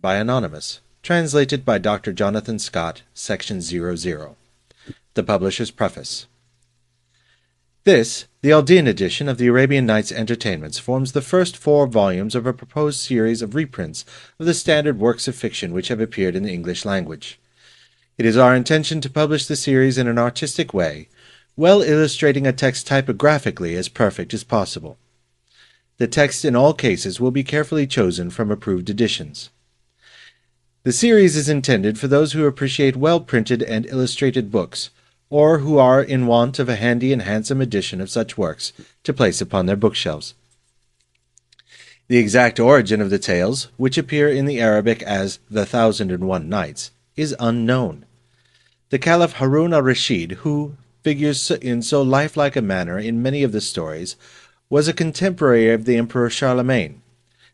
by Anonymous, translated by Dr. Jonathan Scott, Section 00. The Publisher's Preface. This, the Aldin edition of the Arabian Nights Entertainments, forms the first 4 volumes of a proposed series of reprints of the standard works of fiction which have appeared in the English language. It is our intention to publish the series in an artistic way, well illustrating a text typographically as perfect as possible. The text in all cases will be carefully chosen from approved editions. The series is intended for those who appreciate well-printed and illustrated books, or who are in want of a handy and handsome edition of such works to place upon their bookshelves. The exact origin of the tales, which appear in the Arabic as The 1001 Nights, is unknown. The Caliph Harun al-Rashid, who figures in so lifelike a manner in many of the stories, was a contemporary of the Emperor Charlemagne,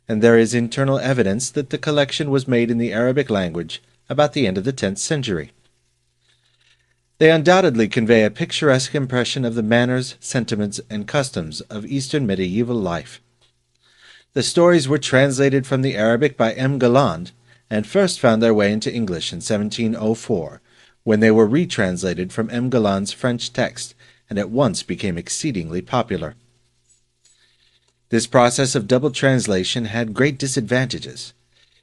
and there is internal evidence that the collection was made in the Arabic language about the end of the 10th century. They undoubtedly convey a picturesque impression of the manners, sentiments, and customs of Eastern medieval life. The stories were translated from the Arabic by M. Galland and first found their way into English in 1704, when they were retranslated from M. Galland's French text and at once became exceedingly popular. This process of double translation had great disadvantages.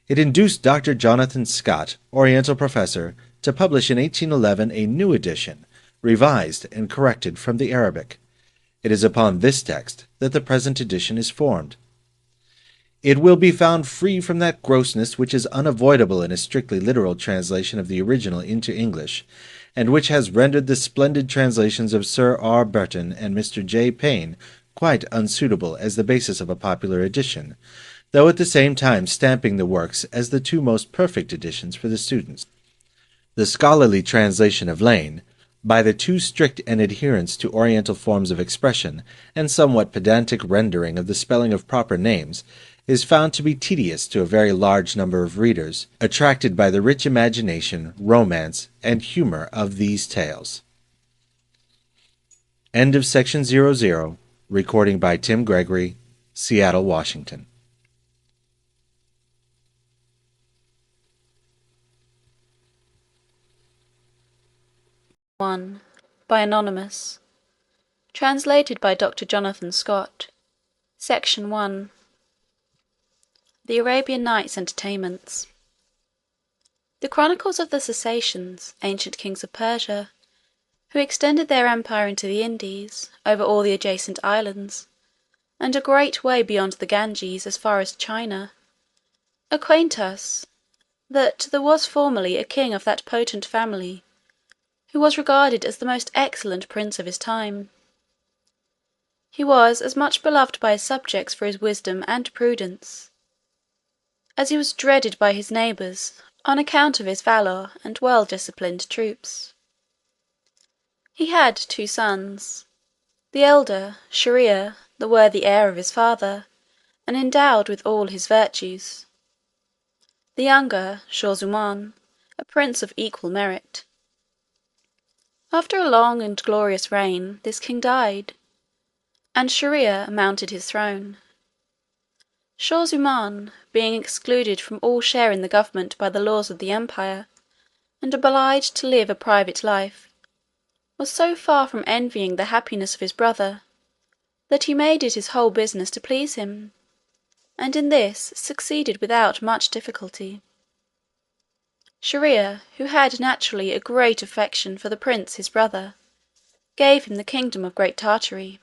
It induced Dr. Jonathan Scott, Oriental professor, to publish in 1811 a new edition, revised and corrected from the Arabic. It is upon this text that the present edition is formed. It will be found free from that grossness which is unavoidable in a strictly literal translation of the original into English, and which has rendered the splendid translations of Sir R. Burton and Mr. J. Payne quite unsuitable as the basis of a popular edition, though at the same time stamping the works as the 2 most perfect editions for the students. The scholarly translation of Lane, by the too strict an adherence to Oriental forms of expression and somewhat pedantic rendering of the spelling of proper names, is found to be tedious to a very large number of readers, attracted by the rich imagination, romance, and humor of these tales. End of Section 00. Recording by Tim Gregory, Seattle, Washington. One, by Anonymous. Translated by Dr. Jonathan Scott. Section 1. The Arabian Nights Entertainments. The chronicles of the Sassanians, ancient kings of Persia, who extended their empire into the Indies, over all the adjacent islands, and a great way beyond the Ganges as far as China, acquaint us that there was formerly a king of that potent family, who was regarded as the most excellent prince of his time. He was as much beloved by his subjects for his wisdom and prudence, as he was dreaded by his neighbours on account of his valour and well-disciplined troops. He had 2 sons, the elder, Shahryar, the worthy heir of his father, and endowed with all his virtues; the younger, Shaw-Zummaun, a prince of equal merit. After a long and glorious reign, this king died, and Shahryar mounted his throne. Shaw-Zummaun, being excluded from all share in the government by the laws of the empire, and obliged to live a private life, was so far from envying the happiness of his brother, that he made it his whole business to please him, and in this succeeded without much difficulty. Shahryar, who had naturally a great affection for the prince his brother, gave him the kingdom of Great Tartary.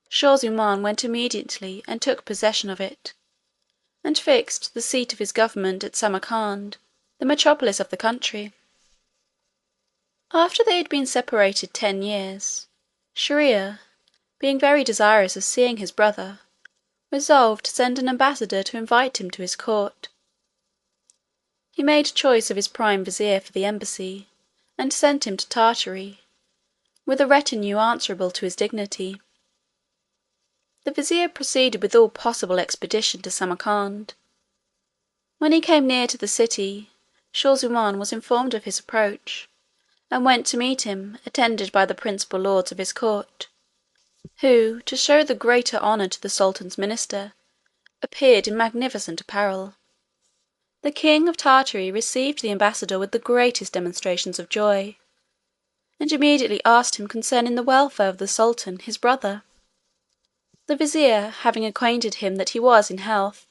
Shaw-Zummaun went immediately and took possession of it, and fixed the seat of his government at Samarcand, the metropolis of the country. After they had been separated 10 years, Shahryar, being very desirous of seeing his brother, resolved to send an ambassador to invite him to his court. He made choice of his prime vizier for the embassy, and sent him to Tartary, with a retinue answerable to his dignity. The vizier proceeded with all possible expedition to Samarcand. When he came near to the city, Shaw-Zummaun was informed of his approach, and went to meet him, attended by the principal lords of his court, who, to show the greater honour to the sultan's minister, appeared in magnificent apparel. The king of Tartary received the ambassador with the greatest demonstrations of joy, and immediately asked him concerning the welfare of the sultan his brother. The vizier, having acquainted him that he was in health,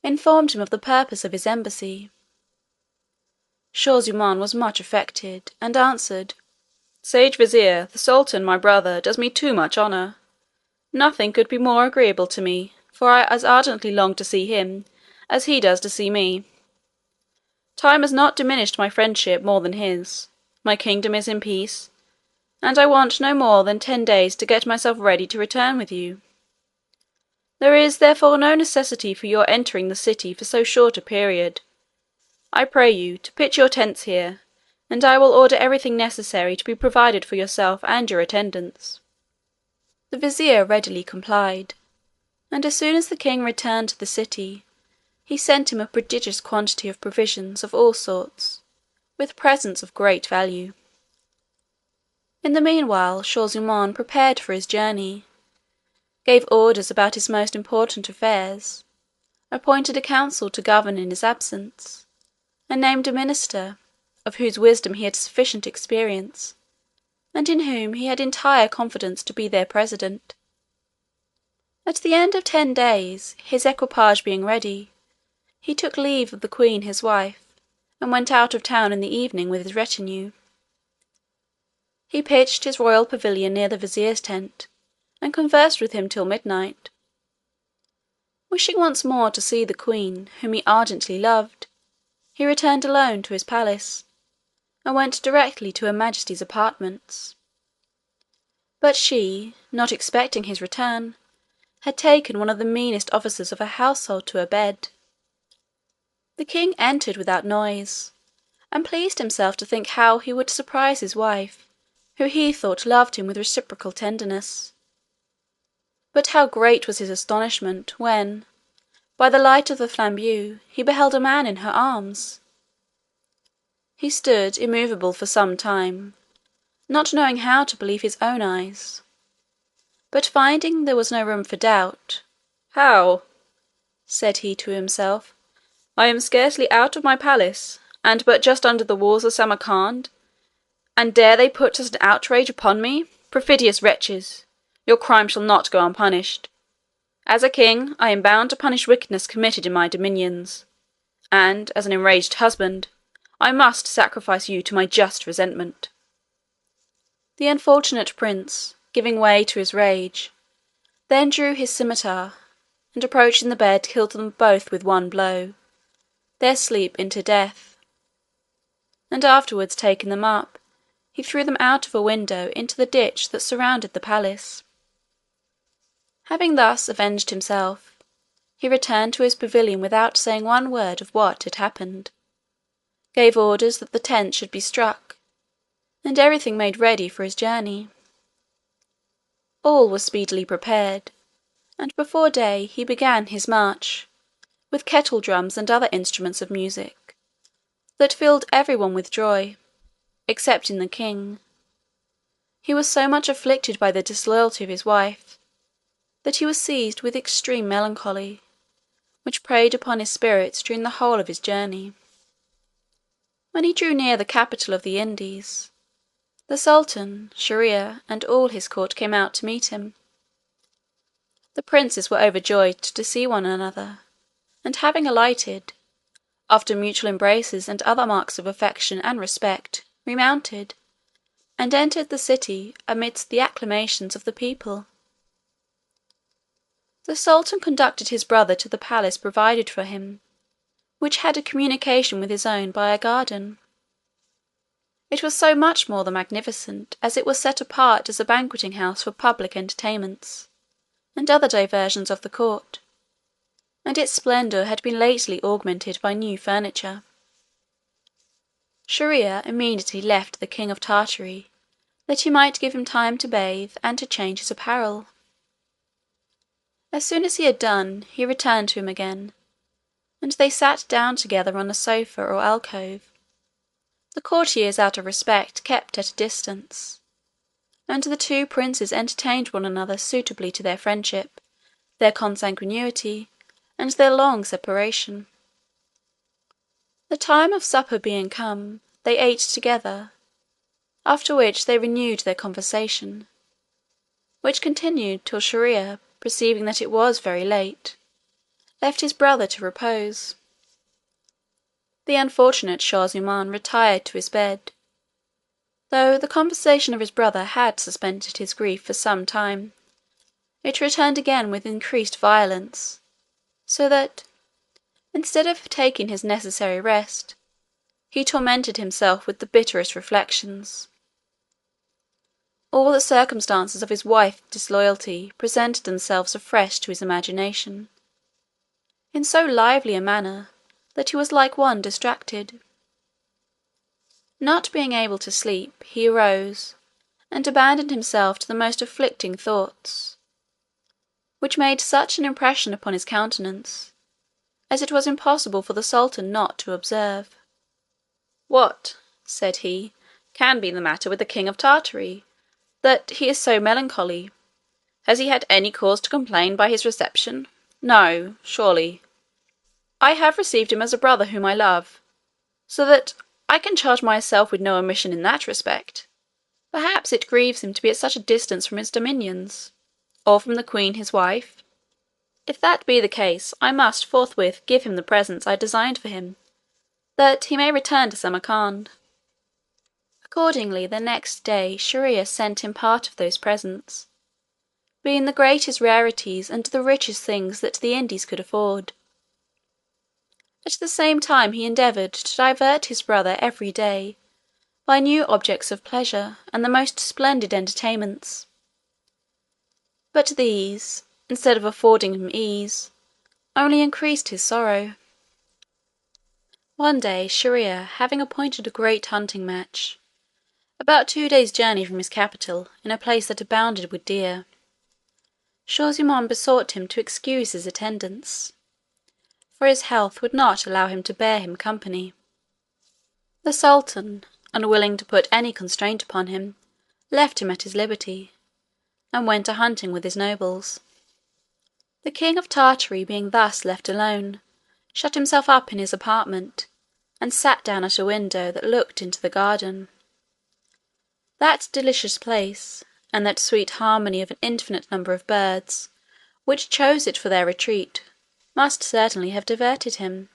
informed him of the purpose of his embassy. Shaw-zummaun was much affected, and answered, "Sage vizier, the sultan my brother does me too much honour. Nothing could be more agreeable to me, for I as ardently long to see him as he does to see me. Time has not diminished my friendship more than his. My kingdom is in peace, and I want no more than 10 days to get myself ready to return with you. There is therefore no necessity for your entering the city for so short a period. I pray you to pitch your tents here, and I will order everything necessary to be provided for yourself and your attendants." The vizier readily complied, and as soon as the king returned to the city, he sent him a prodigious quantity of provisions of all sorts, with presents of great value. In the meanwhile Shaw-zummaun prepared for his journey, gave orders about his most important affairs, appointed a council to govern in his absence, and named a minister, of whose wisdom he had sufficient experience, and in whom he had entire confidence to be their president. At the end of 10 days, his equipage being ready, he took leave of the queen his wife, and went out of town in the evening with his retinue. He pitched his royal pavilion near the vizier's tent, and conversed with him till midnight. Wishing once more to see the queen, whom he ardently loved, he returned alone to his palace, and went directly to her majesty's apartments. But she, not expecting his return, had taken one of the meanest officers of her household to her bed. The king entered without noise, and pleased himself to think how he would surprise his wife, who he thought loved him with reciprocal tenderness. But how great was his astonishment, when, by the light of the flambeau, he beheld a man in her arms! He stood immovable for some time, not knowing how to believe his own eyes. But finding there was no room for doubt, "How," said he to himself, "I am scarcely out of my palace, and but just under the walls of Samarcand, and dare they put such an outrage upon me? Perfidious wretches! Your crime shall not go unpunished. As a king, I am bound to punish wickedness committed in my dominions, and, as an enraged husband, I must sacrifice you to my just resentment." The unfortunate prince, giving way to his rage, then drew his scimitar, and approaching the bed killed them both with one blow, their sleep into death, and afterwards taking them up, he threw them out of a window into the ditch that surrounded the palace. Having thus avenged himself, he returned to his pavilion without saying one word of what had happened, gave orders that the tents should be struck, and everything made ready for his journey. All was speedily prepared, and before day he began his march, with kettle drums and other instruments of music, that filled everyone with joy, excepting the king. He was so much afflicted by the disloyalty of his wife, that he was seized with extreme melancholy, which preyed upon his spirits during the whole of his journey. When he drew near the capital of the Indies, the Sultan, Shahryar, and all his court came out to meet him. The princes were overjoyed to see one another, and having alighted, after mutual embraces and other marks of affection and respect, remounted, and entered the city amidst the acclamations of the people. The Sultan conducted his brother to the palace provided for him, which had a communication with his own by a garden. It was so much more the magnificent as it was set apart as a banqueting house for public entertainments, and other diversions of the court, and its splendour had been lately augmented by new furniture. Shahryar immediately left the king of Tartary, that he might give him time to bathe and to change his apparel. As soon as he had done, he returned to him again, and they sat down together on a sofa or alcove. The courtiers out of respect kept at a distance, and the two princes entertained one another suitably to their friendship, their consanguinity, and their long separation. The time of supper being come, they ate together, after which they renewed their conversation, which continued till Shahryar, perceiving that it was very late, left his brother to repose. The unfortunate Shah Zuman retired to his bed, though the conversation of his brother had suspended his grief for some time. It returned again with increased violence, so that, instead of taking his necessary rest, he tormented himself with the bitterest reflections. All the circumstances of his wife's disloyalty presented themselves afresh to his imagination, in so lively a manner that he was like one distracted. Not being able to sleep, he arose, and abandoned himself to the most afflicting thoughts, which made such an impression upon his countenance, as it was impossible for the Sultan not to observe. "What," said he, "can be the matter with the King of Tartary, that he is so melancholy? Has he had any cause to complain by his reception? No, surely. I have received him as a brother whom I love, so that I can charge myself with no omission in that respect. Perhaps it grieves him to be at such a distance from his dominions, or from the queen his wife. If that be the case, I must forthwith give him the presents I designed for him, that he may return to Samarcand." Accordingly, the next day Shahryar sent him part of those presents, being the greatest rarities and the richest things that the Indies could afford. At the same time he endeavoured to divert his brother every day by new objects of pleasure and the most splendid entertainments. But these, instead of affording him ease, only increased his sorrow. One day Shahryar, having appointed a great hunting match, about 2 days' journey from his capital, in a place that abounded with deer, Shah Zuman besought him to excuse his attendance, for his health would not allow him to bear him company. The Sultan, unwilling to put any constraint upon him, left him at his liberty, and went a hunting with his nobles. The King of Tartary, being thus left alone, shut himself up in his apartment, and sat down at a window that looked into the garden. That delicious place, and that sweet harmony of an infinite number of birds, which chose it for their retreat, must certainly have diverted him,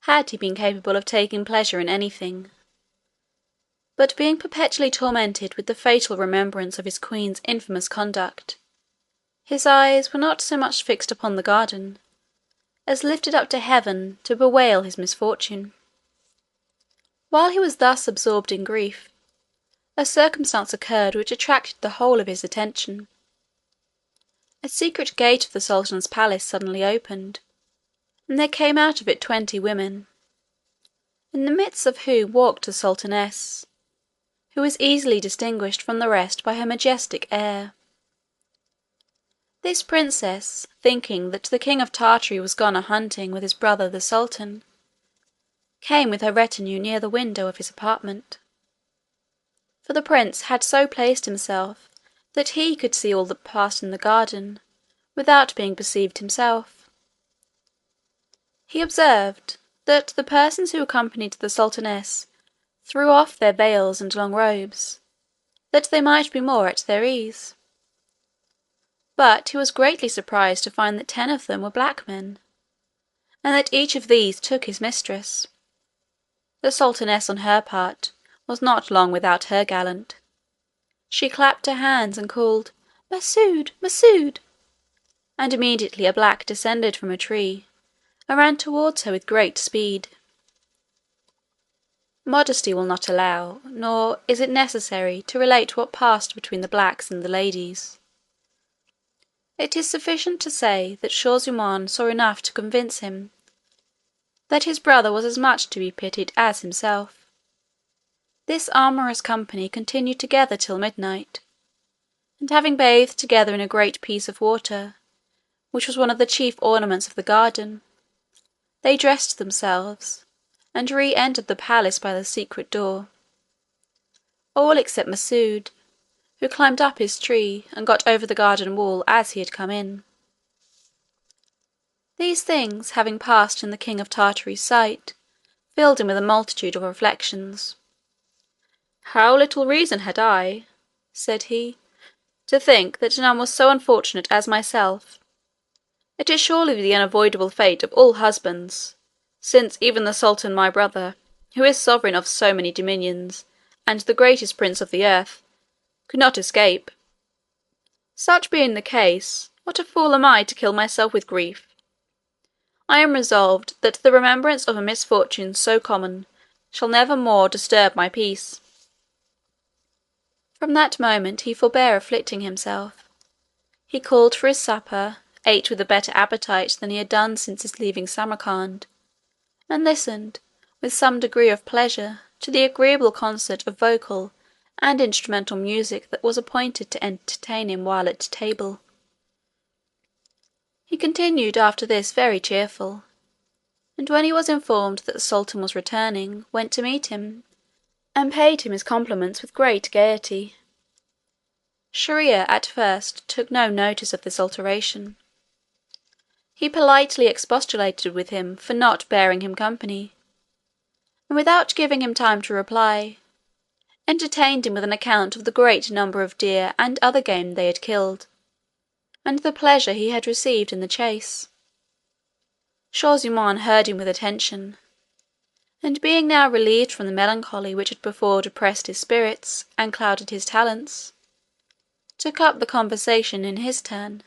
had he been capable of taking pleasure in anything. But being perpetually tormented with the fatal remembrance of his queen's infamous conduct, his eyes were not so much fixed upon the garden, as lifted up to heaven to bewail his misfortune. While he was thus absorbed in grief, a circumstance occurred which attracted the whole of his attention. A secret gate of the Sultan's palace suddenly opened, and there came out of it 20 women, in the midst of whom walked the Sultaness, who was easily distinguished from the rest by her majestic air. This princess, thinking that the King of Tartary was gone a-hunting with his brother the Sultan, came with her retinue near the window of his apartment, for the prince had so placed himself that he could see all that passed in the garden without being perceived himself. He observed that the persons who accompanied the Sultaness threw off their veils and long robes, that they might be more at their ease. But he was greatly surprised to find that 10 of them were black men, and that each of these took his mistress. The Sultaness, on her part, was not long without her gallant. She clapped her hands and called, "Masoud, Masoud!" and immediately a black descended from a tree, and ran towards her with great speed. Modesty will not allow, nor is it necessary, to relate what passed between the blacks and the ladies. It is sufficient to say that Shah Zuman saw enough to convince him that his brother was as much to be pitied as himself. This amorous company continued together till midnight, and having bathed together in a great piece of water, which was one of the chief ornaments of the garden, they dressed themselves, and re-entered the palace by the secret door, all except Masoud, who climbed up his tree, and got over the garden wall as he had come in. These things having passed in the King of Tartary's sight, filled him with a multitude of reflections. "How little reason had I," said he, "to think that none was so unfortunate as myself! It is surely the unavoidable fate of all husbands, since even the Sultan my brother, who is sovereign of so many dominions, and the greatest prince of the earth, could not escape. Such being the case, what a fool am I to kill myself with grief! I am resolved that the remembrance of a misfortune so common shall never more disturb my peace." From that moment he forbore afflicting himself. He called for his supper, ate with a better appetite than he had done since his leaving Samarcand, and listened, with some degree of pleasure, to the agreeable concert of vocal and instrumental music that was appointed to entertain him while at table. He continued after this very cheerful, and when he was informed that the Sultan was returning, went to meet him, and paid him his compliments with great gaiety. Shahryar at first took no notice of this alteration. He politely expostulated with him for not bearing him company, and without giving him time to reply, entertained him with an account of the great number of deer and other game they had killed, and the pleasure he had received in the chase. Shaw-zummaun heard him with attention, and being now relieved from the melancholy which had before depressed his spirits and clouded his talents, took up the conversation in his turn,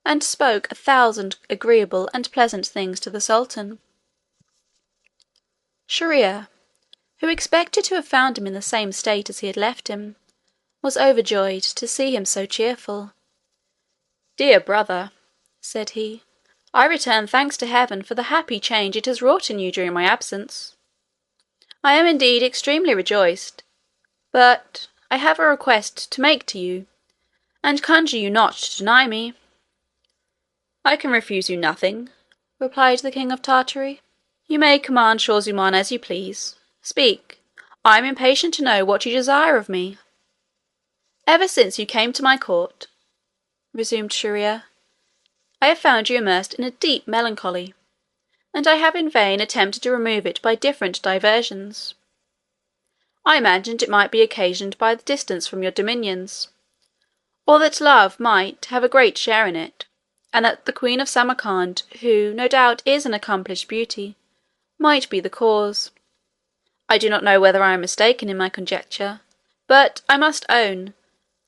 and spoke 1,000 agreeable and pleasant things to the Sultan. Shahryar, who expected to have found him in the same state as he had left him, was overjoyed to see him so cheerful. "Dear brother," said he, "I return thanks to heaven for the happy change it has wrought in you during my absence. I am indeed extremely rejoiced, but I have a request to make to you, and conjure you not to deny me." "I can refuse you nothing," replied the king of Tartary. "You may command Shaw-zummaun as you please. Speak, I am impatient to know what you desire of me." "Ever since you came to my court," resumed Shahryar, "I have found you immersed in a deep melancholy, and I have in vain attempted to remove it by different diversions. I imagined it might be occasioned by the distance from your dominions, or that love might have a great share in it, and that the Queen of Samarcand, who, no doubt, is an accomplished beauty, might be the cause. I do not know whether I am mistaken in my conjecture, but I must own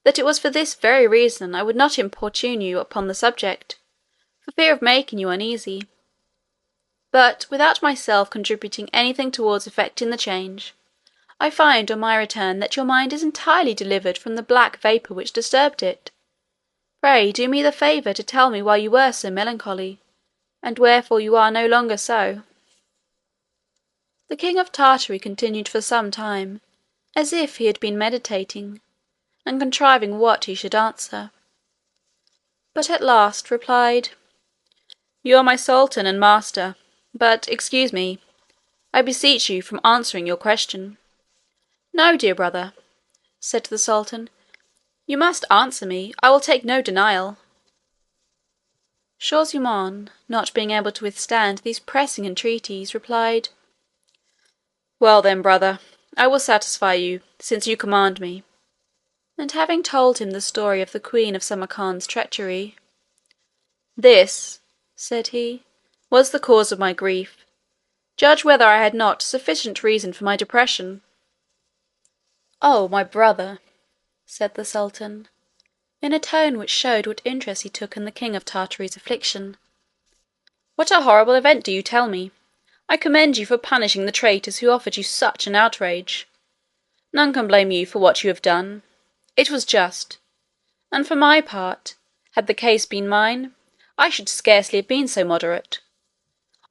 that it was for this very reason I would not importune you upon the subject, for fear of making you uneasy. But without myself contributing anything towards effecting the change, I find on my return that your mind is entirely delivered from the black vapour which disturbed it. Pray do me the favour to tell me why you were so melancholy, and wherefore you are no longer so." The king of Tartary continued for some time, as if he had been meditating, and contriving what he should answer, but at last replied, "You are my sultan and master, but excuse me, I beseech you, from answering your question." "No, dear brother," said the sultan, "you must answer me. I will take no denial." Shaw-zummaun, not being able to withstand these pressing entreaties, replied, "Well then, brother, I will satisfy you, since you command me." And having told him the story of the Queen of Samarcand's treachery, "This," said he, "was the cause of my grief. Judge whether I had not sufficient reason for my depression." "Oh, my brother," said the sultan, in a tone which showed what interest he took in the king of Tartary's affliction, "what a horrible event do you tell me! I commend you for punishing the traitors who offered you such an outrage. None can blame you for what you have done. It was just, and for my part, had the case been mine, I should scarcely have been so moderate.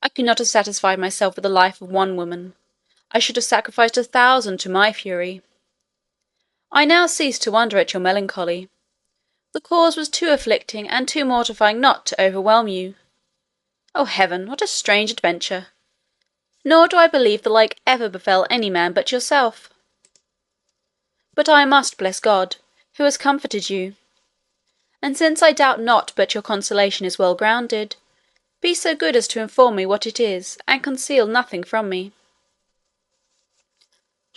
I could not have satisfied myself with the life of one woman. I should have sacrificed 1,000 to my fury. I now cease to wonder at your melancholy. The cause was too afflicting and too mortifying not to overwhelm you. O heaven, what a strange adventure! Nor do I believe the like ever befell any man but yourself. But I must bless God, who has comforted you. And since I doubt not but your consolation is well grounded, be so good as to inform me what it is, and conceal nothing from me."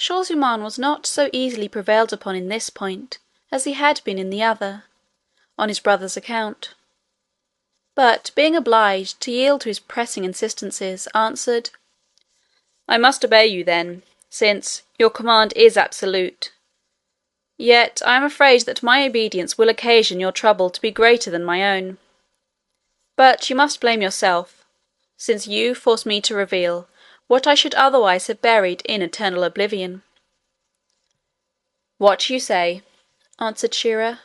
Shaw-zummaun was not so easily prevailed upon in this point as he had been in the other, on his brother's account, but being obliged to yield to his pressing instances, answered, "I must obey you then, since your command is absolute. Yet I am afraid that my obedience will occasion your trouble to be greater than my own. But you must blame yourself, since you force me to reveal what I should otherwise have buried in eternal oblivion." "What you say," answered Shier-ear,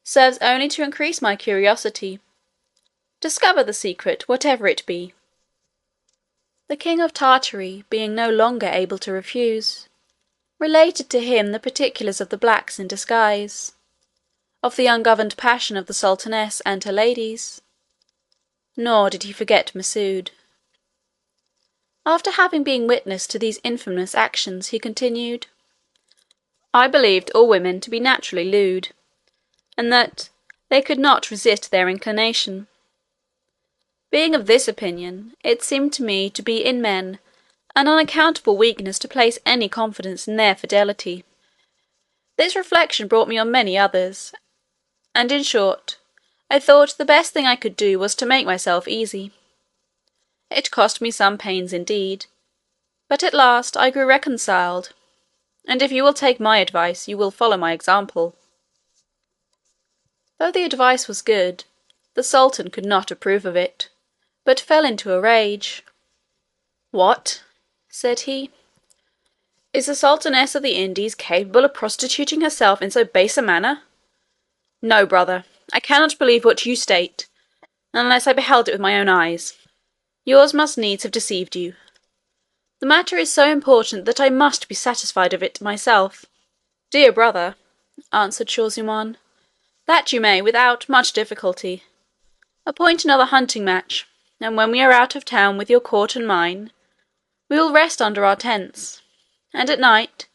"serves only to increase my curiosity. Discover the secret, whatever it be." The king of Tartary, being no longer able to refuse, related to him the particulars of the blacks in disguise, of the ungoverned passion of the sultaness and her ladies, nor did he forget Masoud. After having been witness to these infamous actions, he continued, "I believed all women to be naturally lewd, and that they could not resist their inclination. Being of this opinion, it seemed to me to be in men an unaccountable weakness to place any confidence in their fidelity. This reflection brought me on many others, and in short, I thought the best thing I could do was to make myself easy. It cost me some pains indeed, but at last I grew reconciled, and if you will take my advice, you will follow my example." Though the advice was good, the sultan could not approve of it, but fell into a rage. "What!" said he, "is the sultaness of the Indies capable of prostituting herself in so base a manner? No, brother, I cannot believe what you state, unless I beheld it with my own eyes. Yours must needs have deceived you. The matter is so important that I must be satisfied of it myself." "Dear brother," answered Shaw-zummaun, "that you may, without much difficulty. Appoint another hunting match, and when we are out of town with your court and mine, we will rest under our tents, and at night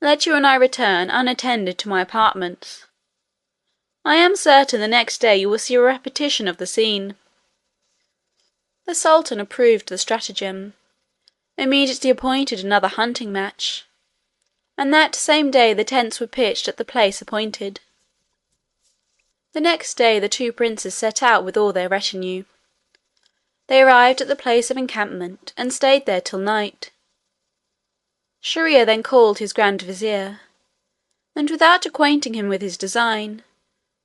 let you and I return unattended to my apartments. I am certain the next day you will see a repetition of the scene." The sultan approved the stratagem, immediately appointed another hunting match, and that same day the tents were pitched at the place appointed. The next day the two princes set out with all their retinue. They arrived at the place of encampment, and stayed there till night. Shier-ear then called his grand vizier, and without acquainting him with his design,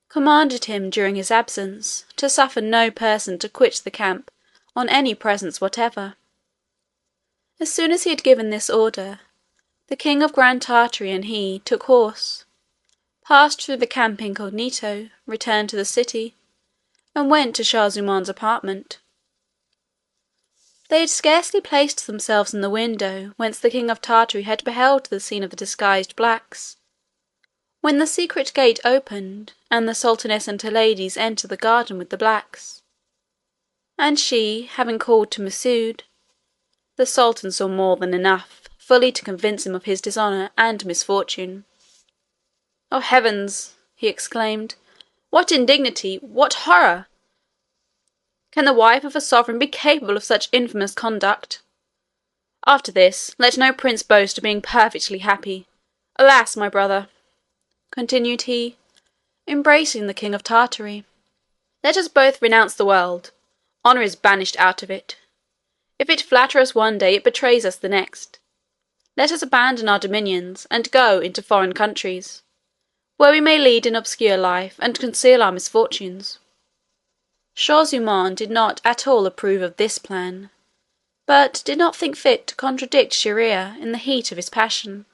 commanded him during his absence to suffer no person to quit the camp on any presence whatever. As soon as he had given this order, the king of Grand Tartary and he took horse, passed through the camp incognito, returned to the city, and went to Shaw-zummaun's apartment. They had scarcely placed themselves in the window whence the king of Tartary had beheld the scene of the disguised blacks, when the secret gate opened, and the sultaness and her ladies entered the garden with the blacks. And she, having called to Masoud, the sultan saw more than enough fully to convince him of his dishonour and misfortune. "Oh heavens!" he exclaimed, "what indignity! What horror! Can the wife of a sovereign be capable of such infamous conduct? After this, let no prince boast of being perfectly happy. Alas, my brother!" continued he, embracing the king of Tartary, "let us both renounce the world. Honour is banished out of it. If it flatter us one day, it betrays us the next. Let us abandon our dominions, and go into foreign countries, where we may lead an obscure life, and conceal our misfortunes." Shaw-zummaun did not at all approve of this plan, but did not think fit to contradict Shier-ear in the heat of his passion.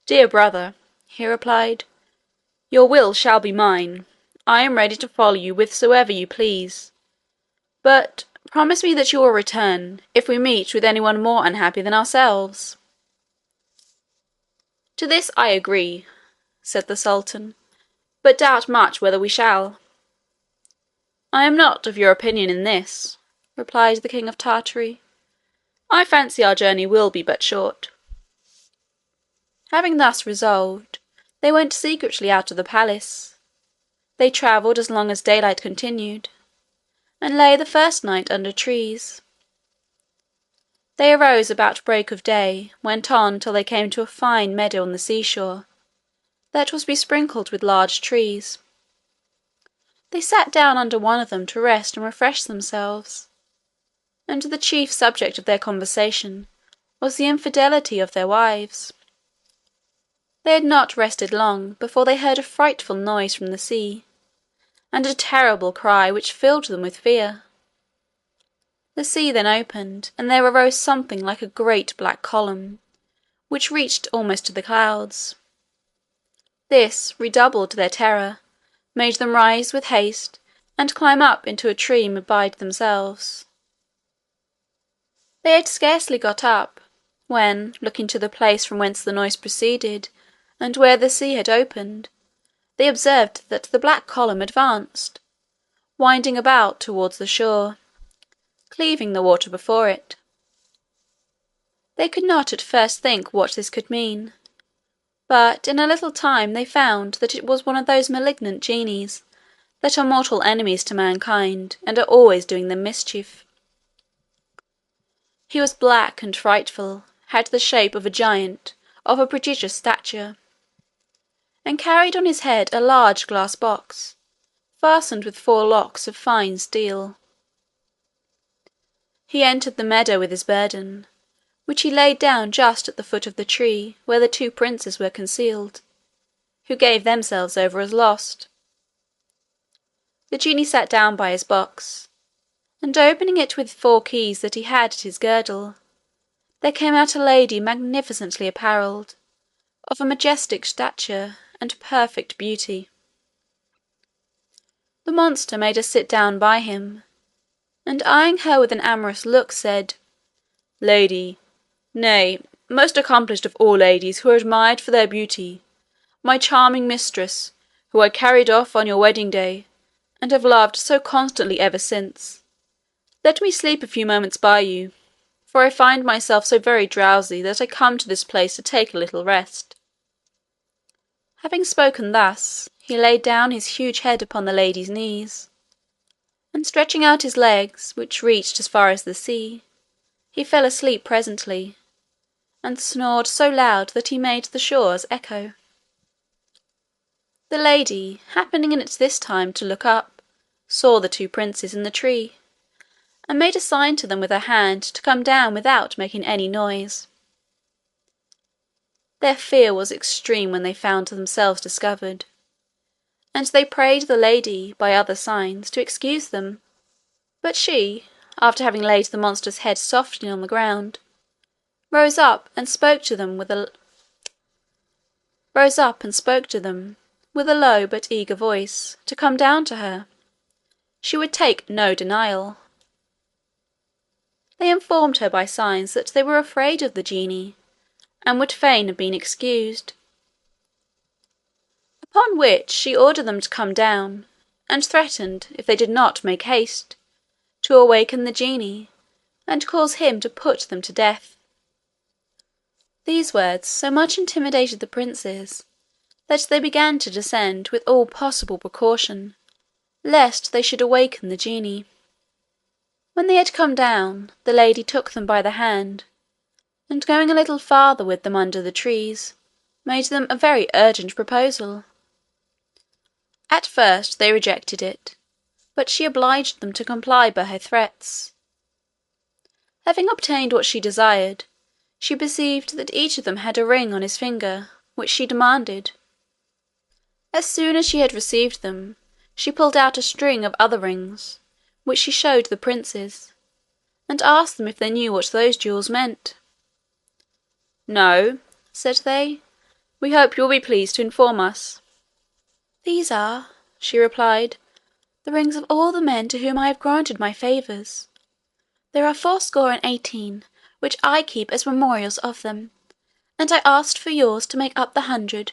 "Dear brother," he replied, "your will shall be mine. I am ready to follow you whithersoever you please. But promise me that you will return, if we meet with any one more unhappy than ourselves." "To this I agree," said the sultan, "but doubt much whether we shall." "I am not of your opinion in this," replied the king of Tartary. "I fancy our journey will be but short." Having thus resolved, they went secretly out of the palace. They travelled as long as daylight continued, and lay the first night under trees. They arose about break of day, went on till they came to a fine meadow on the seashore, that was besprinkled with large trees. They sat down under one of them to rest and refresh themselves, and the chief subject of their conversation was the infidelity of their wives. They had not rested long before they heard a frightful noise from the sea, and a terrible cry which filled them with fear. The sea then opened, and there arose something like a great black column, which reached almost to the clouds. This redoubled their terror, made them rise with haste, and climb up into a tree and hide themselves. They had scarcely got up, when, looking to the place from whence the noise proceeded, and where the sea had opened, they observed that the black column advanced, winding about towards the shore, cleaving the water before it. They could not at first think what this could mean, but in a little time they found that it was one of those malignant genies that are mortal enemies to mankind, and are always doing them mischief. He was black and frightful, had the shape of a giant of a prodigious stature, and carried on his head a large glass box, fastened with 4 locks of fine steel. He entered the meadow with his burden, which he laid down just at the foot of the tree where the 2 princes were concealed, who gave themselves over as lost. The genie sat down by his box, and opening it with 4 keys that he had at his girdle, there came out a lady magnificently apparelled, of a majestic stature and perfect beauty. The monster made her sit down by him, and eyeing her with an amorous look, said, "Lady, nay, most accomplished of all ladies who are admired for their beauty, my charming mistress, who I carried off on your wedding day, and have loved so constantly ever since, let me sleep a few moments by you, for I find myself so very drowsy that I come to this place to take a little rest." Having spoken thus, he laid down his huge head upon the lady's knees, and stretching out his legs, which reached as far as the sea, he fell asleep presently, and snored so loud that he made the shores echo. The lady, happening at this time to look up, saw the 2 princes in the tree, and made a sign to them with her hand to come down without making any noise. Their fear was extreme when they found themselves discovered, and they prayed the lady, by other signs, to excuse them. But she, after having laid the monster's head softly on the ground, rose up and spoke to them with a low but eager voice, to come down to her. She would take no denial. They informed her by signs that they were afraid of the genie, and would fain have been excused. Upon which she ordered them to come down, and threatened, if they did not make haste, to awaken the genie, and cause him to put them to death. These words so much intimidated the princes, that they began to descend with all possible precaution, lest they should awaken the genie. When they had come down, the lady took them by the hand, and going a little farther with them under the trees, made them a very urgent proposal. At first they rejected it, but she obliged them to comply by her threats. Having obtained what she desired, she perceived that each of them had a ring on his finger, which she demanded. As soon as she had received them, she pulled out a string of other rings, which she showed the princes, and asked them if they knew what those jewels meant. "No," said they, "we hope you will be pleased to inform us." "These are," she replied, "the rings of all the men to whom I have granted my favours. There are 18, which I keep as memorials of them, and I asked for yours to make up the 100.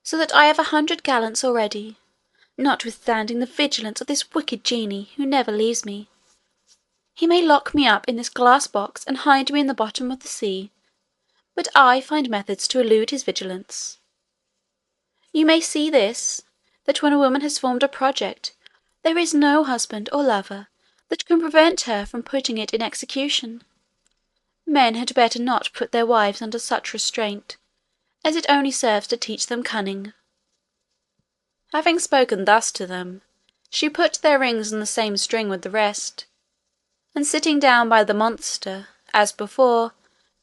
So that I have 100 gallants already, notwithstanding the vigilance of this wicked genie, who never leaves me. He may lock me up in this glass box and hide me in the bottom of the sea, but I find methods to elude his vigilance. You may see this, that when a woman has formed a project, there is no husband or lover that can prevent her from putting it in execution. Men had better not put their wives under such restraint, as it only serves to teach them cunning." Having spoken thus to them, she put their rings on the same string with the rest, and sitting down by the monster, as before,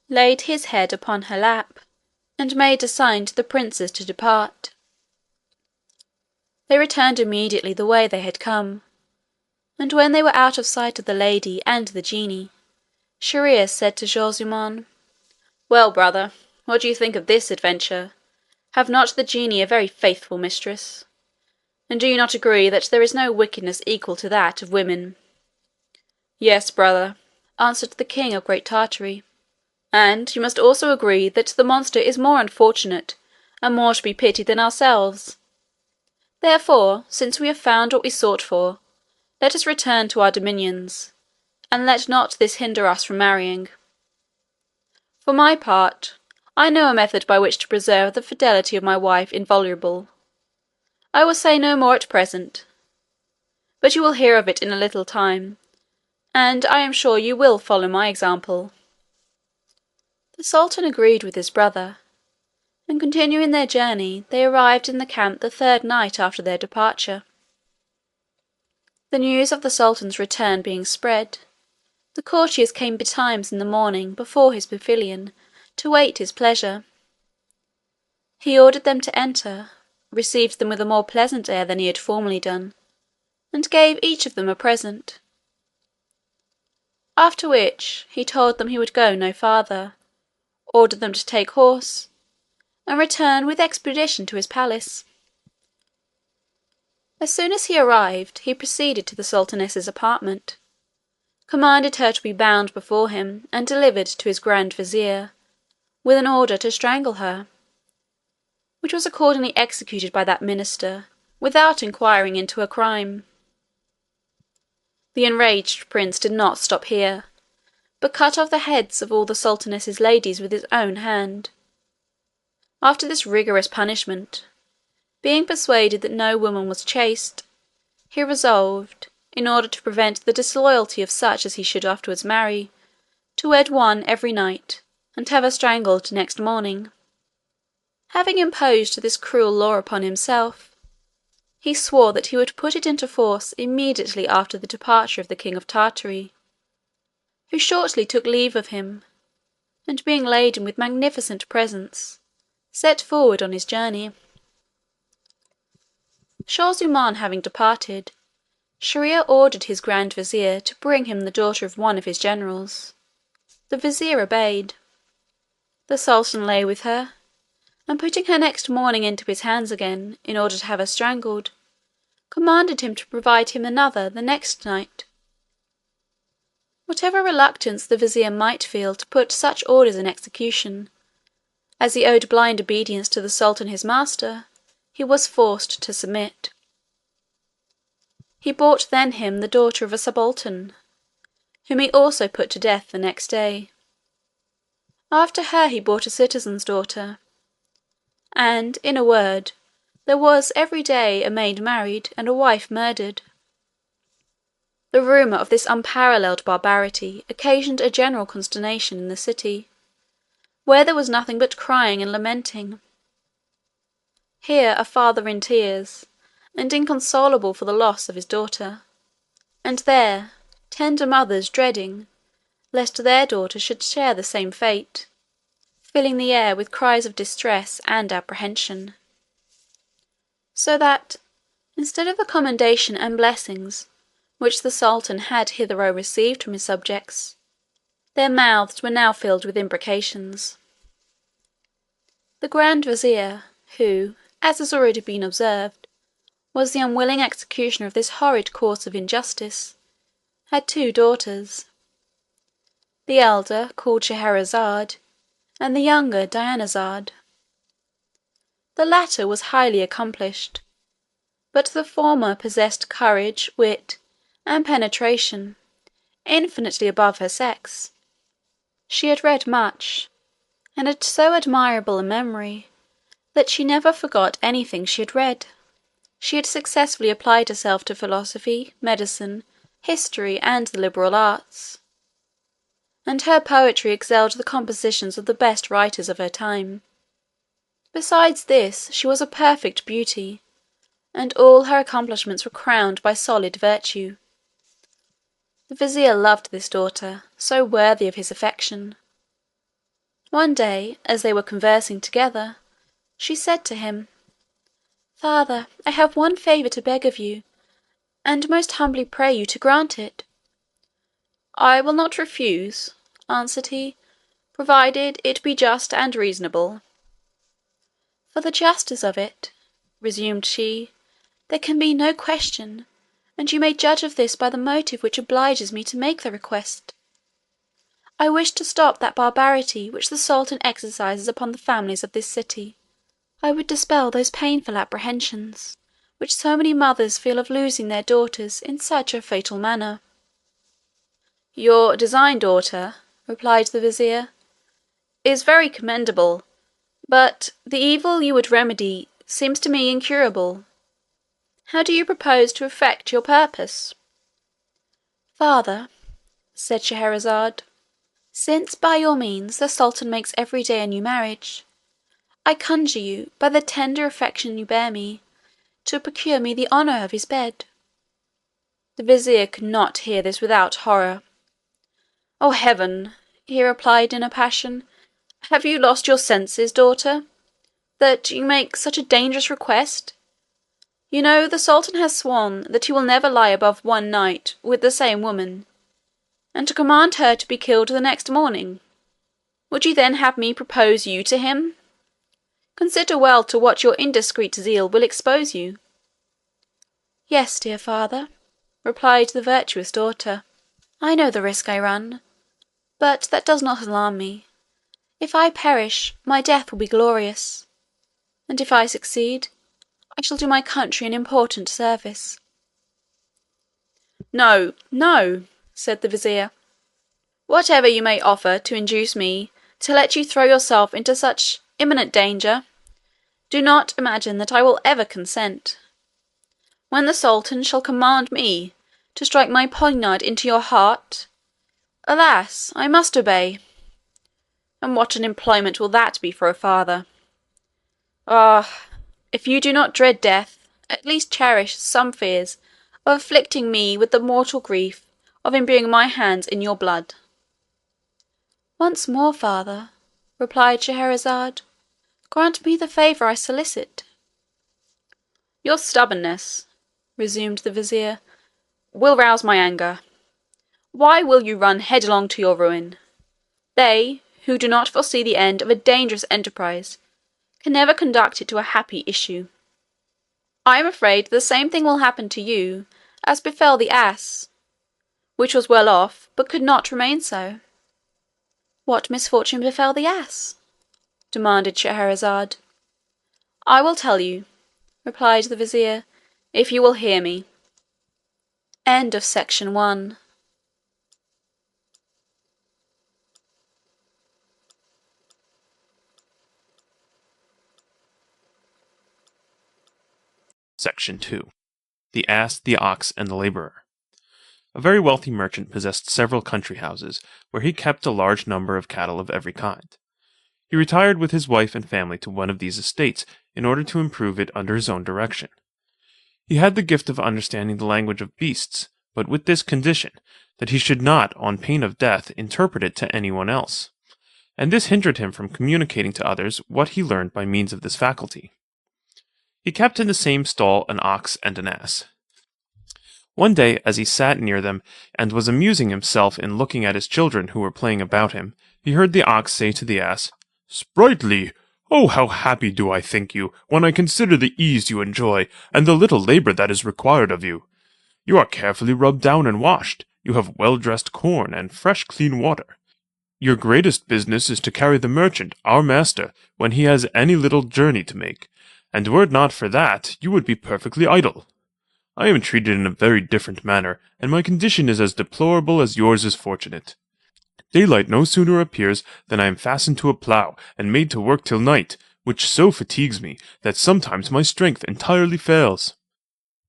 laid his head upon her lap, and made a sign to the princes to depart. They returned immediately the way they had come, and when they were out of sight of the lady and the genie, Scheherazade said to Shaw-zummaun, "Well, brother, what do you think of this adventure? Have not the genie a very faithful mistress? And do you not agree that there is no wickedness equal to that of women?" "Yes, brother," answered the king of Great Tartary, "and you must also agree that the monster is more unfortunate and more to be pitied than ourselves. Therefore, since we have found what we sought for, let us return to our dominions, and let not this hinder us from marrying. For my part, I know a method by which to preserve the fidelity of my wife inviolable. I will say no more at present, but you will hear of it in a little time, and I am sure you will follow my example." The Sultan agreed with his brother, and continuing their journey, they arrived in the camp the third night after their departure. The news of the Sultan's return being spread, the courtiers came betimes in the morning before his pavilion to wait his pleasure. He ordered them to enter, received them with a more pleasant air than he had formerly done, and gave each of them a present. After which he told them he would go no farther, ordered them to take horse, and return with expedition to his palace. As soon as he arrived, he proceeded to the Sultaness's apartment, commanded her to be bound before him, and delivered to his grand vizier, with an order to strangle her, which was accordingly executed by that minister, without inquiring into her crime. The enraged prince did not stop here, but cut off the heads of all the Sultaness's ladies with his own hand. After this rigorous punishment, being persuaded that no woman was chaste, he resolved, in order to prevent the disloyalty of such as he should afterwards marry, to wed one every night, and have her strangled next morning. Having imposed this cruel law upon himself, he swore that he would put it into force immediately after the departure of the King of Tartary, who shortly took leave of him, and being laden with magnificent presents, set forward on his journey. Shaw-zummaun having departed, Shahryar ordered his grand vizier to bring him the daughter of one of his generals. The vizier obeyed. The sultan lay with her, and putting her next morning into his hands again, in order to have her strangled, commanded him to provide him another the next night. Whatever reluctance the vizier might feel to put such orders in execution, as he owed blind obedience to the sultan his master, he was forced to submit. He brought then him the daughter of a subaltern, whom he also put to death the next day. After her he brought a citizen's daughter, and, in a word, there was every day a maid married and a wife murdered. The rumour of this unparalleled barbarity occasioned a general consternation in the city, where there was nothing but crying and lamenting. Here a father in tears, and inconsolable for the loss of his daughter, and there tender mothers dreading lest their daughter should share the same fate, filling the air with cries of distress and apprehension. So that, instead of the commendation and blessings which the Sultan had hitherto received from his subjects, their mouths were now filled with imprecations. The Grand Vizier, who, as has already been observed, was the unwilling executioner of this horrid course of injustice, had two daughters. The elder, called Scheherazade, and the younger Dinarzade. The latter was highly accomplished, but the former possessed courage, wit, and penetration, infinitely above her sex. She had read much, and had so admirable a memory, that she never forgot anything she had read. She had successfully applied herself to philosophy, medicine, history, and the liberal arts, and her poetry excelled the compositions of the best writers of her time. Besides this, she was a perfect beauty, and all her accomplishments were crowned by solid virtue. The vizier loved this daughter, so worthy of his affection. One day, as they were conversing together, she said to him, "Father, I have one favour to beg of you, and most humbly pray you to grant it." "I will not refuse," answered he, "provided it be just and reasonable." "For the justice of it," resumed she, "there can be no question, and you may judge of this by the motive which obliges me to make the request. I wish to stop that barbarity which the Sultan exercises upon the families of this city. I would dispel those painful apprehensions which so many mothers feel of losing their daughters in such a fatal manner." "Your design, daughter," replied the vizier, "is very commendable, but the evil you would remedy seems to me incurable. How do you propose to effect your purpose?" "Father," said Scheherazade, "since by your means the Sultan makes every day a new marriage, I conjure you, by the tender affection you bear me, to procure me the honour of his bed." The vizier could not hear this without horror. "O heaven!" he replied in a passion, "have you lost your senses, daughter, that you make such a dangerous request? You know the Sultan has sworn that he will never lie above one night with the same woman, and to command her to be killed the next morning. Would you then have me propose you to him? Consider well to what your indiscreet zeal will expose you." "Yes, dear father," replied the virtuous daughter, "I know the risk I run, but that does not alarm me. If I perish, my death will be glorious, and if I succeed, I shall do my country an important service." "No, no," said the vizier. "Whatever you may offer to induce me to let you throw yourself into such imminent danger, do not imagine that I will ever consent. When the Sultan shall command me to strike my poniard into your heart, alas, I must obey. And what an employment will that be for a father! Ah, if you do not dread death, at least cherish some fears of afflicting me with the mortal grief of imbuing my hands in your blood." "Once more, father," replied Scheherazade, "grant me the favour I solicit." "Your stubbornness," resumed the vizier, "will rouse my anger. Why will you run headlong to your ruin? They who do not foresee the end of a dangerous enterprise can never conduct it to a happy issue. I am afraid the same thing will happen to you as befell the ass, which was well off, but could not remain so." "What misfortune befell the ass?" demanded Scheherazade. "I will tell you," replied the vizier, "if you will hear me." Section 2. The Ass, the Ox, and the Labourer. A very wealthy merchant possessed several country houses, where he kept a large number of cattle of every kind. He retired with his wife and family to one of these estates, in order to improve it under his own direction. He had the gift of understanding the language of beasts, but with this condition, that he should not, on pain of death, interpret it to any one else, and this hindered him from communicating to others what he learned by means of this faculty. He kept in the same stall an ox and an ass. One day, as he sat near them, and was amusing himself in looking at his children who were playing about him, he heard the ox say to the ass, "Sprightly! Oh, how happy do I think you, when I consider the ease you enjoy, and the little labour that is required of you. You are carefully rubbed down and washed, you have well-dressed corn, and fresh clean water. Your greatest business is to carry the merchant, our master, when he has any little journey to make, and were it not for that, you would be perfectly idle. I am treated in a very different manner, and my condition is as deplorable as yours is fortunate. Daylight no sooner appears than I am fastened to a plough, and made to work till night, which so fatigues me, that sometimes my strength entirely fails."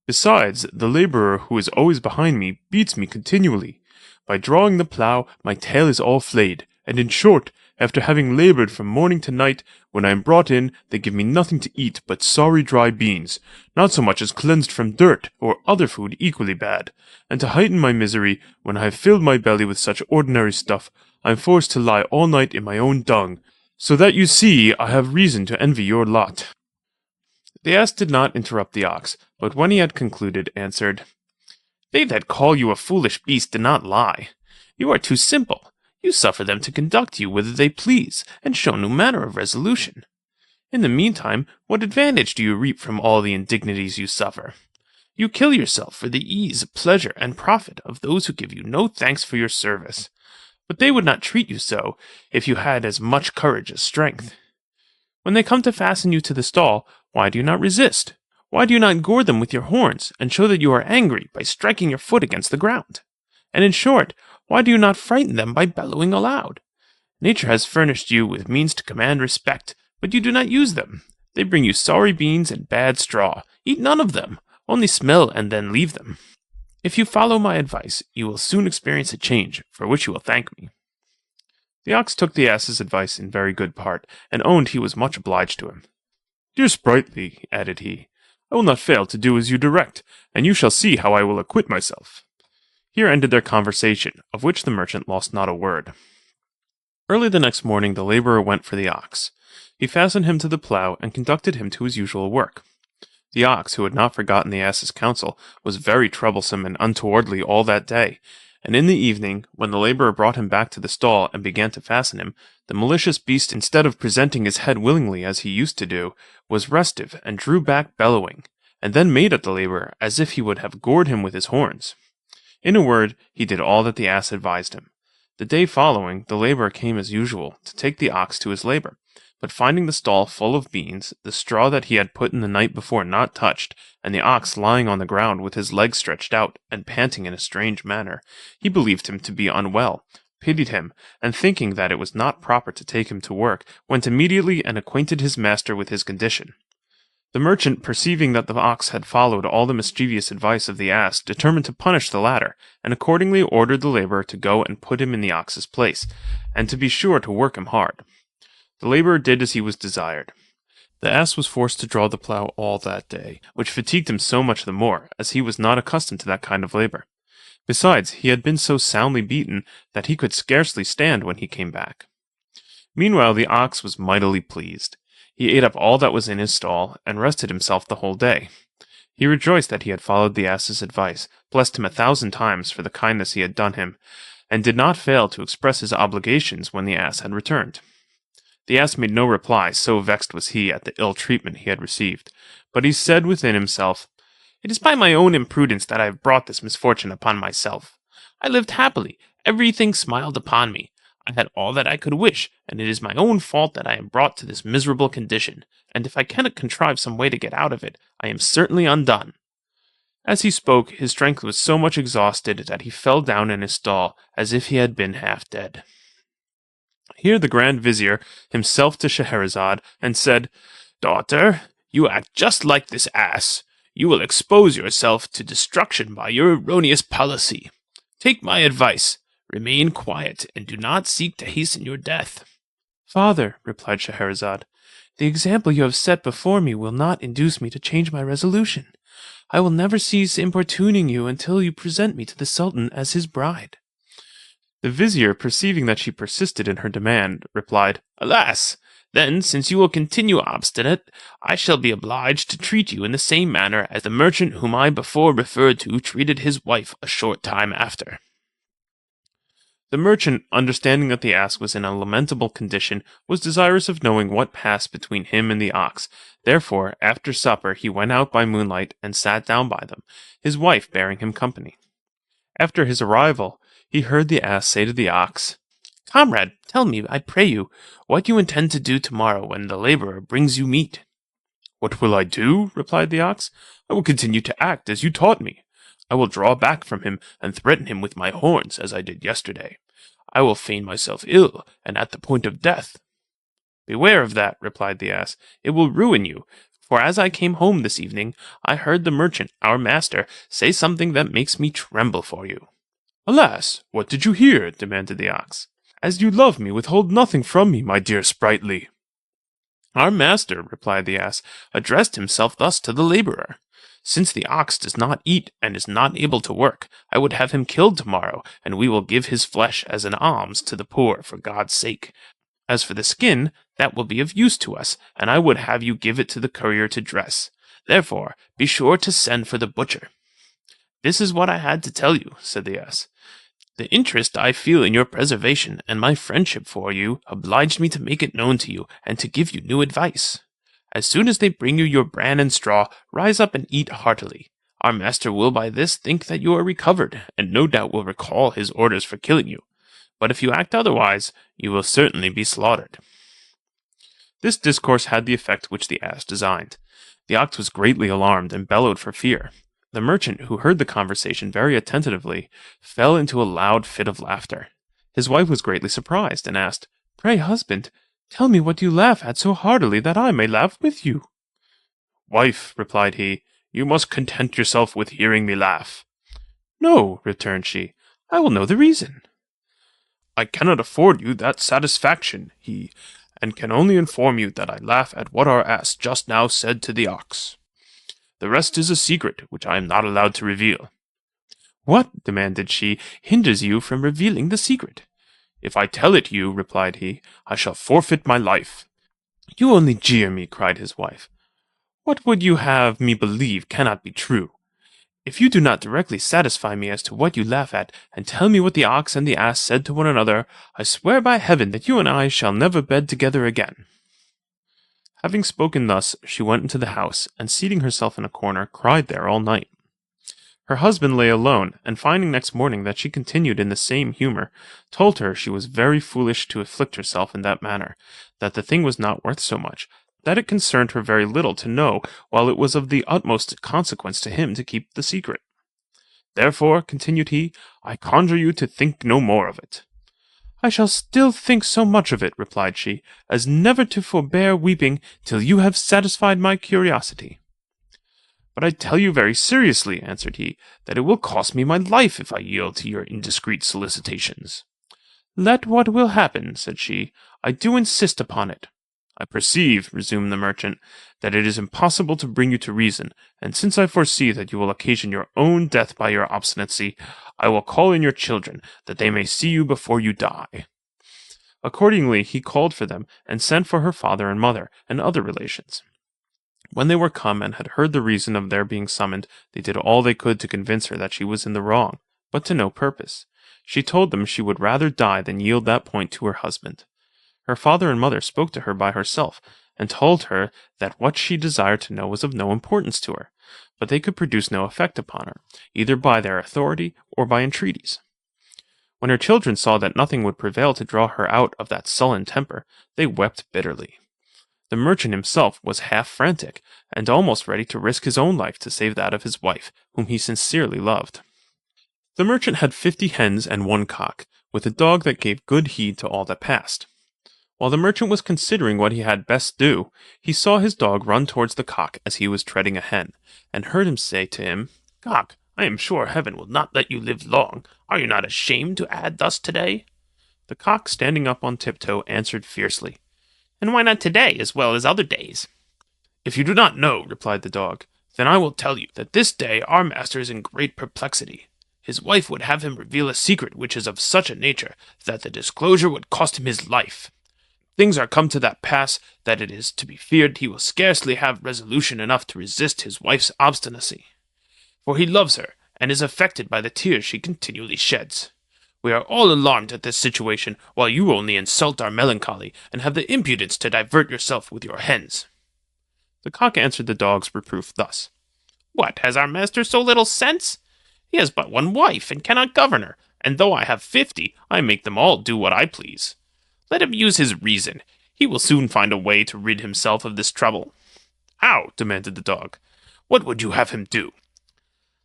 Besides, the labourer who is always behind me beats me continually. By drawing the plough, my tail is all flayed, and in short, after having laboured from morning to night, when I am brought in, they give me nothing to eat but sorry dry beans, not so much as cleansed from dirt, or other food equally bad. And to heighten my misery, when I have filled my belly with such ordinary stuff, I am forced to lie all night in my own dung, so that you see I have reason to envy your lot. The ass did not interrupt the ox, but when he had concluded, answered, They that call you a foolish beast do not lie. You are too simple. You suffer them to conduct you whither they please, and show no manner of resolution. In the meantime, what advantage do you reap from all the indignities you suffer? You kill yourself for the ease, pleasure, and profit of those who give you no thanks for your service. But they would not treat you so, if you had as much courage as strength. When they come to fasten you to the stall, why do you not resist? Why do you not gore them with your horns, and show that you are angry by striking your foot against the ground? And in short, why do you not frighten them by bellowing aloud? Nature has furnished you with means to command respect, but you do not use them. They bring you sorry beans and bad straw. Eat none of them, only smell and then leave them. If you follow my advice, you will soon experience a change, for which you will thank me. The ox took the ass's advice in very good part, and owned he was much obliged to him. Dear Sprightly, added he, I will not fail to do as you direct, and you shall see how I will acquit myself. Here ended their conversation, of which the merchant lost not a word. Early the next morning the labourer went for the ox. He fastened him to the plough, and conducted him to his usual work. The ox, who had not forgotten the ass's counsel, was very troublesome and untowardly all that day, and in the evening, when the labourer brought him back to the stall and began to fasten him, the malicious beast, instead of presenting his head willingly as he used to do, was restive and drew back bellowing, and then made at the labourer as if he would have gored him with his horns. In a word, he did all that the ass advised him. The day following, the labourer came as usual to take the ox to his labour, but finding the stall full of beans, the straw that he had put in the night before not touched, and the ox lying on the ground with his legs stretched out, and panting in a strange manner, he believed him to be unwell, pitied him, and thinking that it was not proper to take him to work, went immediately and acquainted his master with his condition. The merchant, perceiving that the ox had followed all the mischievous advice of the ass, determined to punish the latter, and accordingly ordered the labourer to go and put him in the ox's place, and to be sure to work him hard. The labourer did as he was desired. The ass was forced to draw the plough all that day, which fatigued him so much the more, as he was not accustomed to that kind of labour. Besides, he had been so soundly beaten that he could scarcely stand when he came back. Meanwhile the ox was mightily pleased. He ate up all that was in his stall, and rested himself the whole day. He rejoiced that he had followed the ass's advice, blessed him 1,000 times for the kindness he had done him, and did not fail to express his obligations when the ass had returned. The ass made no reply, so vexed was he at the ill treatment he had received, but he said within himself, It is by my own imprudence that I have brought this misfortune upon myself. I lived happily, everything smiled upon me. I had all that I could wish, and it is my own fault that I am brought to this miserable condition, and if I cannot contrive some way to get out of it, I am certainly undone. As he spoke, his strength was so much exhausted that he fell down in his stall, as if he had been half dead. Here the Grand Vizier himself to Scheherazade, and said, Daughter, you act just like this ass. You will expose yourself to destruction by your erroneous policy. Take my advice. Remain quiet, and do not seek to hasten your death. Father, replied Scheherazade, the example you have set before me will not induce me to change my resolution. I will never cease importuning you until you present me to the Sultan as his bride. The Vizier, perceiving that she persisted in her demand, replied, Alas! Then, since you will continue obstinate, I shall be obliged to treat you in the same manner as the merchant whom I before referred to treated his wife a short time after. The merchant, understanding that the ass was in a lamentable condition, was desirous of knowing what passed between him and the ox. Therefore, after supper, he went out by moonlight and sat down by them, his wife bearing him company. After his arrival, he heard the ass say to the ox, Comrade, tell me, I pray you, what you intend to do tomorrow when the labourer brings you meat. What will I do? Replied the ox. I will continue to act as you taught me. I will draw back from him and threaten him with my horns, as I did yesterday. I will feign myself ill and at the point of death. Beware of that, replied the ass. It will ruin you, For as I came home this evening, I heard the merchant, our master, say something that makes me tremble for you." "Alas, what did you hear?" demanded the ox. "As you love me, withhold nothing from me, my dear Sprightly." "Our master," replied the ass, "addressed himself thus to the laborer. Since the ox does not eat and is not able to work, I would have him killed tomorrow, and we will give his flesh as an alms to the poor for God's sake. As for the skin, that will be of use to us, and I would have you give it to the courier to dress. Therefore, be sure to send for the butcher." "This is what I had to tell you," said the ass. "The interest I feel in your preservation and my friendship for you obliged me to make it known to you and to give you new advice. As soon as they bring you your bran and straw, rise up and eat heartily. Our master will by this think that you are recovered, and no doubt will recall his orders for killing you. But if you act otherwise, you will certainly be slaughtered." This discourse had the effect which the ass designed. The ox was greatly alarmed and bellowed for fear. The merchant, who heard the conversation very attentively, fell into a loud fit of laughter. His wife was greatly surprised, and asked, "Pray, husband, tell me what you laugh at so heartily that I may laugh with you." "Wife," replied he, "you must content yourself with hearing me laugh." "No," returned she, "I will know the reason." "I cannot afford you that satisfaction," he, "and can only inform you that I laugh at what our ass just now said to the ox. The rest is a secret, which I am not allowed to reveal." "What," demanded she, "hinders you from revealing the secret?" "If I tell it you," replied he, "I shall forfeit my life." "You only jeer me," cried his wife. "What would you have me believe cannot be true? If you do not directly satisfy me as to what you laugh at, and tell me what the ox and the ass said to one another, I swear by heaven that you and I shall never bed together again." Having spoken thus, she went into the house, and seating herself in a corner, cried there all night. Her husband lay alone, and finding next morning that she continued in the same humour, told her she was very foolish to afflict herself in that manner, that the thing was not worth so much, that it concerned her very little to know, while it was of the utmost consequence to him to keep the secret. "Therefore," continued he, "I conjure you to think no more of it." "I shall still think so much of it," replied she, "as never to forbear weeping till you have satisfied my curiosity." "But I tell you very seriously," answered he, "that it will cost me my life if I yield to your indiscreet solicitations." "Let what will happen," said she, "I do insist upon it." "I perceive," resumed the merchant, "that it is impossible to bring you to reason, and since I foresee that you will occasion your own death by your obstinacy, I will call in your children, that they may see you before you die." Accordingly, he called for them, and sent for her father and mother, and other relations. When they were come and had heard the reason of their being summoned, they did all they could to convince her that she was in the wrong, but to no purpose. She told them she would rather die than yield that point to her husband. Her father and mother spoke to her by herself, and told her that what she desired to know was of no importance to her, but they could produce no effect upon her, either by their authority or by entreaties. When her children saw that nothing would prevail to draw her out of that sullen temper, they wept bitterly. The merchant himself was half frantic, and almost ready to risk his own life to save that of his wife, whom he sincerely loved. The merchant had 50 hens and 1 cock, with a dog that gave good heed to all that passed. While the merchant was considering what he had best do, he saw his dog run towards the cock as he was treading a hen, and heard him say to him, "Cock, I am sure heaven will not let you live long. Are you not ashamed to add thus today?" The cock, standing up on tiptoe, answered fiercely, "And why not today as well as other days?" "If you do not know," replied the dog, "then I will tell you that this day our master is in great perplexity. His wife would have him reveal a secret which is of such a nature that the disclosure would cost him his life. Things are come to that pass that it is to be feared he will scarcely have resolution enough to resist his wife's obstinacy. For he loves her, and is affected by the tears she continually sheds. We are all alarmed at this situation, while you only insult our melancholy, and have the impudence to divert yourself with your hens." The cock answered the dog's reproof thus, "What, has our master so little sense? He has but 1 wife, and cannot govern her, and though I have 50, I make them all do what I please. Let him use his reason. He will soon find a way to rid himself of this trouble." "How?" demanded the dog. "What would you have him do?"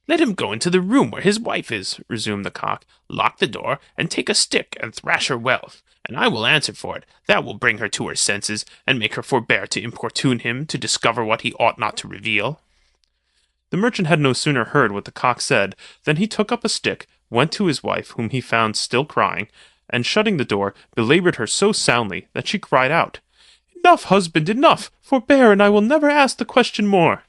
"Let him go into the room where his wife is," resumed the cock, "lock the door, and take a stick and thrash her well, and I will answer for it, that will bring her to her senses, and make her forbear to importune him to discover what he ought not to reveal." The merchant had no sooner heard what the cock said than he took up a stick, went to his wife, whom he found still crying, and shutting the door, belaboured her so soundly that she cried out, "Enough, husband, enough! Forbear, and I will never ask the question more."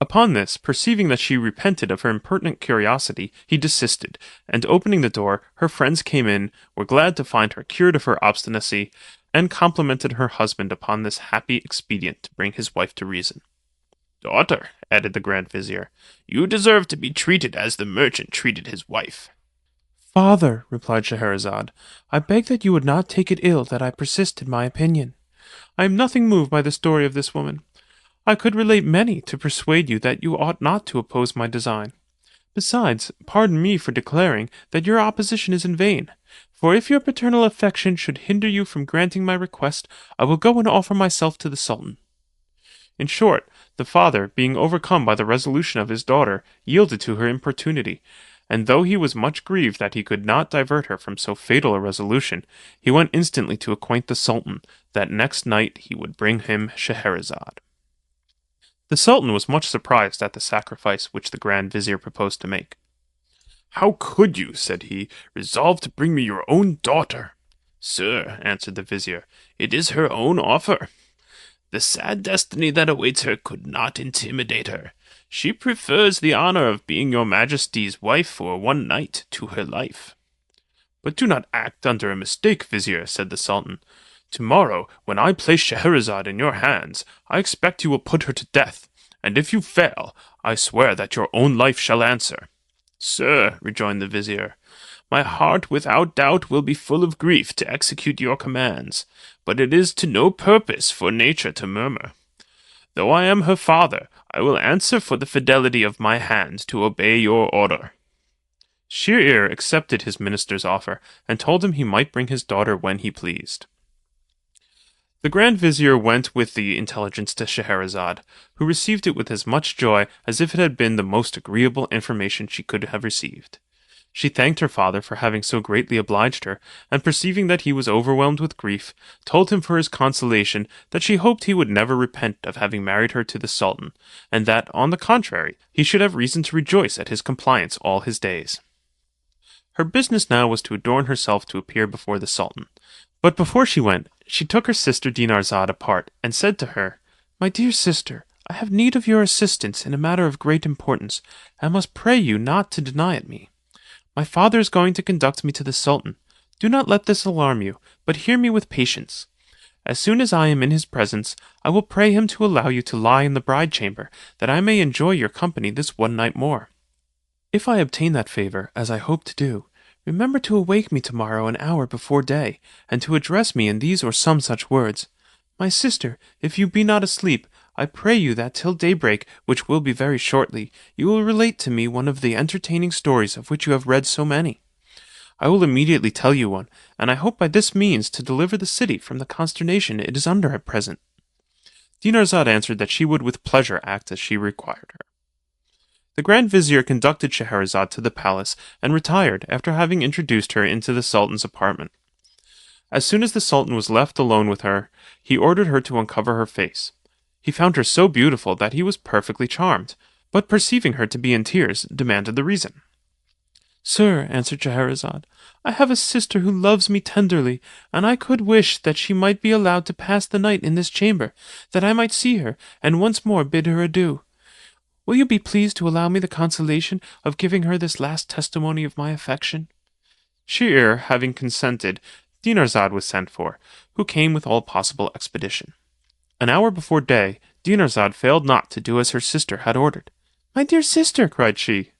Upon this, perceiving that she repented of her impertinent curiosity, he desisted, and opening the door, her friends came in, were glad to find her cured of her obstinacy, and complimented her husband upon this happy expedient to bring his wife to reason. "Daughter," added the Grand Vizier, "you deserve to be treated as the merchant treated his wife." "Father," replied Scheherazade, "I beg that you would not take it ill that I persist in my opinion. I am nothing moved by the story of this woman. I could relate many to persuade you that you ought not to oppose my design. Besides, pardon me for declaring that your opposition is in vain, for if your paternal affection should hinder you from granting my request, I will go and offer myself to the Sultan." In short, the father, being overcome by the resolution of his daughter, yielded to her importunity, and though he was much grieved that he could not divert her from so fatal a resolution, he went instantly to acquaint the Sultan that next night he would bring him Scheherazade. The Sultan was much surprised at the sacrifice which the Grand Vizier proposed to make. "How could you," said he, "resolve to bring me your own daughter?" "Sir," answered the Vizier, "it is her own offer. The sad destiny that awaits her could not intimidate her. She prefers the honor of being your Majesty's wife for one night to her life." "But do not act under a mistake, Vizier," said the Sultan. "Tomorrow, when I place Scheherazade in your hands, I expect you will put her to death, and if you fail, I swear that your own life shall answer." "Sir," rejoined the Vizier, "my heart without doubt will be full of grief to execute your commands, but it is to no purpose for nature to murmur. Though I am her father, I will answer for the fidelity of my hand to obey your order." Shier-ear accepted his minister's offer, and told him he might bring his daughter when he pleased. The Grand Vizier went with the intelligence to Scheherazade, who received it with as much joy as if it had been the most agreeable information she could have received. She thanked her father for having so greatly obliged her, and perceiving that he was overwhelmed with grief, told him for his consolation that she hoped he would never repent of having married her to the Sultan, and that, on the contrary, he should have reason to rejoice at his compliance all his days. Her business now was to adorn herself to appear before the Sultan. But before she went, she took her sister Dinarzade apart, and said to her, "My dear sister, I have need of your assistance in a matter of great importance, and must pray you not to deny it me. My father is going to conduct me to the Sultan. Do not let this alarm you, but hear me with patience. As soon as I am in his presence, I will pray him to allow you to lie in the bride chamber, that I may enjoy your company this one night more. If I obtain that favour, as I hope to do, remember to awake me tomorrow an hour before day, and to address me in these or some such words. My sister, if you be not asleep, I pray you that till daybreak, which will be very shortly, you will relate to me one of the entertaining stories of which you have read so many. I will immediately tell you one, and I hope by this means to deliver the city from the consternation it is under at present." Dinarzade answered that she would with pleasure act as she required her. The Grand Vizier conducted Scheherazade to the palace, and retired after having introduced her into the Sultan's apartment. As soon as the Sultan was left alone with her, he ordered her to uncover her face. He found her so beautiful that he was perfectly charmed, but perceiving her to be in tears, demanded the reason. "Sir," answered Scheherazade, "I have a sister who loves me tenderly, and I could wish that she might be allowed to pass the night in this chamber, that I might see her, and once more bid her adieu. Will you be pleased to allow me the consolation of giving her this last testimony of my affection?" Shier having consented, Dinarzade was sent for, who came with all possible expedition. An hour before day, Dinarzade failed not to do as her sister had ordered. "My dear sister," cried she,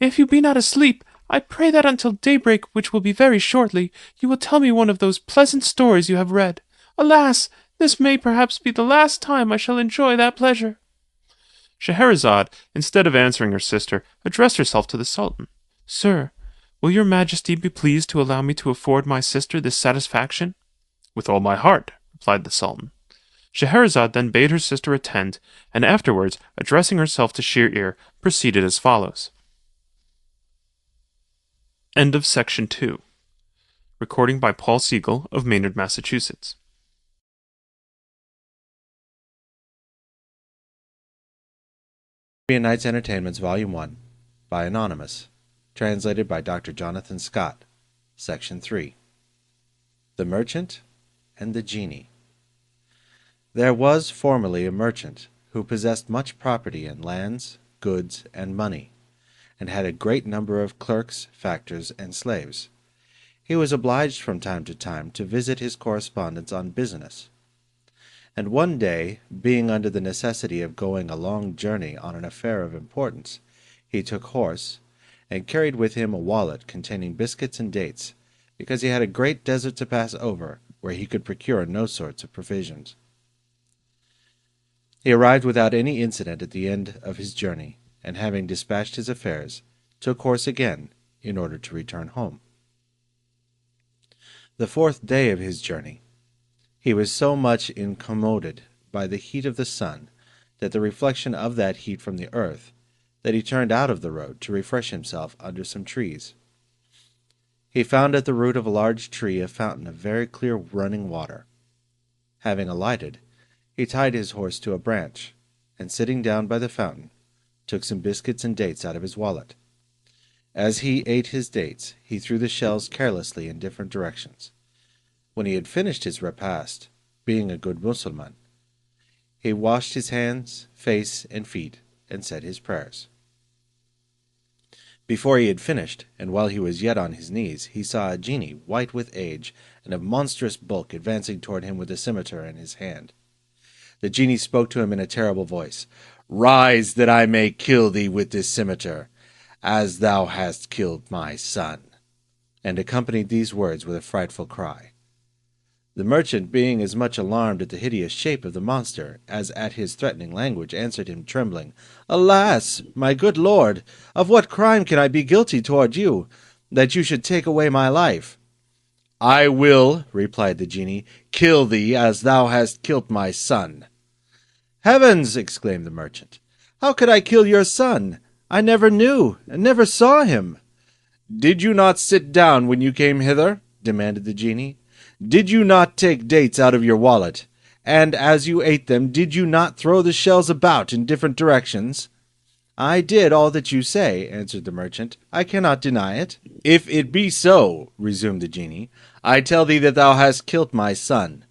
"if you be not asleep, I pray that until daybreak, which will be very shortly, you will tell me one of those pleasant stories you have read. Alas! this may perhaps be the last time I shall enjoy that pleasure." Scheherazade, instead of answering her sister, addressed herself to the Sultan. "Sir, will your Majesty be pleased to allow me to afford my sister this satisfaction?" "With all my heart," replied the Sultan. Scheherazade then bade her sister attend, and afterwards, addressing herself to Shier-ear, proceeded as follows. End of section 2. Recording by Paul Siegel of Maynard, Massachusetts. Arabian Nights Entertainments, Volume 1, by Anonymous, translated by Dr. Jonathan Scott, Section 3. The Merchant and the Genie. There was formerly a merchant who possessed much property in lands, goods, and money, and had a great number of clerks, factors, and slaves. He was obliged from time to time to visit his correspondents on business. And one day, being under the necessity of going a long journey on an affair of importance, he took horse, and carried with him a wallet containing biscuits and dates, because he had a great desert to pass over, where he could procure no sorts of provisions. He arrived without any incident at the end of his journey, and having dispatched his affairs, took horse again, in order to return home. The 4th day of his journey, he was so much incommoded by the heat of the sun, that the reflection of that heat from the earth, that he turned out of the road to refresh himself under some trees. He found at the root of a large tree a fountain of very clear running water. Having alighted, he tied his horse to a branch, and sitting down by the fountain, took some biscuits and dates out of his wallet. As he ate his dates, he threw the shells carelessly in different directions. When he had finished his repast, being a good Mussulman, he washed his hands, face, and feet, and said his prayers. Before he had finished, and while he was yet on his knees, he saw a genie, white with age, and of monstrous bulk, advancing toward him with a scimitar in his hand. The genie spoke to him in a terrible voice. "Rise, that I may kill thee with this scimitar, as thou hast killed my son," and accompanied these words with a frightful cry. The merchant, being as much alarmed at the hideous shape of the monster as at his threatening language, answered him, trembling, "Alas, my good lord, of what crime can I be guilty toward you, that you should take away my life?" "I will," replied the genie, "kill thee as thou hast killed my son." "Heavens!" exclaimed the merchant, "how could I kill your son? I never knew, and never saw him." "Did you not sit down when you came hither?" demanded the genie. "Did you not take dates out of your wallet? And as you ate them, did you not throw the shells about in different directions?" "I did all that you say," answered the merchant. "I cannot deny it." "If it be so," resumed the genie, "I tell thee that thou hast killed my son.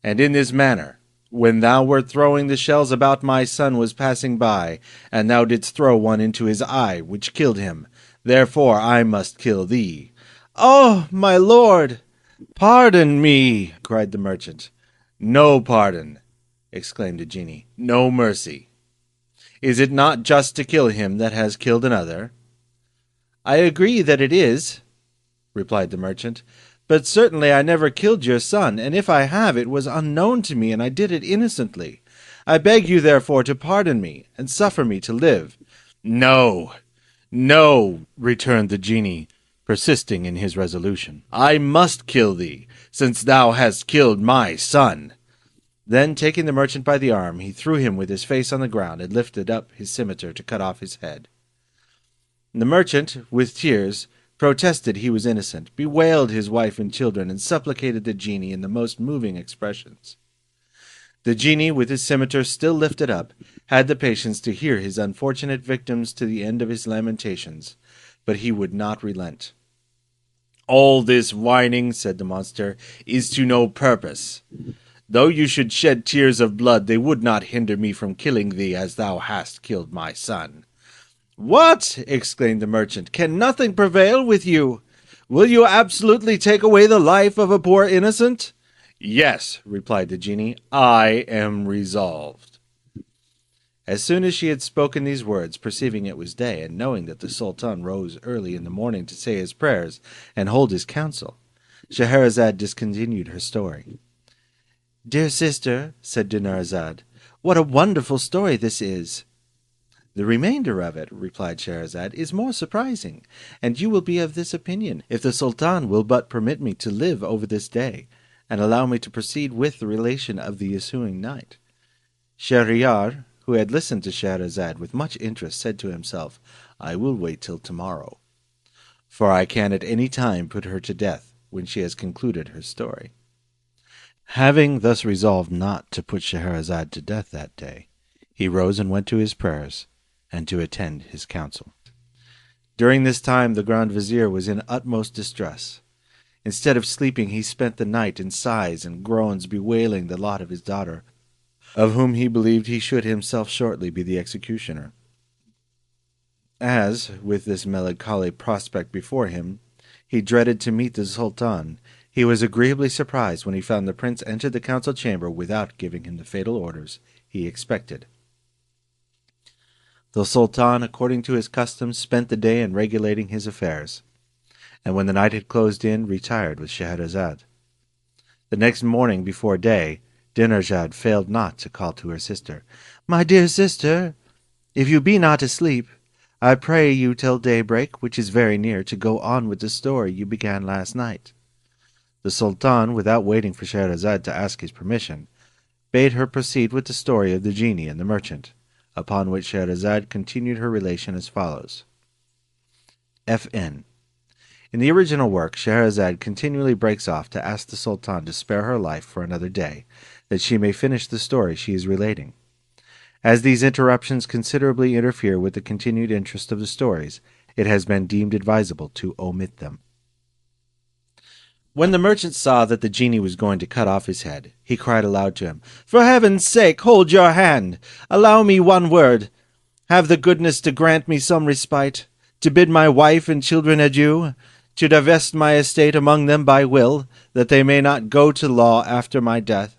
And in this manner, when thou wert throwing the shells about, my son was passing by, and thou didst throw one into his eye, which killed him. Therefore I must kill thee." "Oh, my lord!" "Pardon me!" cried the merchant. "No pardon," exclaimed the genie. "No mercy. Is it not just to kill him that has killed another?" "I agree that it is," replied the merchant, "but certainly I never killed your son, and if I have, it was unknown to me, and I did it innocently. I beg you, therefore, to pardon me, and suffer me to live." "No, no," returned the genie, persisting in his resolution. "I must kill thee, since thou hast killed my son." Then, taking the merchant by the arm, he threw him with his face on the ground, and lifted up his scimitar to cut off his head. The merchant, with tears, protested he was innocent, bewailed his wife and children, and supplicated the genie in the most moving expressions. The genie, with his scimitar still lifted up, had the patience to hear his unfortunate victims to the end of his lamentations, but he would not relent. "All this whining," said the monster, "is to no purpose. Though you should shed tears of blood, they would not hinder me from killing thee as thou hast killed my son." "What!" exclaimed the merchant. "Can nothing prevail with you? Will you absolutely take away the life of a poor innocent?" "Yes," replied the genie, "I am resolved." As soon as she had spoken these words, perceiving it was day, and knowing that the Sultan rose early in the morning to say his prayers and hold his council, Scheherazade discontinued her story. "Dear sister," said Dinarzade, "what a wonderful story this is!" "The remainder of it," replied Scheherazade, "is more surprising, and you will be of this opinion, if the Sultan will but permit me to live over this day, and allow me to proceed with the relation of the ensuing night." Shahryar, who had listened to Scheherazade with much interest, said to himself, "I will wait till tomorrow, for I can at any time put her to death when she has concluded her story. Having thus resolved not to put Scheherazade to death that day, he rose and went to his prayers, and to attend his council. During this time the Grand Vizier was in utmost distress. Instead of sleeping, he spent the night in sighs and groans, bewailing the lot of his daughter, of whom he believed he should himself shortly be the executioner. As, with this melancholy prospect before him, he dreaded to meet the Sultan, he was agreeably surprised when he found the prince enter the council chamber without giving him the fatal orders he expected. The Sultan, according to his custom, spent the day in regulating his affairs, and when the night had closed in, retired with Scheherazade. The next morning before day, Dinarzade failed not to call to her sister, "My dear sister, if you be not asleep, I pray you till daybreak, which is very near, to go on with the story you began last night." The Sultan, without waiting for Scheherazade to ask his permission, bade her proceed with the story of the genie and the merchant, upon which Scheherazade continued her relation as follows. F.N. In the original work, Scheherazade continually breaks off to ask the Sultan to spare her life for another day, that she may finish the story she is relating. As these interruptions considerably interfere with the continued interest of the stories, it has been deemed advisable to omit them. When the merchant saw that the genie was going to cut off his head, he cried aloud to him, "For heaven's sake, hold your hand! Allow me one word! Have the goodness to grant me some respite, to bid my wife and children adieu, to divest my estate among them by will, that they may not go to law after my death.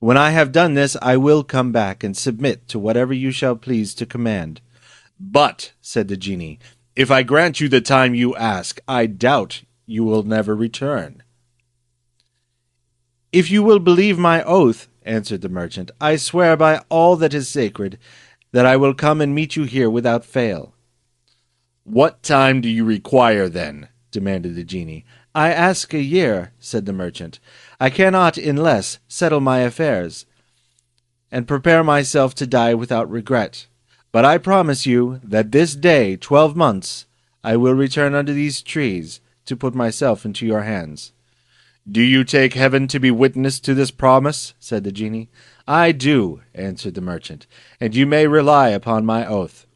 When I have done this, I will come back and submit to whatever you shall please to command." "But," said the genie, "if I grant you the time you ask, I doubt you will never return." "If you will believe my oath," answered the merchant, "I swear by all that is sacred, that I will come and meet you here without fail." "What time do you require, then?" demanded the genie. "I ask a year," said the merchant. "I cannot, in less, settle my affairs, and prepare myself to die without regret. But I promise you that this day, 12 months, I will return under these trees, to put myself into your hands." "Do you take heaven to be witness to this promise?" said the genie. "I do," answered the merchant, "and you may rely upon my oath."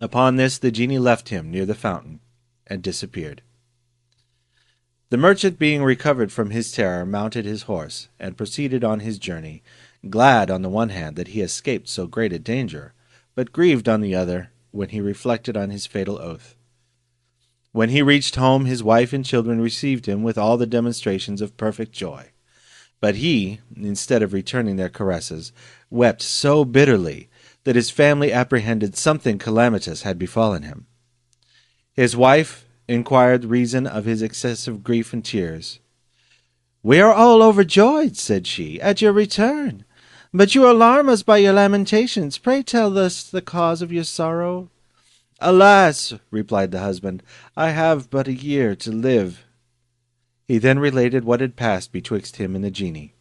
Upon this the genie left him near the fountain, and disappeared. The merchant, being recovered from his terror, mounted his horse, and proceeded on his journey, glad on the one hand that he escaped so great a danger, but grieved on the other when he reflected on his fatal oath. When he reached home, his wife and children received him with all the demonstrations of perfect joy. But he, instead of returning their caresses, wept so bitterly that his family apprehended something calamitous had befallen him. His wife inquired the reason of his excessive grief and tears. "We are all overjoyed," said she, "at your return. But you alarm us by your lamentations. Pray tell us the cause of your sorrow." "Alas," replied the husband, "I have but a year to live." He then related what had passed betwixt him and the genie,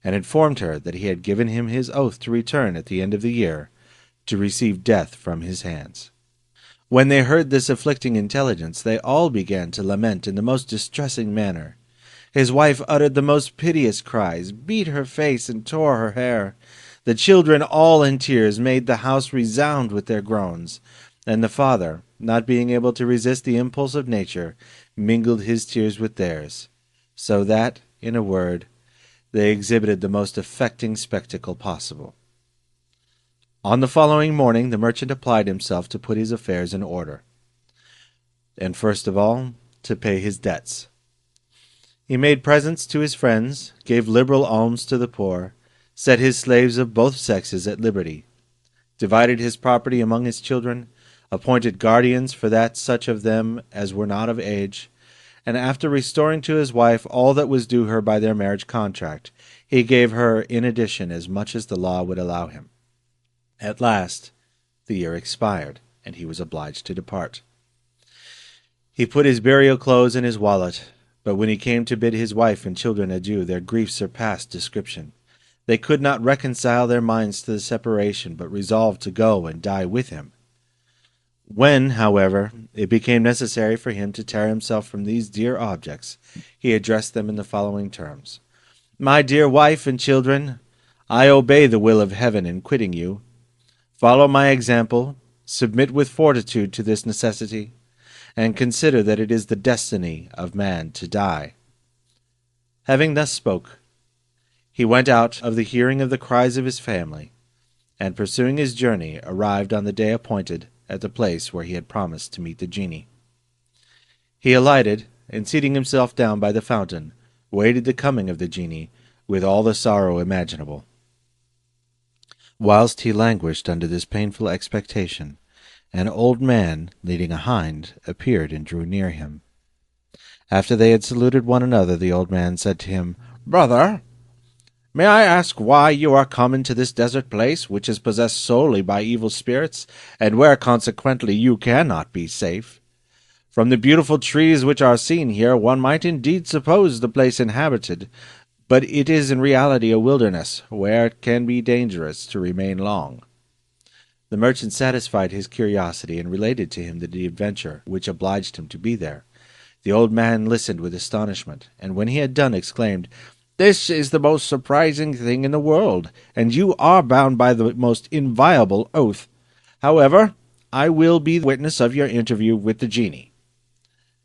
and informed her that he had given him his oath to return at the end of the year, to receive death from his hands. When they heard this afflicting intelligence, they all began to lament in the most distressing manner. His wife uttered the most piteous cries, beat her face, and tore her hair. The children, all in tears, made the house resound with their groans, and the father, not being able to resist the impulse of nature, mingled his tears with theirs, so that, in a word, they exhibited the most affecting spectacle possible. On the following morning the merchant applied himself to put his affairs in order, and first of all to pay his debts. He made presents to his friends, gave liberal alms to the poor, set his slaves of both sexes at liberty, divided his property among his children, appointed guardians for that such of them as were not of age, and after restoring to his wife all that was due her by their marriage contract, he gave her in addition as much as the law would allow him. At last the year expired, and he was obliged to depart. He put his burial clothes in his wallet, but when he came to bid his wife and children adieu, their grief surpassed description. They could not reconcile their minds to the separation, but resolved to go and die with him. When, however, it became necessary for him to tear himself from these dear objects, he addressed them in the following terms: "My dear wife and children, I obey the will of heaven in quitting you. Follow my example, submit with fortitude to this necessity, and consider that it is the destiny of man to die." Having thus spoke, he went out of the hearing of the cries of his family, and pursuing his journey, arrived on the day appointed at the place where he had promised to meet the genie. He alighted, and seating himself down by the fountain, waited the coming of the genie with all the sorrow imaginable. Whilst he languished under this painful expectation, an old man, leading a hind, appeared and drew near him. After they had saluted one another, the old man said to him, "Brother, may I ask why you are come into this desert place, which is possessed solely by evil spirits, and where consequently you cannot be safe? From the beautiful trees which are seen here, one might indeed suppose the place inhabited, but it is in reality a wilderness, where it can be dangerous to remain long." The merchant satisfied his curiosity, and related to him the adventure which obliged him to be there. The old man listened with astonishment, and when he had done, exclaimed, "This is the most surprising thing in the world, and you are bound by the most inviolable oath. However, I will be the witness of your interview with the genie."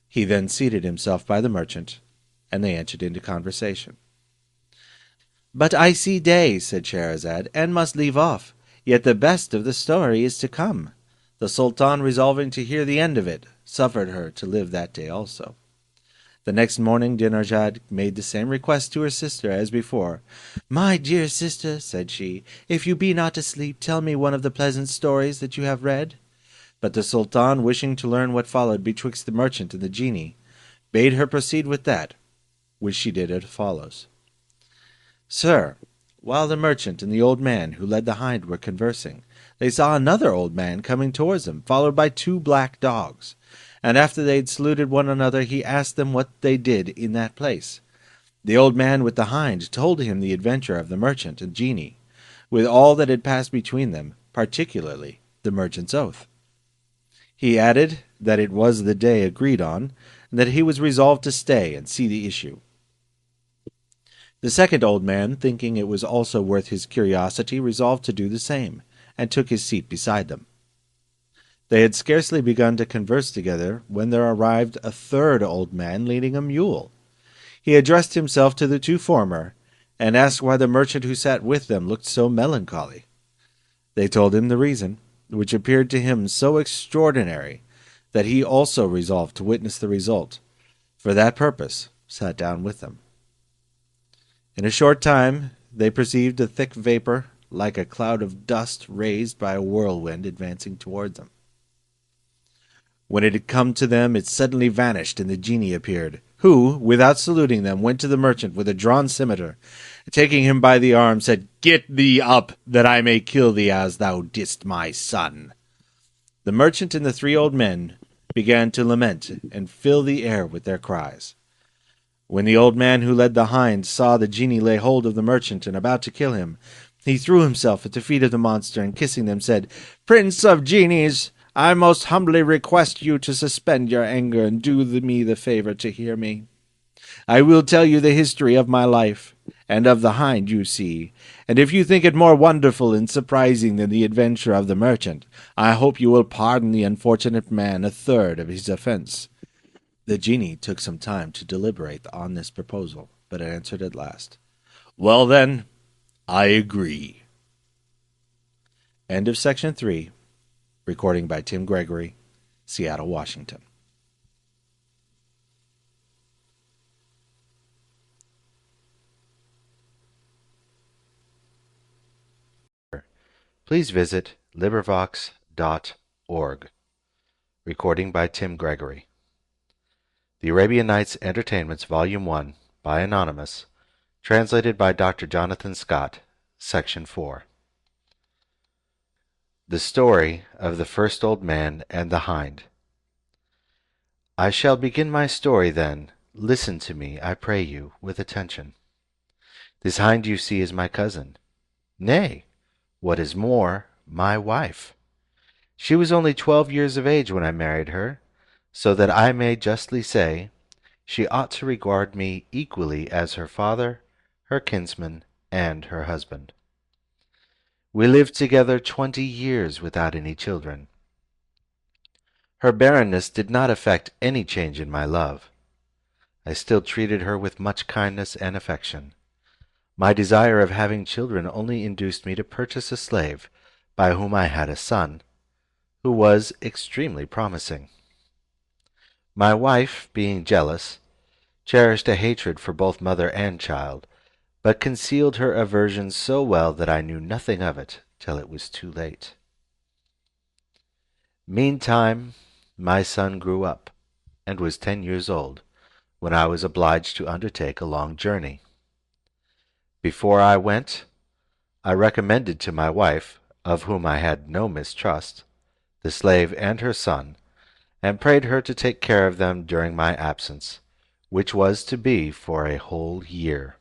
He then seated himself by the merchant, and they entered into conversation. "But I see day," said Scheherazade, "and must leave off. Yet the best of the story is to come." The Sultan, resolving to hear the end of it, suffered her to live that day also. The next morning Dinarzade made the same request to her sister as before. "My dear sister," said she, "if you be not asleep, tell me one of the pleasant stories that you have read." But the Sultan, wishing to learn what followed betwixt the merchant and the genie, bade her proceed with that, which she did as follows. "Sir, while the merchant and the old man who led the hind were conversing, they saw another old man coming towards them, followed by 2 black dogs. And after they had saluted one another, he asked them what they did in that place. The old man with the hind told him the adventure of the merchant and genie, with all that had passed between them, particularly the merchant's oath. He added that it was the day agreed on, and that he was resolved to stay and see the issue. The second old man, thinking it was also worth his curiosity, resolved to do the same, and took his seat beside them. They had scarcely begun to converse together when there arrived a third old man leading a mule. He addressed himself to the 2 former, and asked why the merchant who sat with them looked so melancholy. They told him the reason, which appeared to him so extraordinary that he also resolved to witness the result. For that purpose sat down with them. In a short time they perceived a thick vapor, like a cloud of dust raised by a whirlwind, advancing towards them. When it had come to them, it suddenly vanished, and the genie appeared, who, without saluting them, went to the merchant with a drawn scimitar, taking him by the arm, said, "Get thee up, that I may kill thee as thou didst my son." The merchant and the 3 old men began to lament and fill the air with their cries. When the old man who led the hind saw the genie lay hold of the merchant and about to kill him, he threw himself at the feet of the monster, and kissing them said, "Prince of genies, I most humbly request you to suspend your anger and do me the favor to hear me. I will tell you the history of my life, and of the hind you see, and if you think it more wonderful and surprising than the adventure of the merchant, I hope you will pardon the unfortunate man a third of his offense." The genie took some time to deliberate on this proposal, but answered at last, "Well then, I agree." End of Section 3. Recording by Tim Gregory, Seattle, Washington. Please visit LibriVox.org. Recording by Tim Gregory. The Arabian Nights Entertainments, Volume 1, by Anonymous, translated by Dr. Jonathan Scott, Section 4. The Story of the First Old Man and the Hind. I shall begin my story then. Listen to me, I pray you, with attention. This hind you see is my cousin. Nay, what is more, my wife. She was only 12 years of age when I married her, so that I may justly say she ought to regard me equally as her father, her kinsman, and her husband. We lived together 20 years without any children. Her barrenness did not affect any change in my love. I still treated her with much kindness and affection. My desire of having children only induced me to purchase a slave, by whom I had a son, who was extremely promising. My wife, being jealous, cherished a hatred for both mother and child, but concealed her aversion so well that I knew nothing of it till it was too late. Meantime, my son grew up, and was 10 years old, when I was obliged to undertake a long journey. Before I went, I recommended to my wife, of whom I had no mistrust, the slave and her son, and prayed her to take care of them during my absence, which was to be for a whole year.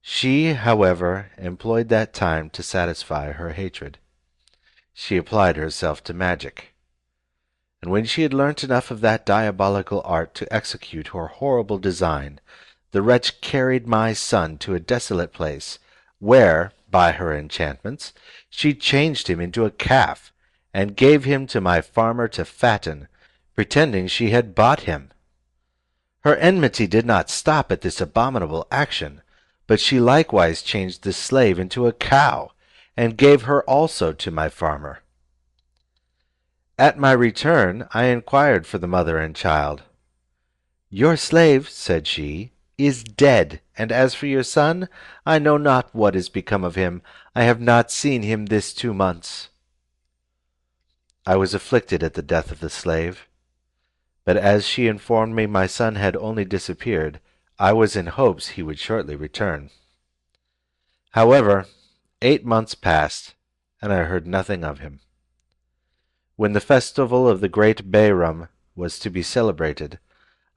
She, however, employed that time to satisfy her hatred. She applied herself to magic, and when she had learnt enough of that diabolical art to execute her horrible design, the wretch carried my son to a desolate place, where, by her enchantments, she changed him into a calf, and gave him to my farmer to fatten, pretending she had bought him. Her enmity did not stop at this abominable action, but she likewise changed the slave into a cow, and gave her also to my farmer. At my return I inquired for the mother and child. "Your slave," said she, "is dead, and as for your son, I know not what is become of him. I have not seen him this 2 months." I was afflicted at the death of the slave, but as she informed me my son had only disappeared, I was in hopes he would shortly return. However, 8 months passed, and I heard nothing of him. When the festival of the great Bayram was to be celebrated,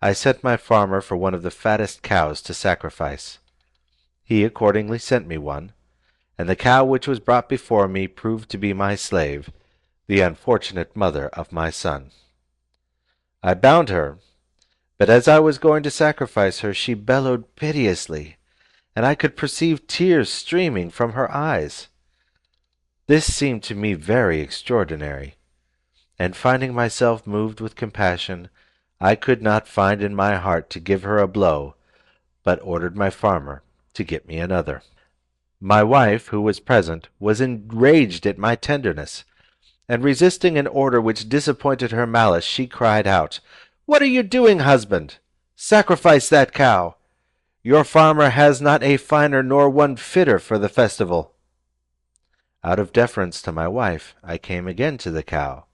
I sent my farmer for one of the fattest cows to sacrifice. He accordingly sent me one, and the cow which was brought before me proved to be my slave, the unfortunate mother of my son. I bound her, but as I was going to sacrifice her, she bellowed piteously, and I could perceive tears streaming from her eyes. This seemed to me very extraordinary, and finding myself moved with compassion, I could not find in my heart to give her a blow, but ordered my farmer to get me another. My wife, who was present, was enraged at my tenderness, and resisting an order which disappointed her malice, she cried out, "What are you doing, husband? Sacrifice that cow. Your farmer has not a finer nor one fitter for the festival." Out of deference to my wife, I came again to the cow,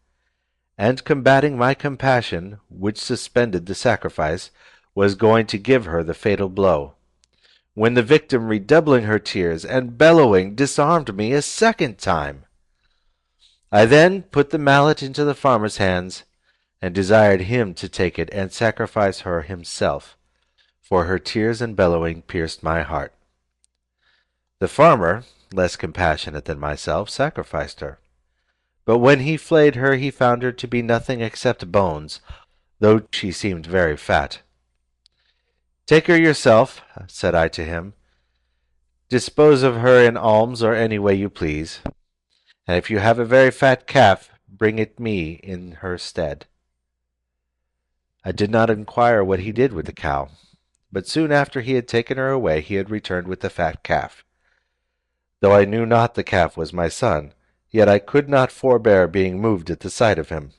and combating my compassion, which suspended the sacrifice, was going to give her the fatal blow, when the victim, redoubling her tears and bellowing, disarmed me a second time. I then put the mallet into the farmer's hands, and desired him to take it and sacrifice her himself, for her tears and bellowing pierced my heart. The farmer, less compassionate than myself, sacrificed her. But when he flayed her, he found her to be nothing except bones, though she seemed very fat. "Take her yourself," said I to him. "Dispose of her in alms or any way you please, and if you have a very fat calf, bring it me in her stead." I did not inquire what he did with the cow, but soon after he had taken her away, he had returned with the fat calf. Though I knew not the calf was my son, yet I could not forbear being moved at the sight of him.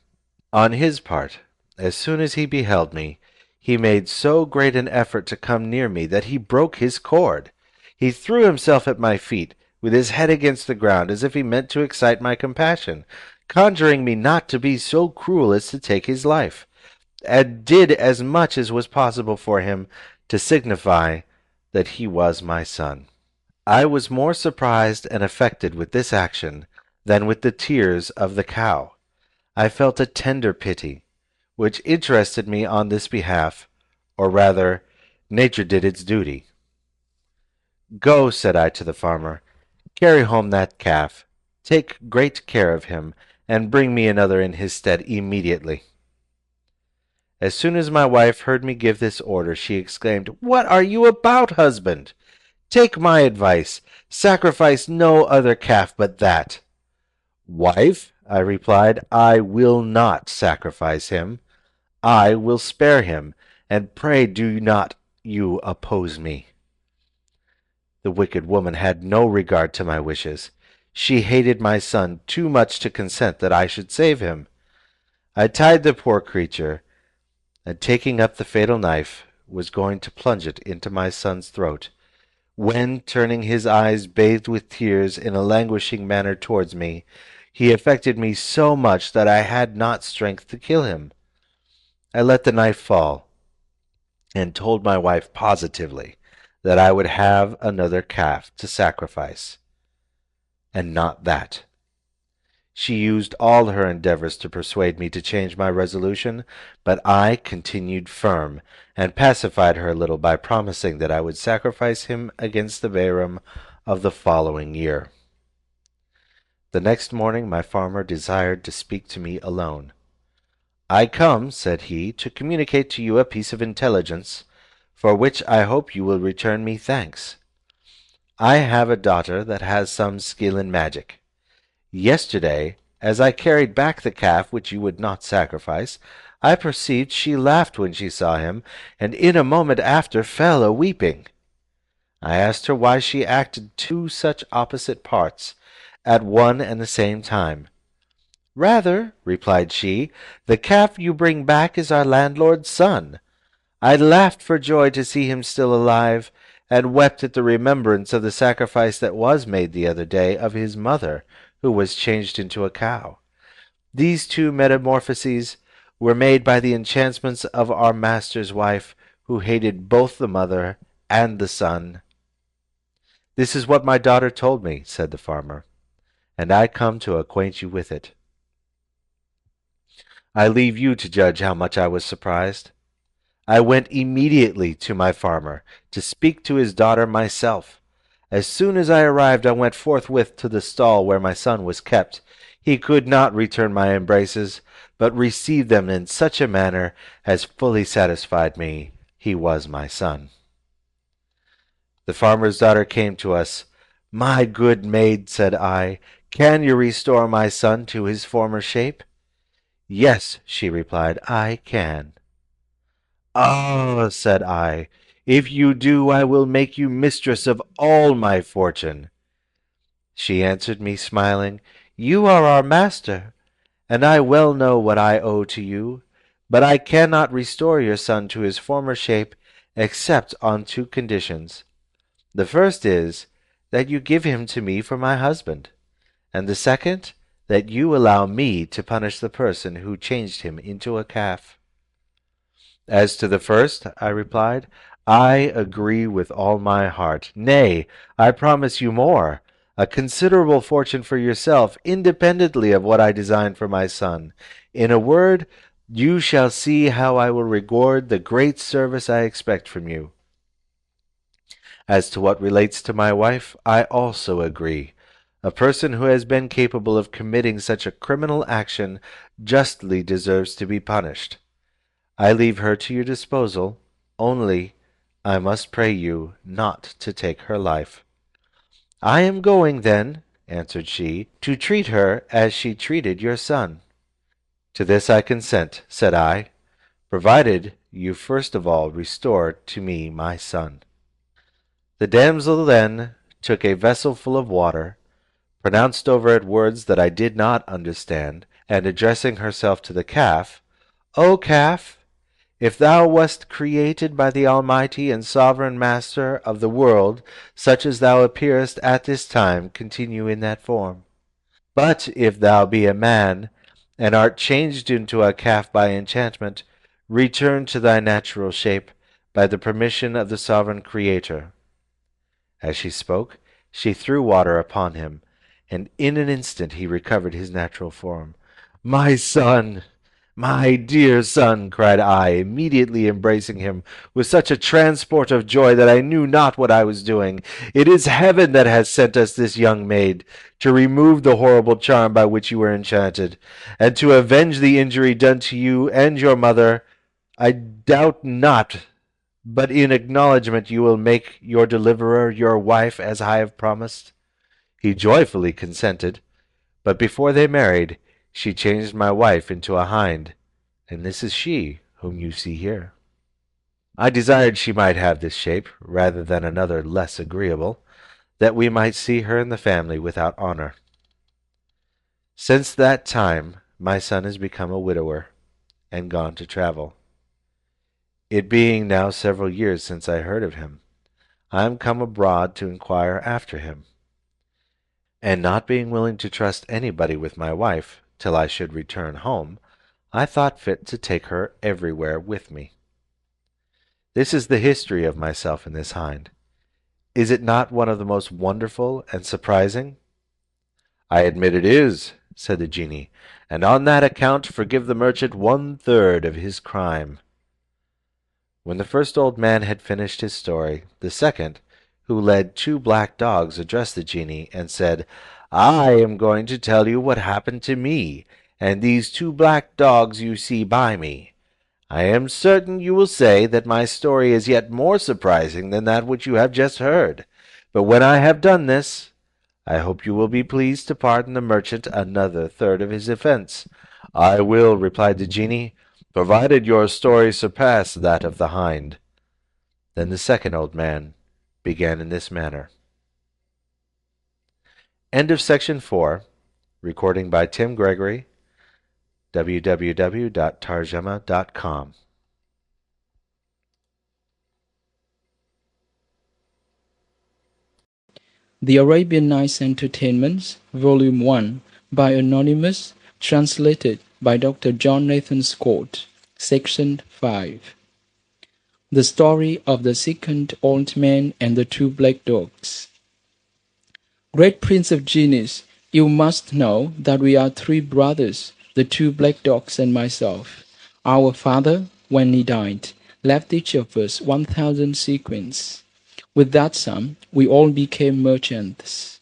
On his part, as soon as he beheld me, he made so great an effort to come near me that he broke his cord. He threw himself at my feet, with his head against the ground, as if he meant to excite my compassion, conjuring me not to be so cruel as to take his life, and did as much as was possible for him to signify that he was my son. I was more surprised and affected with this action than with the tears of the cow. I felt a tender pity, which interested me on this behalf, or rather, nature did its duty. "Go," said I to the farmer, "carry home that calf, Take great care of him, and bring me another in his stead immediately." As soon as my wife heard me give this order, she exclaimed, "What are you about, husband? Take my advice. Sacrifice no other calf but that." "Wife," I replied, "I will not sacrifice him. I will spare him, and pray do not you oppose me." The wicked woman had no regard to my wishes. She hated my son too much to consent that I should save him. I tied the poor creature, and taking up the fatal knife, was going to plunge it into my son's throat, when, turning his eyes bathed with tears in a languishing manner towards me, he affected me so much that I had not strength to kill him. I let the knife fall, and told my wife positively that I would have another calf to sacrifice, and not that. She used all her endeavors to persuade me to change my resolution, but I continued firm, and pacified her a little by promising that I would sacrifice him against the Bairam of the following year. The next morning my farmer desired to speak to me alone. "I come," said he, "to communicate to you a piece of intelligence, for which I hope you will return me thanks. I have a daughter that has some skill in magic. Yesterday, as I carried back the calf which you would not sacrifice, I perceived she laughed when she saw him, and in a moment after fell a-weeping. I asked her why she acted two such opposite parts at one and the same time. "Rather," replied she, "the calf you bring back is our landlord's son. I laughed for joy to see him still alive, and wept at the remembrance of the sacrifice that was made the other day of his mother, who was changed into a cow. These two metamorphoses were made by the enchantments of our master's wife, who hated both the mother and the son." "This is what my daughter told me," said the farmer, "and I come to acquaint you with it. I leave you to judge how much I was surprised. I went immediately to my farmer to speak to his daughter myself. As soon as I arrived, I went forthwith to the stall where my son was kept. He could not return my embraces, but received them in such a manner as fully satisfied me he was my son. The farmer's daughter came to us. "My good maid," said I, "can you restore my son to his former shape?" "Yes," she replied, "I can." "Ah," said I, "if you do, I will make you mistress of all my fortune." She answered me, smiling, "You are our master, and I well know what I owe to you, but I cannot restore your son to his former shape except on two conditions. The first is, that you give him to me for my husband, and the second, that you allow me to punish the person who changed him into a calf." "As to the first," I replied, "I agree with all my heart. Nay, I promise you more, a considerable fortune for yourself, independently of what I design for my son. In a word, you shall see how I will reward the great service I expect from you. As to what relates to my wife, I also agree. A person who has been capable of committing such a criminal action justly deserves to be punished. I leave her to your disposal, only I must pray you not to take her life." "I am going, then," answered she, "to treat her as she treated your son." "To this I consent," said I, "provided you first of all restore to me my son." The damsel then took a vessel full of water, pronounced over it words that I did not understand, and addressing herself to the calf, "O calf, if thou wast created by the Almighty and Sovereign Master of the world, such as thou appearest at this time, continue in that form. But if thou be a man, and art changed into a calf by enchantment, return to thy natural shape, by the permission of the Sovereign Creator." As she spoke, she threw water upon him, and in an instant he recovered his natural form. "My son! My dear son, cried I, immediately embracing him with such a transport of joy that I knew not what I was doing, it is heaven that has sent us this young maid, to remove the horrible charm by which you were enchanted, and to avenge the injury done to you and your mother. I doubt not but in acknowledgment you will make your deliverer your wife as I have promised. He joyfully consented, but before they married, she changed my wife into a hind, and this is she whom you see here. I desired she might have this shape, rather than another less agreeable, that we might see her in the family without honour. Since that time my son is become a widower, and gone to travel. It being now several years since I heard of him, I am come abroad to inquire after him, and not being willing to trust anybody with my wife till I should return home, I thought fit to take her everywhere with me. This is the history of myself in this hind. Is it not one of the most wonderful and surprising? I admit it is, said the genie, and on that account forgive the merchant 1/3 of his crime. When the first old man had finished his story, the second, who led 2 black dogs, addressed the genie, and said, I am going to tell you what happened to me, and these 2 black dogs you see by me. I am certain you will say that my story is yet more surprising than that which you have just heard, but when I have done this, I hope you will be pleased to pardon the merchant another third of his offence. I will, replied the genie, provided your story surpass that of the hind. Then the second old man began in this manner. End of section 4. Recording by Tim Gregory. www.tarjama.com. The Arabian Nights Entertainments, Volume 1, by Anonymous, translated by Dr. John Nathan Scott, Section 5. The Story of the Second Old Man and the 2 Black Dogs. Great Prince of Genies, you must know that we are 3 brothers, the 2 black dogs and myself. Our father, when he died, left each of us 1,000 sequins. With that sum, we all became merchants.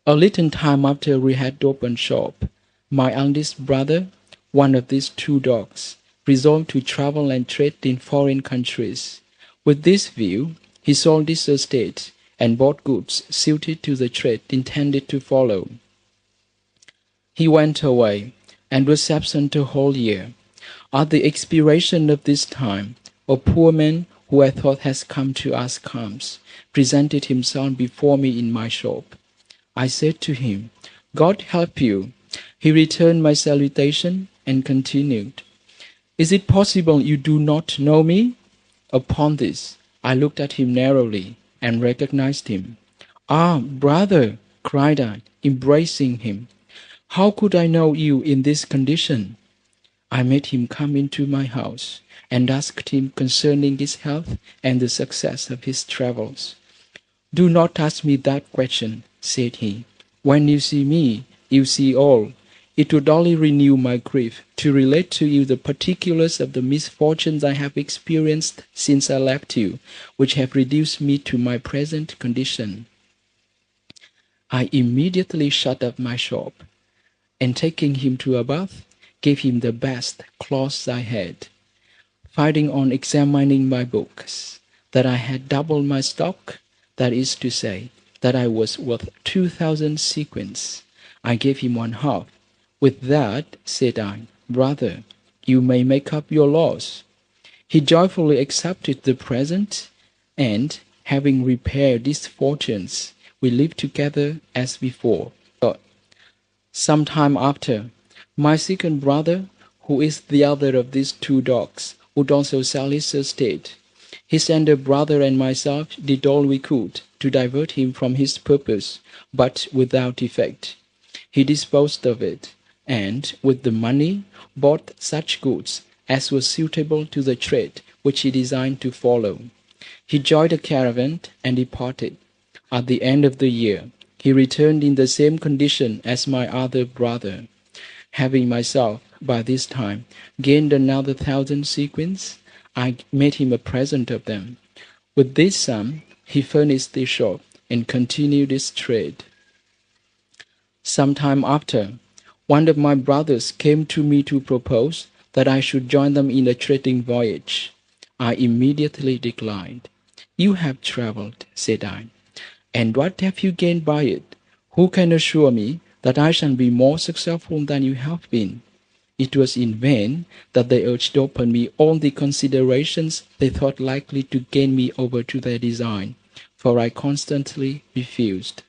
A little time after we had opened shop, my eldest brother, one of these 2 dogs, resolved to travel and trade in foreign countries. With this view, he sold his estate and bought goods suited to the trade intended to follow. He went away and was absent a whole year. At the expiration of this time, a poor man who I thought has come to ask alms presented himself before me in my shop. I said to him, God help you. He returned my salutation and continued, Is it possible you do not know me? Upon this, I looked at him narrowly and recognized him. Ah, brother, cried I, embracing him, how could I know you in this condition? I made him come into my house and asked him concerning his health and the success of his travels. Do not ask me that question, said he. When you see me, you see all. It would only renew my grief to relate to you the particulars of the misfortunes I have experienced since I left you, which have reduced me to my present condition. I immediately shut up my shop, and taking him to a bath, gave him the best clothes I had. Finding on examining my books that I had doubled my stock, that is to say, that I was worth 2,000 sequins, I gave him 1/2. With that, said I, brother, you may make up your loss. He joyfully accepted the present, and, having repaired these fortunes, we lived together as before. Some time after, my second brother, who is the other of these 2 dogs, would also sell his estate. His elder brother and myself did all we could to divert him from his purpose, but without effect. He disposed of it, and with the money bought such goods as were suitable to the trade which he designed to follow. He joined a caravan and departed. At the end of the year, he returned in the same condition as my other brother. Having myself, by this time, gained another 1,000 sequins, I made him a present of them. With this sum, he furnished the shop and continued his trade. Some time after, one of my brothers came to me to propose that I should join them in a trading voyage. I immediately declined. "You have travelled," said I, "and what have you gained by it? Who can assure me that I shall be more successful than you have been?" It was in vain that they urged upon me all the considerations they thought likely to gain me over to their design, for I constantly refused.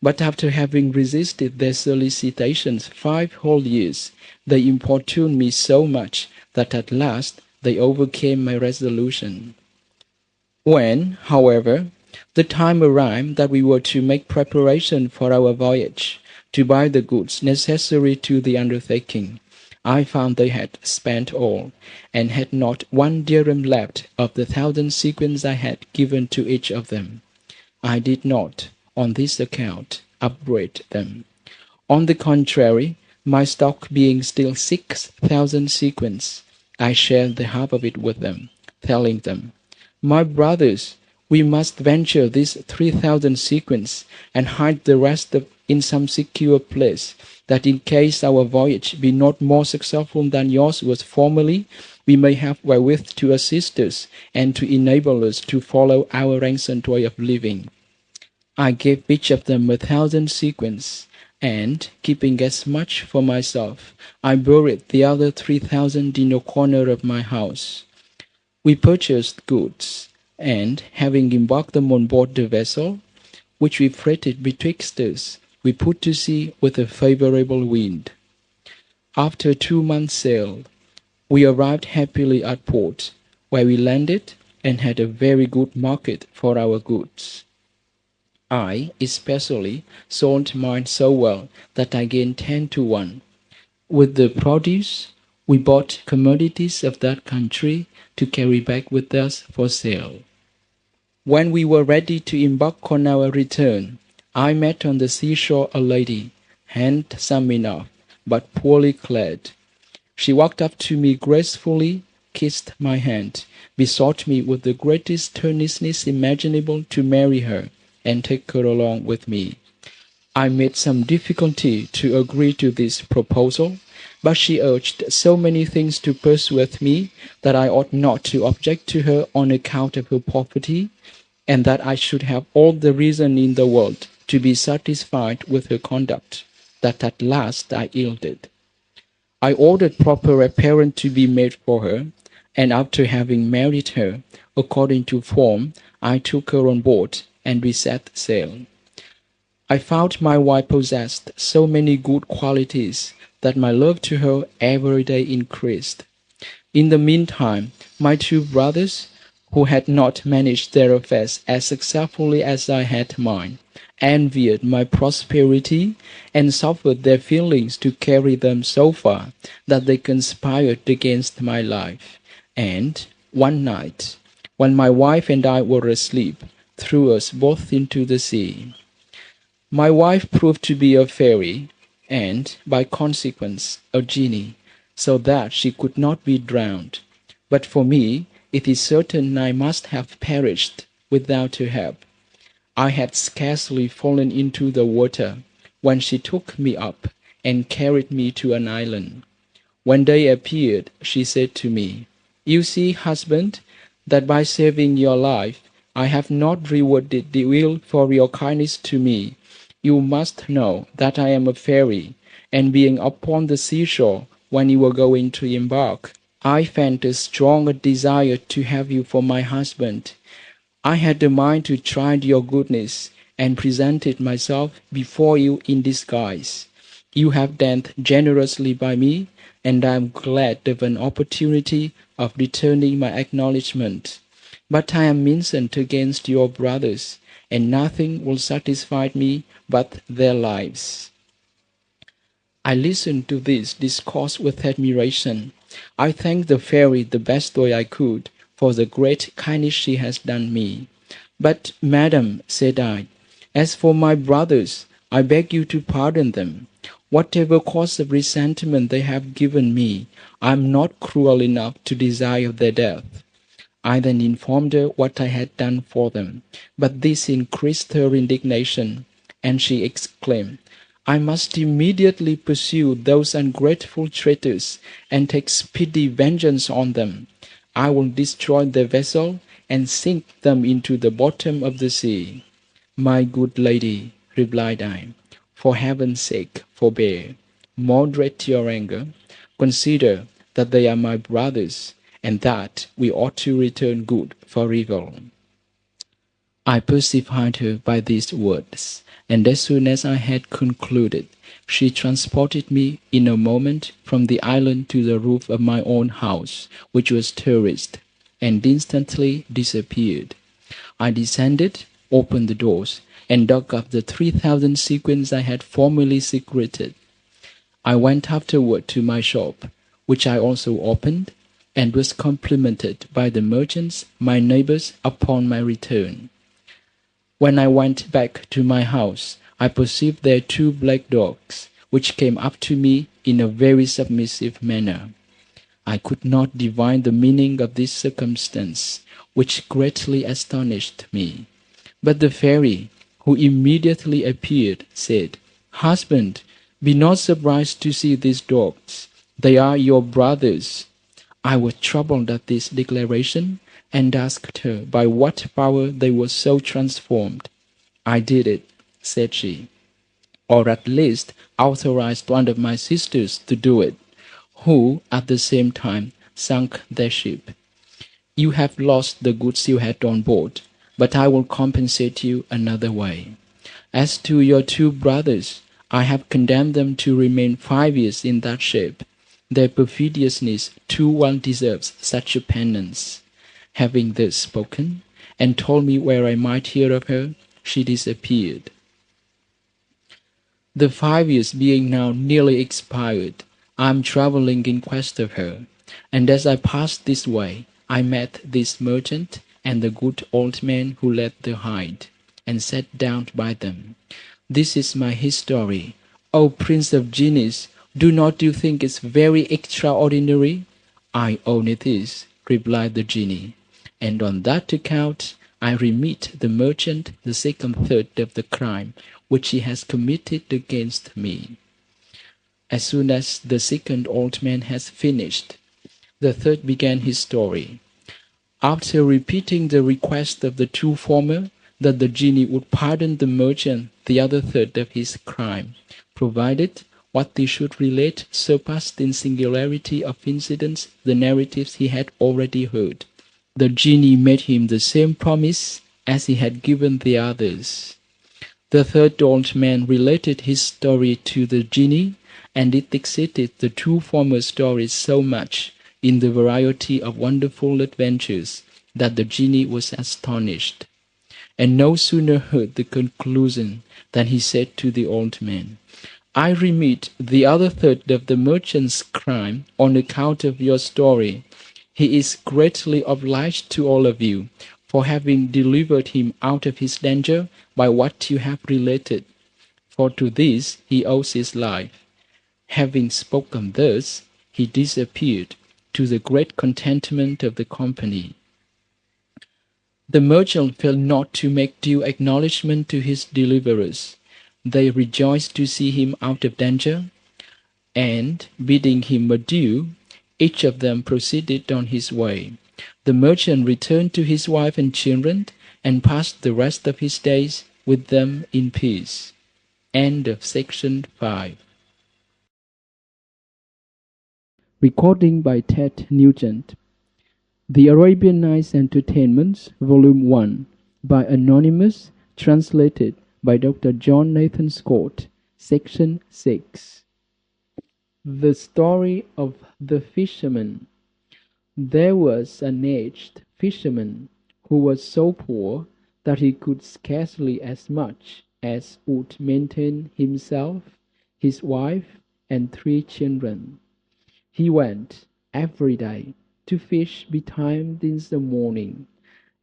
But after having resisted their solicitations 5 whole years, they importuned me so much that at last they overcame my resolution. When, however, the time arrived that we were to make preparation for our voyage, to buy the goods necessary to the undertaking, I found they had spent all, and had not 1 dirham left of the 1,000 sequins I had given to each of them. I did not, on this account, upbraid them. On the contrary, my stock being still 6,000 sequins, I shared the half of it with them, telling them, "My brothers, we must venture these 3,000 sequins, and hide the rest in some secure place, that in case our voyage be not more successful than yours was formerly, we may have wherewith to assist us, and to enable us to follow our ancient way of living." I gave each of them 1,000 sequins, and, keeping as much for myself, I buried the other 3,000 in a corner of my house. We purchased goods, and, having embarked them on board the vessel, which we freighted betwixt us, we put to sea with a favourable wind. After 2 months' sail, we arrived happily at port, where we landed, and had a very good market for our goods. I, especially, sold mine so well that I gained 10 to 1. With the produce, we bought commodities of that country to carry back with us for sale. When we were ready to embark on our return, I met on the seashore a lady, handsome enough, but poorly clad. She walked up to me gracefully, kissed my hand, besought me with the greatest earnestness imaginable to marry her, and take her along with me. I made some difficulty to agree to this proposal, but she urged so many things to persuade me that I ought not to object to her on account of her poverty, and that I should have all the reason in the world to be satisfied with her conduct, that at last I yielded. I ordered proper apparel to be made for her, and after having married her, according to form, I took her on board, and we set sail. I found my wife possessed so many good qualities that my love to her every day increased. In the meantime, my 2 brothers, who had not managed their affairs as successfully as I had mine, envied my prosperity, and suffered their feelings to carry them so far that they conspired against my life, and one night, when my wife and I were asleep, threw us both into the sea. My wife proved to be a fairy, and, by consequence, a genie, so that she could not be drowned. But for me, it is certain I must have perished without her help. I had scarcely fallen into the water when she took me up and carried me to an island. When day appeared, she said to me, "You see, husband, that by saving your life, I have not rewarded the will for your kindness to me. You must know that I am a fairy, and being upon the seashore when you were going to embark, I felt a strong desire to have you for my husband. I had a mind to try your goodness, and presented myself before you in disguise. You have dealt generously by me, and I am glad of an opportunity of returning my acknowledgment. But I am incensed against your brothers, and nothing will satisfy me but their lives." I listened to this discourse with admiration. I thanked the fairy the best way I could for the great kindness she has done me. "But, madam," said I, "as for my brothers, I beg you to pardon them. Whatever cause of resentment they have given me, I am not cruel enough to desire their death." I then informed her what I had done for them, but this increased her indignation, and she exclaimed, "I must immediately pursue those ungrateful traitors and take speedy vengeance on them. I will destroy their vessel and sink them into the bottom of the sea." "My good lady," replied I, "for heaven's sake forbear. Moderate your anger. Consider that they are my brothers, and that we ought to return good for evil." I pacified her by these words, and as soon as I had concluded, she transported me in a moment from the island to the roof of my own house, which was terraced, and instantly disappeared. I descended, opened the doors, and dug up the 3,000 sequins I had formerly secreted. I went afterward to my shop, which I also opened, and was complimented by the merchants, my neighbors, upon my return. When I went back to my house, I perceived there 2 black dogs, which came up to me in a very submissive manner. I could not divine the meaning of this circumstance, which greatly astonished me. But the fairy, who immediately appeared, said, "Husband, be not surprised to see these dogs. They are your brothers." I was troubled at this declaration, and asked her by what power they were so transformed. "I did it," said she, "or at least authorized one of my sisters to do it, who at the same time sunk their ship. You have lost the goods you had on board, but I will compensate you another way. As to your 2 brothers, I have condemned them to remain 5 years in that ship. Their perfidiousness too well deserves such a penance." Having thus spoken, and told me where I might hear of her, she disappeared. The 5 years being now nearly expired, I am travelling in quest of her, and as I passed this way, I met this merchant and the good old man who led the hide, and sat down by them. This is my history. O Prince of Genies, do not you think it very extraordinary? "I own it is," replied the genie, "and on that account I remit the merchant the 1/3 of the crime which he has committed against me." As soon as the second old man has finished, the third began his story. After repeating the request of the 2 former, that the genie would pardon the merchant the other third of his crime, provided what they should relate surpassed in singularity of incidents the narratives he had already heard, the genie made him the same promise as he had given the others. The third old man related his story to the genie, and it exceeded the 2 former stories so much in the variety of wonderful adventures that the genie was astonished, and no sooner heard the conclusion than he said to the old man, "I remit the other third of the merchant's crime on account of your story. He is greatly obliged to all of you for having delivered him out of his danger by what you have related, for to this he owes his life." Having spoken thus, he disappeared, to the great contentment of the company. The merchant failed not to make due acknowledgment to his deliverers. They rejoiced to see him out of danger, and, bidding him adieu, each of them proceeded on his way. The merchant returned to his wife and children, and passed the rest of his days with them in peace. End of section 5. Recording by Ted Nugent. The Arabian Nights Entertainments, Volume 1, by Anonymous, translated by Dr. John Nathan Scott, Section 6. The Story of the Fisherman. There was an aged fisherman who was so poor that he could scarcely as much as would maintain himself, his wife, and 3 children. He went every day to fish betimes in the morning,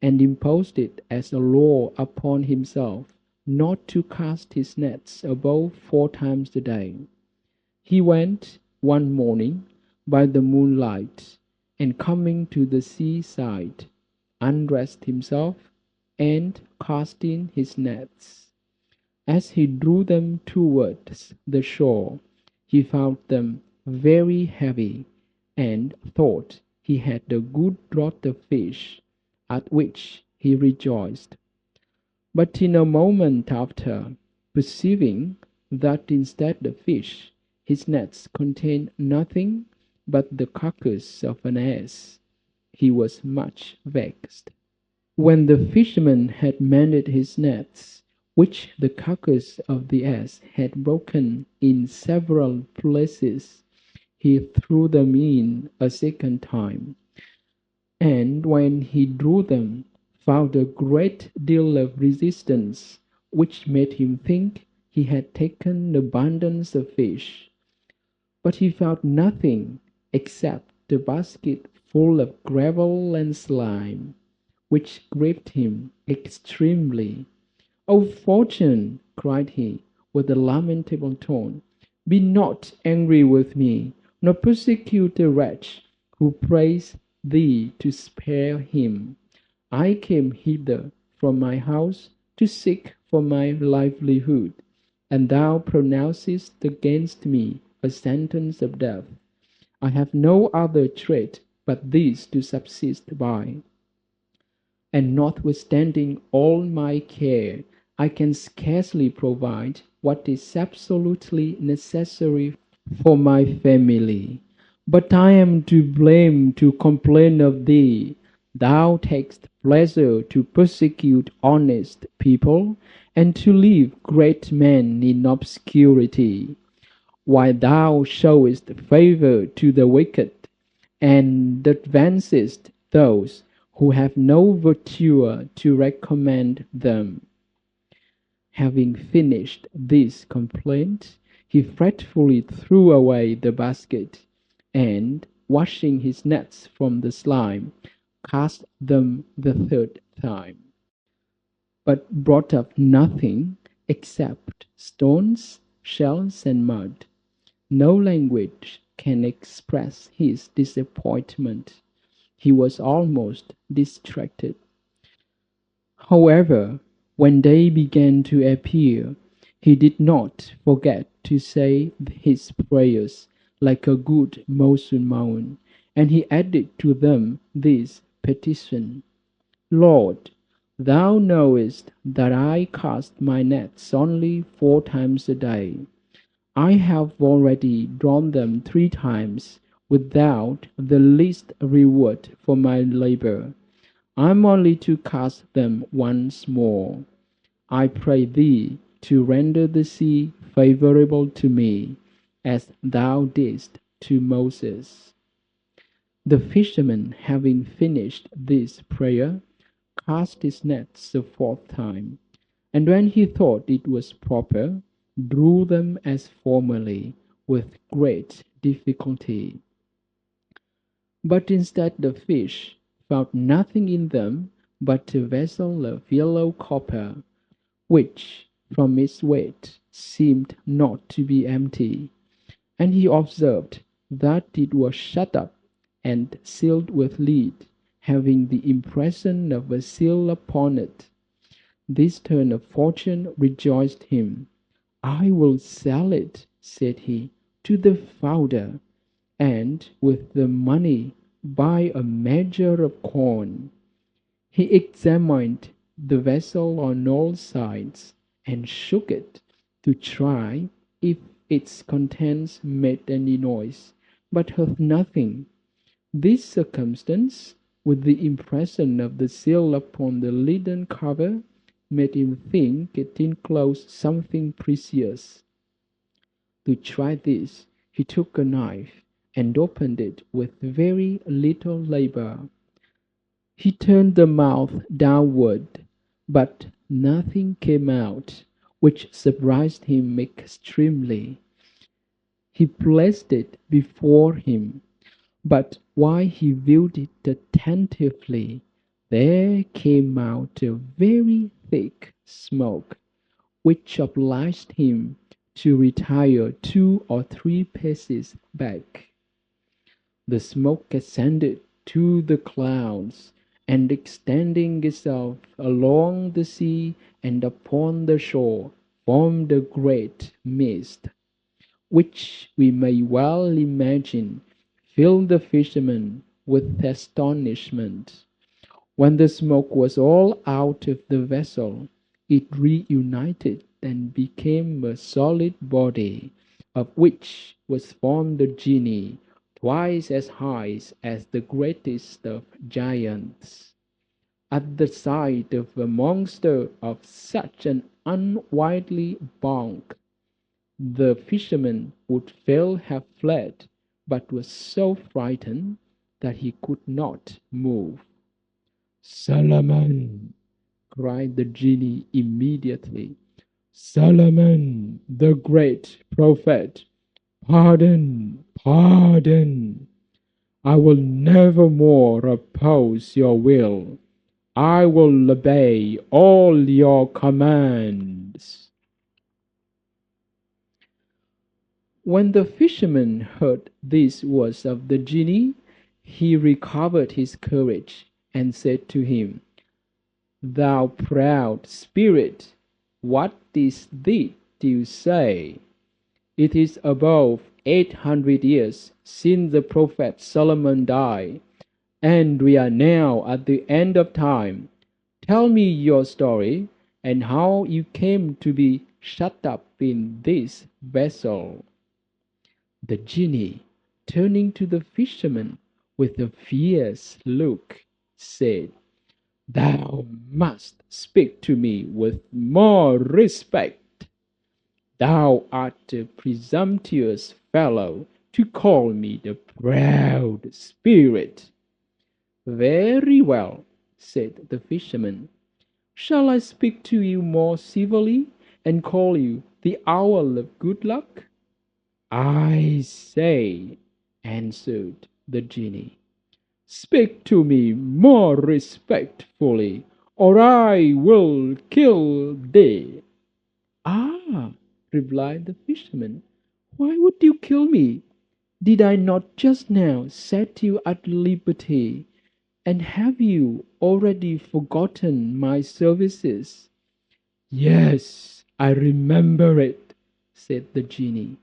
and imposed it as a law upon himself not to cast his nets above 4 times a day. He went one morning by the moonlight, and coming to the seaside, undressed himself, and cast in his nets. As he drew them towards the shore, he found them very heavy, and thought he had a good draught of fish, at which he rejoiced. But in a moment after, perceiving that instead of fish his nets contained nothing but the carcass of an ass, he was much vexed. When the fisherman had mended his nets, which the carcass of the ass had broken in several places, he threw them in a second time, and when he drew them, found a great deal of resistance, which made him think he had taken abundance of fish. But he found nothing except the basket full of gravel and slime, which grieved him extremely. "O fortune!" cried he, with a lamentable tone, "be not angry with me, nor persecute the wretch who prays thee to spare him. I came hither from my house to seek for my livelihood, and thou pronouncest against me a sentence of death. I have no other trade but this to subsist by, and notwithstanding all my care, I can scarcely provide what is absolutely necessary for my family. But I am to blame to complain of thee. Thou takest pleasure to persecute honest people, and to leave great men in obscurity, while thou showest favour to the wicked, and advancest those who have no virtue to recommend them." Having finished this complaint, he fretfully threw away the basket, and, washing his nets from the slime, cast them the third time, but brought up nothing except stones, shells, and mud. No language can express his disappointment. He was almost distracted. However, when day began to appear, he did not forget to say his prayers like a good Mussulman, and he added to them this petition: "Lord, thou knowest that I cast my nets only 4 times a day. I have already drawn them 3 times without the least reward for my labor. I am only to cast them once more. I pray thee to render the sea favorable to me, as thou didst to Moses." The fisherman, having finished this prayer, cast his nets a fourth time, and when he thought it was proper, drew them as formerly, with great difficulty. But instead of fish, found nothing in them but a vessel of yellow copper, which, from its weight, seemed not to be empty, and he observed that it was shut up and sealed with lead, having the impression of a seal upon it. This turn of fortune rejoiced him. "I will sell it," said he, "to the founder, and with the money buy a measure of corn." He examined the vessel on all sides, and shook it to try if its contents made any noise, but heard nothing. This circumstance, with the impression of the seal upon the leaden cover, made him think it enclosed something precious. To try this, he took a knife and opened it with very little labor. He turned the mouth downward, but nothing came out, which surprised him extremely. He placed it before him, but while he viewed it attentively, there came out a very thick smoke, which obliged him to retire 2 or 3 paces back. The smoke ascended to the clouds, and extending itself along the sea and upon the shore, formed a great mist, which we may well imagine filled the fisherman with astonishment. When the smoke was all out of the vessel, it reunited and became a solid body, of which was formed a genie, twice as high as the greatest of giants. At the sight of a monster of such an unwieldy bulk, the fisherman would fain have fled, but was so frightened that he could not move. "Solomon!" cried the genie immediately. "Solomon, the great prophet! Pardon, pardon! I will never more oppose your will. I will obey all your commands." When the fisherman heard these words of the genie, he recovered his courage and said to him, "Thou proud spirit, what is this you say? It is above 800 years since the prophet Solomon died, and we are now at the end of time. Tell me your story, and how you came to be shut up in this vessel." The genie, turning to the fisherman with a fierce look, said, "Thou must speak to me with more respect. Thou art a presumptuous fellow to call me the proud spirit." "Very well," said the fisherman. "Shall I speak to you more civilly, and call you the owl of good luck?" "I say," answered the genie, "speak to me more respectfully, or I will kill thee." "Ah!" replied the fisherman, "why would you kill me? Did I not just now set you at liberty? And have you already forgotten my services?" "Yes, I remember it," said the genie,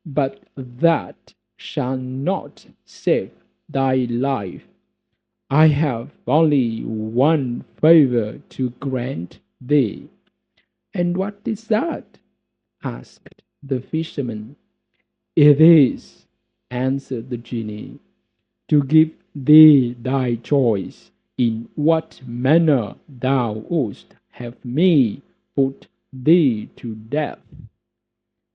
"but that shall not save thy life. I have only one favor to grant thee." "And what is that?" asked the fisherman. "It is," answered the genie, "to give thee thy choice in what manner thou wouldst have me put thee to death."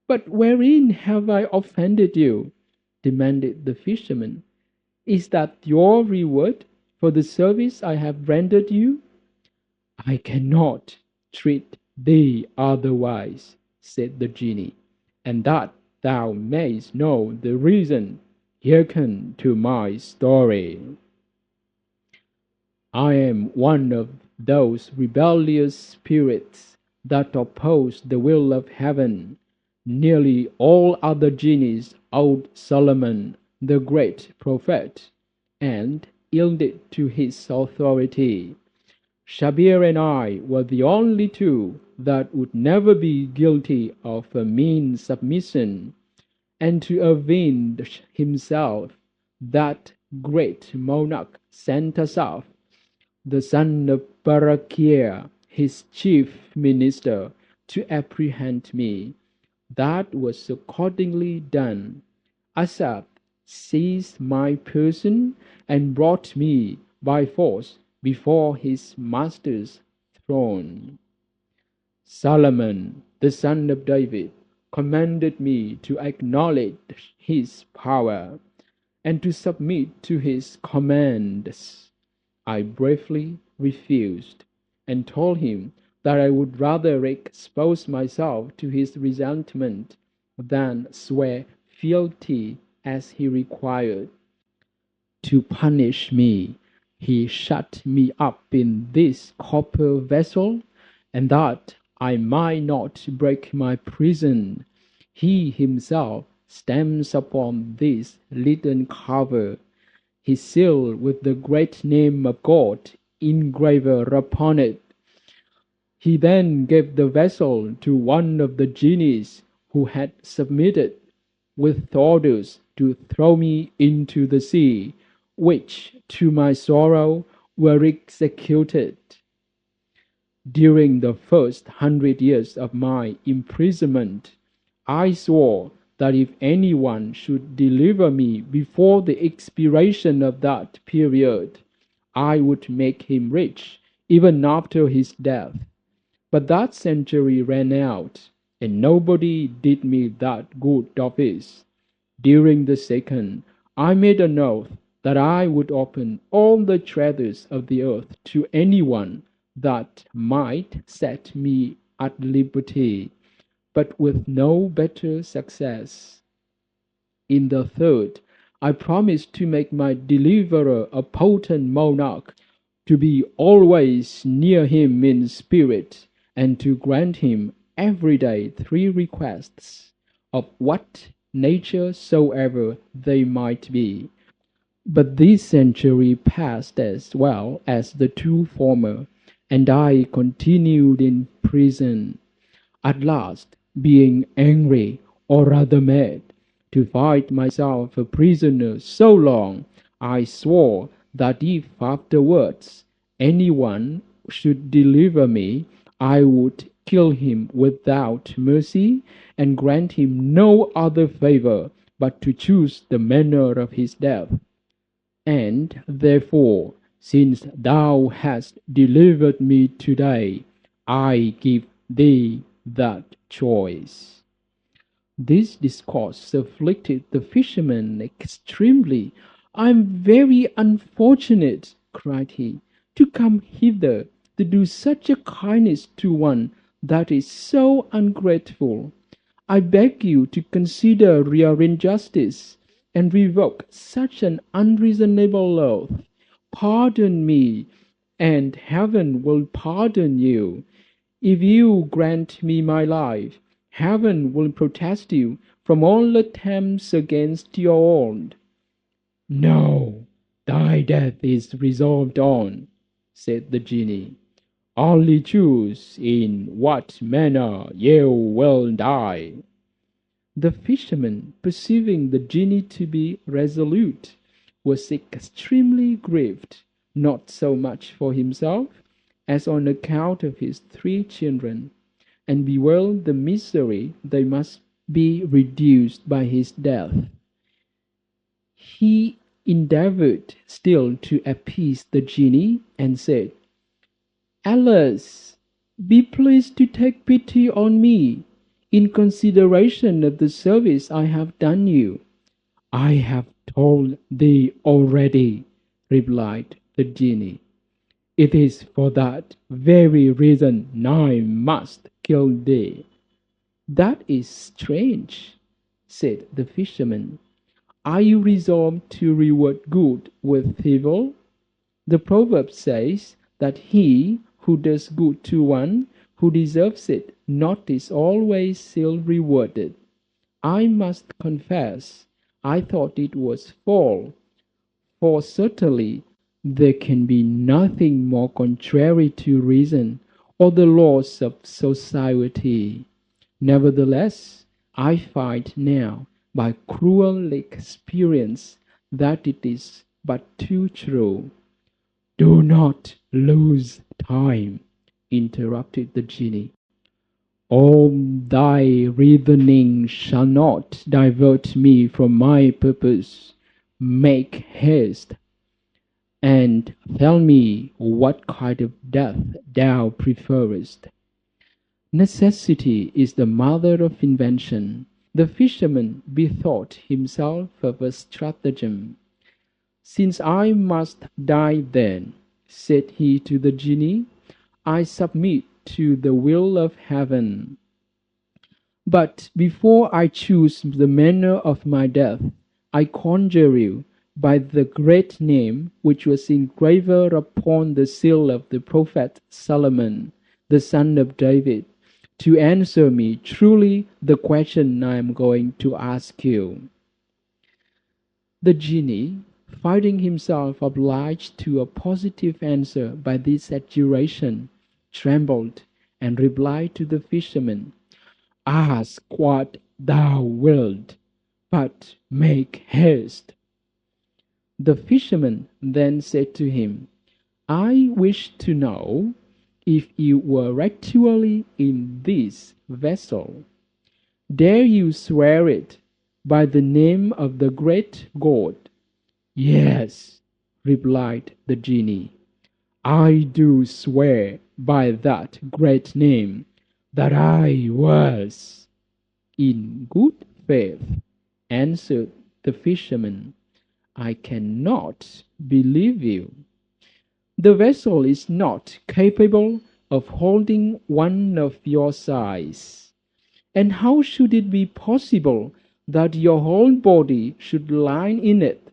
"But wherein have I offended you?" demanded the fisherman. "Is that your reward for the service I have rendered you?" "I cannot treat thee otherwise," said the genie, "and that thou mayst know the reason, hearken to my story. I am one of those rebellious spirits that oppose the will of heaven. Nearly all other genies owed Solomon, the great prophet, and yielded to his authority. Shabir and I were the only two that would never be guilty of a mean submission, and to avenge himself, that great monarch sent us off, the son of Barakia, his chief minister, to apprehend me. That was accordingly done. Asaph seized my person and brought me by force before his master's throne. Solomon, the son of David, commanded me to acknowledge his power and to submit to his commands. I bravely refused, and told him that I would rather expose myself to his resentment than swear fealty as he required. To punish me, he shut me up in this copper vessel, and that I might not break my prison, He himself stamps upon this leaden cover his seal with the great name of God engraver upon it. He then gave the vessel to one of the genies who had submitted, with orders to throw me into the sea, which, to my sorrow, were executed. During the first 100 years of my imprisonment, I swore that if anyone should deliver me before the expiration of that period, I would make him rich even after his death. But that century ran out, and nobody did me that good office. During the second, I made an oath that I would open all the treasures of the earth to anyone that might set me at liberty, but with no better success. In the third, I promised to make my deliverer a potent monarch, to be always near him in spirit, and to grant him every day 3 requests, of what nature soever they might be. But this century passed as well as the 2 former, and I continued in prison. At last, being angry, or rather mad, to find myself a prisoner so long, I swore that if afterwards any one should deliver me, I would kill him without mercy, and grant him no other favor but to choose the manner of his death. And therefore, since thou hast delivered me today, I give thee that choice. This discourse afflicted the fisherman extremely. I am very unfortunate, cried he, to come hither to do such a kindness to one that is so ungrateful. I beg you to consider your injustice, and revoke such an unreasonable oath. Pardon me, and heaven will pardon you. If you grant me my life, heaven will protect you from all attempts against your own. No, thy death is resolved on, said the genie. Only choose in what manner you will die. The fisherman, perceiving the genie to be resolute, was extremely grieved, not so much for himself as on account of his 3 children, and bewailed the misery they must be reduced by his death. He endeavored still to appease the genie, and said, Alas, be pleased to take pity on me, in consideration of the service I have done you. I have told thee already, replied the genie. It is for that very reason I must kill thee. That is strange, said the fisherman. Are you resolved to reward good with evil? The proverb says that he who does good to one who deserves it not is always ill rewarded. I must confess, I thought it was false, for certainly there can be nothing more contrary to reason or the laws of society. Nevertheless, I find now by cruel experience that it is but too true. Do not lose time, interrupted the genie. All thy reasoning shall not divert me from my purpose. Make haste, and tell me what kind of death thou preferest. Necessity is the mother of invention. The fisherman bethought himself of a stratagem. Since I must die then, said he to the genie, I submit to the will of heaven. But before I choose the manner of my death, I conjure you, by the great name which was engraved upon the seal of the prophet Solomon, the son of David, to answer me truly the question I am going to ask you." The genie, finding himself obliged to a positive answer by this adjuration, trembled, and replied to the fisherman, "Ask what thou wilt, but make haste." The fisherman then said to him, "I wish to know, if you were actually in this vessel, dare you swear it by the name of the great god?" "Yes," replied the genie, "I do swear by that great name that I was." "In good faith," answered the fisherman, "I cannot believe you. The vessel is not capable of holding one of your size. And how should it be possible that your whole body should lie in it?"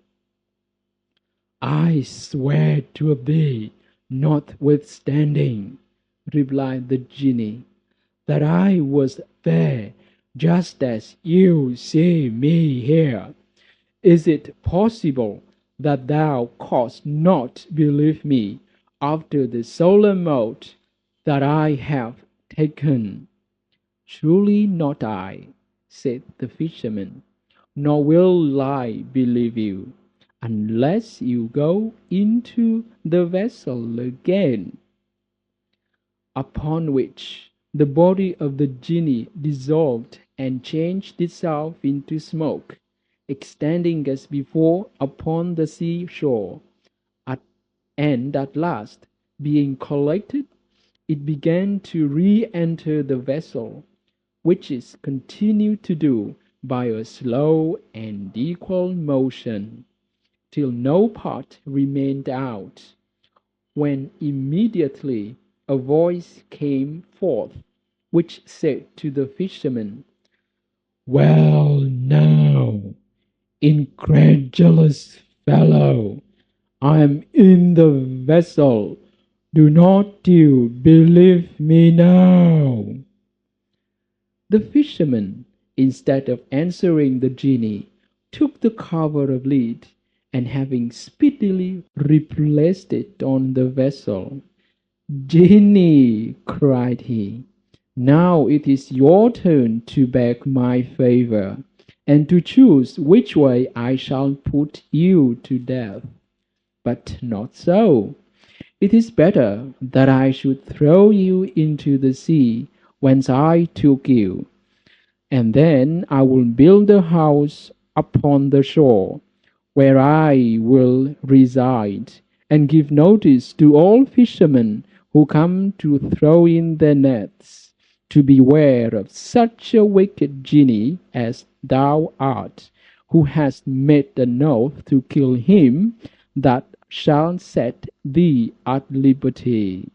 "I swear to thee, notwithstanding," replied the genie, "that I was there, just as you see me here. Is it possible that thou canst not believe me after the solemn oath that I have taken?" "Truly not I," said the fisherman, "nor will I believe you, unless you go into the vessel again." Upon which the body of the genie dissolved and changed itself into smoke, extending as before upon the sea shore. And at last, being collected, it began to re-enter the vessel, which it continued to do by a slow and equal motion, till no part remained out, when immediately a voice came forth, which said to the fisherman, "Well now, incredulous fellow, I am in the vessel. Do not you believe me now?" The fisherman, instead of answering the genie, took the cover of lead, and having speedily replaced it on the vessel, "Genie," cried he, "now it is your turn to beg my favor, and to choose which way I shall put you to death. But not so. It is better that I should throw you into the sea whence I took you, and then I will build a house upon the shore, where I will reside, and give notice to all fishermen who come to throw in their nets, to beware of such a wicked genie as thou art, who hast made an oath to kill him that shall set thee at liberty."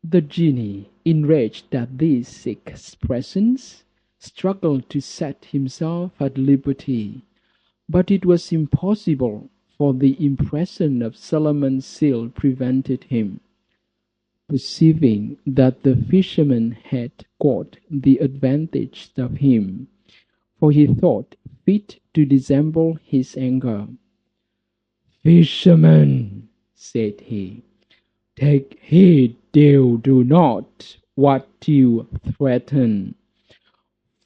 The genie, enraged at these expressions, struggled to set himself at liberty, but it was impossible, for the impression of Solomon's seal prevented him. Perceiving that the fisherman had got the advantage of him, for he thought fit to dissemble his anger, "Fisherman," said he, "take heed you do not what you threaten,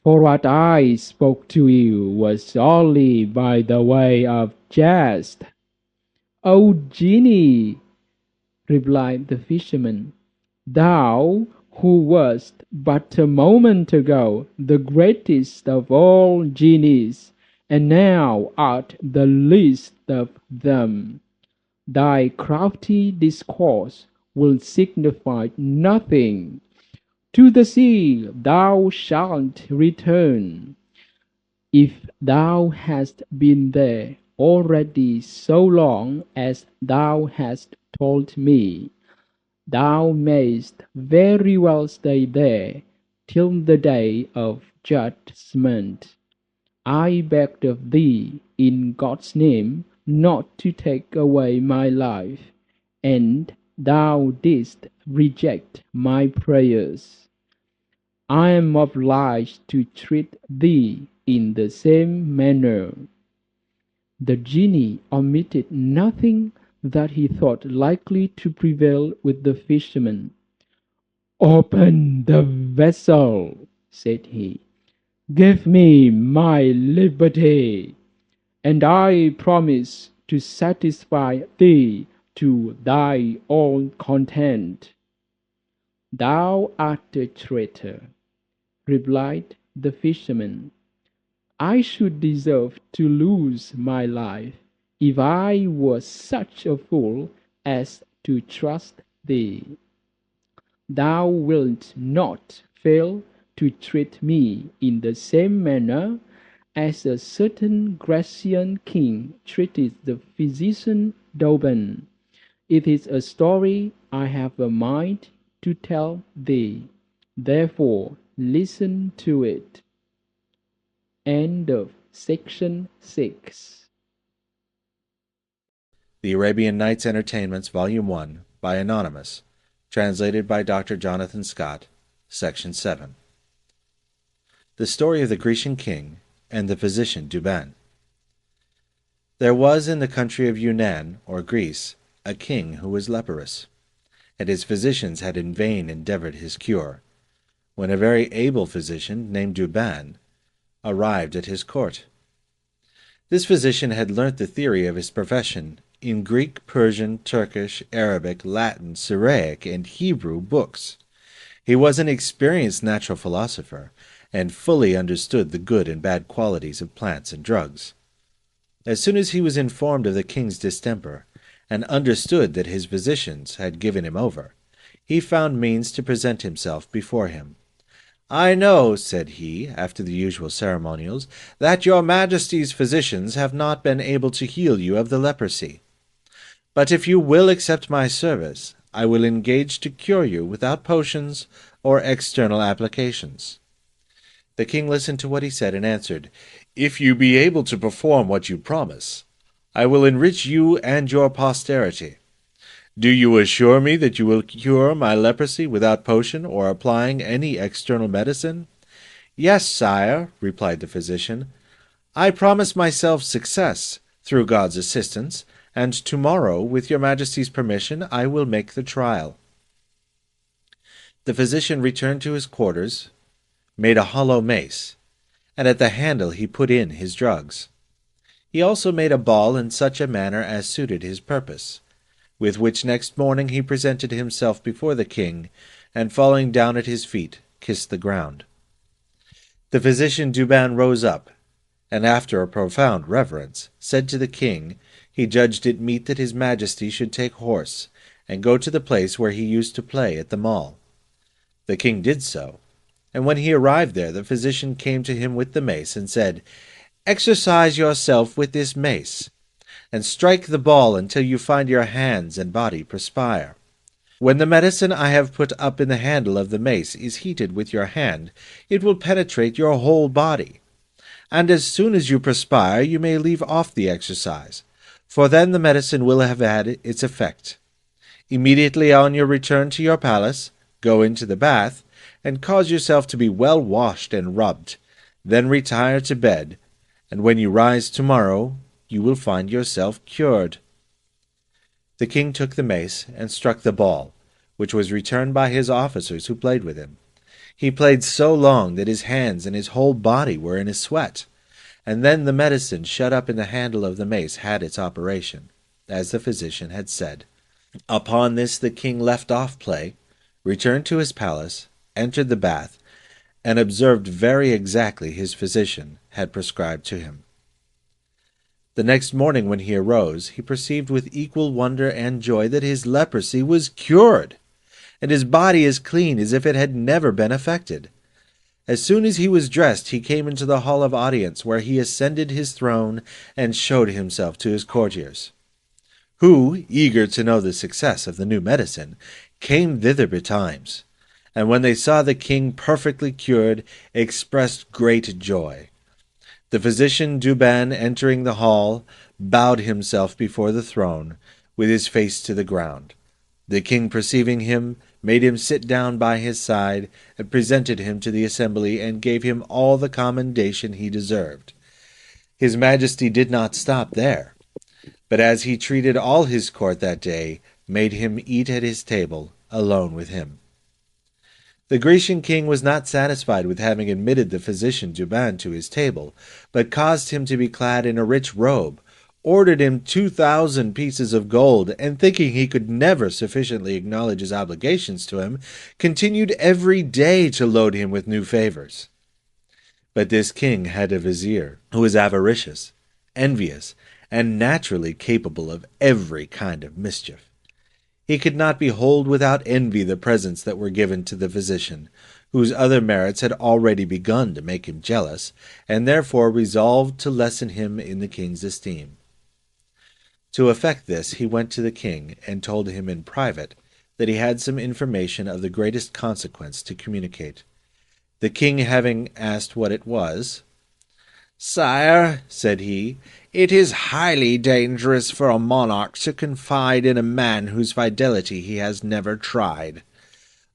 for what I spoke to you was only by the way of jest." "O genie," replied the fisherman, "thou who wast but a moment ago the greatest of all genies, and now art the least of them, thy crafty discourse will signify nothing. To the sea thou shalt return. If thou hast been there already so long as thou hast told me, thou mayst very well stay there till the day of judgment. I begged of thee, in God's name, not to take away my life, and thou didst reject my prayers." I am obliged to treat thee in the same manner." The genie omitted nothing that he thought likely to prevail with the fisherman. "Open the vessel," said he. "Give me my liberty, and I promise to satisfy thee to thy own content." "Thou art a traitor," replied the fisherman. "I should deserve to lose my life if I was such a fool as to trust thee. Thou wilt not fail to treat me in the same manner as a certain Grecian king treated the physician Douban. It is a story I have a mind to tell thee, therefore listen to it." End of section 6. The Arabian Nights Entertainments, Volume 1, by Anonymous, translated by Dr. Jonathan Scott, Section 7. The Story of the Grecian King and the Physician Douban. There was in the country of Yunnan, or Greece, a king who was leprous, and his physicians had in vain endeavored his cure, when a very able physician named Douban arrived at his court. This physician had learnt the theory of his profession in Greek, Persian, Turkish, Arabic, Latin, Syriac, and Hebrew books. He was an experienced natural philosopher, and fully understood the good and bad qualities of plants and drugs. As soon as he was informed of the king's distemper, and understood that his physicians had given him over, he found means to present himself before him. "I know," said he, after the usual ceremonials, "that your Majesty's physicians have not been able to heal you of the leprosy. But if you will accept my service, I will engage to cure you without potions or external applications." The king listened to what he said and answered, "If you be able to perform what you promise, I will enrich you and your posterity. Do you assure me that you will cure my leprosy without potion or applying any external medicine?" "Yes, sire," replied the physician. "I promise myself success, through God's assistance, and tomorrow, with your Majesty's permission, I will make the trial." The physician returned to his quarters, made a hollow mace, and at the handle he put in his drugs. He also made a ball in such a manner as suited his purpose, with which next morning he presented himself before the king, and falling down at his feet, kissed the ground. The physician Douban rose up, and after a profound reverence, said to the king he judged it meet that his Majesty should take horse, and go to the place where he used to play at the mall. The king did so, and when he arrived there, the physician came to him with the mace, and said, "Exercise yourself with this mace, and strike the ball until you find your hands and body perspire. When the medicine I have put up in the handle of the mace is heated with your hand, it will penetrate your whole body. And as soon as you perspire, you may leave off the exercise, for then the medicine will have had its effect. Immediately on your return to your palace, go into the bath, and cause yourself to be well washed and rubbed. Then retire to bed, and when you rise tomorrow, you will find yourself cured." The king took the mace and struck the ball, which was returned by his officers who played with him. He played so long that his hands and his whole body were in a sweat, and then the medicine shut up in the handle of the mace had its operation, as the physician had said. Upon this the king left off play, returned to his palace, entered the bath, and observed very exactly his physician had prescribed to him. The next morning when he arose, he perceived with equal wonder and joy that his leprosy was cured, and his body as clean as if it had never been affected. As soon as he was dressed, he came into the hall of audience, where he ascended his throne and showed himself to his courtiers, who, eager to know the success of the new medicine, came thither betimes, and when they saw the king perfectly cured, expressed great joy. The physician Douban, entering the hall, bowed himself before the throne, with his face to the ground. The king, perceiving him, made him sit down by his side, and presented him to the assembly, and gave him all the commendation he deserved. His Majesty did not stop there, but as he treated all his court that day, made him eat at his table, alone with him. The Grecian king was not satisfied with having admitted the physician Douban to his table, but caused him to be clad in a rich robe, ordered him 2,000 pieces of gold, and thinking he could never sufficiently acknowledge his obligations to him, continued every day to load him with new favors. But this king had a vizier who was avaricious, envious, and naturally capable of every kind of mischief. He could not behold without envy the presents that were given to the physician, whose other merits had already begun to make him jealous, and therefore resolved to lessen him in the king's esteem. To effect this, he went to the king, and told him in private that he had some information of the greatest consequence to communicate. The king having asked what it was, "Sire," said he, "it is highly dangerous for a monarch to confide in a man whose fidelity he has never tried.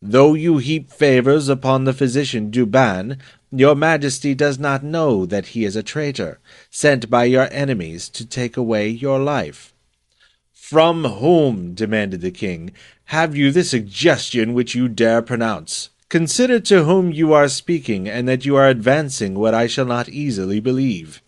Though you heap favors upon the physician Douban, your Majesty does not know that he is a traitor, sent by your enemies to take away your life." "From whom," demanded the king, "have you the suggestion which you dare pronounce? Consider to whom you are speaking, and that you are advancing what I shall not easily believe."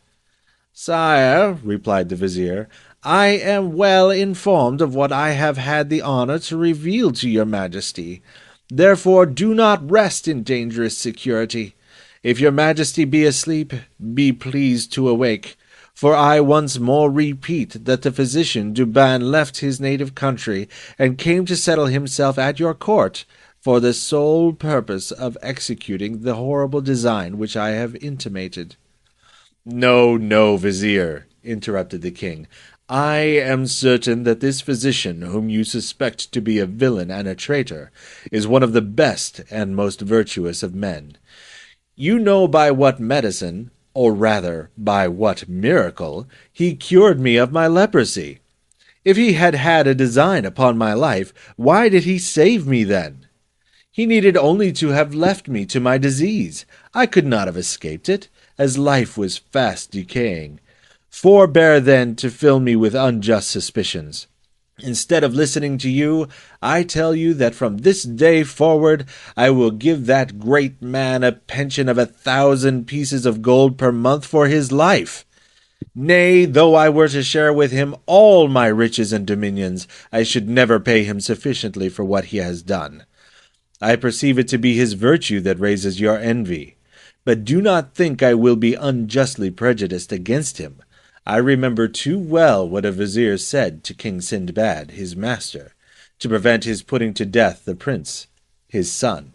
"Sire," replied the vizier, "I am well informed of what I have had the honor to reveal to your Majesty. Therefore do not rest in dangerous security. If your Majesty be asleep, be pleased to awake. For I once more repeat that the physician Douban left his native country, and came to settle himself at your court, for the sole purpose of executing the horrible design which I have intimated." "No, no, vizier," interrupted the king. "I am certain that this physician, whom you suspect to be a villain and a traitor, is one of the best and most virtuous of men. You know by what medicine, or rather by what miracle, he cured me of my leprosy. If he had had a design upon my life, why did he save me then? He needed only to have left me to my disease. I could not have escaped it, as life was fast decaying. Forbear then to fill me with unjust suspicions. Instead of listening to you, I tell you that from this day forward I will give that great man a pension of 1,000 pieces of gold per month for his life. Nay, though I were to share with him all my riches and dominions, I should never pay him sufficiently for what he has done. I perceive it to be his virtue that raises your envy. But do not think I will be unjustly prejudiced against him. I remember too well what a vizier said to King Sinbad, his master, to prevent his putting to death the prince, his son."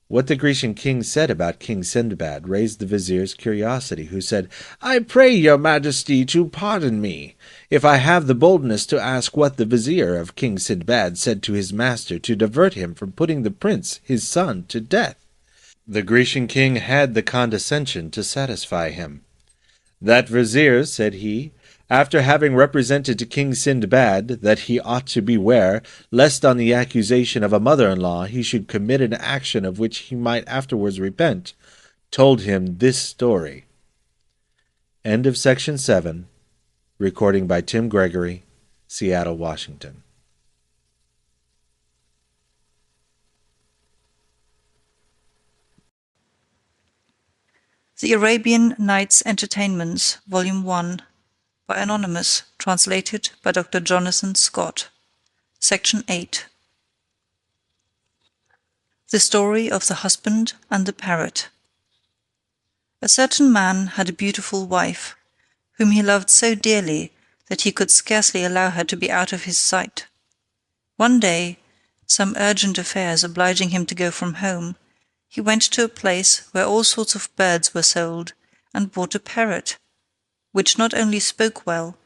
What the Grecian king said about King Sinbad raised the vizier's curiosity, who said, "I pray your Majesty to pardon me, if I have the boldness to ask what the vizier of King Sinbad said to his master to divert him from putting the prince, his son, to death." The Grecian king had the condescension to satisfy him. "That vizier," said he, "after having represented to King Sinbad that he ought to beware, lest on the accusation of a mother-in-law he should commit an action of which he might afterwards repent, told him this story." End of Section 7. Recording by Tim Gregory, Seattle, Washington. The Arabian Nights Entertainments, Volume 1, by Anonymous, translated by Dr. Jonathan Scott. Section 8. The Story of the Husband and the Parrot. A certain man had a beautiful wife, whom he loved so dearly that he could scarcely allow her to be out of his sight. One day, some urgent affairs obliging him to go from home, he went to a place where all sorts of birds were sold, and bought a parrot, which not only spoke well,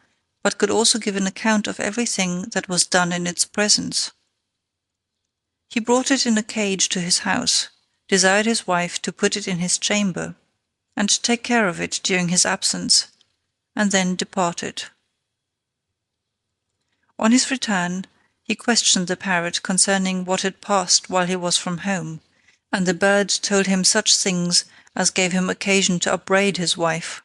but could also give an account of everything that was done in its presence. He brought it in a cage to his house, desired his wife to put it in his chamber, and to take care of it during his absence, and then departed. On his return, he questioned the parrot concerning what had passed while he was from home, and the bird told him such things as gave him occasion to upbraid his wife.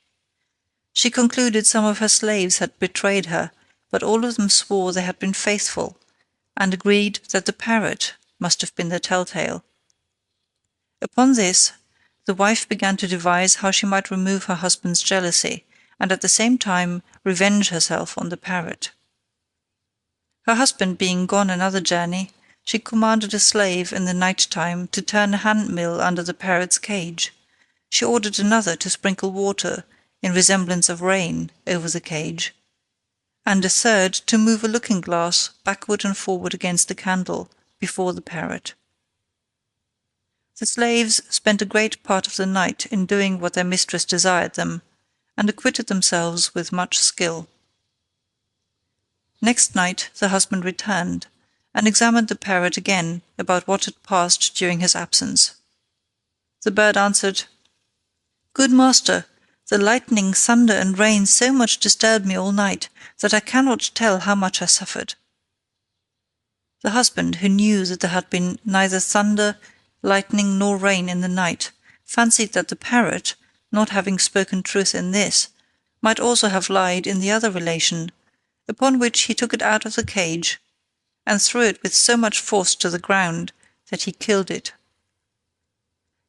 She concluded some of her slaves had betrayed her, but all of them swore they had been faithful, and agreed that the parrot must have been the telltale. Upon this, the wife began to devise how she might remove her husband's jealousy, and at the same time revenge herself on the parrot. Her husband being gone another journey, she commanded a slave in the night time to turn a hand-mill under the parrot's cage. She ordered another to sprinkle water, in resemblance of rain, over the cage, and a third to move a looking-glass backward and forward against the candle, before the parrot. The slaves spent a great part of the night in doing what their mistress desired them, and acquitted themselves with much skill. Next night the husband returned, and examined the parrot again about what had passed during his absence. The bird answered, "Good master, the lightning, thunder, and rain so much disturbed me all night that I cannot tell how much I suffered." The husband, who knew that there had been neither thunder, lightning, nor rain in the night, fancied that the parrot, not having spoken truth in this, might also have lied in the other relation, upon which he took it out of the cage, and threw it with so much force to the ground that he killed it.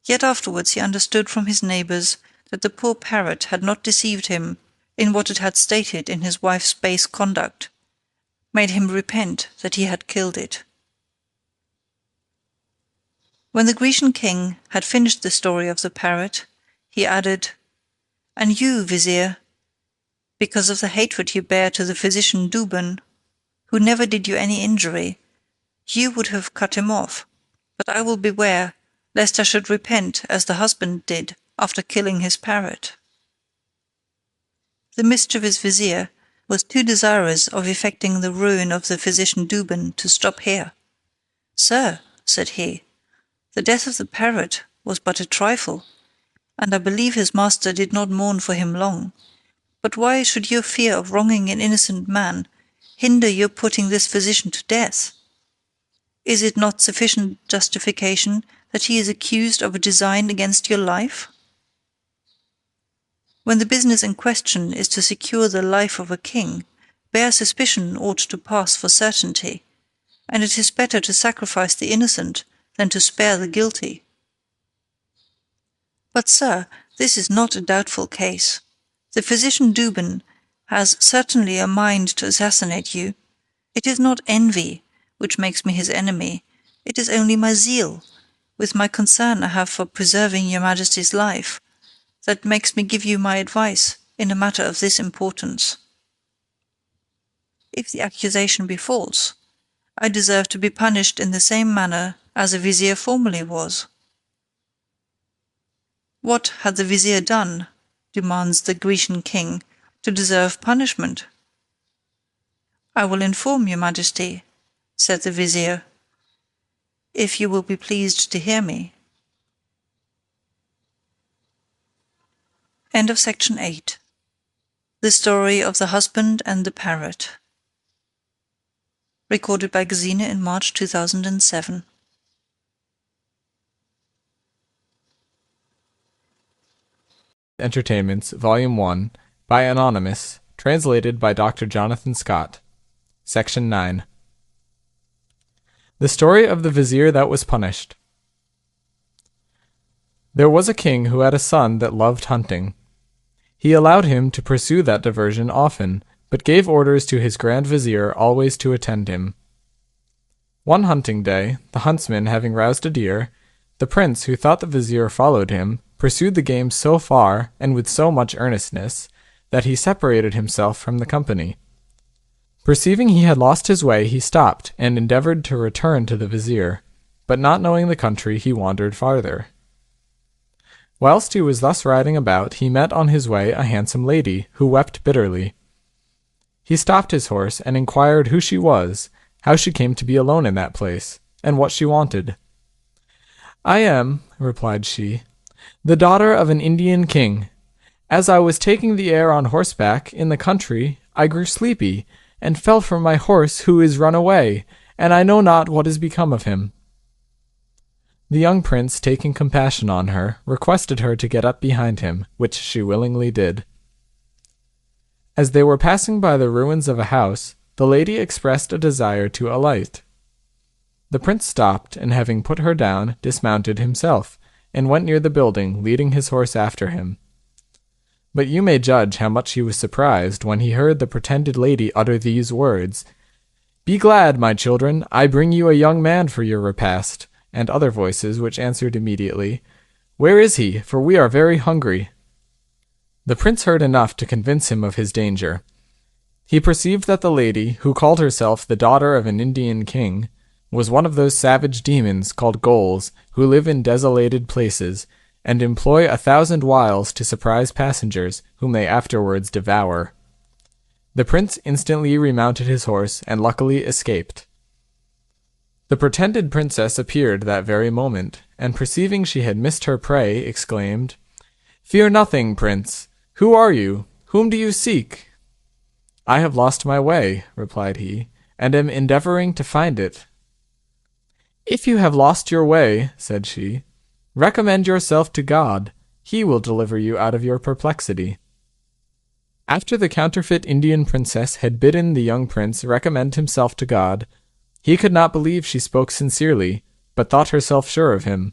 Yet afterwards he understood from his neighbours that the poor parrot had not deceived him in what it had stated in his wife's base conduct, made him repent that he had killed it. When the Grecian king had finished the story of the parrot, he added, "And you, vizier, because of the hatred you bear to the physician Douban, who never did you any injury, you would have cut him off, but I will beware lest I should repent as the husband did after killing his parrot." The mischievous vizier was too desirous of effecting the ruin of the physician Douban to stop here. "Sir," said he, "the death of the parrot was but a trifle, and I believe his master did not mourn for him long. But why should your fear of wronging an innocent man hinder your putting this physician to death? Is it not sufficient justification that he is accused of a design against your life? When the business in question is to secure the life of a king, bare suspicion ought to pass for certainty, and it is better to sacrifice the innocent than to spare the guilty. But, sir, this is not a doubtful case. The physician Douban has certainly a mind to assassinate you. It is not envy which makes me his enemy, it is only my zeal, with my concern I have for preserving your majesty's life, that makes me give you my advice in a matter of this importance. If the accusation be false, I deserve to be punished in the same manner as a vizier formerly was." "What had the vizier done," demands the Grecian king, "to deserve punishment?" "I will inform your majesty," said the vizier, "if you will be pleased to hear me." End of section 8. The Story of the Husband and the Parrot. Recorded by Gesine in March 2007. Entertainments, Volume 1, by Anonymous, translated by Dr. Jonathan Scott. Section 9. The Story of the Vizier that was Punished. There was a king who had a son that loved hunting. He allowed him to pursue that diversion often, but gave orders to his grand vizier always to attend him. One hunting day, the huntsman having roused a deer, the prince, who thought the vizier followed him, pursued the game so far, and with so much earnestness, that he separated himself from the company. Perceiving he had lost his way, he stopped, and endeavoured to return to the vizier, but not knowing the country, he wandered farther. Whilst he was thus riding about, he met on his way a handsome lady, who wept bitterly. He stopped his horse, and inquired who she was, how she came to be alone in that place, and what she wanted. "I am," replied she, "the daughter of an Indian king. As I was taking the air on horseback in the country, I grew sleepy, and fell from my horse, who is run away, and I know not what is become of him." The young prince, taking compassion on her, requested her to get up behind him, which she willingly did. As they were passing by the ruins of a house, the lady expressed a desire to alight. The prince stopped, and having put her down, dismounted himself, and went near the building, leading his horse after him. But you may judge how much he was surprised when he heard the pretended lady utter these words, "Be glad, my children, I bring you a young man for your repast," and other voices which answered immediately, "Where is he? For we are very hungry." The prince heard enough to convince him of his danger. He perceived that the lady, who called herself the daughter of an Indian king, was one of those savage demons called ghouls who live in desolated places, and employ 1,000 wiles to surprise passengers, whom they afterwards devour. The prince instantly remounted his horse, and luckily escaped. The pretended princess appeared that very moment, and perceiving she had missed her prey, exclaimed, "Fear nothing, prince. Who are you? Whom do you seek?" "I have lost my way," replied he, "and am endeavoring to find it." "If you have lost your way," said she, "recommend yourself to God. He will deliver you out of your perplexity." After the counterfeit Indian princess had bidden the young prince recommend himself to God, he could not believe she spoke sincerely, but thought herself sure of him,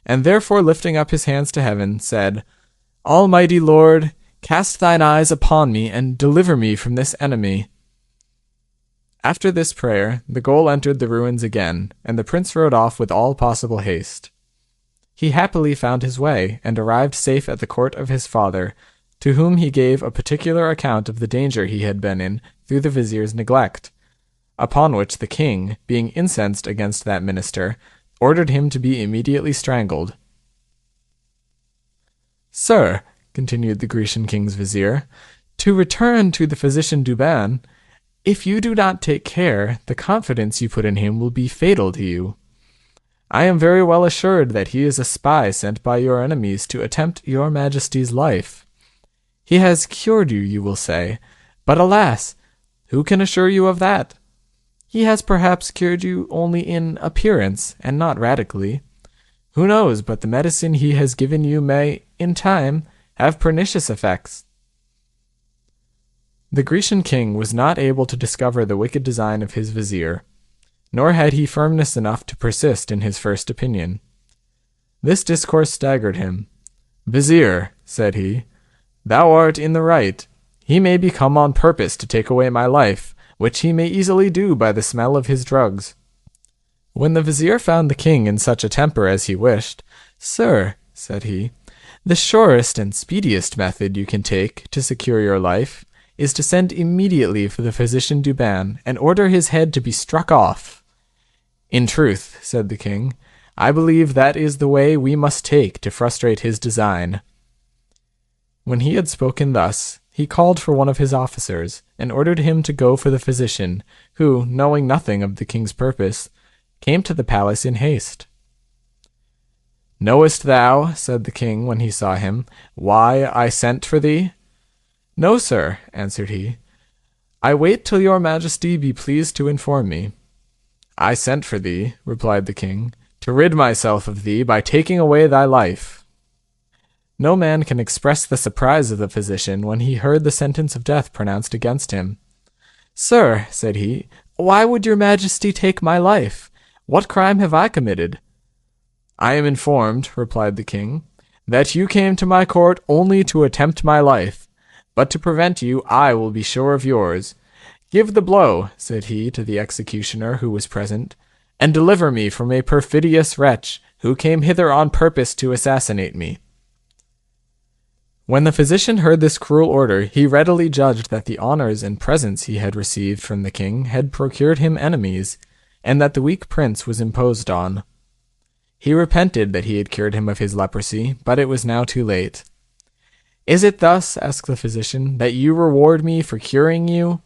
and therefore lifting up his hands to heaven, said, "Almighty Lord, cast thine eyes upon me, and deliver me from this enemy." After this prayer, the ghoul entered the ruins again, and the prince rode off with all possible haste. He happily found his way, and arrived safe at the court of his father, to whom he gave a particular account of the danger he had been in through the vizier's neglect, upon which the king, being incensed against that minister, ordered him to be immediately strangled. "Sir," continued the Grecian king's vizier, "to return to the physician Douban, if you do not take care, the confidence you put in him will be fatal to you. I am very well assured that he is a spy sent by your enemies to attempt your majesty's life. He has cured you, you will say, but alas, who can assure you of that? He has perhaps cured you only in appearance, and not radically. Who knows but the medicine he has given you may, in time, have pernicious effects?" The Grecian king was not able to discover the wicked design of his vizier, nor had he firmness enough to persist in his first opinion. This discourse staggered him. "Vizier," said he, "thou art in the right. He may be come on purpose to take away my life, which he may easily do by the smell of his drugs." When the vizier found the king in such a temper as he wished, "Sir," said he, "the surest and speediest method you can take to secure your life is to send immediately for the physician Douban, and order his head to be struck off." "In truth," said the king, "I believe that is the way we must take to frustrate his design." When he had spoken thus, he called for one of his officers, and ordered him to go for the physician, who, knowing nothing of the king's purpose, came to the palace in haste. "Knowest thou," said the king when he saw him, "why I sent for thee?" "No, sir," answered he. "I wait till your majesty be pleased to inform me." "I sent for thee," replied the king, "to rid myself of thee by taking away thy life." No man can express the surprise of the physician when he heard the sentence of death pronounced against him. "Sir," said he, "why would your majesty take my life? What crime have I committed?" "I am informed," replied the king, "that you came to my court only to attempt my life, but to prevent you I will be sure of yours. Give the blow," said he to the executioner who was present, "and deliver me from a perfidious wretch who came hither on purpose to assassinate me." When the physician heard this cruel order, he readily judged that the honors and presents he had received from the king had procured him enemies, and that the weak prince was imposed on. He repented that he had cured him of his leprosy, but it was now too late. "Is it thus," asked the physician, "that you reward me for curing you?"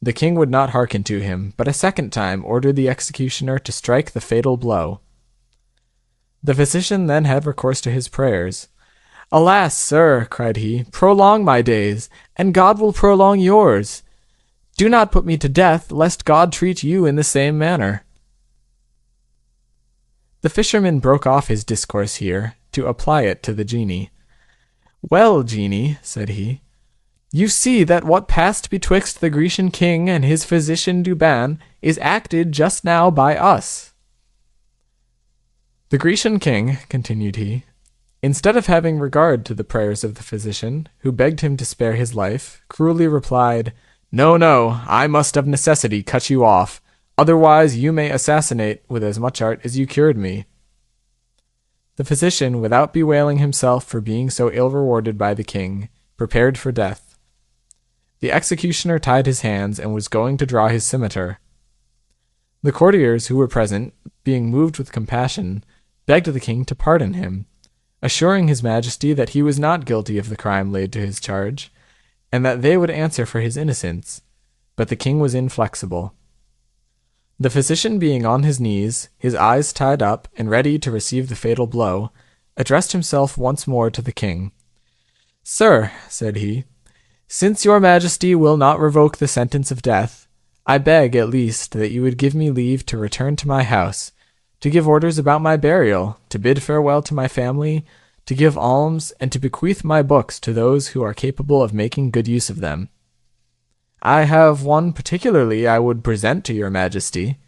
The king would not hearken to him, but a second time ordered the executioner to strike the fatal blow. The physician then had recourse to his prayers. "Alas, sir," cried he, "prolong my days, and God will prolong yours. Do not put me to death, lest God treat you in the same manner." The fisherman broke off his discourse here, to apply it to the genie. "Well, genie," said he, "you see that what passed betwixt the Grecian king and his physician Douban is acted just now by us." "The Grecian king," continued he, "instead of having regard to the prayers of the physician, who begged him to spare his life, cruelly replied, 'No, no, I must of necessity cut you off, otherwise you may assassinate with as much art as you cured me.' The physician, without bewailing himself for being so ill rewarded by the king, prepared for death. The executioner tied his hands and was going to draw his scimitar. The courtiers who were present, being moved with compassion, begged the king to pardon him, assuring his majesty that he was not guilty of the crime laid to his charge, and that they would answer for his innocence, but the king was inflexible. The physician being on his knees, his eyes tied up, and ready to receive the fatal blow, addressed himself once more to the king. "Sir," said he, "since your majesty will not revoke the sentence of death, I beg, at least, that you would give me leave to return to my house, to give orders about my burial, to bid farewell to my family, to give alms, and to bequeath my books to those who are capable of making good use of them. I have one particularly I would present to your majesty.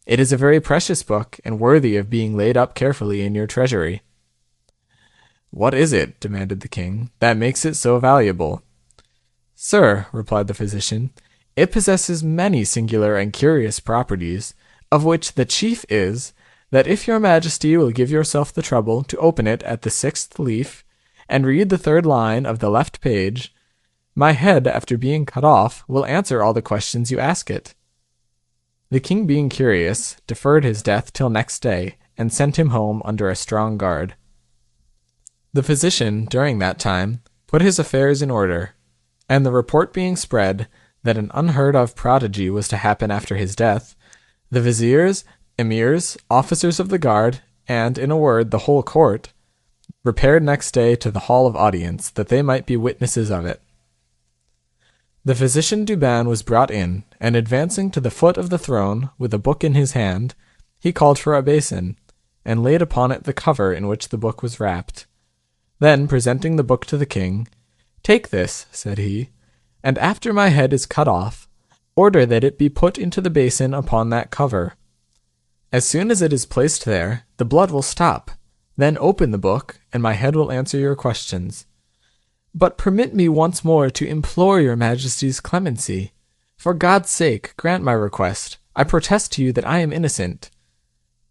It is a very precious book, and worthy of being laid up carefully in your treasury." "What is it," demanded the king, "that makes it so valuable?" "Sir," replied the physician, "it possesses many singular and curious properties, of which the chief is, that if your majesty will give yourself the trouble to open it at the 6th leaf, and read the 3rd line of the left page, my head, after being cut off, will answer all the questions you ask it." The king, being curious, deferred his death till next day, and sent him home under a strong guard. The physician, during that time, put his affairs in order, and the report being spread that an unheard-of prodigy was to happen after his death, the viziers, emirs, officers of the guard, and, in a word, the whole court, repaired next day to the hall of audience, that they might be witnesses of it. The physician Douban was brought in, and advancing to the foot of the throne, with a book in his hand, he called for a basin, and laid upon it the cover in which the book was wrapped. Then, presenting the book to the king, "Take this," said he, "and after my head is cut off, order that it be put into the basin upon that cover. As soon as it is placed there, the blood will stop. Then open the book, and my head will answer your questions. But permit me once more to implore your majesty's clemency. For God's sake, grant my request. I protest to you that I am innocent."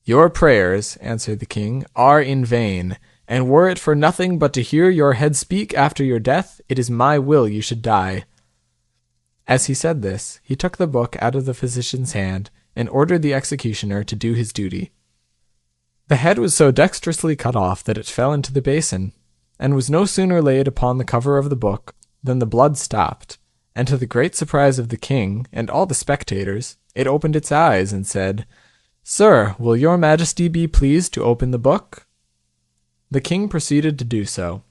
"Your prayers," answered the king, "are in vain, and were it for nothing but to hear your head speak after your death, it is my will you should die." As he said this, he took the book out of the physician's hand, and ordered the executioner to do his duty. The head was so dexterously cut off that it fell into the basin, and was no sooner laid upon the cover of the book than the blood stopped, and to the great surprise of the king and all the spectators, it opened its eyes and said, "Sir, will your majesty be pleased to open the book?" The king proceeded to do so,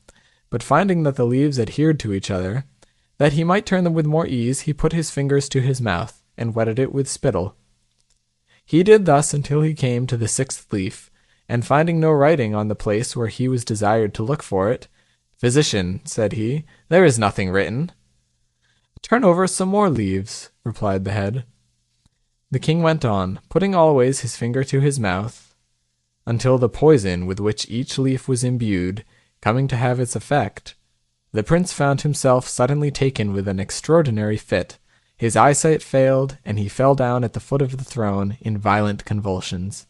but finding that the leaves adhered to each other, that he might turn them with more ease, he put his fingers to his mouth, and wetted it with spittle. He did thus until he came to the 6th leaf, and finding no writing on the place where he was desired to look for it, "Physician," said he, "there is nothing written." "Turn over some more leaves," replied the head. The king went on, putting always his finger to his mouth, until the poison with which each leaf was imbued, coming to have its effect, the prince found himself suddenly taken with an extraordinary fit. His eyesight failed, and he fell down at the foot of the throne in violent convulsions.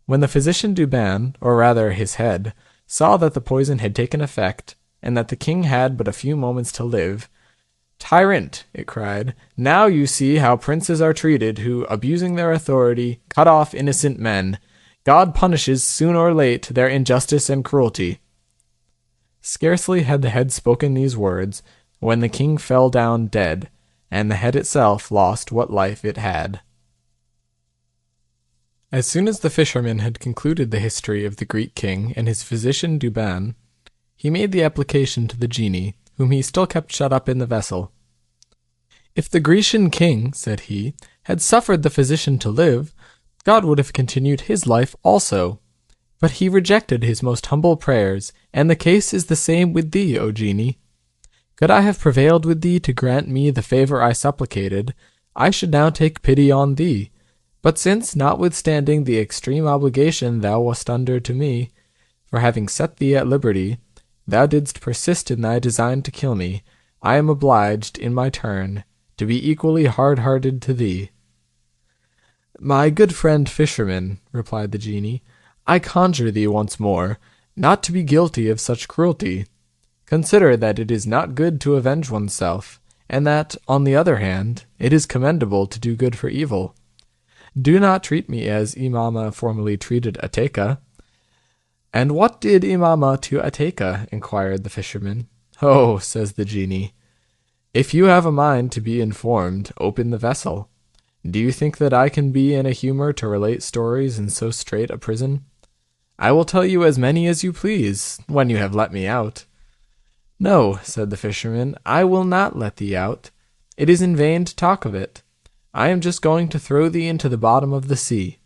When the physician Douban, or rather his head, saw that the poison had taken effect, and that the king had but a few moments to live, "Tyrant," it cried, "now you see how princes are treated who, abusing their authority, cut off innocent men. God punishes, soon or late, their injustice and cruelty." Scarcely had the head spoken these words, when the king fell down dead, and the head itself lost what life it had. As soon as the fisherman had concluded the history of the Greek king and his physician Douban, he made the application to the genie, whom he still kept shut up in the vessel. If the Grecian king, said he, had suffered the physician to live, God would have continued his life also. But he rejected his most humble prayers, and the case is the same with thee, O genie. Could I have prevailed with thee to grant me the favour I supplicated, I should now take pity on thee. But since, notwithstanding the extreme obligation thou wast under to me, for having set thee at liberty, thou didst persist in thy design to kill me, I am obliged, in my turn, to be equally hard-hearted to thee. My good friend fisherman, replied the genie, I conjure thee once more, not to be guilty of such cruelty. Consider that it is not good to avenge oneself, and that, on the other hand, it is commendable to do good for evil. Do not treat me as Imama formerly treated Ateka. And what did Imama to Ateka? Inquired the fisherman. Oh, says the genie, if you have a mind to be informed, open the vessel. Do you think that I can be in a humour to relate stories in so strait a prison? I will tell you as many as you please, when you have let me out. No, said the fisherman, I will not let thee out. It is in vain to talk of it. I am just going to throw thee into the bottom of the sea.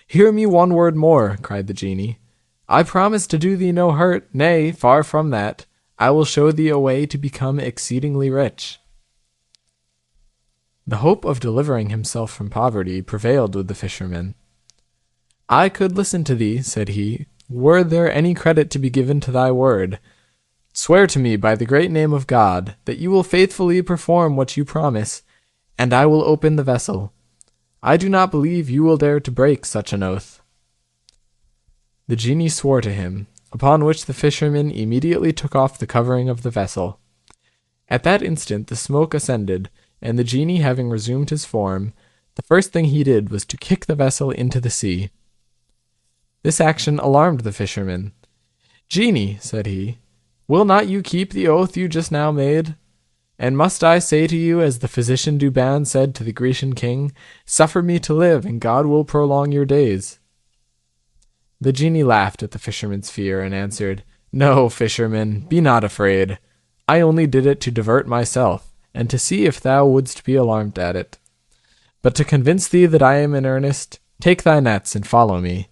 Hear me one word more, cried the genie. I promise to do thee no hurt, nay, far from that. I will show thee a way to become exceedingly rich. The hope of delivering himself from poverty prevailed with the fisherman. I could listen to thee, said he, were there any credit to be given to thy word. Swear to me by the great name of God that you will faithfully perform what you promise, and I will open the vessel. I do not believe you will dare to break such an oath. The genie swore to him, upon which the fisherman immediately took off the covering of the vessel. At that instant the smoke ascended, and the genie having resumed his form, the first thing he did was to kick the vessel into the sea. This action alarmed the fisherman. Genie, said he, will not you keep the oath you just now made? And must I say to you, as the physician Douban said to the Grecian king, suffer me to live, and God will prolong your days? The genie laughed at the fisherman's fear, and answered, No, fisherman, be not afraid. I only did it to divert myself, and to see if thou wouldst be alarmed at it. But to convince thee that I am in earnest, take thy nets and follow me.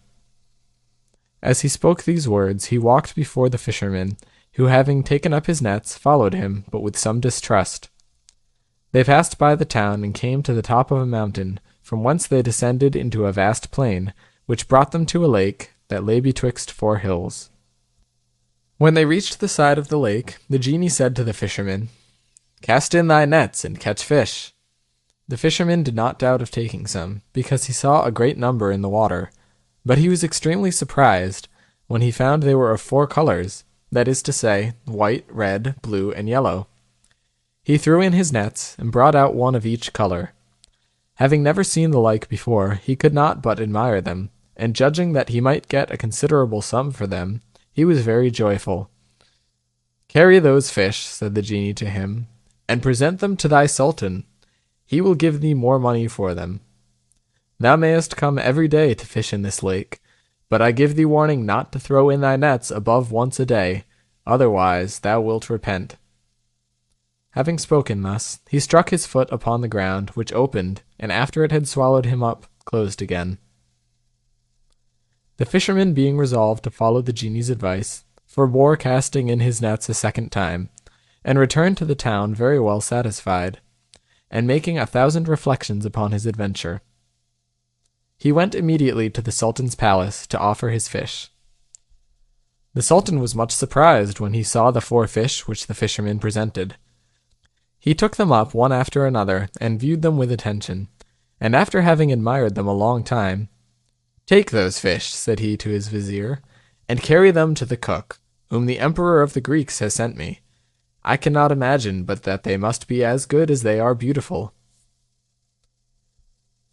As he spoke these words, he walked before the fisherman, who, having taken up his nets, followed him, but with some distrust. They passed by the town and came to the top of a mountain, from whence they descended into a vast plain, which brought them to a lake that lay betwixt 4 hills. When they reached the side of the lake, the genie said to the fisherman, Cast in thy nets and catch fish. The fisherman did not doubt of taking some, because he saw a great number in the water, but he was extremely surprised when he found they were of 4 colors, that is to say, white, red, blue, and yellow. He threw in his nets, and brought out one of each color. Having never seen the like before, he could not but admire them, and judging that he might get a considerable sum for them, he was very joyful. Carry those fish, said the genie to him, and present them to thy sultan. He will give thee more money for them. Thou mayest come every day to fish in this lake, but I give thee warning not to throw in thy nets above once a day, otherwise thou wilt repent. Having spoken thus, he struck his foot upon the ground, which opened, and after it had swallowed him up, closed again. The fisherman, being resolved to follow the genie's advice, forbore casting in his nets a second time, and returned to the town very well satisfied, and making 1,000 reflections upon his adventure. He went immediately to the Sultan's palace to offer his fish. The Sultan was much surprised when he saw the 4 fish which the fisherman presented. He took them up one after another, and viewed them with attention, and after having admired them a long time, Take those fish, said he to his vizier, and carry them to the cook, whom the Emperor of the Greeks has sent me. I cannot imagine but that they must be as good as they are beautiful.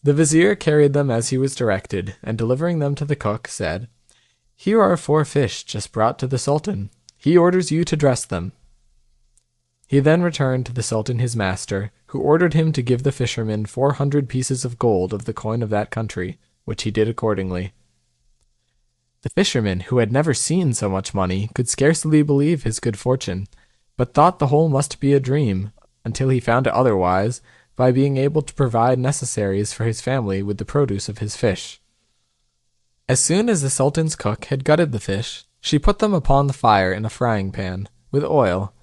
The vizier carried them as he was directed, and delivering them to the cook, said, Here are 4 fish just brought to the Sultan. He orders you to dress them. He then returned to the Sultan his master, who ordered him to give the fisherman 400 pieces of gold of the coin of that country, which he did accordingly. The fisherman, who had never seen so much money, could scarcely believe his good fortune, but thought the whole must be a dream, until he found it otherwise by being able to provide necessaries for his family with the produce of his fish. As soon as the Sultan's cook had gutted the fish, she put them upon the fire in a frying pan, with oil,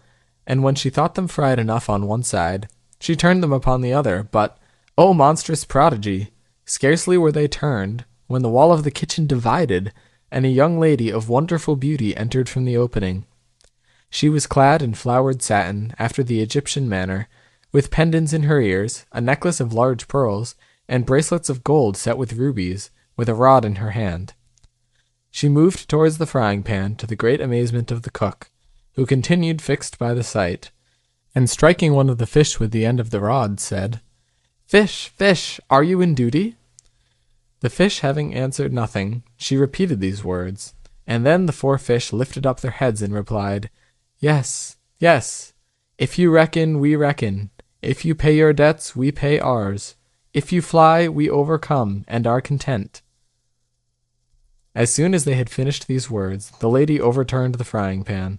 and when she thought them fried enough on one side, she turned them upon the other, but, O monstrous prodigy! Scarcely were they turned, when the wall of the kitchen divided, and a young lady of wonderful beauty entered from the opening. She was clad in flowered satin, after the Egyptian manner, with pendants in her ears, a necklace of large pearls, and bracelets of gold set with rubies, with a rod in her hand. She moved towards the frying pan, to the great amazement of the cook, who continued fixed by the sight, and striking one of the fish with the end of the rod, said, "Fish, fish, are you in duty?" The fish having answered nothing, she repeated these words, and then the 4 fish lifted up their heads and replied, "Yes, yes. If you reckon, we reckon. If you pay your debts, we pay ours. If you fly, we overcome, and are content." As soon as they had finished these words, the lady overturned the frying pan,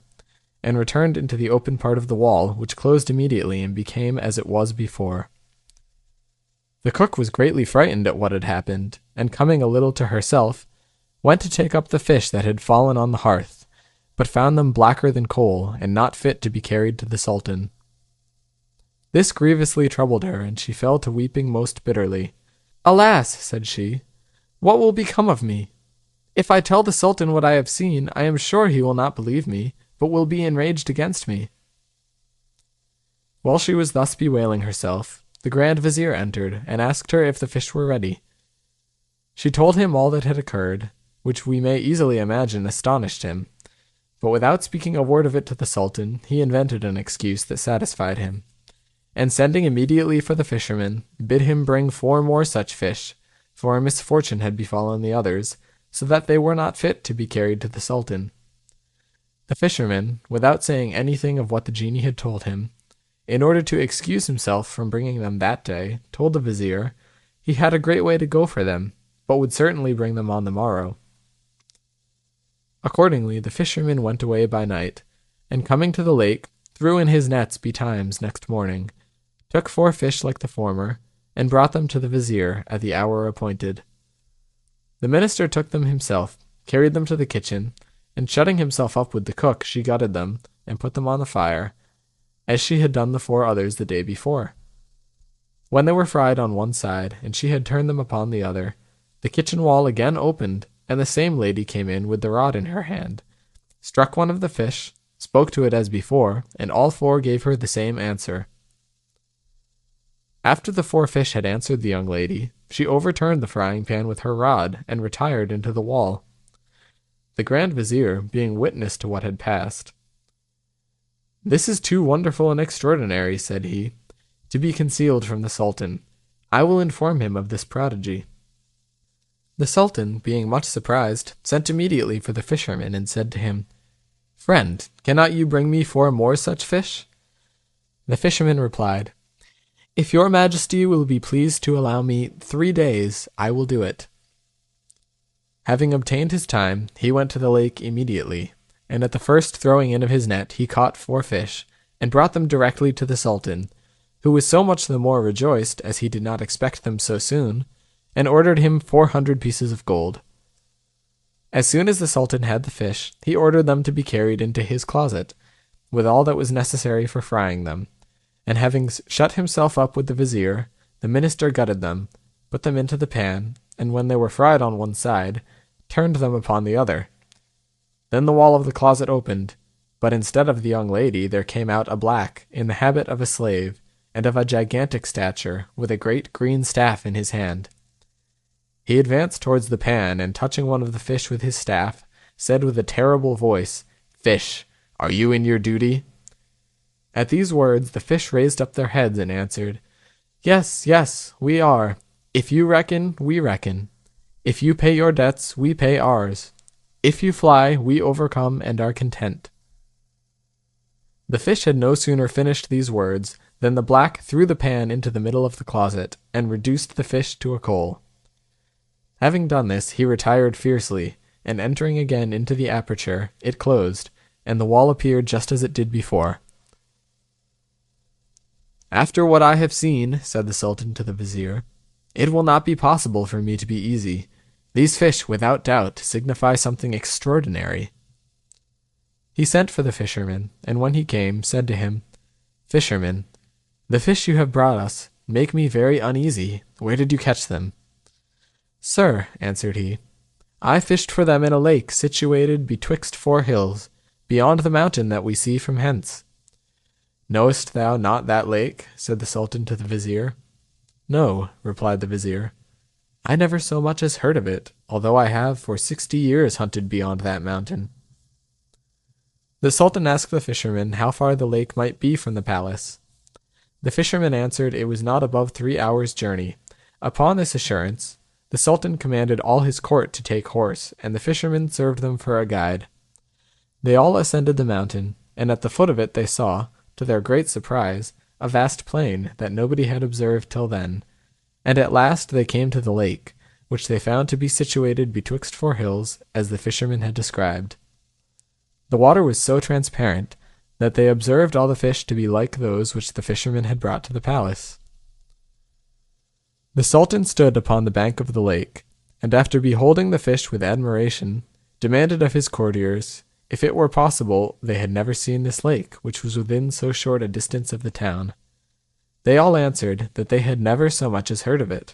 and returned into the open part of the wall, which closed immediately and became as it was before. The cook was greatly frightened at what had happened, and coming a little to herself, went to take up the fish that had fallen on the hearth, but found them blacker than coal, and not fit to be carried to the Sultan. This grievously troubled her, and she fell to weeping most bitterly. "Alas," said she, "what will become of me? If I tell the Sultan what I have seen, I am sure he will not believe me, but will be enraged against me." While she was thus bewailing herself, the Grand Vizier entered, and asked her if the fish were ready. She told him all that had occurred, which we may easily imagine astonished him, but without speaking a word of it to the Sultan, he invented an excuse that satisfied him, and sending immediately for the fisherman, bid him bring 4 more such fish, for a misfortune had befallen the others, so that they were not fit to be carried to the Sultan. The fisherman, without saying anything of what the genie had told him, in order to excuse himself from bringing them that day, told the Vizier he had a great way to go for them, but would certainly bring them on the morrow. Accordingly, the fisherman went away by night, and coming to the lake, threw in his nets betimes next morning, took 4 fish like the former, and brought them to the Vizier at the hour appointed. The minister took them himself, carried them to the kitchen, and shutting himself up with the cook, she gutted them, and put them on the fire, as she had done the 4 others the day before. When they were fried on one side, and she had turned them upon the other, the kitchen wall again opened, and the same lady came in with the rod in her hand, struck one of the fish, spoke to it as before, and all 4 gave her the same answer. After the 4 fish had answered the young lady, she overturned the frying pan with her rod, and retired into the wall. The Grand Vizier, being witness to what had passed, "This is too wonderful and extraordinary," said he, "to be concealed from the Sultan. I will inform him of this prodigy." The Sultan, being much surprised, sent immediately for the fisherman, and said to him, "Friend, cannot you bring me 4 more such fish?" The fisherman replied, "If your majesty will be pleased to allow me 3 days, I will do it." Having obtained his time, he went to the lake immediately, and at the first throwing in of his net he caught 4 fish, and brought them directly to the Sultan, who was so much the more rejoiced as he did not expect them so soon, and ordered him 400 pieces of gold. As soon as the Sultan had the fish, he ordered them to be carried into his closet, with all that was necessary for frying them, and having shut himself up with the Vizier, the minister gutted them, put them into the pan, and when they were fried on one side, turned them upon the other. Then the wall of the closet opened, but instead of the young lady there came out a black, in the habit of a slave, and of a gigantic stature, with a great green staff in his hand. He advanced towards the pan, and touching one of the fish with his staff, said with a terrible voice, "Fish, are you in your duty?" At these words the fish raised up their heads and answered, "Yes, yes, we are. If you reckon, we reckon. If you pay your debts, we pay ours. If you fly, we overcome and are content." The fish had no sooner finished these words than the black threw the pan into the middle of the closet, and reduced the fish to a coal. Having done this, he retired fiercely, and entering again into the aperture, it closed, and the wall appeared just as it did before. "After what I have seen," said the Sultan to the vizier, "it will not be possible for me to be easy. These fish, without doubt, signify something extraordinary." He sent for the fisherman, and when he came, said to him, "Fisherman, the fish you have brought us make me very uneasy. Where did you catch them?" "Sir," answered he, "I fished for them in a lake situated betwixt 4 hills, beyond the mountain that we see from hence." "Knowest thou not that lake?" said the Sultan to the vizier. "No," replied the vizier, "I never so much as heard of it, although I have for 60 years hunted beyond that mountain." The Sultan asked the fisherman how far the lake might be from the palace. The fisherman answered it was not above 3 hours' journey. Upon this assurance, the Sultan commanded all his court to take horse, and the fisherman served them for a guide. They all ascended the mountain, and at the foot of it they saw, to their great surprise, a vast plain that nobody had observed till then, and at last they came to the lake, which they found to be situated betwixt 4 hills, as the fisherman had described. The water was so transparent that they observed all the fish to be like those which the fisherman had brought to the palace. The Sultan stood upon the bank of the lake, and after beholding the fish with admiration, demanded of his courtiers if it were possible they had never seen this lake, which was within so short a distance of the town. They all answered that they had never so much as heard of it.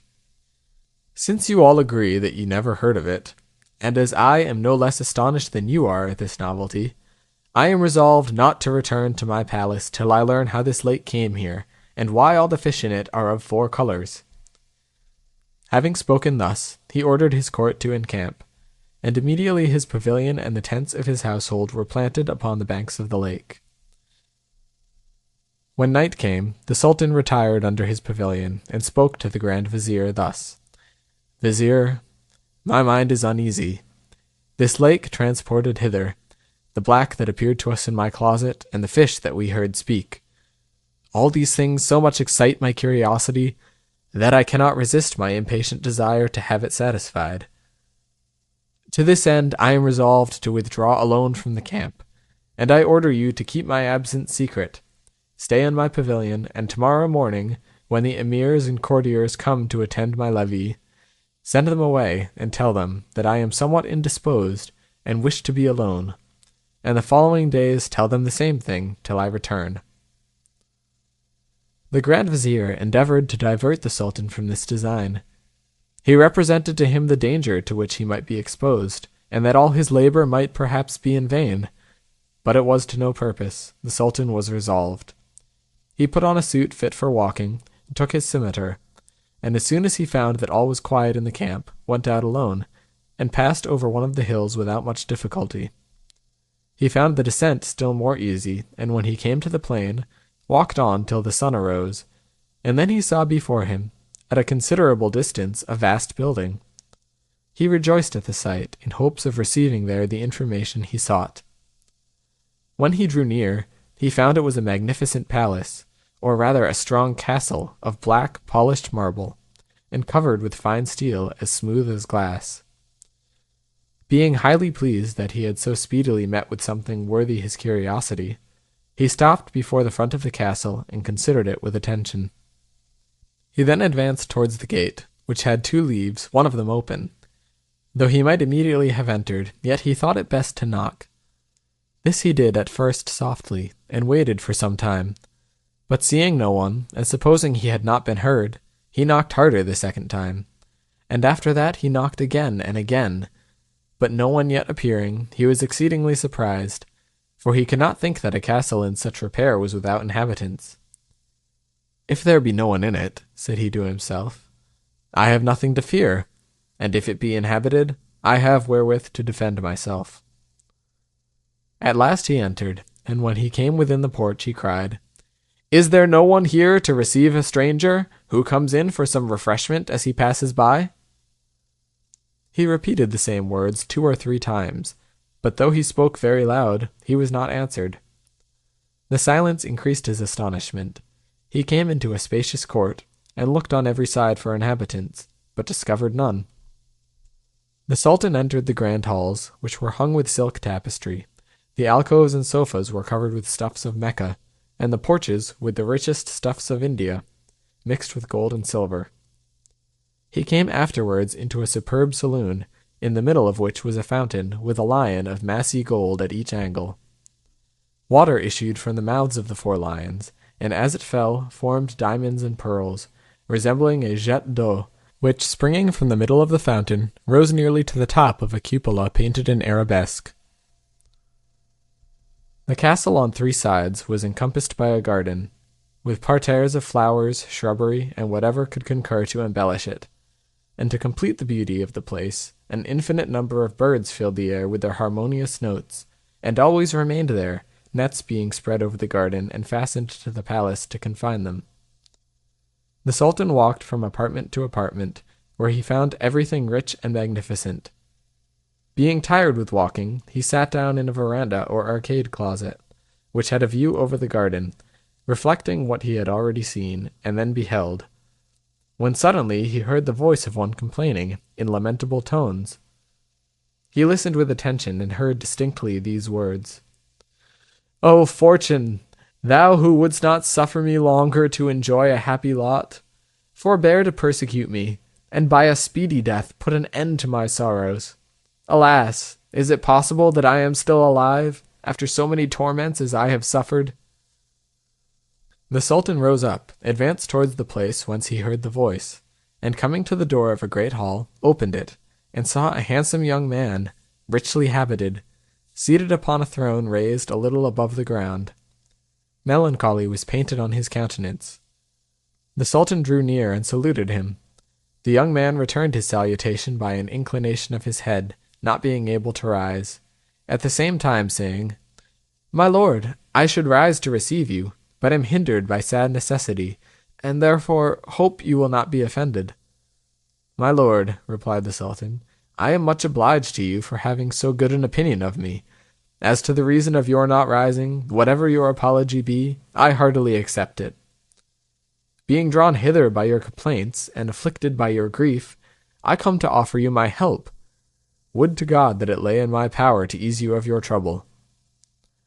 "Since you all agree that you never heard of it, and as I am no less astonished than you are at this novelty, I am resolved not to return to my palace till I learn how this lake came here, and why all the fish in it are of 4 colors." Having spoken thus, he ordered his court to encamp, and immediately his pavilion and the tents of his household were planted upon the banks of the lake. When night came, the Sultan retired under his pavilion, and spoke to the Grand Vizier thus, "Vizier, my mind is uneasy. This lake transported hither, the black that appeared to us in my closet, and the fish that we heard speak. All these things so much excite my curiosity that I cannot resist my impatient desire to have it satisfied. To this end I am resolved to withdraw alone from the camp, and I order you to keep my absence secret. Stay in my pavilion, and tomorrow morning, when the emirs and courtiers come to attend my levee, send them away and tell them that I am somewhat indisposed and wish to be alone, and the following days tell them the same thing till I return." The Grand Vizier endeavored to divert the Sultan from this design. He represented to him the danger to which he might be exposed, and that all his labor might perhaps be in vain. But it was to no purpose. The Sultan was resolved. He put on a suit fit for walking, and took his scimitar, and as soon as he found that all was quiet in the camp, went out alone, and passed over one of the hills without much difficulty. He found the descent still more easy, and when he came to the plain, walked on till the sun arose, and then he saw before him, at a considerable distance, a vast building. He rejoiced at the sight, in hopes of receiving there the information he sought. When he drew near, he found it was a magnificent palace, or rather a strong castle, of black polished marble, and covered with fine steel as smooth as glass. Being highly pleased that he had so speedily met with something worthy his curiosity, he stopped before the front of the castle and considered it with attention. He then advanced towards the gate, which had 2 leaves, one of them open. Though he might immediately have entered, yet he thought it best to knock. This he did at first softly, and waited for some time. But seeing no one, and supposing he had not been heard, he knocked harder the second time, and after that he knocked again and again. But no one yet appearing, he was exceedingly surprised, for he could not think that a castle in such repair was without inhabitants. "If there be no one in it," said he to himself, "I have nothing to fear, and if it be inhabited, I have wherewith to defend myself." At last he entered, and when he came within the porch he cried, "Is there no one here to receive a stranger, who comes in for some refreshment as he passes by?" He repeated the same words 2 or 3 times, but though he spoke very loud, he was not answered. The silence increased his astonishment. He came into a spacious court, and looked on every side for inhabitants, but discovered none. The Sultan entered the grand halls, which were hung with silk tapestry. The alcoves and sofas were covered with stuffs of Mecca, and the porches with the richest stuffs of India, mixed with gold and silver. He came afterwards into a superb saloon, in the middle of which was a fountain with a lion of massy gold at each angle. Water issued from the mouths of the 4 lions, and as it fell, formed diamonds and pearls, resembling a jet d'eau, which, springing from the middle of the fountain, rose nearly to the top of a cupola painted in arabesque. The castle on 3 sides was encompassed by a garden, with parterres of flowers, shrubbery, and whatever could concur to embellish it. And to complete the beauty of the place, an infinite number of birds filled the air with their harmonious notes, and always remained there, nets being spread over the garden and fastened to the palace to confine them. The Sultan walked from apartment to apartment, where he found everything rich and magnificent. Being tired with walking, he sat down in a veranda or arcade closet, which had a view over the garden, reflecting what he had already seen, and then beheld, when suddenly he heard the voice of one complaining, in lamentable tones. He listened with attention, and heard distinctly these words: "O Fortune, thou who wouldst not suffer me longer to enjoy a happy lot, forbear to persecute me, and by a speedy death put an end to my sorrows. Alas, is it possible that I am still alive, after so many torments as I have suffered?" The Sultan rose up, advanced towards the place whence he heard the voice, and coming to the door of a great hall, opened it, and saw a handsome young man, richly habited, seated upon a throne raised a little above the ground. Melancholy was painted on his countenance. The Sultan drew near and saluted him. The young man returned his salutation by an inclination of his head, not being able to rise, at the same time saying, "My lord, I should rise to receive you, but am hindered by sad necessity, and therefore hope you will not be offended." "My lord," replied the Sultan, "I am much obliged to you for having so good an opinion of me. As to the reason of your not rising, whatever your apology be, I heartily accept it. Being drawn hither by your complaints, and afflicted by your grief, I come to offer you my help. Would to God that it lay in my power to ease you of your trouble.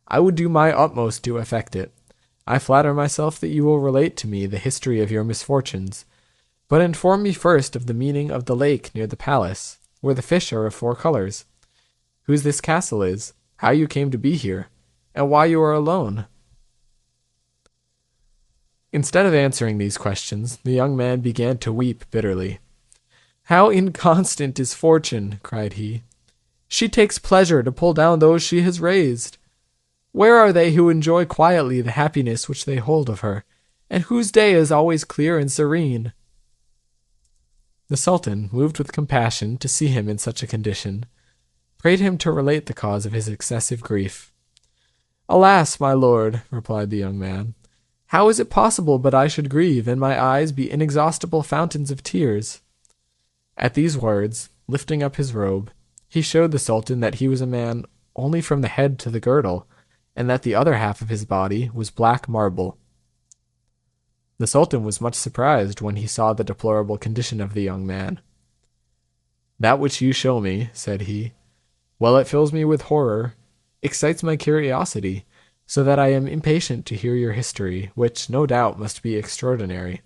I would do my utmost to effect it. I flatter myself that you will relate to me the history of your misfortunes, but inform me first of the meaning of the lake near the palace, where the fish are of 4 colors, whose this castle is, how you came to be here, and why you are alone." Instead of answering these questions, the young man began to weep bitterly. "How inconstant is fortune!" cried he. "She takes pleasure to pull down those she has raised. Where are they who enjoy quietly the happiness which they hold of her, and whose day is always clear and serene?" The Sultan, moved with compassion to see him in such a condition, prayed him to relate the cause of his excessive grief. "Alas, my lord," replied the young man, "how is it possible but I should grieve, and my eyes be inexhaustible fountains of tears?" At these words, lifting up his robe, he showed the Sultan that he was a man only from the head to the girdle, and that the other half of his body was black marble. The Sultan was much surprised when he saw the deplorable condition of the young man. "That which you show me," said he, "while it fills me with horror, excites my curiosity, so that I am impatient to hear your history, which no doubt must be extraordinary.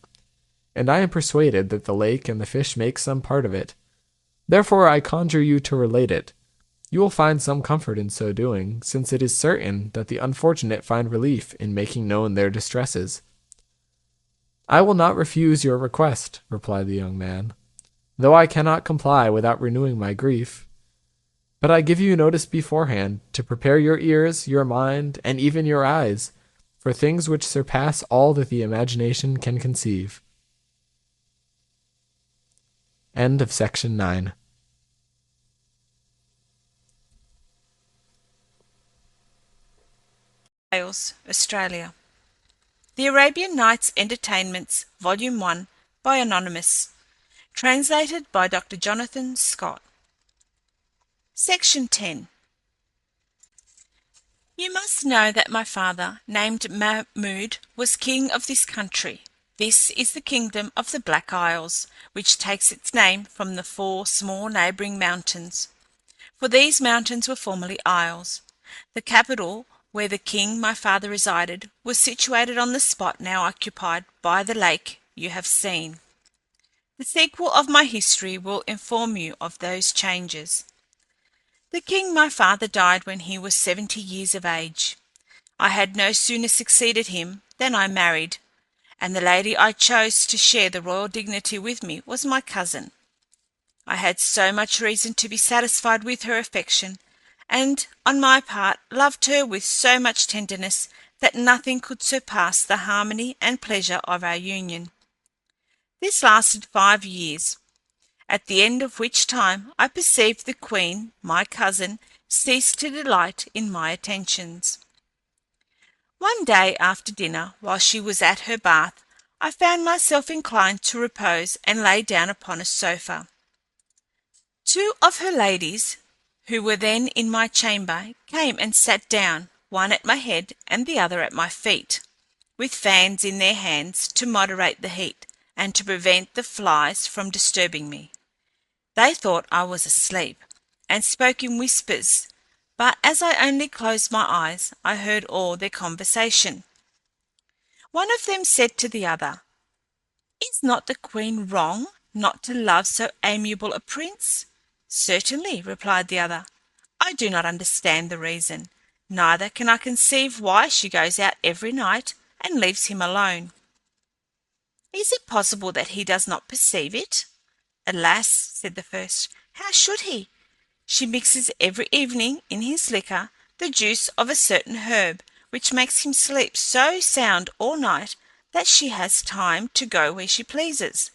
And I am persuaded that the lake and the fish make some part of it. Therefore I conjure you to relate it. You will find some comfort in so doing, since it is certain that the unfortunate find relief in making known their distresses." "I will not refuse your request," replied the young man, "though I cannot comply without renewing my grief. But I give you notice beforehand to prepare your ears, your mind, and even your eyes, for things which surpass all that the imagination can conceive." End of section 9. Wales, Australia. The Arabian Nights Entertainments, Volume 1, by Anonymous. Translated by Dr. Jonathan Scott. Section 10. You must know that my father, named Mahmud, was king of this country. This is the kingdom of the Black Isles, which takes its name from the 4 small neighbouring mountains, for these mountains were formerly isles. The capital where the king my father resided, was situated on the spot now occupied by the lake you have seen. The sequel of my history will inform you of those changes. The king my father died when he was 70 years of age. I had no sooner succeeded him than I married, and the lady I chose to share the royal dignity with me was my cousin. I had so much reason to be satisfied with her affection, and, on my part, loved her with so much tenderness that nothing could surpass the harmony and pleasure of our union. This lasted 5 years, at the end of which time I perceived the queen, my cousin, ceased to delight in my attentions. One day after dinner, while she was at her bath, I found myself inclined to repose and lay down upon a sofa. Two of her ladies, who were then in my chamber, came and sat down, one at my head and the other at my feet, with fans in their hands to moderate the heat, and to prevent the flies from disturbing me. They thought I was asleep, and spoke in whispers, but as I only closed my eyes, I heard all their conversation. One of them said to the other, "Is not the queen wrong not to love so amiable a prince?" "Certainly," replied the other. "I do not understand the reason, neither can I conceive why she goes out every night and leaves him alone." "Is it possible that he does not perceive it?" "Alas," said the first, "how should he? She mixes every evening in his liquor the juice of a certain herb, which makes him sleep so sound all night that she has time to go where she pleases,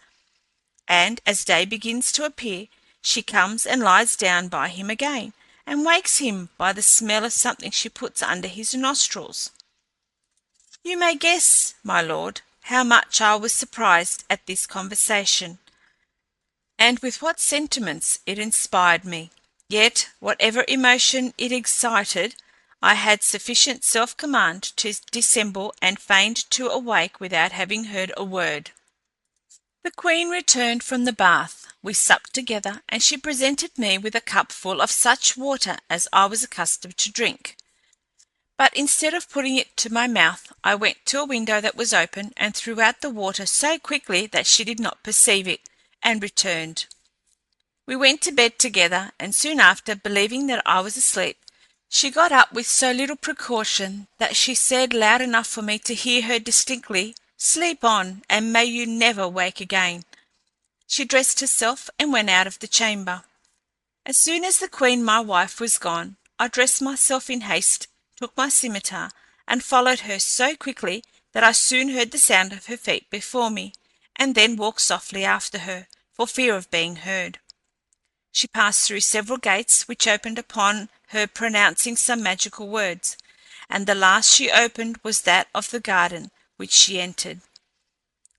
and as day begins to appear, she comes and lies down by him again, and wakes him by the smell of something she puts under his nostrils." You may guess, my lord, how much I was surprised at this conversation, and with what sentiments it inspired me. Yet, whatever emotion it excited, I had sufficient self-command to dissemble and feign to awake without having heard a word. The queen returned from the bath. We supped together, and she presented me with a cupful of such water as I was accustomed to drink. But instead of putting it to my mouth, I went to a window that was open, and threw out the water so quickly that she did not perceive it, and returned. We went to bed together, and soon after, believing that I was asleep, she got up with so little precaution that she said loud enough for me to hear her distinctly, "Sleep on, and may you never wake again." She dressed herself and went out of the chamber. As soon as the queen my wife was gone, I dressed myself in haste, took my scimitar, and followed her so quickly that I soon heard the sound of her feet before me, and then walked softly after her, for fear of being heard. She passed through several gates, which opened upon her pronouncing some magical words, and the last she opened was that of the garden, which she entered.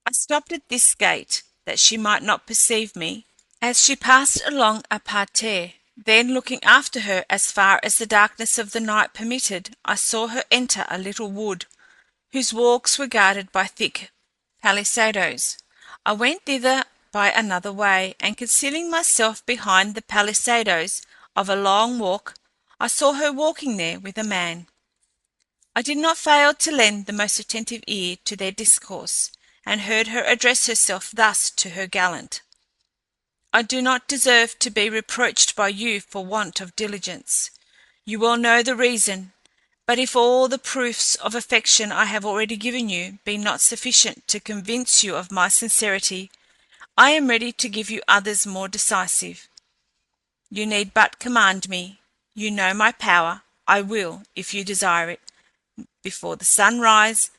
I stopped at this gate, that she might not perceive me, as she passed along a parterre. Then, looking after her as far as the darkness of the night permitted, I saw her enter a little wood, whose walks were guarded by thick palisadoes. I went thither by another way, and concealing myself behind the palisadoes of a long walk, I saw her walking there with a man. I did not fail to lend the most attentive ear to their discourse, and heard her address herself thus to her gallant: "I do not deserve to be reproached by you for want of diligence. You well know the reason, but if all the proofs of affection I have already given you be not sufficient to convince you of my sincerity, I am ready to give you others more decisive. You need but command me. You know my power. I will, if you desire it, before the sun rise,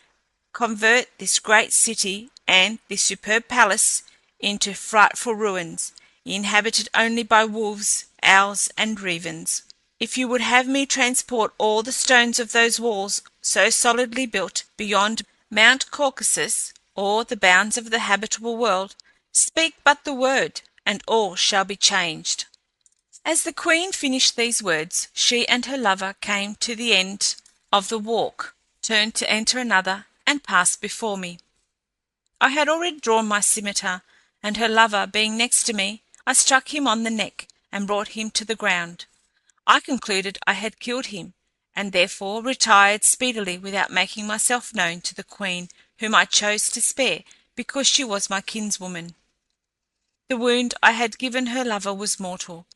convert this great city and this superb palace into frightful ruins, inhabited only by wolves, owls, and ravens. If you would have me transport all the stones of those walls so solidly built beyond Mount Caucasus, or the bounds of the habitable world, speak but the word, and all shall be changed." As the queen finished these words, she and her lover came to the end of the walk, turned to enter another, and passed before me. I had already drawn my scimitar, and her lover being next to me, I struck him on the neck, and brought him to the ground. I concluded I had killed him, and therefore retired speedily without making myself known to the queen, whom I chose to spare because she was my kinswoman. The wound I had given her lover was mortal,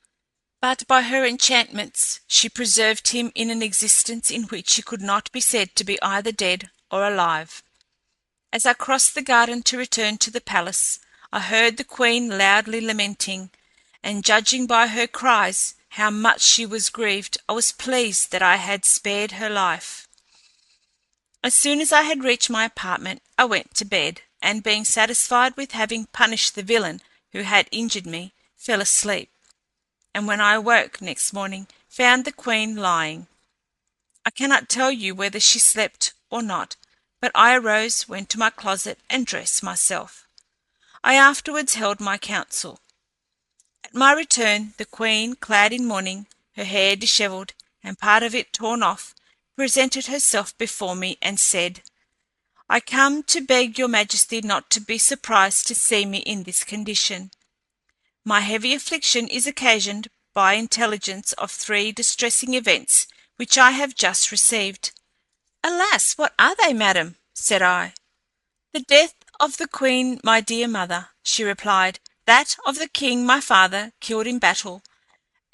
but by her enchantments she preserved him in an existence in which he could not be said to be either dead or alive. As I crossed the garden to return to the palace, I heard the queen loudly lamenting, and judging by her cries how much she was grieved, I was pleased that I had spared her life. As soon as I had reached my apartment, I went to bed, and being satisfied with having punished the villain who had injured me, fell asleep, and when I awoke next morning, found the queen lying. I cannot tell you whether she slept or not, but I arose, went to my closet, and dressed myself. I afterwards held my council. At my return, the queen, clad in mourning, her hair dishevelled, and part of it torn off, presented herself before me, and said, "I come to beg your majesty not to be surprised to see me in this condition. My heavy affliction is occasioned by intelligence of 3 distressing events which I have just received." "Alas, what are they, madam?" said I. "The death of the queen, my dear mother," she replied, "that of the king, my father, killed in battle,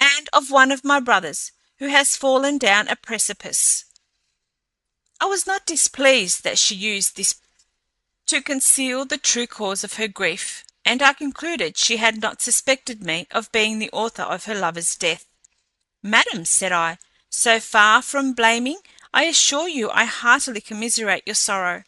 and of one of my brothers, who has fallen down a precipice." I was not displeased that she used this to conceal the true cause of her grief, and I concluded she had not suspected me of being the author of her lover's death. "Madam," said I, "so far from blaming, I assure you I heartily commiserate your sorrow.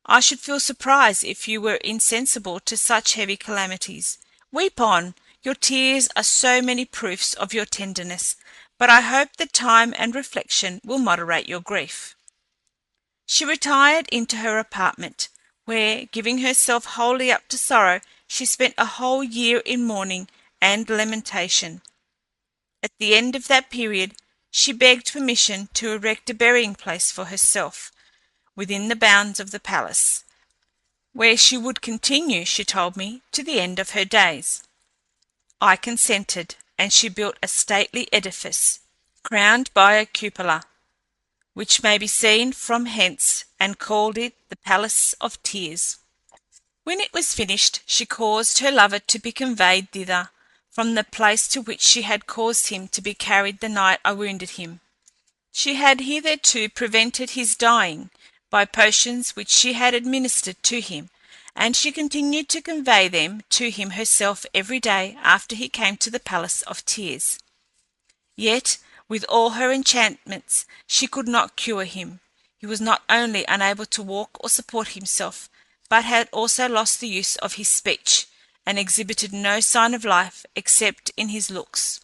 I should feel surprised if you were insensible to such heavy calamities. Weep on, your tears are so many proofs of your tenderness, but I hope that time and reflection will moderate your grief." She retired into her apartment, where, giving herself wholly up to sorrow, she spent a whole year in mourning and lamentation. At the end of that period, she begged permission to erect a burying place for herself within the bounds of the palace, where she would continue, she told me, to the end of her days. I consented, and she built a stately edifice, crowned by a cupola, which may be seen from hence, and called it the Palace of Tears. When it was finished, she caused her lover to be conveyed thither, from the place to which she had caused him to be carried the night I wounded him. She had hitherto prevented his dying by potions which she had administered to him, and she continued to convey them to him herself every day after he came to the Palace of Tears. Yet, with all her enchantments, she could not cure him. He was not only unable to walk or support himself, but had also lost the use of his speech, and exhibited no sign of life except in his looks.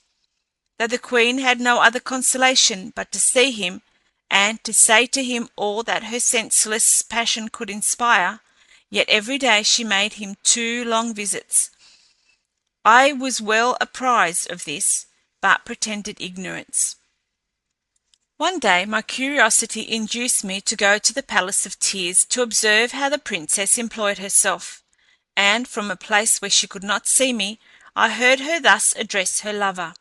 Though the queen had no other consolation but to see him, and to say to him all that her senseless passion could inspire, yet every day she made him 2 long visits. I was well apprized of this, but pretended ignorance. One day my curiosity induced me to go to the Palace of Tears to observe how the princess employed herself, and from a place where she could not see me, I heard her thus address her lover: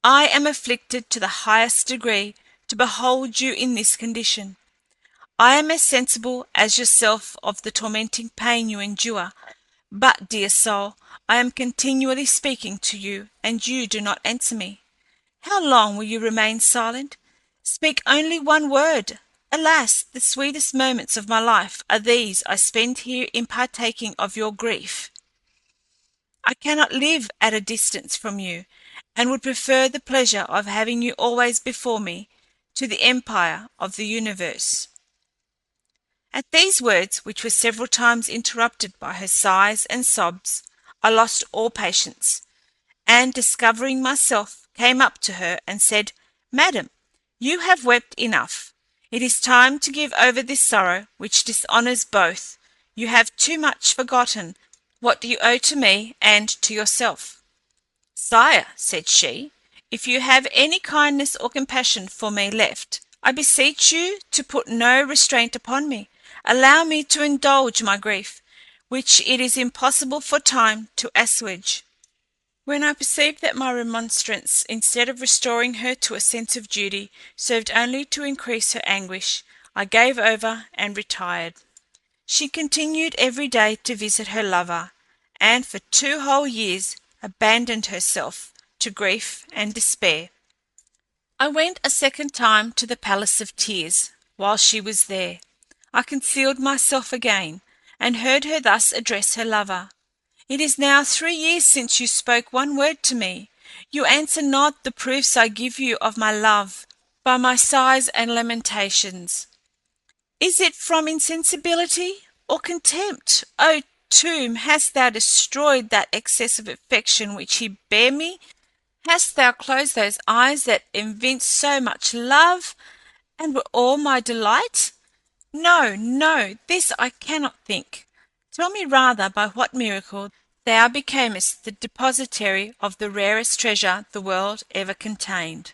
"I am afflicted to the highest degree to behold you in this condition. I am as sensible as yourself of the tormenting pain you endure, but, dear soul, I am continually speaking to you, and you do not answer me. How long will you remain silent? Speak only one word. Alas, the sweetest moments of my life are these I spend here in partaking of your grief. I cannot live at a distance from you, and would prefer the pleasure of having you always before me to the empire of the universe." At these words, which were several times interrupted by her sighs and sobs, I lost all patience, and discovering myself, came up to her and said, "Madam, you have wept enough. It is time to give over this sorrow, which dishonours both. You have too much forgotten what you owe to me and to yourself." "Sire," said she, "if you have any kindness or compassion for me left, I beseech you to put no restraint upon me. Allow me to indulge my grief, which it is impossible for time to assuage." When I perceived that my remonstrance, instead of restoring her to a sense of duty, served only to increase her anguish, I gave over and retired. She continued every day to visit her lover, and for 2 whole years abandoned herself to grief and despair. I went a second time to the Palace of Tears. While she was there, I concealed myself again, and heard her thus address her lover. "It is now 3 years since you spoke one word to me. You answer not the proofs I give you of my love by my sighs and lamentations. Is it from insensibility or contempt? O tomb, hast thou destroyed that excess of affection which he bare me? Hast thou closed those eyes that evinced so much love, and were all my delight? No, no, this I cannot think. Tell me rather by what miracle thou becamest the depositary of the rarest treasure the world ever contained."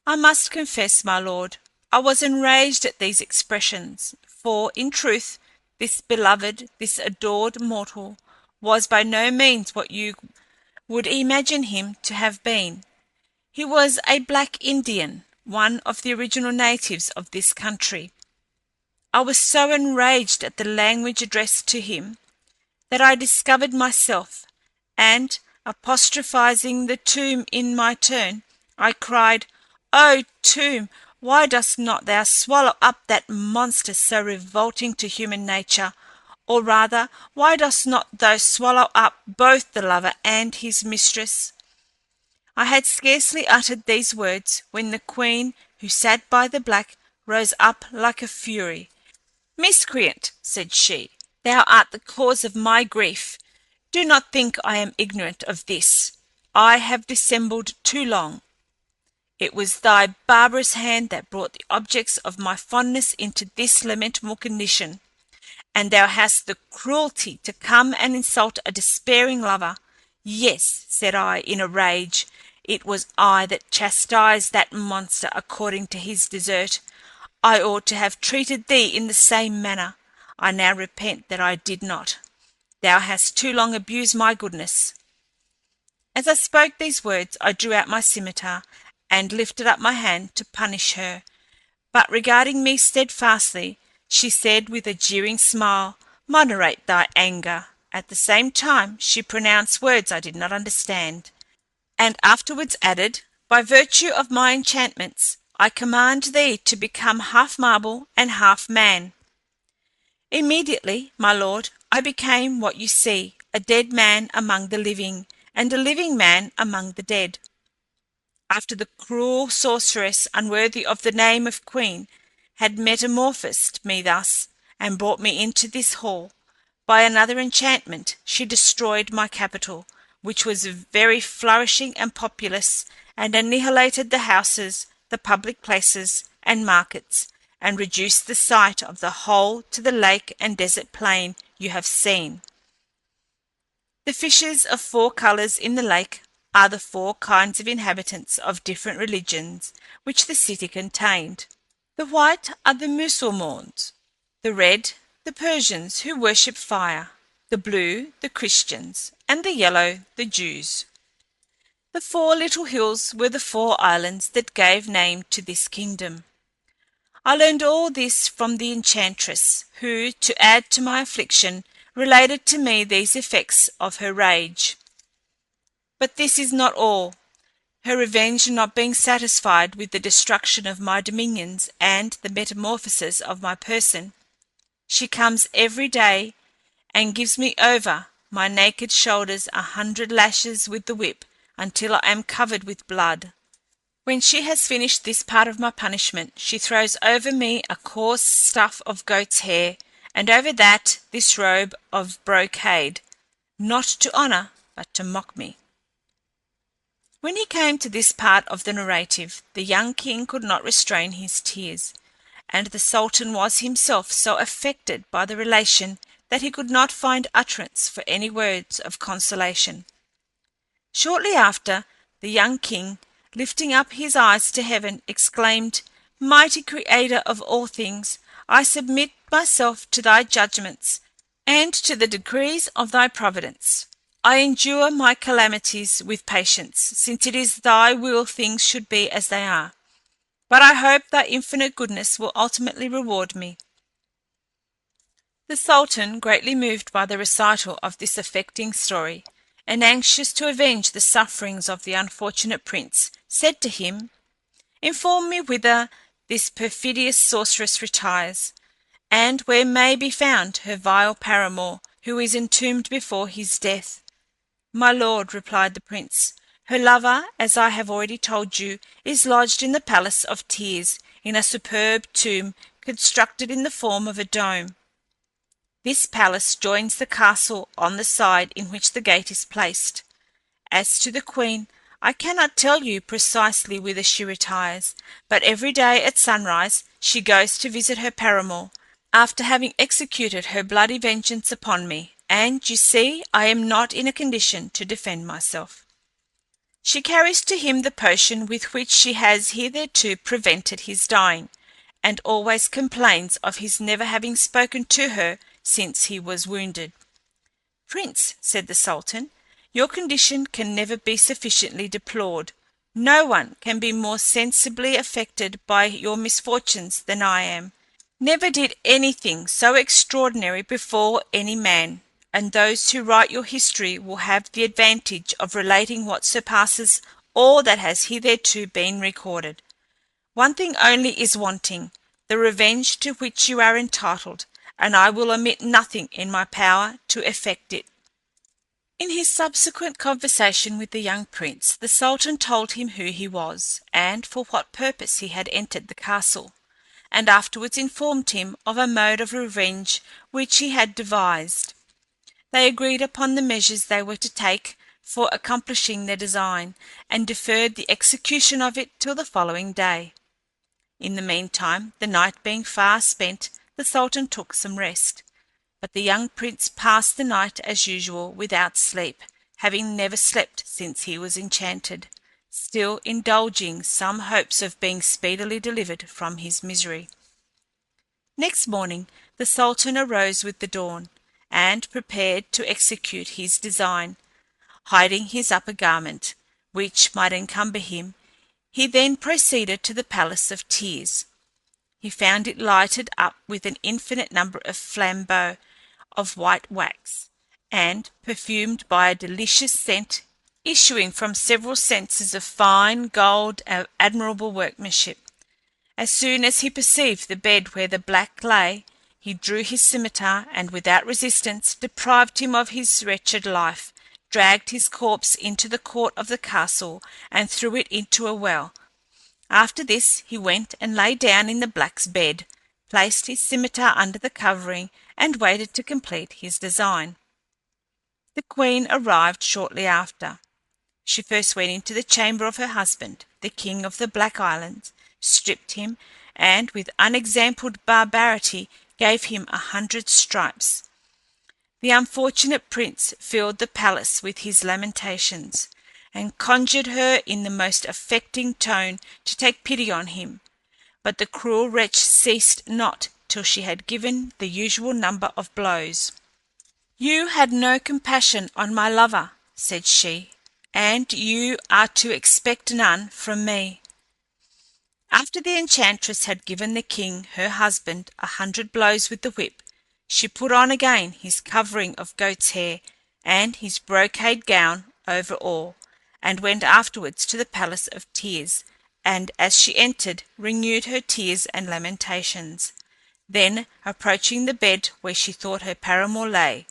I must confess, my lord, I was enraged at these expressions, for, in truth, this beloved, this adored mortal was by no means what you would imagine him to have been. He was a black Indian, one of the original natives of this country. I was so enraged at the language addressed to him that I discovered myself, and, apostrophizing the tomb in my turn, I cried, "O tomb, why dost not thou swallow up that monster so revolting to human nature? Or rather, why dost not thou swallow up both the lover and his mistress?" I had scarcely uttered these words when the queen, who sat by the black, rose up like a fury. "Miscreant," said she, "thou art the cause of my grief. Do not think I am ignorant of this. I have dissembled too long. It was thy barbarous hand that brought the objects of my fondness into this lamentable condition, and thou hast the cruelty to come and insult a despairing lover. Yes," said I, in a rage, "it was I that chastised that monster according to his desert. I ought to have treated thee in the same manner. I now repent that I did not. Thou hast too long abused my goodness." As I spoke these words, I drew out my scimitar, and lifted up my hand to punish her. But regarding me steadfastly, she said with a jeering smile, "Moderate thy anger." At the same time she pronounced words I did not understand, and afterwards added, "By virtue of my enchantments, I command thee to become half marble and half man." Immediately, my lord, I became what you see, a dead man among the living, and a living man among the dead. After the cruel sorceress, unworthy of the name of queen, had metamorphosed me thus, and brought me into this hall, by another enchantment she destroyed my capital, which was very flourishing and populous, and annihilated the houses, the public places, and markets, and reduced the site of the whole to the lake and desert plain you have seen. The fishes of 4 colours in the lake are the 4 kinds of inhabitants of different religions which the city contained. The white are the Mussulmans, the red the Persians who worship fire, the blue the Christians, and the yellow the Jews. The 4 little hills were the 4 islands that gave name to this kingdom. I learned all this from the enchantress, who, to add to my affliction, related to me these effects of her rage. But this is not all. Her revenge not being satisfied with the destruction of my dominions and the metamorphosis of my person, she comes every day and gives me over my naked shoulders 100 lashes with the whip, until I am covered with blood. When she has finished this part of my punishment, she throws over me a coarse stuff of goat's hair, and over that this robe of brocade, not to honour, but to mock me. When he came to this part of the narrative, the young king could not restrain his tears, and the Sultan was himself so affected by the relation that he could not find utterance for any words of consolation. Shortly after, the young king, lifting up his eyes to heaven, exclaimed, "Mighty Creator of all things, I submit myself to thy judgments and to the decrees of thy providence. I endure my calamities with patience, since it is thy will things should be as they are. But I hope thy infinite goodness will ultimately reward me." The Sultan, greatly moved by the recital of this affecting story, and anxious to avenge the sufferings of the unfortunate prince, said to him, "Inform me whither this perfidious sorceress retires, and where may be found her vile paramour, who is entombed before his death." "My lord," replied the prince, "her lover, as I have already told you, is lodged in the Palace of Tears, in a superb tomb constructed in the form of a dome. This palace joins the castle on the side in which the gate is placed. As to the queen, I cannot tell you precisely whither she retires, but every day at sunrise she goes to visit her paramour, after having executed her bloody vengeance upon me, and you see I am not in a condition to defend myself. She carries to him the potion with which she has hitherto prevented his dying, and always complains of his never having spoken to her since he was wounded." "Prince," said the Sultan, "your condition can never be sufficiently deplored. No one can be more sensibly affected by your misfortunes than I am. Never did anything so extraordinary befall any man, and those who write your history will have the advantage of relating what surpasses all that has hitherto been recorded. One thing only is wanting, the revenge to which you are entitled, and I will omit nothing in my power to effect it." In his subsequent conversation with the young prince, the Sultan told him who he was, and for what purpose he had entered the castle, and afterwards informed him of a mode of revenge which he had devised. They agreed upon the measures they were to take for accomplishing their design, and deferred the execution of it till the following day. In the meantime, the night being far spent, the Sultan took some rest, but the young prince passed the night as usual without sleep, having never slept since he was enchanted, still indulging some hopes of being speedily delivered from his misery. Next morning the Sultan arose with the dawn, and prepared to execute his design. Hiding his upper garment, which might encumber him, he then proceeded to the Palace of Tears. He found it lighted up with an infinite number of flambeaux of white wax, and perfumed by a delicious scent issuing from several censers of fine gold of admirable workmanship. As soon as he perceived the bed where the black lay, he drew his scimitar, and without resistance deprived him of his wretched life, dragged his corpse into the court of the castle, and threw it into a well. After this he went and lay down in the black's bed, placed his scimitar under the covering, and waited to complete his design. The queen arrived shortly after. She first went into the chamber of her husband, the king of the Black Islands, stripped him, and with unexampled barbarity gave him 100 stripes. The unfortunate prince filled the palace with his lamentations, and conjured her in the most affecting tone to take pity on him, but the cruel wretch ceased not till she had given the usual number of blows. "You had no compassion on my lover," said she, "and you are to expect none from me." After the enchantress had given the king, her husband, 100 blows with the whip, she put on again his covering of goat's hair, and his brocade gown over all, and went afterwards to the Palace of Tears, and as she entered, renewed her tears and lamentations. Then, approaching the bed where she thought her paramour lay,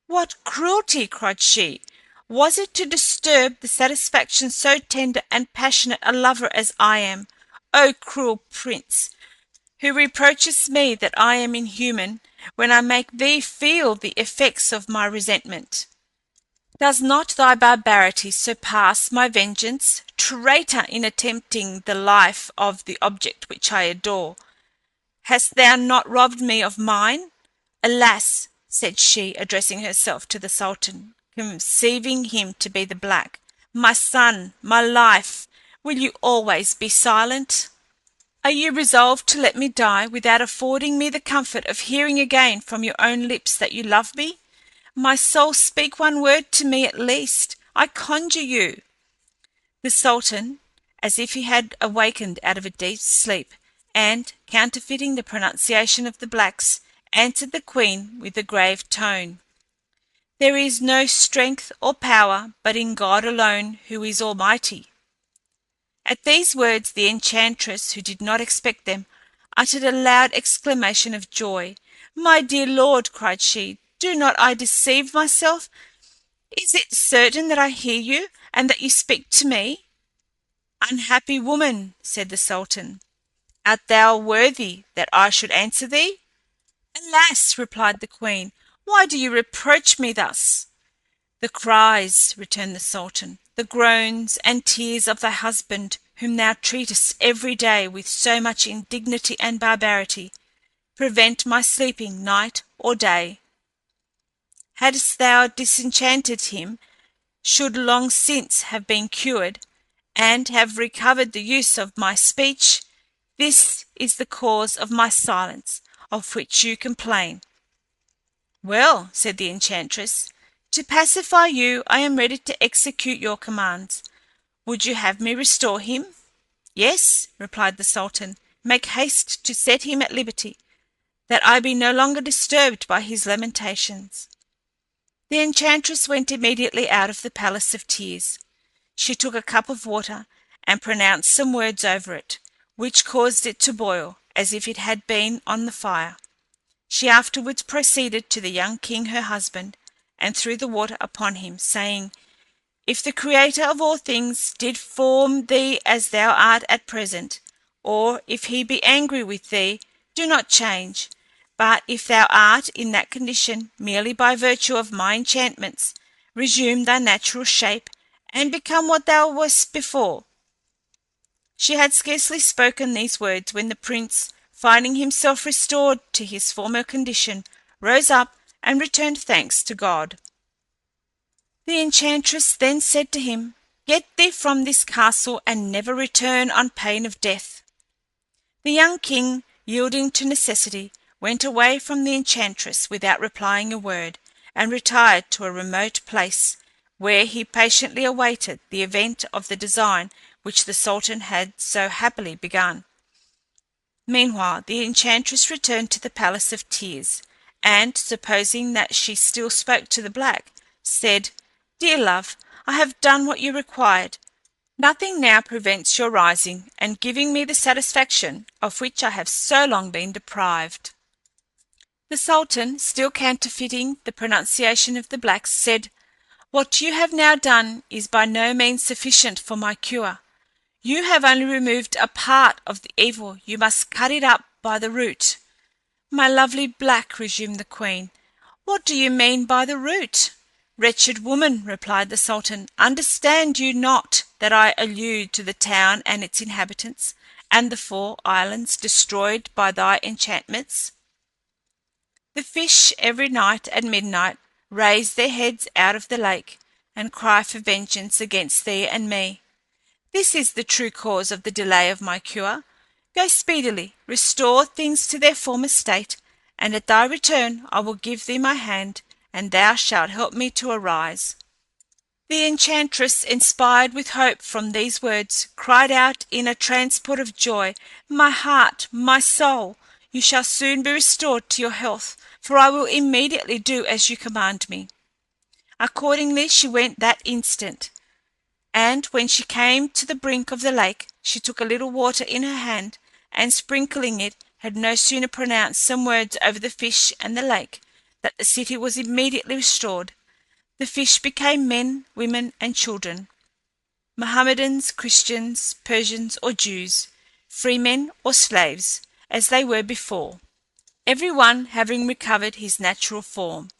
"What cruelty," cried she, "was it to disturb the satisfaction so tender and passionate a lover as I am, O cruel prince, who reproachest me that I am inhuman, when I make thee feel the effects of my resentment? Does not thy barbarity surpass my vengeance, traitor, in attempting the life of the object which I adore? Hast thou not robbed me of mine? Alas!" said she, addressing herself to the Sultan, conceiving him to be the black, "my son, my life, will you always be silent? Are you resolved to let me die without affording me the comfort of hearing again from your own lips that you love me? My soul, speak one word to me at least. I conjure you." The Sultan, as if he had awakened out of a deep sleep, and, counterfeiting the pronunciation of the blacks, answered the queen with a grave tone: "There is no strength or power but in God alone, who is Almighty." At these words the enchantress, who did not expect them, uttered a loud exclamation of joy. "My dear lord," cried she, "do not I deceive myself? Is it certain that I hear you, and that you speak to me?" "Unhappy woman," said the Sultan, "art thou worthy that I should answer thee?" "Alas!" replied the queen, "why do you reproach me thus?" "The cries," returned the Sultan, "the groans and tears of thy husband, whom thou treatest every day with so much indignity and barbarity, prevent my sleeping night or day. Hadst thou disenchanted him, should long since have been cured, and have recovered the use of my speech. This is the cause of my silence, of which you complain." "Well," said the enchantress, "to pacify you I am ready to execute your commands. Would you have me restore him?" "Yes," replied the Sultan. "Make haste to set him at liberty, that I be no longer disturbed by his lamentations." The enchantress went immediately out of the Palace of Tears. She took a cup of water and pronounced some words over it, which caused it to boil as if it had been on the fire. She afterwards proceeded to the young king her husband, and threw the water upon him, saying, "If the Creator of all things did form thee as thou art at present, or if he be angry with thee, do not change, but if thou art in that condition merely by virtue of my enchantments, resume thy natural shape, and become what thou wast before." She had scarcely spoken these words when the prince, finding himself restored to his former condition, rose up and returned thanks to God. The enchantress then said to him, "Get thee from this castle, and never return on pain of death." The young king, yielding to necessity, went away from the enchantress without replying a word, and retired to a remote place, where he patiently awaited the event of the design which the Sultan had so happily begun. Meanwhile the enchantress returned to the Palace of Tears, and, supposing that she still spoke to the black, said, "Dear love, I have done what you required. Nothing now prevents your rising and giving me the satisfaction of which I have so long been deprived." The Sultan, still counterfeiting the pronunciation of the blacks, said, "What you have now done is by no means sufficient for my cure. You have only removed a part of the evil, you must cut it up by the root." "My lovely black," resumed the queen, "what do you mean by the root?" "Wretched woman," replied the Sultan, "understand you not that I allude to the town and its inhabitants, and the 4 islands destroyed by thy enchantments? The fish every night at midnight raise their heads out of the lake, and cry for vengeance against thee and me. This is the true cause of the delay of my cure. Go speedily, restore things to their former state, and at thy return I will give thee my hand, and thou shalt help me to arise." The enchantress, inspired with hope from these words, cried out in a transport of joy, "My heart, my soul, you shall soon be restored to your health, for I will immediately do as you command me." Accordingly she went that instant, and when she came to the brink of the lake, she took a little water in her hand, and sprinkling it, had no sooner pronounced some words over the fish and the lake, that the city was immediately restored. The fish became men, women, and children, Mohammedans, Christians, Persians, or Jews, freemen or slaves, as they were before, every one having recovered his natural form.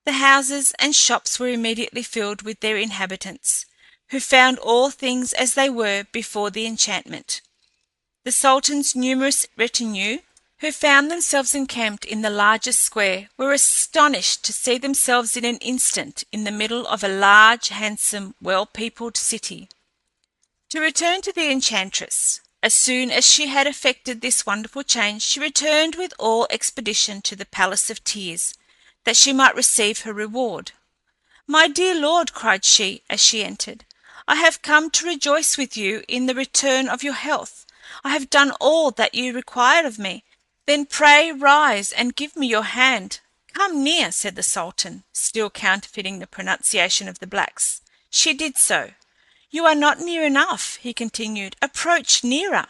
The houses and shops were immediately filled with their inhabitants, who found all things as they were before the enchantment. The Sultan's numerous retinue, who found themselves encamped in the largest square, were astonished to see themselves in an instant in the middle of a large, handsome, well-peopled city. To return to the enchantress. As soon as she had effected this wonderful change, she returned with all expedition to the Palace of Tears, that she might receive her reward. "My dear lord," cried she, as she entered, "I have come to rejoice with you in the return of your health. I have done all that you required of me. Then pray rise and give me your hand." "Come near," said the Sultan, still counterfeiting the pronunciation of the blacks. She did so. "You are not near enough," he continued. "Approach nearer."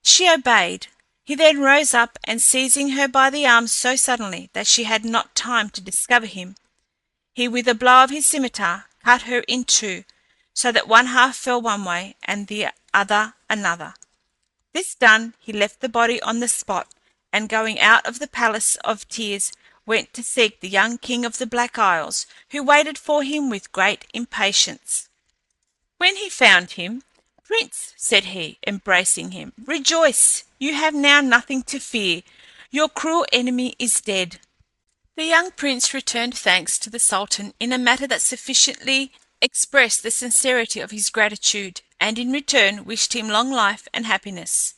She obeyed. He then rose up, and seizing her by the arm so suddenly that she had not time to discover him, he with a blow of his scimitar cut her in two, so that one half fell one way and the other another. This done, he left the body on the spot, and going out of the palace of tears, went to seek the young king of the Black Isles, who waited for him with great impatience. When he found him, "Prince," said he, embracing him, "rejoice! You have now nothing to fear. Your cruel enemy is dead." The young prince returned thanks to the Sultan in a manner that sufficiently expressed the sincerity of his gratitude, and in return wished him long life and happiness.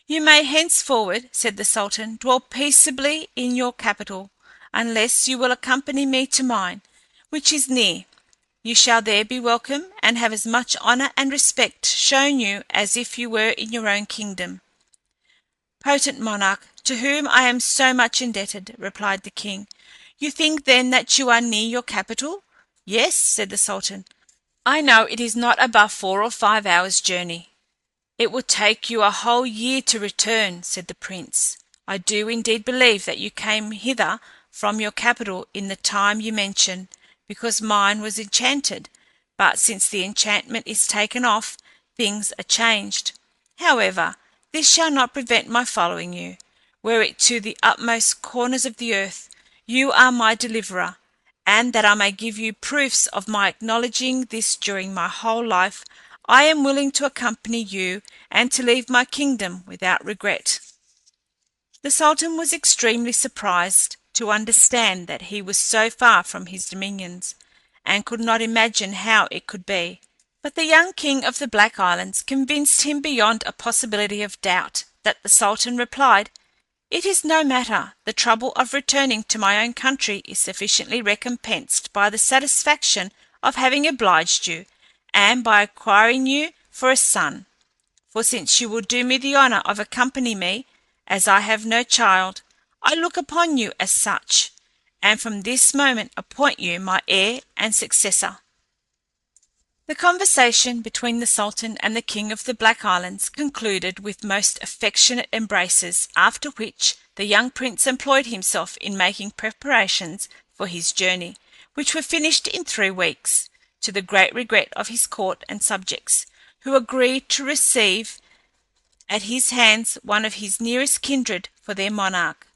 "You may henceforward," said the Sultan, "dwell peaceably in your capital, unless you will accompany me to mine, which is near. You shall there be welcome, and have as much honour and respect shown you as if you were in your own kingdom." "Potent monarch, to whom I am so much indebted," replied the king, "you think then that you are near your capital?" "Yes," said the Sultan. "I know it is not above 4 or 5 hours' journey." "It will take you a whole year to return," said the prince. "I do indeed believe that you came hither from your capital in the time you mention, because mine was enchanted, but since the enchantment is taken off, things are changed. However, this shall not prevent my following you. Were it to the utmost corners of the earth, you are my deliverer, and that I may give you proofs of my acknowledging this during my whole life, I am willing to accompany you and to leave my kingdom without regret." The Sultan was extremely surprised to understand that he was so far from his dominions, and could not imagine how it could be. But the young king of the Black Islands convinced him beyond a possibility of doubt that the Sultan replied, "It is no matter. The trouble of returning to my own country is sufficiently recompensed by the satisfaction of having obliged you, and by acquiring you for a son. For since you will do me the honour of accompanying me, as I have no child, I look upon you as such, and from this moment appoint you my heir and successor." The conversation between the Sultan and the King of the Black Islands concluded with most affectionate embraces, after which the young prince employed himself in making preparations for his journey, which were finished in 3 weeks, to the great regret of his court and subjects, who agreed to receive at his hands one of his nearest kindred for their monarch.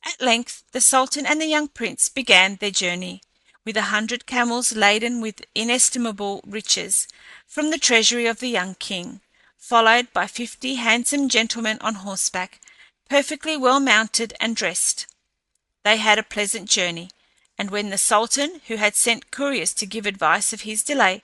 At length the Sultan and the young prince began their journey, with 100 camels laden with inestimable riches from the treasury of the young king, followed by 50 handsome gentlemen on horseback, perfectly well mounted and dressed. They had a pleasant journey, and when the Sultan, who had sent couriers to give advice of his delay,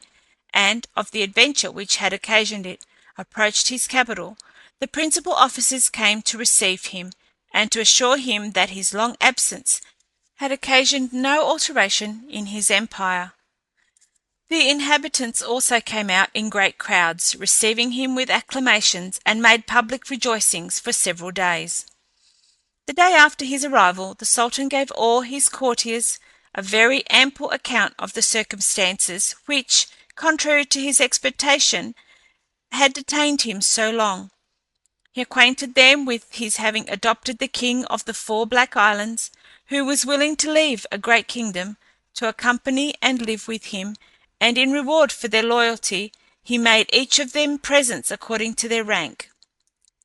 and of the adventure which had occasioned it, approached his capital, the principal officers came to receive him, and to assure him that his long absence had occasioned no alteration in his empire. The inhabitants also came out in great crowds, receiving him with acclamations, and made public rejoicings for several days. The day after his arrival, the Sultan gave all his courtiers a very ample account of the circumstances which, contrary to his expectation, had detained him so long. He acquainted them with his having adopted the king of the 4 Black Islands, who was willing to leave a great kingdom to accompany and live with him, and in reward for their loyalty he made each of them presents according to their rank.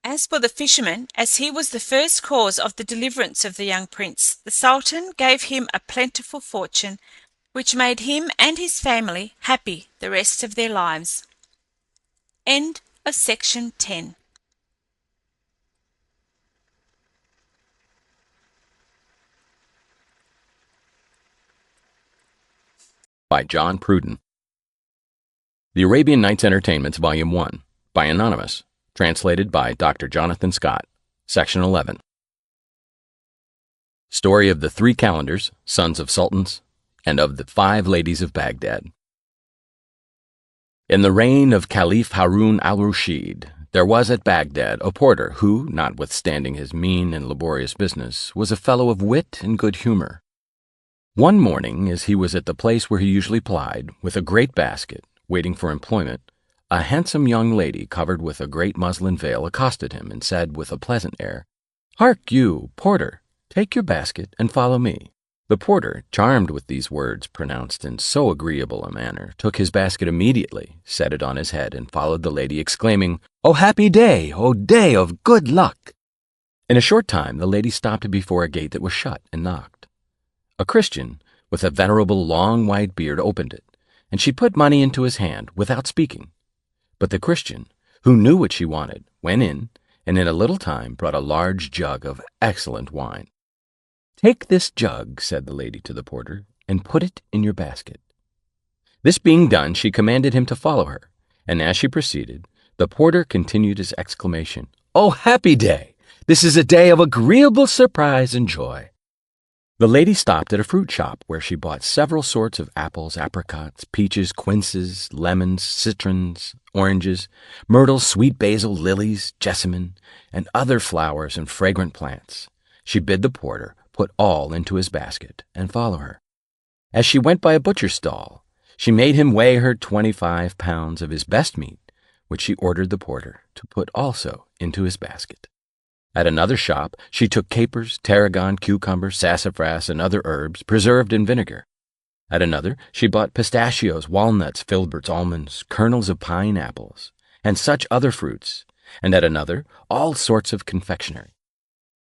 As for the fisherman, as he was the first cause of the deliverance of the young prince, the Sultan gave him a plentiful fortune, which made him and his family happy the rest of their lives. End of section 10. By John Pruden. The Arabian Nights Entertainments, Volume 1, by Anonymous, translated by Dr. Jonathan Scott, Section 11. Story of the 3 Calendars, Sons of Sultans, and of the 5 Ladies of Baghdad. In the reign of Caliph Harun al-Rashid, there was at Baghdad a porter who, notwithstanding his mean and laborious business, was a fellow of wit and good humor. One morning, as he was at the place where he usually plied, with a great basket, waiting for employment, a handsome young lady covered with a great muslin veil accosted him and said with a pleasant air, "Hark you, porter, take your basket and follow me." The porter, charmed with these words pronounced in so agreeable a manner, took his basket immediately, set it on his head, and followed the lady, exclaiming, "O happy day, O day of good luck!" In a short time the lady stopped before a gate that was shut and knocked. A Christian, with a venerable long white beard, opened it, and she put money into his hand without speaking. But the Christian, who knew what she wanted, went in, and in a little time brought a large jug of excellent wine. "Take this jug," said the lady to the porter, "and put it in your basket." This being done, she commanded him to follow her, and as she proceeded, the porter continued his exclamation, "O happy day! This is a day of agreeable surprise and joy." The lady stopped at a fruit shop where she bought several sorts of apples, apricots, peaches, quinces, lemons, citrons, oranges, myrtles, sweet basil, lilies, jessamine, and other flowers and fragrant plants. She bid the porter put all into his basket and follow her. As she went by a butcher's stall, she made him weigh her 25 pounds of his best meat, which she ordered the porter to put also into his basket. At another shop, she took capers, tarragon, cucumber, sassafras, and other herbs preserved in vinegar. At another, she bought pistachios, walnuts, filberts, almonds, kernels of pine apples, and such other fruits, and at another, all sorts of confectionery.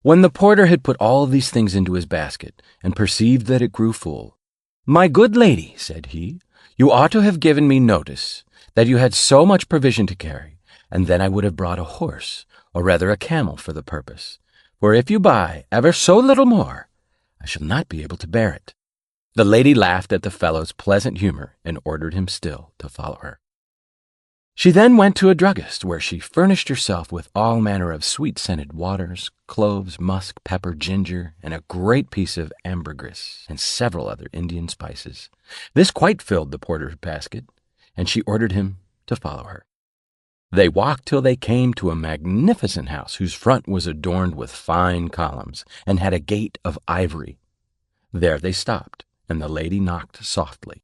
When the porter had put all these things into his basket, and perceived that it grew full, "My good lady," said he, "you ought to have given me notice that you had so much provision to carry, and then I would have brought a horse, or rather a camel, for the purpose. For if you buy ever so little more, I shall not be able to bear it." The lady laughed at the fellow's pleasant humor and ordered him still to follow her. She then went to a druggist, where she furnished herself with all manner of sweet-scented waters, cloves, musk, pepper, ginger, and a great piece of ambergris, and several other Indian spices. This quite filled the porter's basket, and she ordered him to follow her. They walked till they came to a magnificent house whose front was adorned with fine columns and had a gate of ivory. There they stopped, and the lady knocked softly.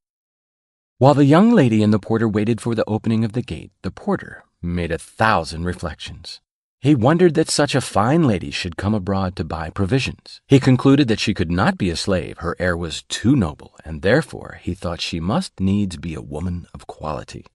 While the young lady and the porter waited for the opening of the gate, the porter made 1,000 reflections. He wondered that such a fine lady should come abroad to buy provisions. He concluded that she could not be a slave, her air was too noble, and therefore he thought she must needs be a woman of quality.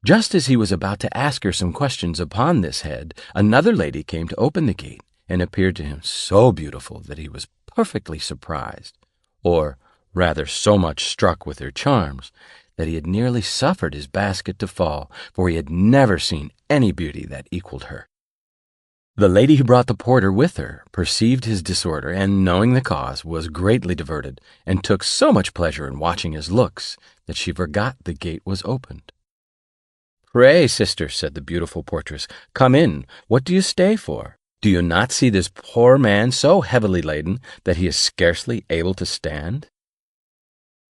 Just as he was about to ask her some questions upon this head, another lady came to open the gate, and appeared to him so beautiful that he was perfectly surprised, or rather so much struck with her charms, that he had nearly suffered his basket to fall, for he had never seen any beauty that equaled her. The lady who brought the porter with her perceived his disorder, and, knowing the cause, was greatly diverted, and took so much pleasure in watching his looks that she forgot the gate was opened. "Pray, sister," said the beautiful portress, "come in. What do you stay for? Do you not see this poor man so heavily laden that he is scarcely able to stand?"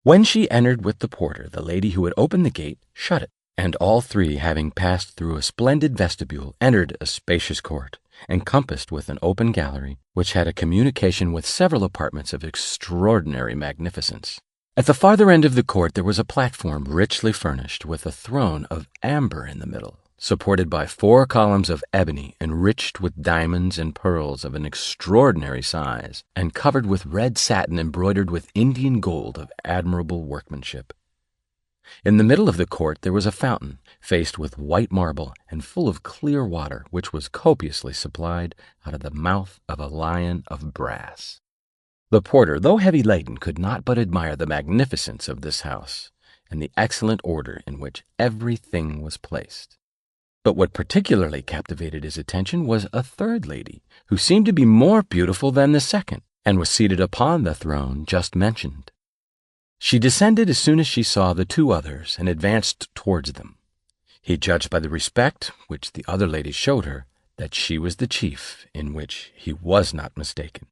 When she entered with the porter, the lady who had opened the gate shut it, and all three, having passed through a splendid vestibule, entered a spacious court, encompassed with an open gallery, which had a communication with several apartments of extraordinary magnificence. At the farther end of the court there was a platform richly furnished, with a throne of amber in the middle, supported by 4 columns of ebony enriched with diamonds and pearls of an extraordinary size, and covered with red satin embroidered with Indian gold of admirable workmanship. In the middle of the court there was a fountain, faced with white marble and full of clear water, which was copiously supplied out of the mouth of a lion of brass. The porter, though heavy laden, could not but admire the magnificence of this house, and the excellent order in which everything was placed. But what particularly captivated his attention was a third lady, who seemed to be more beautiful than the second, and was seated upon the throne just mentioned. She descended as soon as she saw the 2 others, and advanced towards them. He judged by the respect which the other ladies showed her that she was the chief, in which he was not mistaken.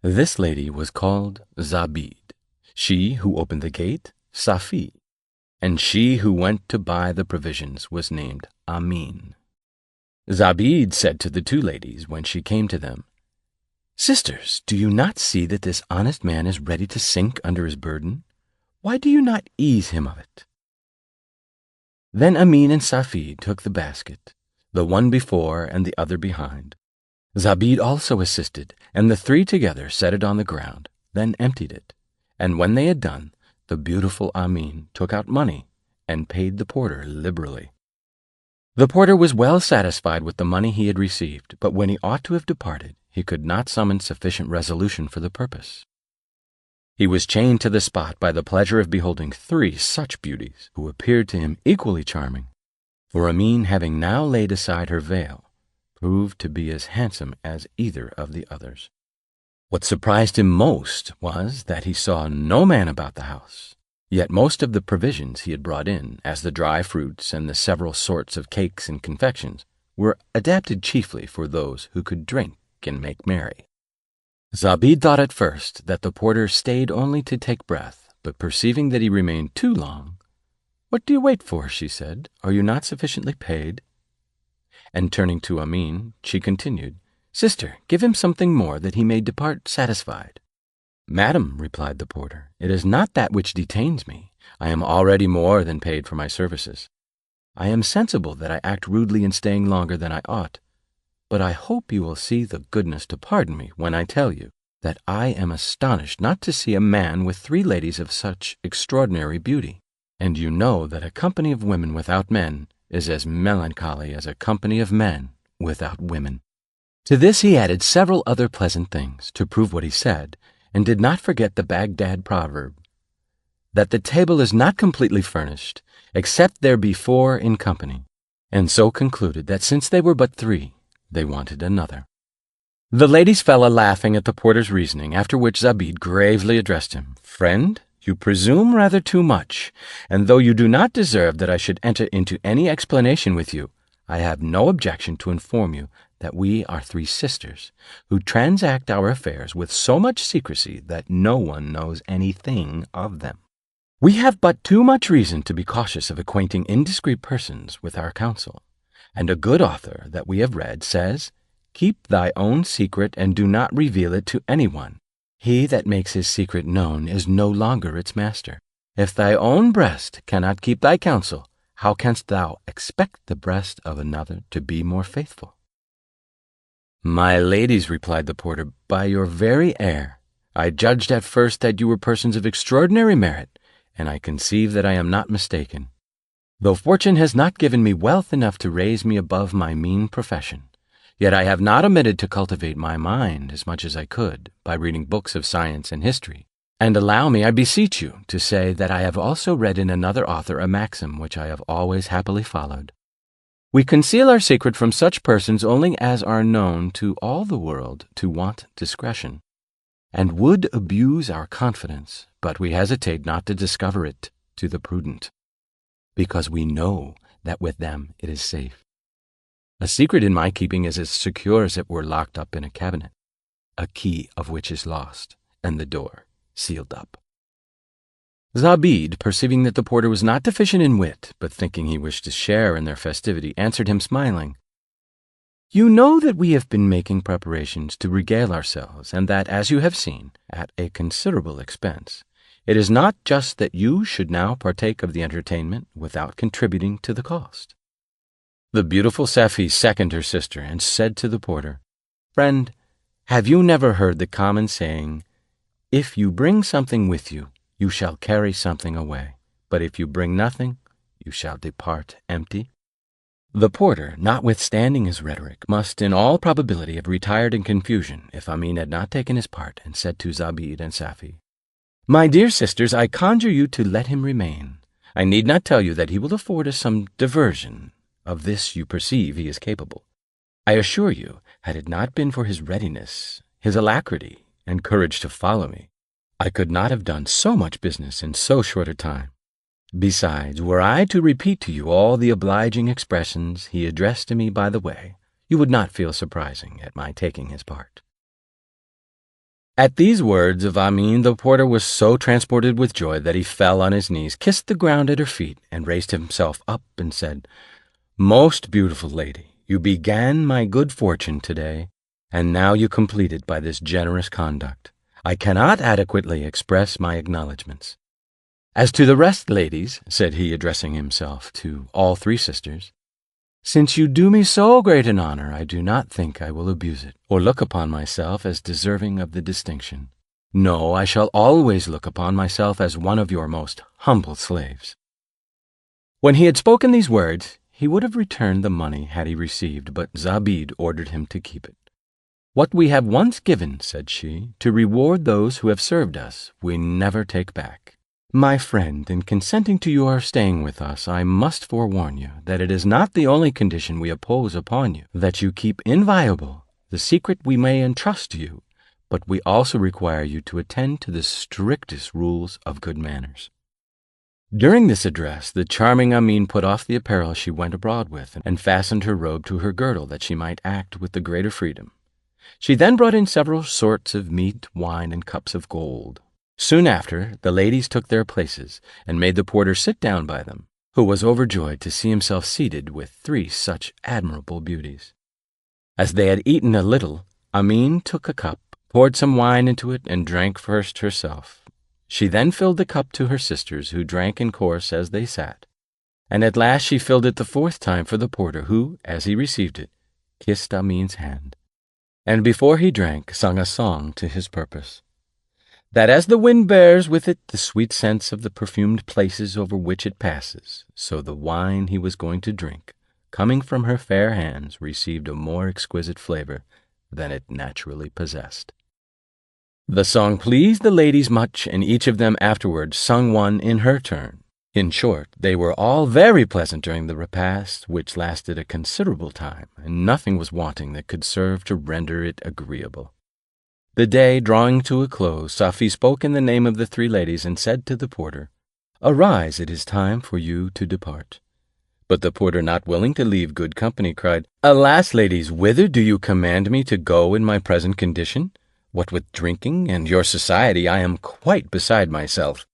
This lady was called Zabid, she who opened the gate, Safi, and she who went to buy the provisions was named Amin. Zabid said to the two ladies when she came to them, "Sisters, do you not see that this honest man is ready to sink under his burden? Why do you not ease him of it?" Then Amin and Safi took the basket, the one before and the other behind. Zabid also assisted, and the three together set it on the ground, then emptied it. And when they had done, the beautiful Amin took out money and paid the porter liberally. The porter was well satisfied with the money he had received, but when he ought to have departed, he could not summon sufficient resolution for the purpose. He was chained to the spot by the pleasure of beholding three such beauties, who appeared to him equally charming, for Amin, having now laid aside her veil, proved to be as handsome as either of the others. What surprised him most was that he saw no man about the house, yet most of the provisions he had brought in, as the dry fruits and the several sorts of cakes and confections, were adapted chiefly for those who could drink and make merry. Zabid thought at first that the porter stayed only to take breath, but perceiving that he remained too long, "What do you wait for?" she said. "Are you not sufficiently paid?" And turning to Amin, she continued, "Sister, give him something more that he may depart satisfied." "Madam," replied the porter, "it is not that which detains me. I am already more than paid for my services. I am sensible that I act rudely in staying longer than I ought, but I hope you will see the goodness to pardon me when I tell you that I am astonished not to see a man with three ladies of such extraordinary beauty, and you know that a company of women without men is as melancholy as a company of men without women." To this he added several other pleasant things to prove what he said, and did not forget the Baghdad proverb, that the table is not completely furnished, except there be four in company, and so concluded that since they were but three, they wanted another. The ladies fell a-laughing at the porter's reasoning, after which Zabid gravely addressed him, "Friend, you presume rather too much, and though you do not deserve that I should enter into any explanation with you, I have no objection to inform you that we are three sisters, who transact our affairs with so much secrecy that no one knows anything of them. We have but too much reason to be cautious of acquainting indiscreet persons with our counsel, and a good author that we have read says, 'Keep thy own secret and do not reveal it to anyone. He that makes his secret known is no longer its master. If thy own breast cannot keep thy counsel, how canst thou expect the breast of another to be more faithful?'" "My ladies," replied the porter, "by your very air, I judged at first that you were persons of extraordinary merit, and I conceive that I am not mistaken. Though fortune has not given me wealth enough to raise me above my mean profession, yet I have not omitted to cultivate my mind as much as I could by reading books of science and history. And allow me, I beseech you, to say that I have also read in another author a maxim which I have always happily followed. We conceal our secret from such persons only as are known to all the world to want discretion, and would abuse our confidence, but we hesitate not to discover it to the prudent, because we know that with them it is safe. A secret in my keeping is as secure as it were locked up in a cabinet, a key of which is lost, and the door sealed up." Zabid, perceiving that the porter was not deficient in wit, but thinking he wished to share in their festivity, answered him smiling, "You know that we have been making preparations to regale ourselves, and that, as you have seen, at a considerable expense. It is not just that you should now partake of the entertainment without contributing to the cost." The beautiful Safi seconded her sister, and said to the porter, "Friend, have you never heard the common saying, 'If you bring something with you, you shall carry something away, but if you bring nothing, you shall depart empty'?" The porter, notwithstanding his rhetoric, must in all probability have retired in confusion if Amin had not taken his part and said to Zabid and Safi, "My dear sisters, I conjure you to let him remain. I need not tell you that he will afford us some diversion. Of this you perceive he is capable. I assure you, had it not been for his readiness, his alacrity, and courage to follow me, I could not have done so much business in so short a time. Besides, were I to repeat to you all the obliging expressions he addressed to me by the way, you would not feel surprising at my taking his part." At these words of Amin, the porter was so transported with joy that he fell on his knees, kissed the ground at her feet, and raised himself up and said, "Most beautiful lady, you began my good fortune today, and now you complete it by this generous conduct. I cannot adequately express my acknowledgments. As to the rest, ladies," said he, addressing himself to all three sisters, "since you do me so great an honor, I do not think I will abuse it, or look upon myself as deserving of the distinction. No, I shall always look upon myself as one of your most humble slaves." When he had spoken these words, he would have returned the money had he received, but Zobeide ordered him to keep it. "What we have once given," said she, "to reward those who have served us, we never take back. My friend, in consenting to your staying with us, I must forewarn you that it is not the only condition we impose upon you, that you keep inviolable the secret we may entrust to you, but we also require you to attend to the strictest rules of good manners." During this address, the charming Amin put off the apparel she went abroad with, and fastened her robe to her girdle that she might act with the greater freedom. She then brought in several sorts of meat, wine, and cups of gold. Soon after, the ladies took their places, and made the porter sit down by them, who was overjoyed to see himself seated with three such admirable beauties. As they had eaten a little, Amin took a cup, poured some wine into it, and drank first herself. She then filled the cup to her sisters, who drank in course as they sat, and at last she filled it the fourth time for the porter, who, as he received it, kissed Amin's hand, and before he drank, sung a song to his purpose, that as the wind bears with it the sweet scents of the perfumed places over which it passes, so the wine he was going to drink, coming from her fair hands, received a more exquisite flavor than it naturally possessed. The song pleased the ladies much, and each of them afterwards sung one in her turn. In short, they were all very pleasant during the repast, which lasted a considerable time, and nothing was wanting that could serve to render it agreeable. The day drawing to a close, Safie spoke in the name of the three ladies, and said to the porter, "Arise, it is time for you to depart." But the porter, not willing to leave good company, cried, "Alas, ladies, whither do you command me to go in my present condition? What with drinking and your society, I am quite beside myself.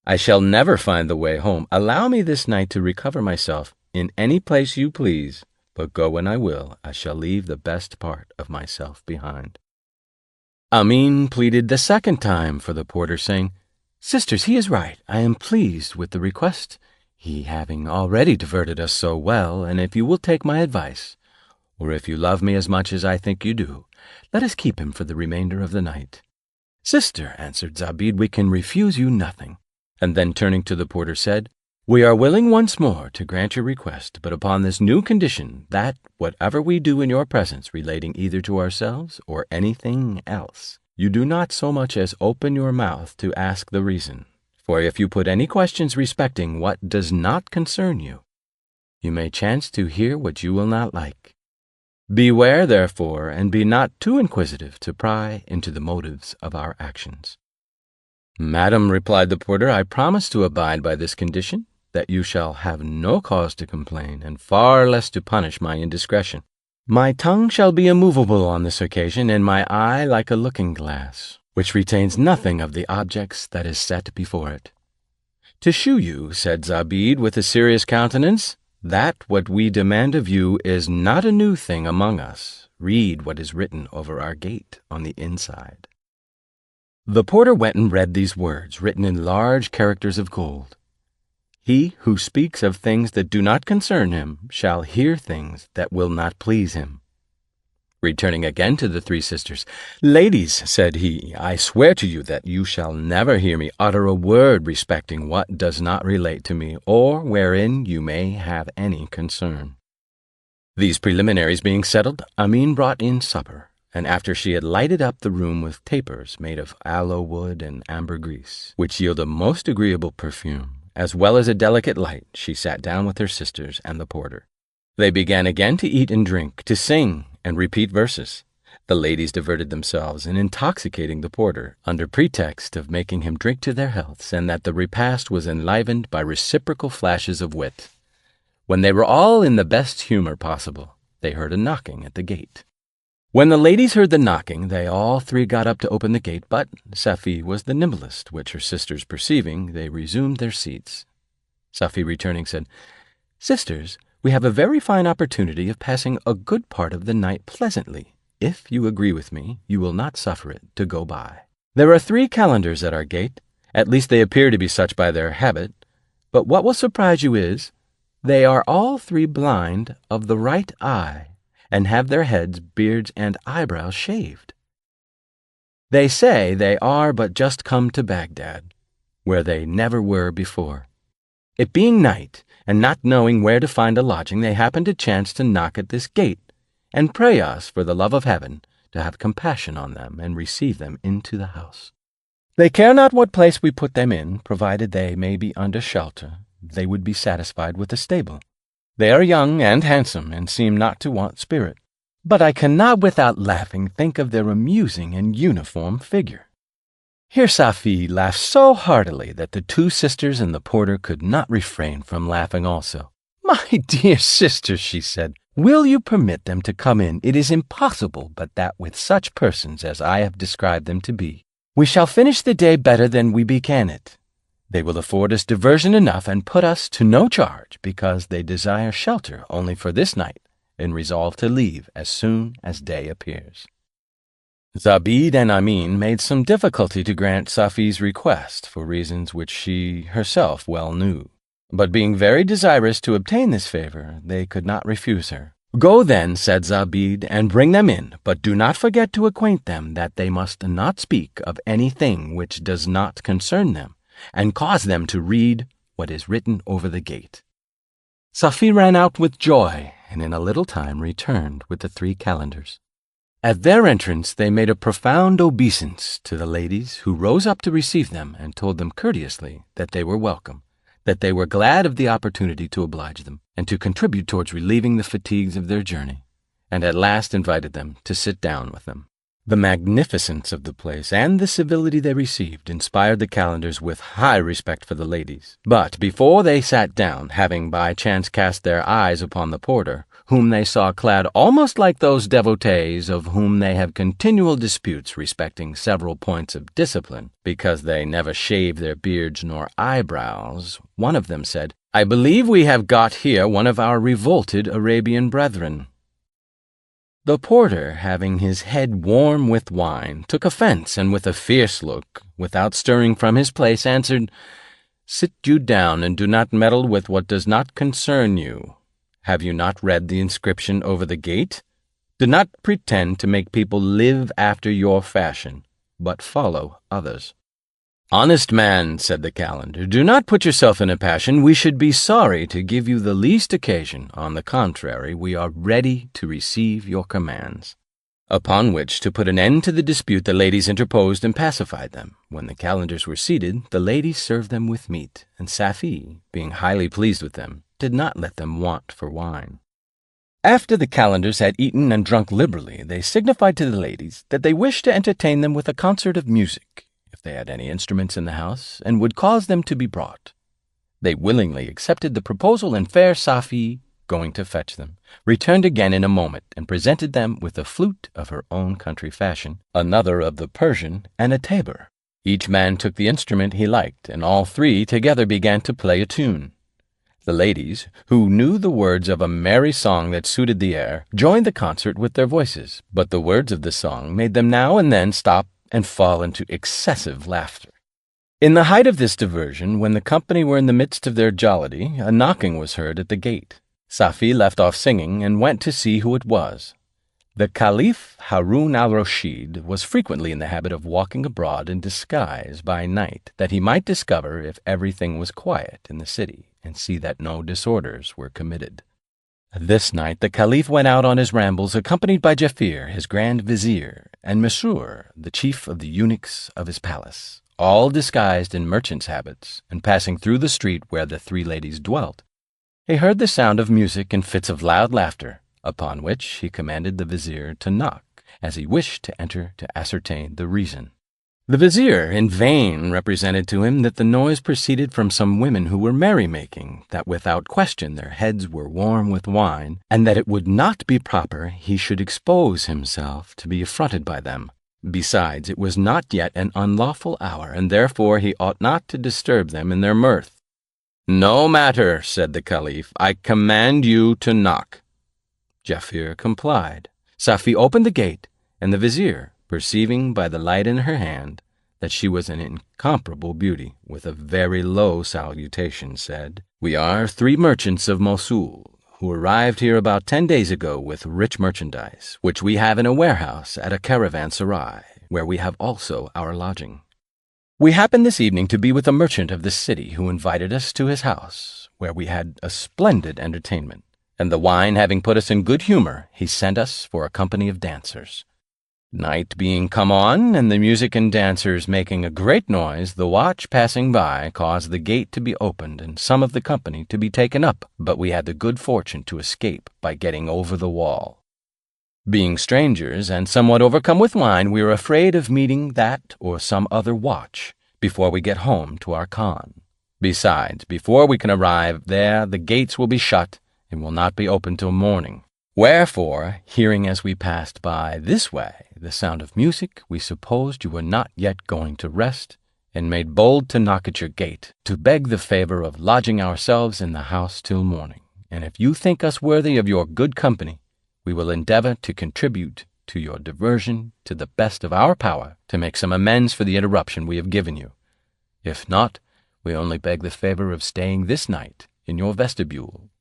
I shall never find the way home. Allow me this night to recover myself in any place you please, but go when I will, I shall leave the best part of myself behind." Amin pleaded the second time for the porter, saying, "Sisters, he is right. I am pleased with the request, he having already diverted us so well, and if you will take my advice, or if you love me as much as I think you do, let us keep him for the remainder of the night." "Sister," answered Zobeide, "we can refuse you nothing," and then turning to the porter said, "We are willing once more to grant your request, but upon this new condition, that whatever we do in your presence relating either to ourselves or anything else, you do not so much as open your mouth to ask the reason, for if you put any questions respecting what does not concern you, you may chance to hear what you will not like. Beware, therefore, and be not too inquisitive to pry into the motives of our actions." "Madam," replied the porter, "I promise to abide by this condition, that you shall have no cause to complain, and far less to punish my indiscretion. My tongue shall be immovable on this occasion, and my eye like a looking-glass, which retains nothing of the objects that is set before it." "To shew you," said Zobeide with a serious countenance, "that what we demand of you is not a new thing among us, read what is written over our gate on the inside." The porter went and read these words, written in large characters of gold. "He who speaks of things that do not concern him shall hear things that will not please him." Returning again to the three sisters, "Ladies," said he, "I swear to you that you shall never hear me utter a word respecting what does not relate to me, or wherein you may have any concern." These preliminaries being settled, Amin brought in supper, and after she had lighted up the room with tapers made of aloe wood and ambergris, which yield a most agreeable perfume, as well as a delicate light, she sat down with her sisters and the porter. They began again to eat and drink, to sing and repeat verses. The ladies diverted themselves in intoxicating the porter, under pretext of making him drink to their healths, and that the repast was enlivened by reciprocal flashes of wit. When they were all in the best humor possible, they heard a knocking at the gate. When the ladies heard the knocking, they all three got up to open the gate, but Safie was the nimblest, which her sisters perceiving, they resumed their seats. Safie returning said, "Sisters, we have a very fine opportunity of passing a good part of the night pleasantly. If you agree with me, you will not suffer it to go by. There are 3 calendars at our gate, at least they appear to be such by their habit, but what will surprise you is, they are all 3 blind of the right eye, and have their heads, beards, and eyebrows shaved. They say they are but just come to Baghdad, where they never were before. It being night, and not knowing where to find a lodging, they happened to chance to knock at this gate, and pray us, for the love of heaven, to have compassion on them, and receive them into the house. They care not what place we put them in, provided they may be under shelter. They would be satisfied with a stable. They are young and handsome, and seem not to want spirit. But I cannot without laughing think of their amusing and uniform figure." Here Safie laughed so heartily that the 2 sisters and the porter could not refrain from laughing also. "My dear sisters," she said, "will you permit them to come in? It is impossible but that with such persons as I have described them to be, we shall finish the day better than we began it. They will afford us diversion enough and put us to no charge, because they desire shelter only for this night, and resolve to leave as soon as day appears." Zobeide and Amin made some difficulty to grant Safie's request, for reasons which she herself well knew. But being very desirous to obtain this favor, they could not refuse her. "Go then," said Zobeide, "and bring them in, but do not forget to acquaint them that they must not speak of anything which does not concern them, and cause them to read what is written over the gate." Safie ran out with joy, and in a little time returned with the 3 calendars. At their entrance they made a profound obeisance to the ladies, who rose up to receive them, and told them courteously that they were welcome, that they were glad of the opportunity to oblige them, and to contribute towards relieving the fatigues of their journey, and at last invited them to sit down with them. The magnificence of the place and the civility they received inspired the calendars with high respect for the ladies. But before they sat down, having by chance cast their eyes upon the porter, whom they saw clad almost like those devotees of whom they have continual disputes respecting several points of discipline, because they never shave their beards nor eyebrows, one of them said, "I believe we have got here one of our revolted Arabian brethren." The porter, having his head warm with wine, took offence, and with a fierce look, without stirring from his place, answered, "Sit you down, and do not meddle with what does not concern you. Have you not read the inscription over the gate? Do not pretend to make people live after your fashion, but follow others." "Honest man," said the calender, "do not put yourself in a passion. We should be sorry to give you the least occasion. On the contrary, we are ready to receive your commands." Upon which, to put an end to the dispute, the ladies interposed and pacified them. When the calendars were seated, the ladies served them with meat, and Safie, being highly pleased with them, did not let them want for wine. After the calendars had eaten and drunk liberally, they signified to the ladies that they wished to entertain them with a concert of music, if they had any instruments in the house, and would cause them to be brought. They willingly accepted the proposal, and fair Safie, going to fetch them, returned again in a moment, and presented them with a flute of her own country fashion, another of the Persian, and a tabor. Each man took the instrument he liked, and all 3 together began to play a tune. The ladies, who knew the words of a merry song that suited the air, joined the concert with their voices, but the words of the song made them now and then stop and fall into excessive laughter. In the height of this diversion, when the company were in the midst of their jollity, a knocking was heard at the gate. Safie left off singing and went to see who it was. The Caliph Harun al-Rashid was frequently in the habit of walking abroad in disguise by night, that he might discover if everything was quiet in the city, and see that no disorders were committed. This night the Caliph went out on his rambles, accompanied by Jafir, his grand vizier, and Mesrour, the chief of the eunuchs of his palace, all disguised in merchants' habits, and passing through the street where the 3 ladies dwelt, he heard the sound of music and fits of loud laughter, upon which he commanded the vizier to knock, as he wished to enter to ascertain the reason. The vizier in vain represented to him that the noise proceeded from some women who were merrymaking, that without question their heads were warm with wine, and that it would not be proper he should expose himself to be affronted by them. Besides, it was not yet an unlawful hour, and therefore he ought not to disturb them in their mirth. "No matter," said the Caliph, "I command you to knock." Jaaffier complied. Safie opened the gate, and the vizier, perceiving by the light in her hand that she was an incomparable beauty, with a very low salutation, said, "We are 3 merchants of Mosul, who arrived here about 10 days ago with rich merchandise, which we have in a warehouse at a caravanserai, where we have also our lodging. We happened this evening to be with a merchant of this city who invited us to his house, where we had a splendid entertainment, and the wine having put us in good humor, he sent us for a company of dancers. Night being come on, and the music and dancers making a great noise, the watch passing by caused the gate to be opened and some of the company to be taken up, but we had the good fortune to escape by getting over the wall. Being strangers and somewhat overcome with wine, we are afraid of meeting that or some other watch before we get home to our khan. Besides, before we can arrive there, the gates will be shut and will not be open till morning. Wherefore, hearing as we passed by this way the sound of music, we supposed you were not yet going to rest, and made bold to knock at your gate, to beg the favor of lodging ourselves in the house till morning. And if you think us worthy of your good company, we will endeavor to contribute to your diversion to the best of our power, to make some amends for the interruption we have given you. If not, we only beg the favor of staying this night in your vestibule."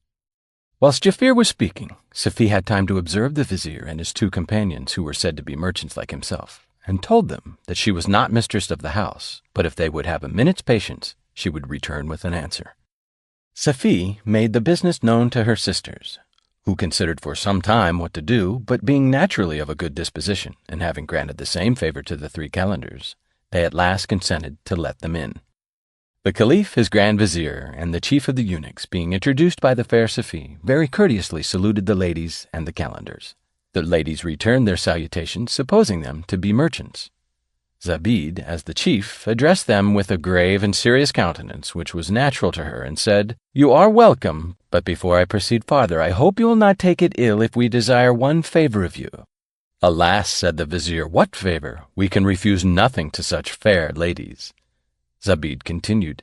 Whilst Jaaffier was speaking, Safie had time to observe the vizier and his 2 companions, who were said to be merchants like himself, and told them that she was not mistress of the house, but if they would have a minute's patience, she would return with an answer. Safie made the business known to her sisters, who considered for some time what to do, but being naturally of a good disposition, and having granted the same favor to the 3 calenders, they at last consented to let them in. The Caliph, his Grand Vizier, and the chief of the eunuchs, being introduced by the fair Safie, very courteously saluted the ladies and the calenders. The ladies returned their salutations, supposing them to be merchants. Zobeide, as the chief, addressed them with a grave and serious countenance, which was natural to her, and said, "You are welcome, but before I proceed farther, I hope you will not take it ill if we desire one favor of you." "Alas," said the vizier, "what favor? We can refuse nothing to such fair ladies." Zobeide continued,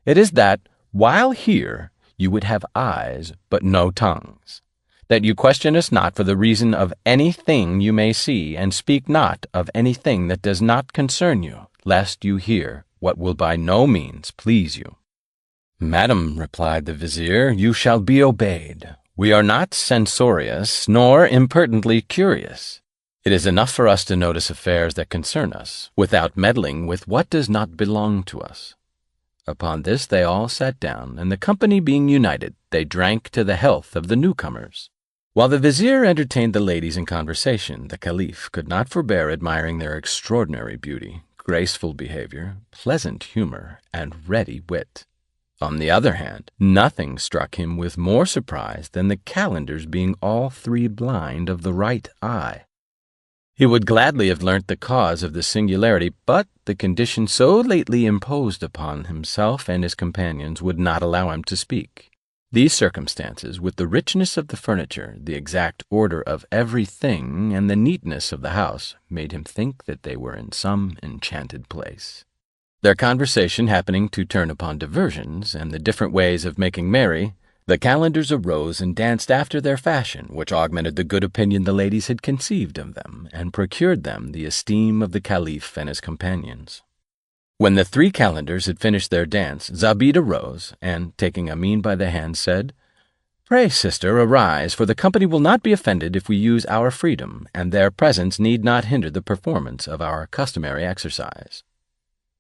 "It is that, while here, you would have eyes, but no tongues, that you question us not for the reason of anything you may see, and speak not of anything that does not concern you, lest you hear what will by no means please you." "Madam," replied the vizier, "you shall be obeyed. We are not censorious, nor impertinently curious. It is enough for us to notice affairs that concern us, without meddling with what does not belong to us." Upon this they all sat down, and the company being united, they drank to the health of the newcomers. While the vizier entertained the ladies in conversation, the Caliph could not forbear admiring their extraordinary beauty, graceful behavior, pleasant humor, and ready wit. On the other hand, nothing struck him with more surprise than the calenders being all 3 blind of the right eye. He would gladly have learnt the cause of this singularity, but the condition so lately imposed upon himself and his companions would not allow him to speak. These circumstances, with the richness of the furniture, the exact order of everything, and the neatness of the house, made him think that they were in some enchanted place. Their conversation happening to turn upon diversions, and the different ways of making merry, the calenders arose and danced after their fashion, which augmented the good opinion the ladies had conceived of them, and procured them the esteem of the Caliph and his companions. When the 3 calenders had finished their dance, Zobeide arose, and, taking Amine by the hand, said, "Pray, sister, arise, for the company will not be offended if we use our freedom, and their presence need not hinder the performance of our customary exercise."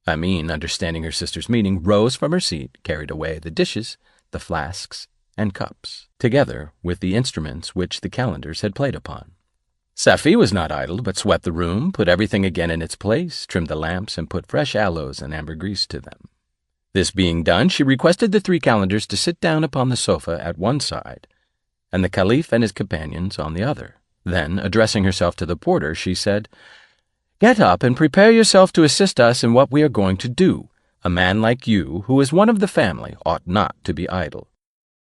Amine, understanding her sister's meaning, rose from her seat, carried away the dishes, the flasks, and cups, together with the instruments which the calenders had played upon. Safie was not idle, but swept the room, put everything again in its place, trimmed the lamps, and put fresh aloes and ambergris to them. This being done, she requested the 3 calenders to sit down upon the sofa at one side, and the Caliph and his companions on the other. Then, addressing herself to the porter, she said, Get up and prepare yourself to assist us in what we are going to do. A man like you, who is one of the family, ought not to be idle."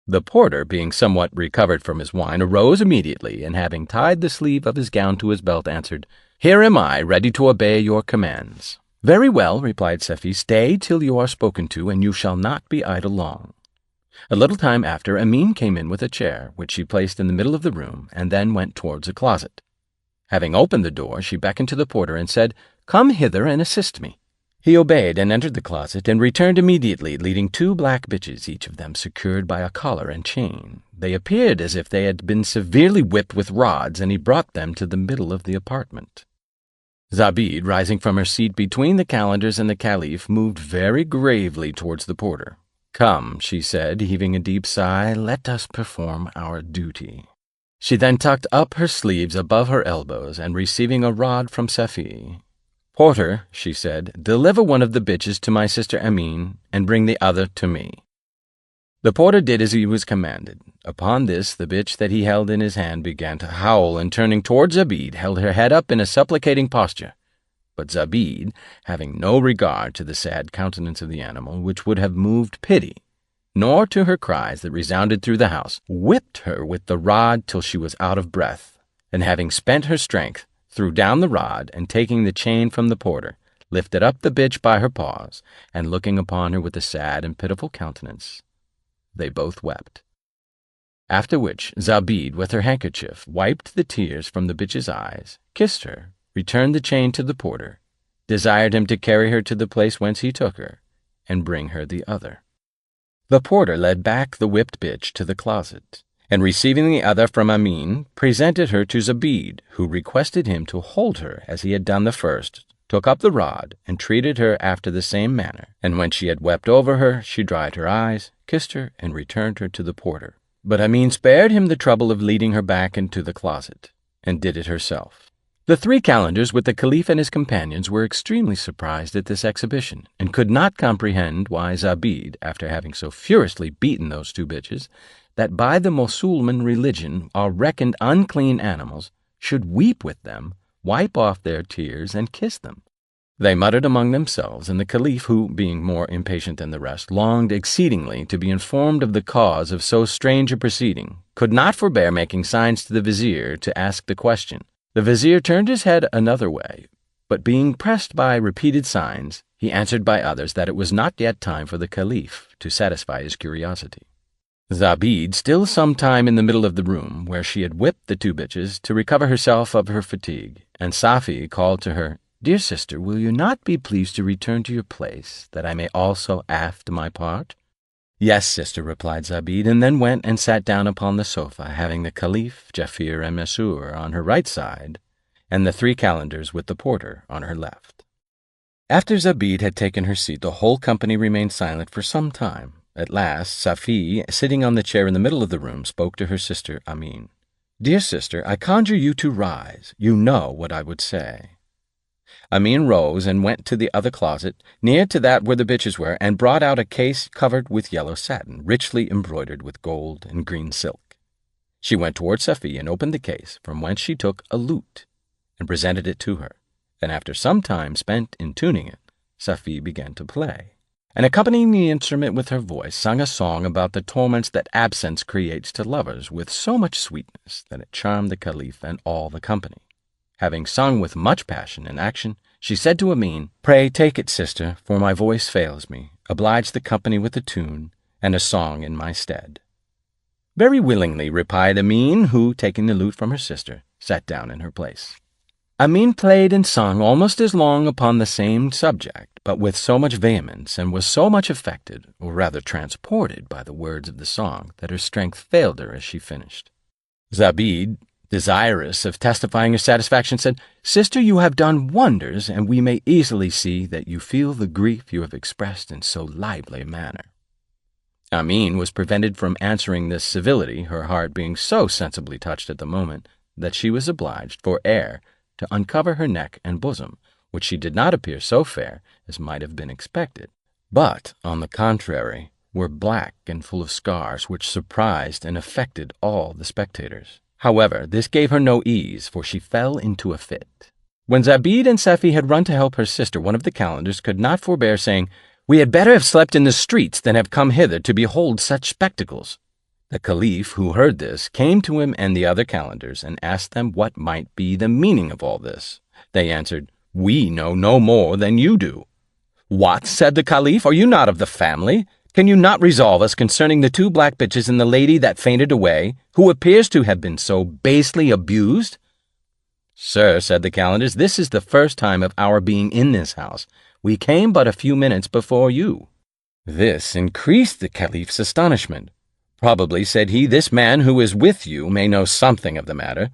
The porter, being somewhat recovered from his wine, arose immediately, and having tied the sleeve of his gown to his belt, answered, "Here am I, ready to obey your commands." "Very well," replied Safie, "stay till you are spoken to, and you shall not be idle long." A little time after, Amin came in with a chair, which she placed in the middle of the room, and then went towards a closet. Having opened the door, she beckoned to the porter and said, "Come hither and assist me." He obeyed and entered the closet, and returned immediately, leading 2 black bitches, each of them secured by a collar and chain. They appeared as if they had been severely whipped with rods, and he brought them to the middle of the apartment. Zobeide, rising from her seat between the calendars and the caliph, moved very gravely towards the porter. "Come," she said, heaving a deep sigh, "let us perform our duty." She then tucked up her sleeves above her elbows, and receiving a rod from Safie, "Porter," she said, "deliver one of the bitches to my sister Amin, and bring the other to me." The porter did as he was commanded. Upon this, the bitch that he held in his hand began to howl, and turning towards Zobeide, held her head up in a supplicating posture. But Zobeide, having no regard to the sad countenance of the animal, which would have moved pity, nor to her cries that resounded through the house, whipped her with the rod till she was out of breath, and having spent her strength, threw down the rod, and taking the chain from the porter, lifted up the bitch by her paws, and looking upon her with a sad and pitiful countenance, they both wept. After which Zobeide, with her handkerchief, wiped the tears from the bitch's eyes, kissed her, returned the chain to the porter, desired him to carry her to the place whence he took her, and bring her the other. The porter led back the whipped bitch to the closet, and receiving the other from Amin, presented her to Zobeide, who requested him to hold her as he had done the first, took up the rod, and treated her after the same manner, and when she had wept over her, she dried her eyes, kissed her, and returned her to the porter. But Amin spared him the trouble of leading her back into the closet, and did it herself. The 3 calendars with the caliph and his companions were extremely surprised at this exhibition, and could not comprehend why Zobeide, after having so furiously beaten those 2 bitches, that by the Mussulman religion are reckoned unclean animals, should weep with them, wipe off their tears, and kiss them. They muttered among themselves, and the caliph, who, being more impatient than the rest, longed exceedingly to be informed of the cause of so strange a proceeding, could not forbear making signs to the vizier to ask the question. The vizier turned his head another way, but being pressed by repeated signs, he answered by others that it was not yet time for the caliph to satisfy his curiosity. Zobeide, still some time in the middle of the room, where she had whipped the 2 bitches, to recover herself of her fatigue, and Safie called to her, "Dear sister, will you not be pleased to return to your place, that I may also act my part?" "Yes, sister," replied Zobeide, and then went and sat down upon the sofa, having the caliph, Jafir, and Mesrour on her right side, and the 3 calendars with the porter on her left. After Zobeide had taken her seat, the whole company remained silent for some time. At last, Safie, sitting on the chair in the middle of the room, spoke to her sister Amin. "Dear sister, I conjure you to rise. You know what I would say." Amin rose and went to the other closet, near to that where the bitches were, and brought out a case covered with yellow satin, richly embroidered with gold and green silk. She went towards Safie and opened the case, from whence she took a lute, and presented it to her. And after some time spent in tuning it, Safie began to play, and accompanying the instrument with her voice, sang a song about the torments that absence creates to lovers with so much sweetness that it charmed the caliph and all the company. Having sung with much passion and action, she said to Amin, "Pray take it, sister, for my voice fails me. Oblige the company with a tune, and a song in my stead." "Very willingly," replied Amin, who, taking the lute from her sister, sat down in her place. Amin played and sung almost as long upon the same subject, but with so much vehemence, and was so much affected, or rather transported, by the words of the song, that her strength failed her as she finished. Zobeide, desirous of testifying her satisfaction, said, "Sister, you have done wonders, and we may easily see that you feel the grief you have expressed in so lively a manner." Amin was prevented from answering this civility, her heart being so sensibly touched at the moment that she was obliged, for air, to uncover her neck and bosom, which she did not appear so fair as might have been expected, but, on the contrary, were black and full of scars, which surprised and affected all the spectators. However, this gave her no ease, for she fell into a fit. When Zobeide and Safie had run to help her sister, one of the calenders could not forbear saying, "We had better have slept in the streets than have come hither to behold such spectacles." The Caliph, who heard this, came to him and the other calenders and asked them what might be the meaning of all this. They answered, "We know no more than you do." "What?" said the Caliph, "are you not of the family? Can you not resolve us concerning the 2 black bitches and the lady that fainted away, who appears to have been so basely abused?" "Sir," said the calenders, "this is the first time of our being in this house. We came but a few minutes before you." This increased the Caliph's astonishment. "Probably," said he, "this man who is with you may know something of the matter."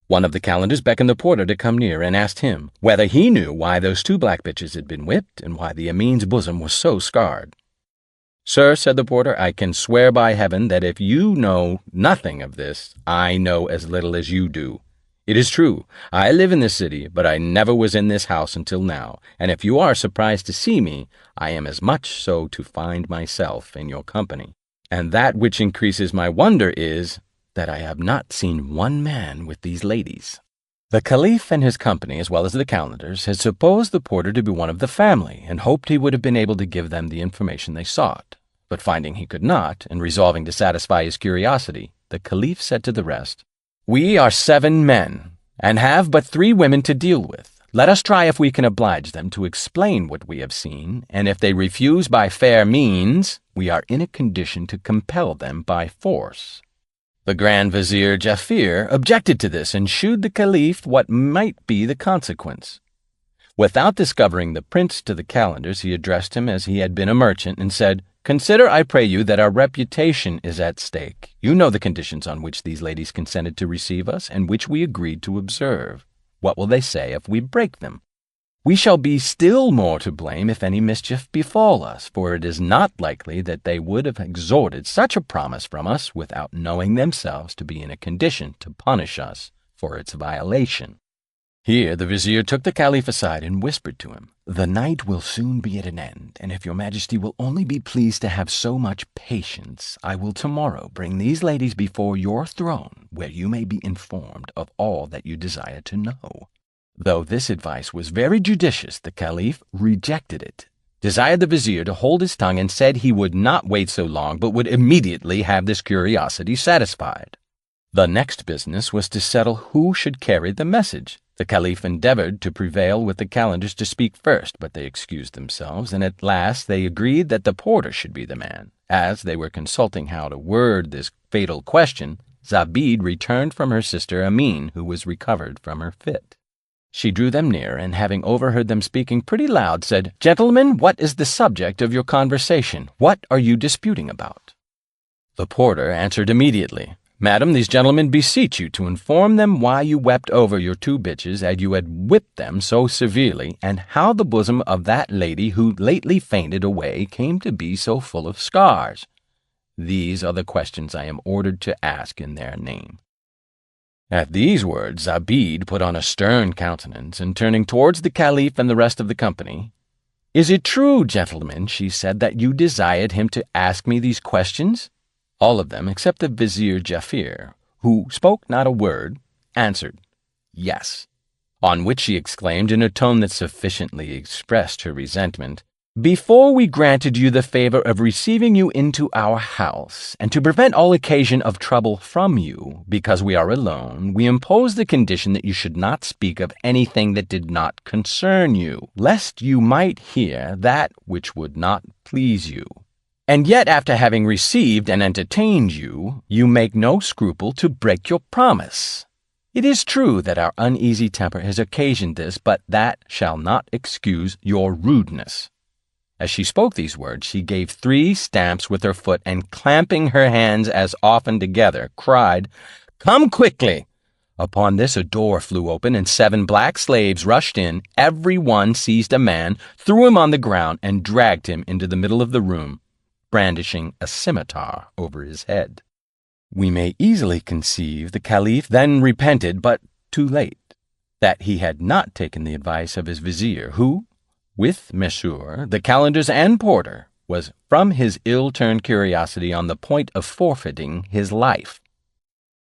One of the calenders beckoned the porter to come near and asked him whether he knew why those 2 black bitches had been whipped and why the Amin's bosom was so scarred. "Sir," said the porter, "I can swear by heaven that if you know nothing of this, I know as little as you do. It is true, I live in this city, but I never was in this house until now, and if you are surprised to see me, I am as much so to find myself in your company. And that which increases my wonder is that I have not seen one man with these ladies." The Caliph and his company, as well as the calenders, had supposed the porter to be one of the family, and hoped he would have been able to give them the information they sought. But finding he could not, and resolving to satisfy his curiosity, the Caliph said to the rest, "We are 7 men, and have but 3 women to deal with. Let us try if we can oblige them to explain what we have seen, and if they refuse by fair means, we are in a condition to compel them by force." The Grand Vizier Jafir objected to this and shewed the Caliph what might be the consequence. Without discovering the prince to the calenders, he addressed him as he had been a merchant, and said, "Consider, I pray you, that our reputation is at stake. You know the conditions on which these ladies consented to receive us, and which we agreed to observe. What will they say if we break them? We shall be still more to blame if any mischief befall us, for it is not likely that they would have extorted such a promise from us without knowing themselves to be in a condition to punish us for its violation." Here the vizier took the Caliph aside and whispered to him, "The night will soon be at an end, and if your majesty will only be pleased to have so much patience, I will tomorrow bring these ladies before your throne, where you may be informed of all that you desire to know." Though this advice was very judicious, the Caliph rejected it, desired the vizier to hold his tongue, and said he would not wait so long, but would immediately have this curiosity satisfied. The next business was to settle who should carry the message. The Caliph endeavored to prevail with the calenders to speak first, but they excused themselves, and at last they agreed that the porter should be the man. As they were consulting how to word this fatal question, Zobeide returned from her sister Amin, who was recovered from her fit. She drew them near, and having overheard them speaking pretty loud, said, "Gentlemen, what is the subject of your conversation? What are you disputing about?" The porter answered immediately, "Madam, these gentlemen beseech you to inform them why you wept over your 2 bitches as you had whipped them so severely, and how the bosom of that lady who lately fainted away came to be so full of scars. These are the questions I am ordered to ask in their name." At these words Zobeide put on a stern countenance, and turning towards the Caliph and the rest of the company, "Is it true, gentlemen," she said, "that you desired him to ask me these questions?" All of them, except the Vizier Jafir, who spoke not a word, answered, "Yes." On which she exclaimed in a tone that sufficiently expressed her resentment, "Before we granted you the favor of receiving you into our house, and to prevent all occasion of trouble from you, because we are alone, we imposed the condition that you should not speak of anything that did not concern you, lest you might hear that which would not please you. And yet, after having received and entertained you, you make no scruple to break your promise. It is true that our uneasy temper has occasioned this, but that shall not excuse your rudeness." As she spoke these words, she gave 3 stamps with her foot, and clamping her hands as often together, cried, "Come quickly!" Upon this a door flew open, and 7 black slaves rushed in. Every one seized a man, threw him on the ground, and dragged him into the middle of the room, brandishing a scimitar over his head. We may easily conceive the Caliph then repented, but too late, that he had not taken the advice of his vizier, who, with Mesrour, the calenders, and porter, was from his ill-turned curiosity on the point of forfeiting his life.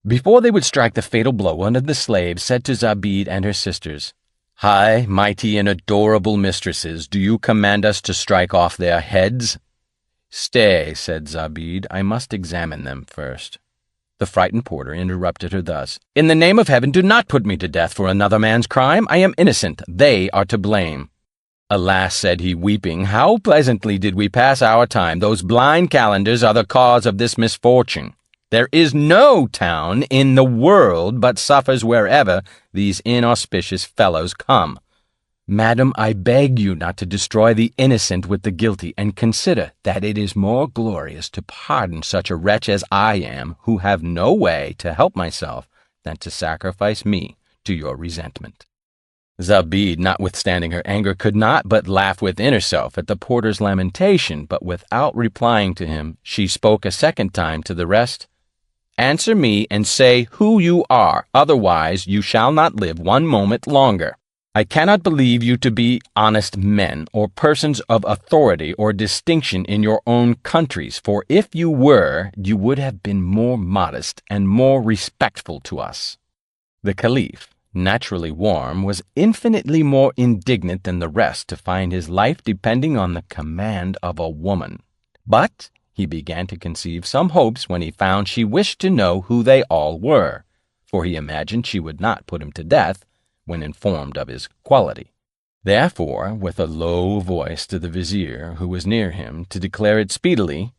Before they would strike the fatal blow, one of the slaves said to Zobeide and her sisters, High, mighty, and adorable mistresses, do you command us to strike off their heads? Stay, said Zobeide, I must examine them first. The frightened porter interrupted her thus, In the name of heaven, do not put me to death for another man's crime. I am innocent. They are to blame. Alas, said he, weeping, how pleasantly did we pass our time. Those blind calendars are the cause of this misfortune. There is no town in the world but suffers wherever these inauspicious fellows come. Madam, I beg you not to destroy the innocent with the guilty, and consider that it is more glorious to pardon such a wretch as I am, who have no way to help myself, than to sacrifice me to your resentment. Zobeide, notwithstanding her anger, could not but laugh within herself at the porter's lamentation, but without replying to him, she spoke a second time to the rest. Answer me and say who you are, otherwise you shall not live 1 moment longer. I cannot believe you to be honest men, or persons of authority or distinction in your own countries, for if you were, you would have been more modest and more respectful to us. The Caliph, naturally warm, was infinitely more indignant than the rest to find his life depending on the command of a woman. But he began to conceive some hopes when he found she wished to know who they all were, for he imagined she would not put him to death when informed of his quality. Therefore, with a low voice to the vizier, who was near him, to declare it speedily,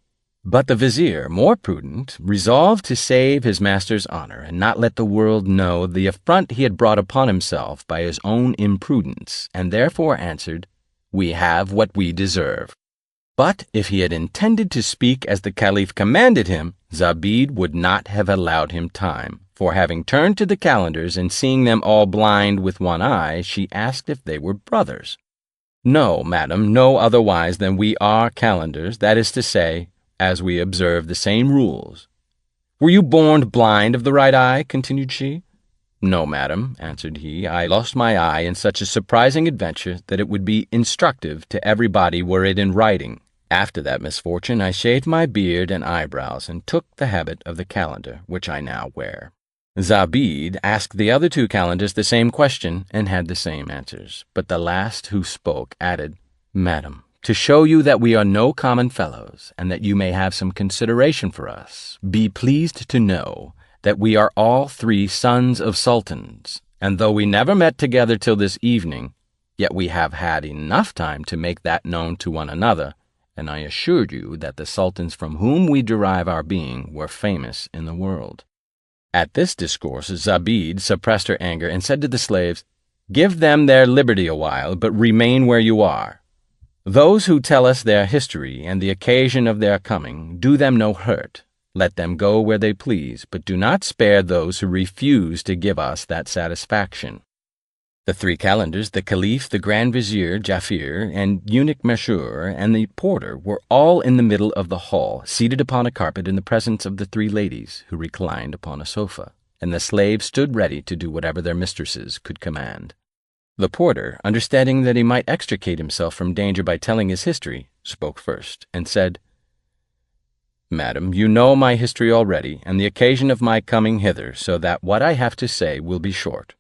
but the vizier, more prudent, resolved to save his master's honor, and not let the world know the affront he had brought upon himself by his own imprudence, and therefore answered, We have what we deserve. But if he had intended to speak as the Caliph commanded him, Zobeide would not have allowed him time, for having turned to the calendars and seeing them all blind with one eye, she asked if they were brothers. No, madam, no otherwise than we are calendars, that is to say, as we observe the same rules. Were you born blind of the right eye? Continued she. No, madam, answered he, I lost my eye in such a surprising adventure that it would be instructive to everybody were it in writing. After that misfortune I shaved my beard and eyebrows, and took the habit of the calendar, which I now wear. Zobeide asked the other 2 calendars the same question, and had the same answers. But the last who spoke added, Madam, to show you that we are no common fellows, and that you may have some consideration for us, be pleased to know that we are all 3 sons of sultans, and though we never met together till this evening, yet we have had enough time to make that known to one another, and I assured you that the sultans from whom we derive our being were famous in the world. At this discourse Zobeide suppressed her anger, and said to the slaves, Give them their liberty a while, but remain where you are. Those who tell us their history and the occasion of their coming, do them no hurt. Let them go where they please, but do not spare those who refuse to give us that satisfaction. The 3 calendars, the Caliph, the Grand Vizier, Jafir, and eunuch Mesrour, and the porter were all in the middle of the hall, seated upon a carpet in the presence of the 3 ladies, who reclined upon a sofa, and the slaves stood ready to do whatever their mistresses could command. The porter, understanding that he might extricate himself from danger by telling his history, spoke first, and said, Madam, you know my history already, and the occasion of my coming hither, so that what I have to say will be short.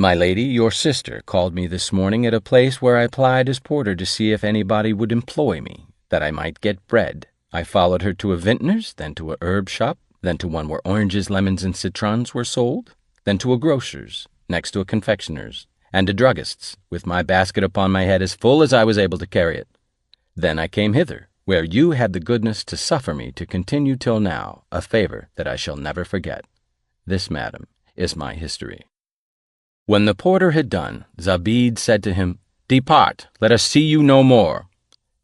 My lady, your sister, called me this morning at a place where I plied as porter to see if anybody would employ me, that I might get bread. I followed her to a vintner's, then to a herb shop, then to one where oranges, lemons, and citrons were sold, then to a grocer's, next to a confectioner's, and a druggist's, with my basket upon my head as full as I was able to carry it. Then I came hither, where you had the goodness to suffer me to continue till now, a favor that I shall never forget. This, madam, is my history. When the porter had done, Zobeide said to him, Depart, let us see you no more.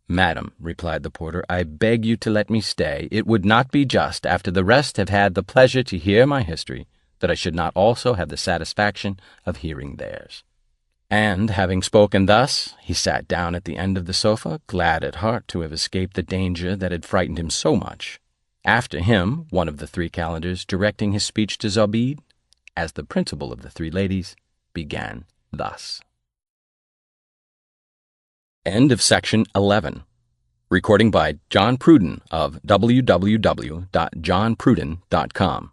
Madam, replied the porter, I beg you to let me stay. It would not be just, after the rest have had the pleasure to hear my history, that I should not also have the satisfaction of hearing theirs. And, having spoken thus, he sat down at the end of the sofa, glad at heart to have escaped the danger that had frightened him so much. After him, one of the 3 calendars, directing his speech to Zobeide, as the principal of the 3 ladies, began thus. End of section 11. Recording by John Pruden of www.johnpruden.com.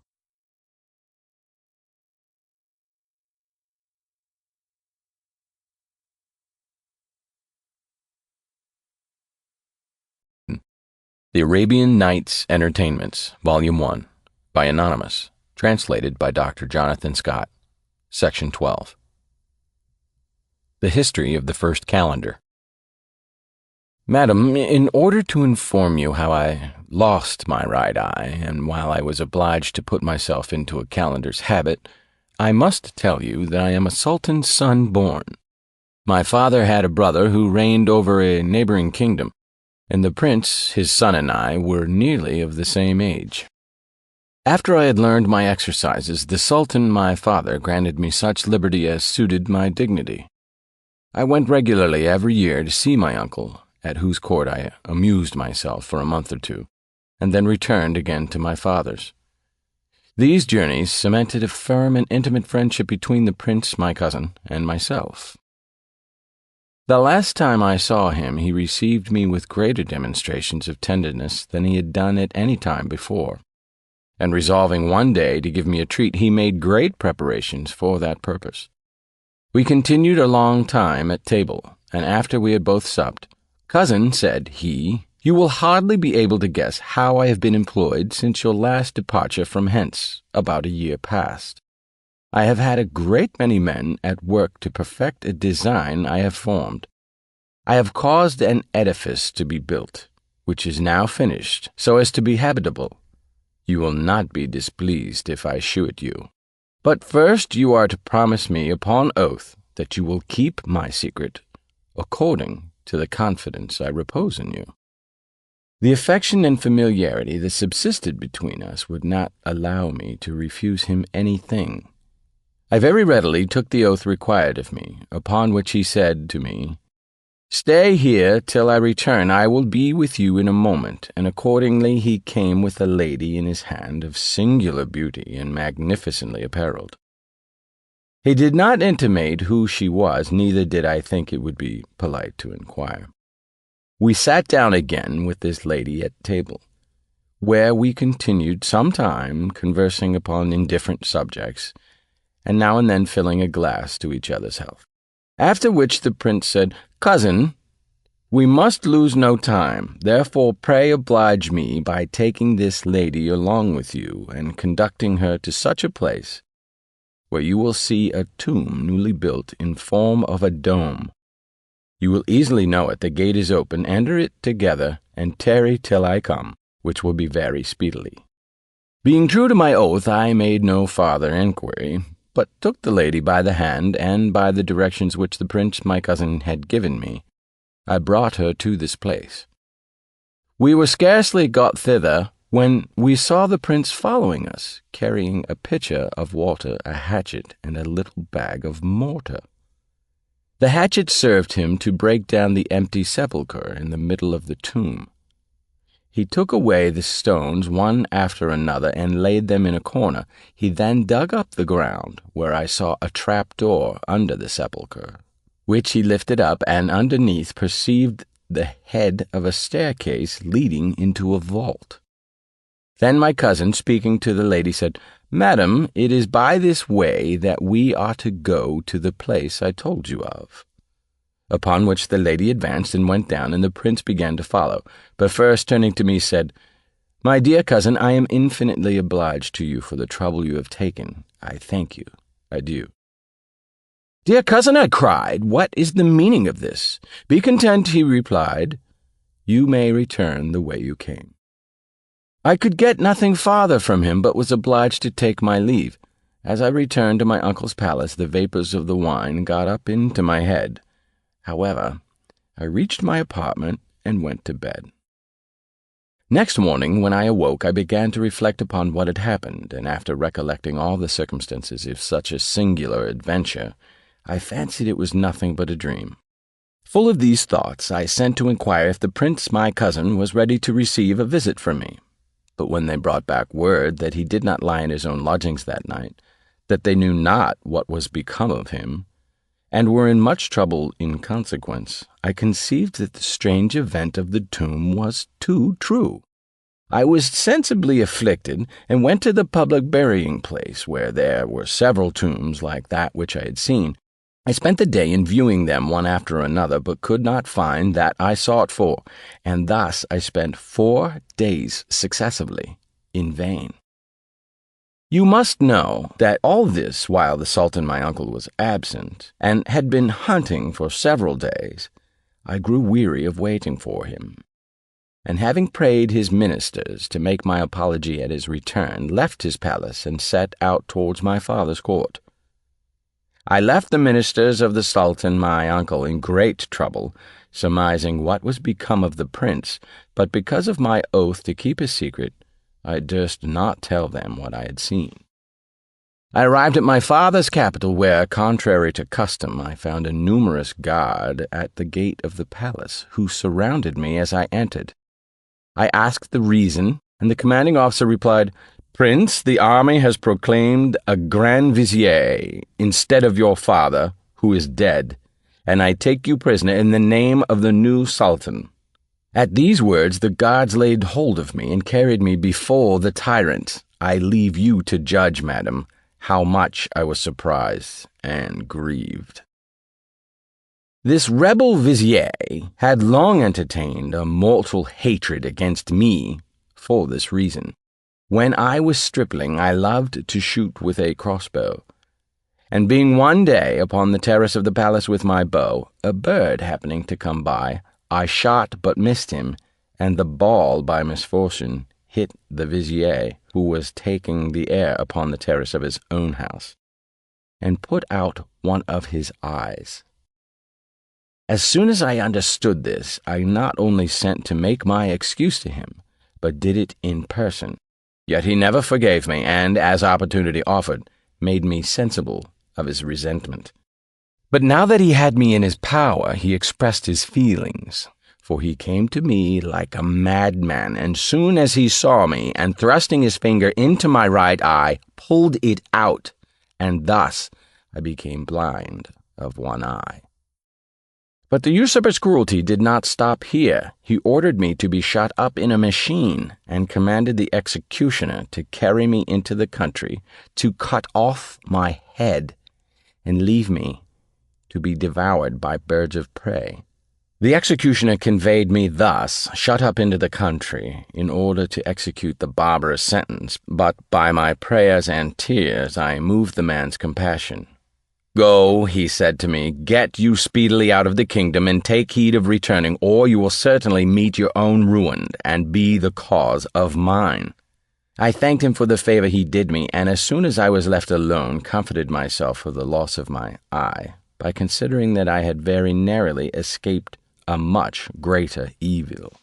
The Arabian Nights Entertainments, Volume 1, by Anonymous, translated by Dr. Jonathan Scott, Section 12. The History of the First Calendar. Madam, in order to inform you how I lost my right eye, and while I was obliged to put myself into a calendar's habit, I must tell you that I am a sultan's son born. My father had a brother who reigned over a neighboring kingdom, and the prince, his son, and I were nearly of the same age. After I had learned my exercises, the sultan, my father, granted me such liberty as suited my dignity. I went regularly every year to see my uncle, at whose court I amused myself for a month or two, and then returned again to my father's. These journeys cemented a firm and intimate friendship between the prince, my cousin, and myself. The last time I saw him, he received me with greater demonstrations of tenderness than he had done at any time before, and resolving one day to give me a treat, he made great preparations for that purpose. We continued a long time at table, and after we had both supped, "Cousin," said he, "you will hardly be able to guess how I have been employed since your last departure from hence, about a year past. I have had a great many men at work to perfect a design I have formed. I have caused an edifice to be built, which is now finished, so as to be habitable. You will not be displeased if I shew it you. But first you are to promise me upon oath that you will keep my secret, according to the confidence I repose in you." The affection and familiarity that subsisted between us would not allow me to refuse him anything. I very readily took the oath required of me, upon which he said to me, "Stay here till I return. I will be with you in a moment," and accordingly he came with a lady in his hand of singular beauty and magnificently apparelled. He did not intimate who she was, neither did I think it would be polite to inquire. We sat down again with this lady at table, where we continued some time conversing upon indifferent subjects, and now and then filling a glass to each other's health. After which the prince said, "Cousin, we must lose no time, therefore pray oblige me by taking this lady along with you and conducting her to such a place where you will see a tomb newly built in form of a dome. You will easily know it. The gate is open. Enter it together, and tarry till I come, which will be very speedily." Being true to my oath, I made no farther inquiry, but took the lady by the hand, and by the directions which the prince my cousin had given me, I brought her to this place. We were scarcely got thither when we saw the prince following us, carrying a pitcher of water, a hatchet, and a little bag of mortar. The hatchet served him to break down the empty sepulchre in the middle of the tomb. He took away the stones one after another and laid them in a corner. He then dug up the ground, where I saw a trap-door under the sepulchre, which he lifted up, and underneath perceived the head of a staircase leading into a vault. Then my cousin, speaking to the lady, said, "Madam, it is by this way that we are to go to the place I told you of." Upon which the lady advanced and went down, and the prince began to follow, but first turning to me said, "My dear cousin, I am infinitely obliged to you for the trouble you have taken. I thank you. Adieu." "Dear cousin," I cried, "what is the meaning of this?" "Be content," he replied. "You may return the way you came." I could get nothing farther from him, but was obliged to take my leave. As I returned to my uncle's palace, the vapors of the wine got up into my head. However, I reached my apartment and went to bed. Next morning, when I awoke, I began to reflect upon what had happened, and after recollecting all the circumstances of such a singular adventure, I fancied it was nothing but a dream. Full of these thoughts, I sent to inquire if the prince, my cousin, was ready to receive a visit from me. But when they brought back word that he did not lie in his own lodgings that night, that they knew not what was become of him, and were in much trouble in consequence, I conceived that the strange event of the tomb was too true. I was sensibly afflicted, and went to the public burying place, where there were several tombs like that which I had seen, I spent the day in viewing them one after another, but could not find that I sought for, and thus I spent 4 days successively in vain. You must know that all this while the Sultan my uncle was absent, and had been hunting for several days, I grew weary of waiting for him, and having prayed his ministers to make my apology at his return, left his palace and set out towards my father's court. I left the ministers of the Sultan my uncle in great trouble, surmising what was become of the prince, but because of my oath to keep his secret, I durst not tell them what I had seen. I arrived at my father's capital, where, contrary to custom, I found a numerous guard at the gate of the palace, who surrounded me as I entered. I asked the reason, and the commanding officer replied, "Prince, the army has proclaimed a grand vizier instead of your father, who is dead, and I take you prisoner in the name of the new sultan." At these words the guards laid hold of me and carried me before the tyrant. I leave you to judge, madam, how much I was surprised and grieved. This rebel vizier had long entertained a mortal hatred against me for this reason. When I was stripling, I loved to shoot with a crossbow, and being one day upon the terrace of the palace with my bow, a bird happening to come by, I shot but missed him, and the ball, by misfortune, hit the vizier, who was taking the air upon the terrace of his own house, and put out one of his eyes. As soon as I understood this, I not only sent to make my excuse to him, but did it in person. Yet he never forgave me, and, as opportunity offered, made me sensible of his resentment. But now that he had me in his power, he expressed his feelings, for he came to me like a madman, and soon as he saw me, and thrusting his finger into my right eye, pulled it out, and thus I became blind of one eye. But the usurper's cruelty did not stop here. He ordered me to be shut up in a machine, and commanded the executioner to carry me into the country, to cut off my head, and leave me to be devoured by birds of prey. The executioner conveyed me thus, shut up into the country, in order to execute the barbarous sentence, but by my prayers and tears I moved the man's compassion. "Go," he said to me, "get you speedily out of the kingdom, and take heed of returning, or you will certainly meet your own ruin, and be the cause of mine." I thanked him for the favor he did me, and as soon as I was left alone, comforted myself for the loss of my eye, by considering that I had very narrowly escaped a much greater evil.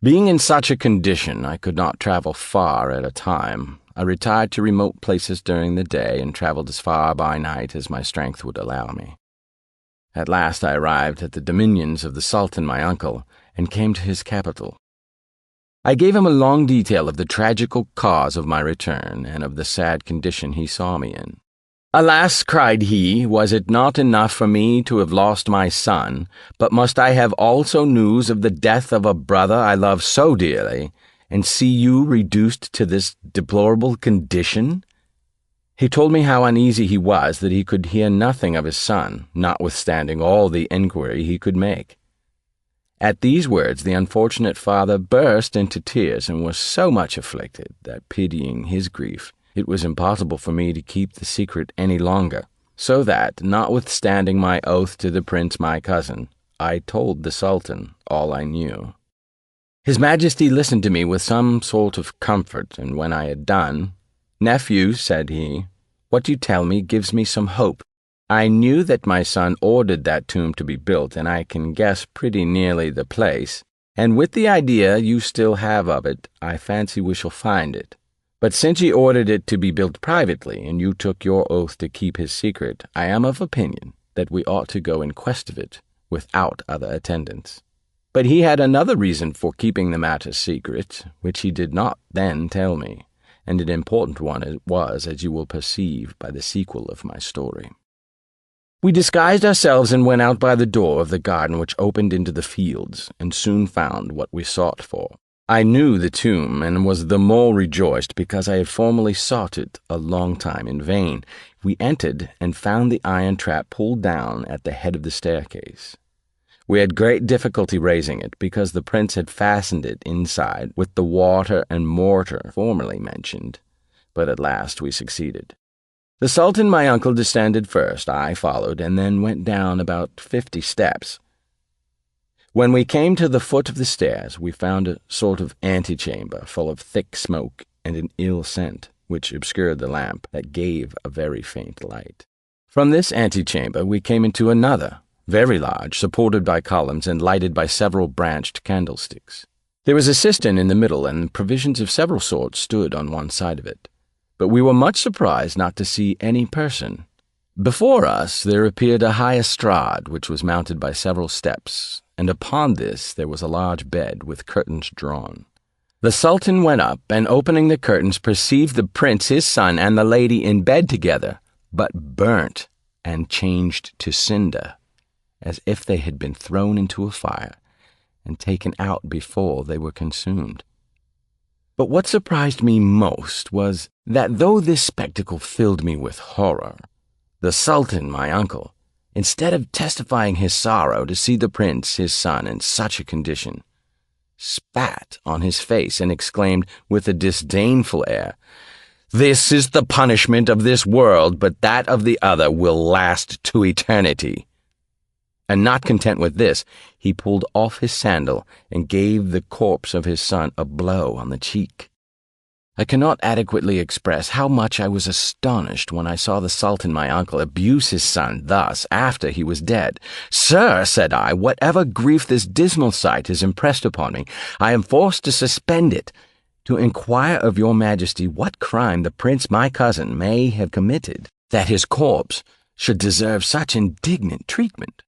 Being in such a condition, I could not travel far at a time. I retired to remote places during the day, and traveled as far by night as my strength would allow me. At last I arrived at the dominions of the Sultan my uncle, and came to his capital. I gave him a long detail of the tragical cause of my return, and of the sad condition he saw me in. "Alas," cried he, "was it not enough for me to have lost my son, but must I have also news of the death of a brother I love so dearly, and see you reduced to this deplorable condition?" He told me how uneasy he was that he could hear nothing of his son, notwithstanding all the inquiry he could make. At these words the unfortunate father burst into tears, and was so much afflicted that, pitying his grief, it was impossible for me to keep the secret any longer, so that, notwithstanding my oath to the prince my cousin, I told the Sultan all I knew. His Majesty listened to me with some sort of comfort, and when I had done, "Nephew," said he, "what you tell me gives me some hope. I knew that my son ordered that tomb to be built, and I can guess pretty nearly the place, and with the idea you still have of it, I fancy we shall find it. But since he ordered it to be built privately, and you took your oath to keep his secret, I am of opinion that we ought to go in quest of it without other attendants." But he had another reason for keeping the matter secret, which he did not then tell me, and an important one it was, as you will perceive by the sequel of my story. We disguised ourselves and went out by the door of the garden which opened into the fields, and soon found what we sought for. I knew the tomb, and was the more rejoiced because I had formerly sought it a long time in vain. We entered and found the iron trap pulled down at the head of the staircase. We had great difficulty raising it because the prince had fastened it inside with the water and mortar formerly mentioned, but at last we succeeded. The Sultan, my uncle, descended first, I followed, and then went down about 50 steps. When we came to the foot of the stairs, we found a sort of antechamber full of thick smoke and an ill scent, which obscured the lamp that gave a very faint light. From this antechamber we came into another, very large, supported by columns and lighted by several branched candlesticks. There was a cistern in the middle, and provisions of several sorts stood on one side of it. But we were much surprised not to see any person. Before us there appeared a high estrade, which was mounted by several steps, and upon this there was a large bed with curtains drawn. The Sultan went up, and opening the curtains perceived the prince, his son, and the lady in bed together, but burnt and changed to cinder, as if they had been thrown into a fire and taken out before they were consumed. But what surprised me most was that though this spectacle filled me with horror, the Sultan, my uncle, instead of testifying his sorrow to see the prince, his son, in such a condition, spat on his face and exclaimed with a disdainful air, "This is the punishment of this world, but that of the other will last to eternity." And not content with this, he pulled off his sandal and gave the corpse of his son a blow on the cheek. I cannot adequately express how much I was astonished when I saw the Sultan, my uncle, abuse his son thus after he was dead. "Sir," said I, "whatever grief this dismal sight has impressed upon me, I am forced to suspend it, to inquire of your majesty what crime the prince, my cousin, may have committed, that his corpse should deserve such indignant treatment."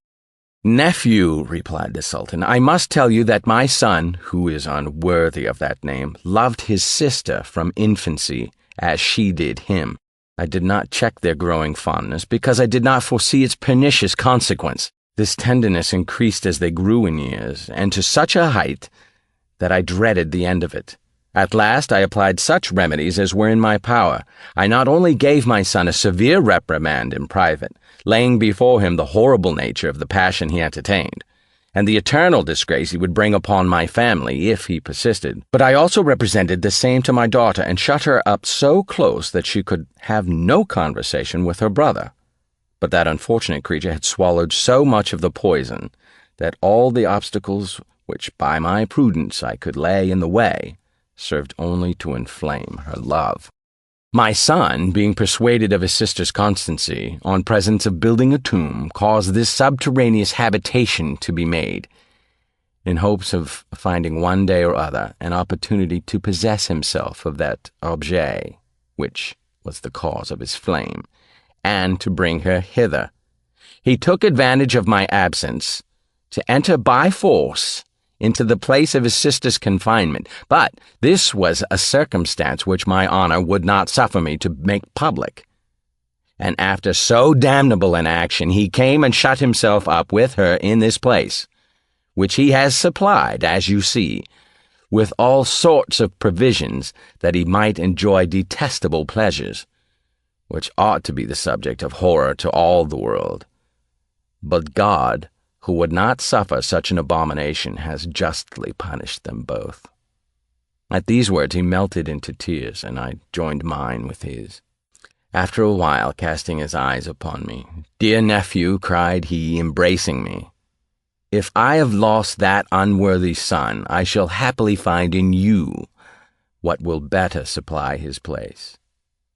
"Nephew," replied the Sultan, "I must tell you that my son, who is unworthy of that name, loved his sister from infancy as she did him. I did not check their growing fondness because I did not foresee its pernicious consequence. This tenderness increased as they grew in years, and to such a height that I dreaded the end of it. At last I applied such remedies as were in my power. I not only gave my son a severe reprimand in private, laying before him the horrible nature of the passion he entertained, and the eternal disgrace he would bring upon my family if he persisted, but I also represented the same to my daughter and shut her up so close that she could have no conversation with her brother. But that unfortunate creature had swallowed so much of the poison that all the obstacles which by my prudence I could lay in the way served only to inflame her love. My son, being persuaded of his sister's constancy, on presence of building a tomb, caused this subterraneous habitation to be made, in hopes of finding one day or other an opportunity to possess himself of that objet, which was the cause of his flame, and to bring her hither. He took advantage of my absence to enter by force into the place of his sister's confinement, but this was a circumstance which my honor would not suffer me to make public. And after so damnable an action, he came and shut himself up with her in this place, which he has supplied, as you see, with all sorts of provisions that he might enjoy detestable pleasures, which ought to be the subject of horror to all the world. But God, who would not suffer such an abomination, has justly punished them both." At these words he melted into tears, and I joined mine with his. After a while, casting his eyes upon me, "Dear nephew," cried he, embracing me, "if I have lost that unworthy son, I shall happily find in you what will better supply his place."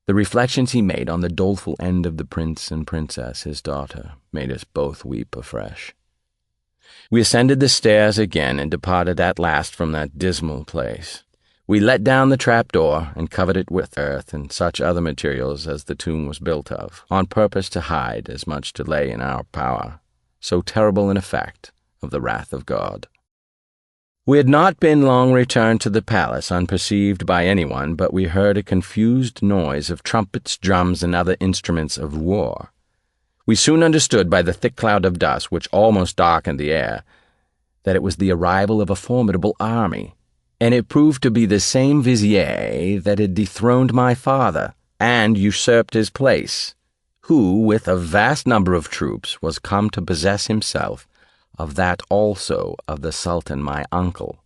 The reflections he made on the doleful end of the prince and princess, his daughter, made us both weep afresh. We ascended the stairs again and departed at last from that dismal place. We let down the trap-door and covered it with earth and such other materials as the tomb was built of, on purpose to hide as much to lay in our power so terrible an effect of the wrath of God. We had not been long returned to the palace unperceived by anyone, but we heard a confused noise of trumpets, drums, and other instruments of war. We soon understood by the thick cloud of dust which almost darkened the air that it was the arrival of a formidable army, and it proved to be the same vizier that had dethroned my father and usurped his place, who, with a vast number of troops, was come to possess himself of that also of the Sultan my uncle.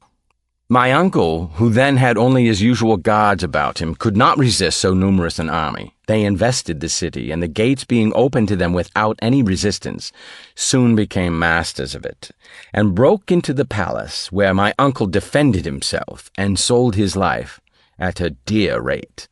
My uncle, who then had only his usual guards about him, could not resist so numerous an army. They invested the city, and the gates being opened to them without any resistance, soon became masters of it, and broke into the palace, where my uncle defended himself and sold his life at a dear rate.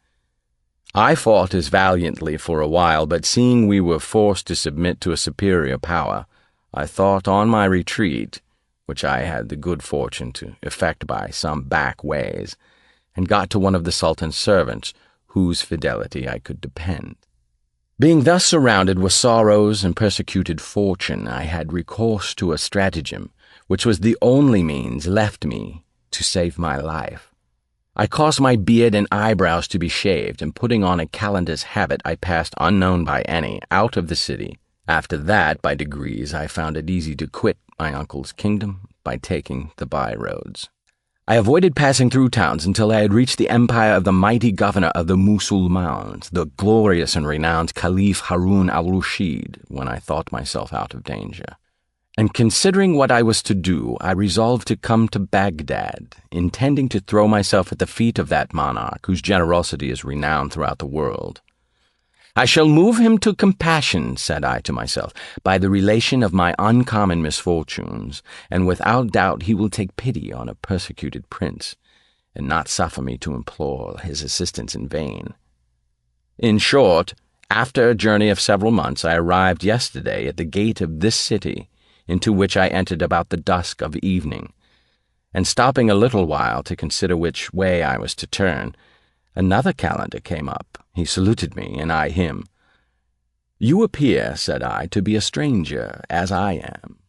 I fought as valiantly for a while, but seeing we were forced to submit to a superior power, I thought on my retreat, which I had the good fortune to effect by some back ways, and got to one of the Sultan's servants, whose fidelity I could depend. Being thus surrounded with sorrows and persecuted fortune, I had recourse to a stratagem, which was the only means left me to save my life. I caused my beard and eyebrows to be shaved, and putting on a calendar's habit, I passed unknown by any out of the city. After that, by degrees, I found it easy to quit my uncle's kingdom by taking the by-roads. I avoided passing through towns until I had reached the empire of the mighty governor of the Mussulmans, the glorious and renowned Caliph Harun al-Rashid, when I thought myself out of danger. And considering what I was to do, I resolved to come to Baghdad, intending to throw myself at the feet of that monarch, whose generosity is renowned throughout the world. I shall move him to compassion, said I to myself, by the relation of my uncommon misfortunes, and without doubt he will take pity on a persecuted prince, and not suffer me to implore his assistance in vain. In short, after a journey of several months, I arrived yesterday at the gate of this city, into which I entered about the dusk of evening, and stopping a little while to consider which way I was to turn, another calender came up. He saluted me, and I him. "You appear," said I, "to be a stranger, as I am."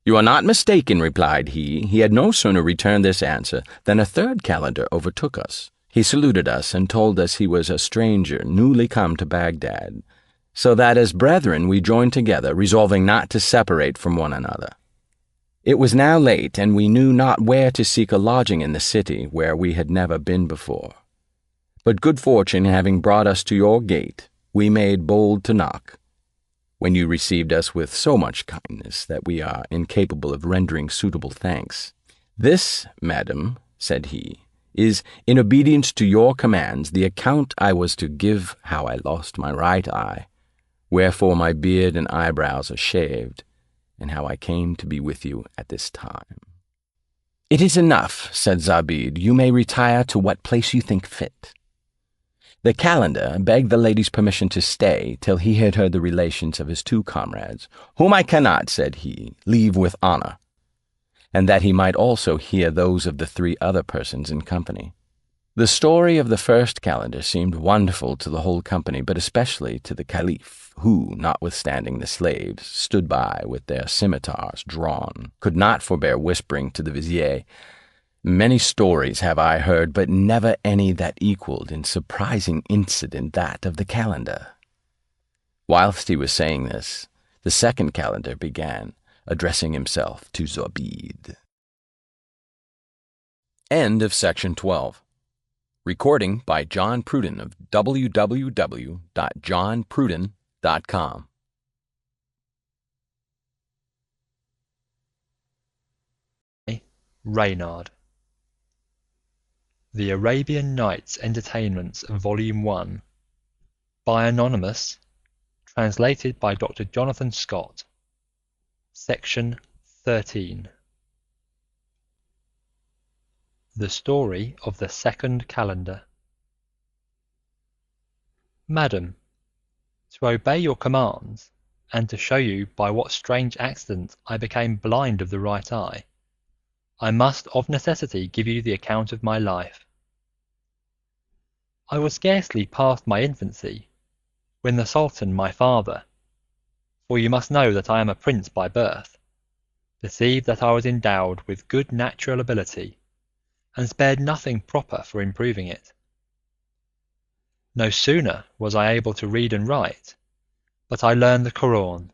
"You are not mistaken," replied he. He had no sooner returned this answer than a third calender overtook us. He saluted us and told us he was a stranger newly come to Baghdad, so that as brethren we joined together, resolving not to separate from one another. It was now late, and we knew not where to seek a lodging in the city, where we had never been before. But good fortune having brought us to your gate, we made bold to knock, when you received us with so much kindness that we are incapable of rendering suitable thanks. "This, madam," said he, "is, in obedience to your commands, the account I was to give how I lost my right eye, wherefore my beard and eyebrows are shaved, and how I came to be with you at this time." "It is enough," said Zobeide. "You may retire to what place you think fit." The calender begged the lady's permission to stay till he had heard the relations of his two comrades, "whom I cannot," said he, "leave with honor," and that he might also hear those of the three other persons in company. The story of the first calender seemed wonderful to the whole company, but especially to the Caliph, who, notwithstanding the slaves stood by with their scimitars drawn, could not forbear whispering to the vizier, "Many stories have I heard, but never any that equaled in surprising incident that of the calender." Whilst he was saying this, the second calender began, addressing himself to Zobeide. End of section 12. Recording by John Pruden of www.johnpruden.com. Reynard. The Arabian Nights Entertainments, Volume 1, by Anonymous, translated by Dr. Jonathan Scott, Section 13. The Story of the Second Calender. Madam, to obey your commands, and to show you by what strange accident I became blind of the right eye, I must of necessity give you the account of my life. I was scarcely past my infancy, when the Sultan my father, for you must know that I am a prince by birth, perceived that I was endowed with good natural ability, and spared nothing proper for improving it. No sooner was I able to read and write, but I learned the Koran,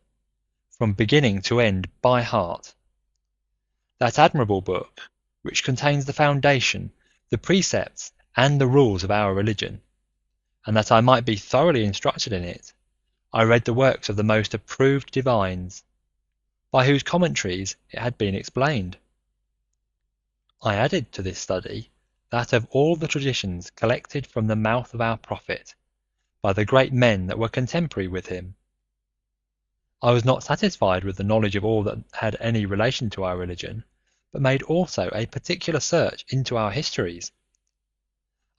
from beginning to end by heart, that admirable book which contains the foundation, the precepts, and the rules of our religion, and that I might be thoroughly instructed in it, I read the works of the most approved divines, by whose commentaries it had been explained. I added to this study that of all the traditions collected from the mouth of our prophet by the great men that were contemporary with him. I was not satisfied with the knowledge of all that had any relation to our religion, but made also a particular search into our histories.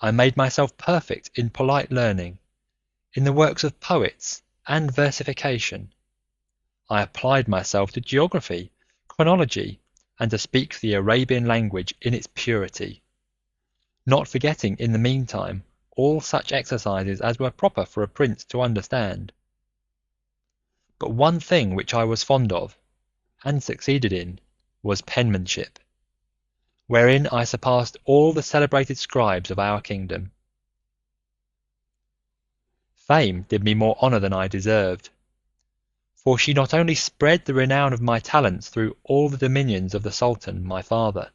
I made myself perfect in polite learning, in the works of poets and versification. I applied myself to geography, chronology, and to speak the Arabian language in its purity, not forgetting in the meantime all such exercises as were proper for a prince to understand. But one thing which I was fond of, and succeeded in, was penmanship, wherein I surpassed all the celebrated scribes of our kingdom. Fame did me more honour than I deserved, for she not only spread the renown of my talents through all the dominions of the Sultan my father,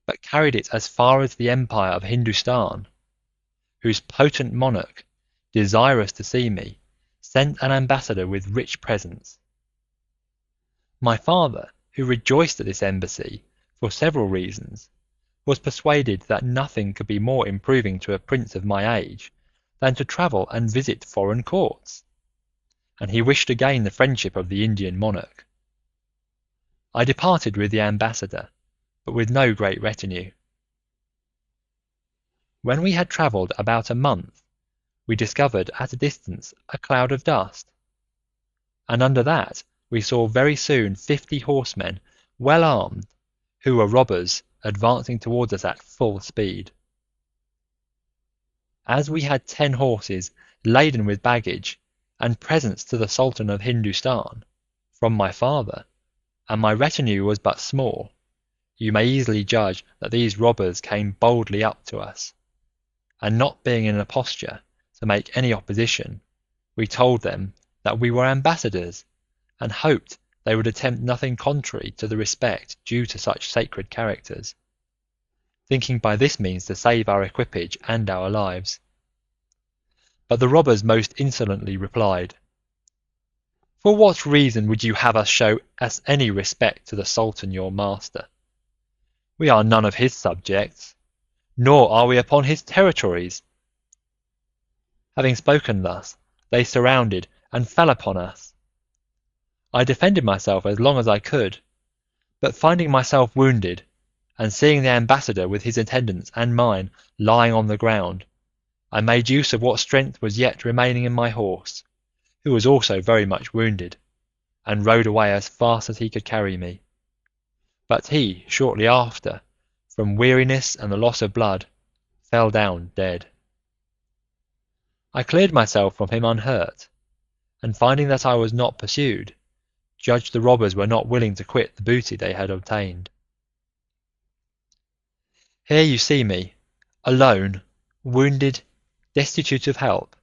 but carried it as far as the empire of Hindustan, whose potent monarch, desirous to see me, sent an ambassador with rich presents. My father, who rejoiced at this embassy for several reasons, was persuaded that nothing could be more improving to a prince of my age than to travel and visit foreign courts, and he wished to gain the friendship of the Indian monarch. I departed with the ambassador, but with no great retinue. When we had travelled about a month, we discovered at a distance a cloud of dust, and under that we saw very soon 50 horsemen, well armed, who were robbers, advancing towards us at full speed. As we had 10 horses laden with baggage and presents to the Sultan of Hindustan from my father, and my retinue was but small, you may easily judge that these robbers came boldly up to us, and not being in a posture to make any opposition, we told them that we were ambassadors, and hoped they would attempt nothing contrary to the respect due to such sacred characters, thinking by this means to save our equipage and our lives. But the robbers most insolently replied, "For what reason would you have us show us any respect to the Sultan your master? We are none of his subjects, nor are we upon his territories." Having spoken thus, they surrounded and fell upon us. I defended myself as long as I could, but finding myself wounded, and seeing the ambassador with his attendants and mine lying on the ground, I made use of what strength was yet remaining in my horse, who was also very much wounded, and rode away as fast as he could carry me. But he, shortly after, from weariness and the loss of blood, fell down dead. I cleared myself from him unhurt, and finding that I was not pursued, judged the robbers were not willing to quit the booty they had obtained. Here you see me, alone, wounded, destitute of help,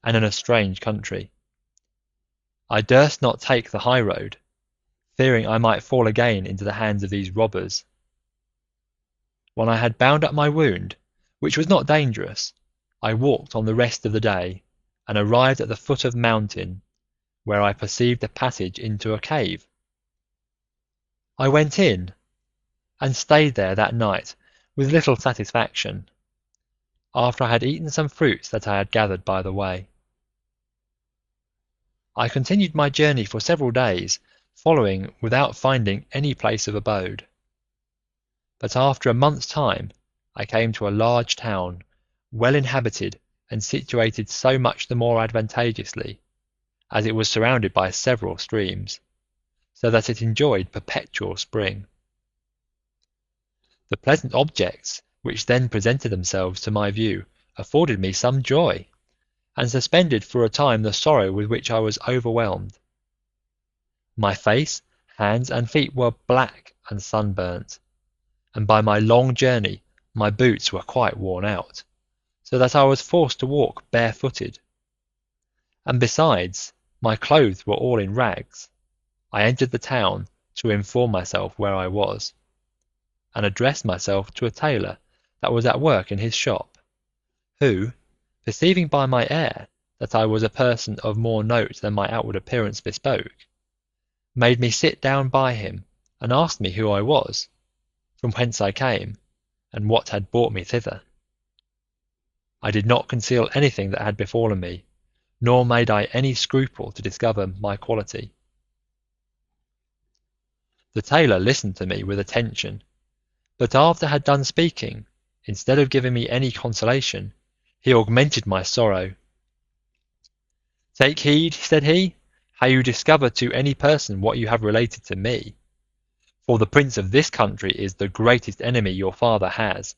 and in a strange country. I durst not take the high road, fearing I might fall again into the hands of these robbers. When I had bound up my wound, which was not dangerous, I walked on the rest of the day, and arrived at the foot of a mountain, where I perceived a passage into a cave. I went in, and stayed there that night with little satisfaction, after I had eaten some fruits that I had gathered by the way. I continued my journey for several days, following without finding any place of abode. But after a month's time I came to a large town, well inhabited and situated so much the more advantageously, as it was surrounded by several streams, so that it enjoyed perpetual spring. The pleasant objects which then presented themselves to my view afforded me some joy, and suspended for a time the sorrow with which I was overwhelmed. My face, hands, and feet were black and sunburnt, and by my long journey my boots were quite worn out, so that I was forced to walk barefooted, and besides, my clothes were all in rags. I entered the town to inform myself where I was, and addressed myself to a tailor that was at work in his shop, who, perceiving by my air that I was a person of more note than my outward appearance bespoke, made me sit down by him and asked me who I was, from whence I came, and what had brought me thither. I did not conceal anything that had befallen me, nor made I any scruple to discover my quality. The tailor listened to me with attention, but after had done speaking, instead of giving me any consolation, he augmented my sorrow. "Take heed," said he, "how you discover to any person what you have related to me, for the prince of this country is the greatest enemy your father has,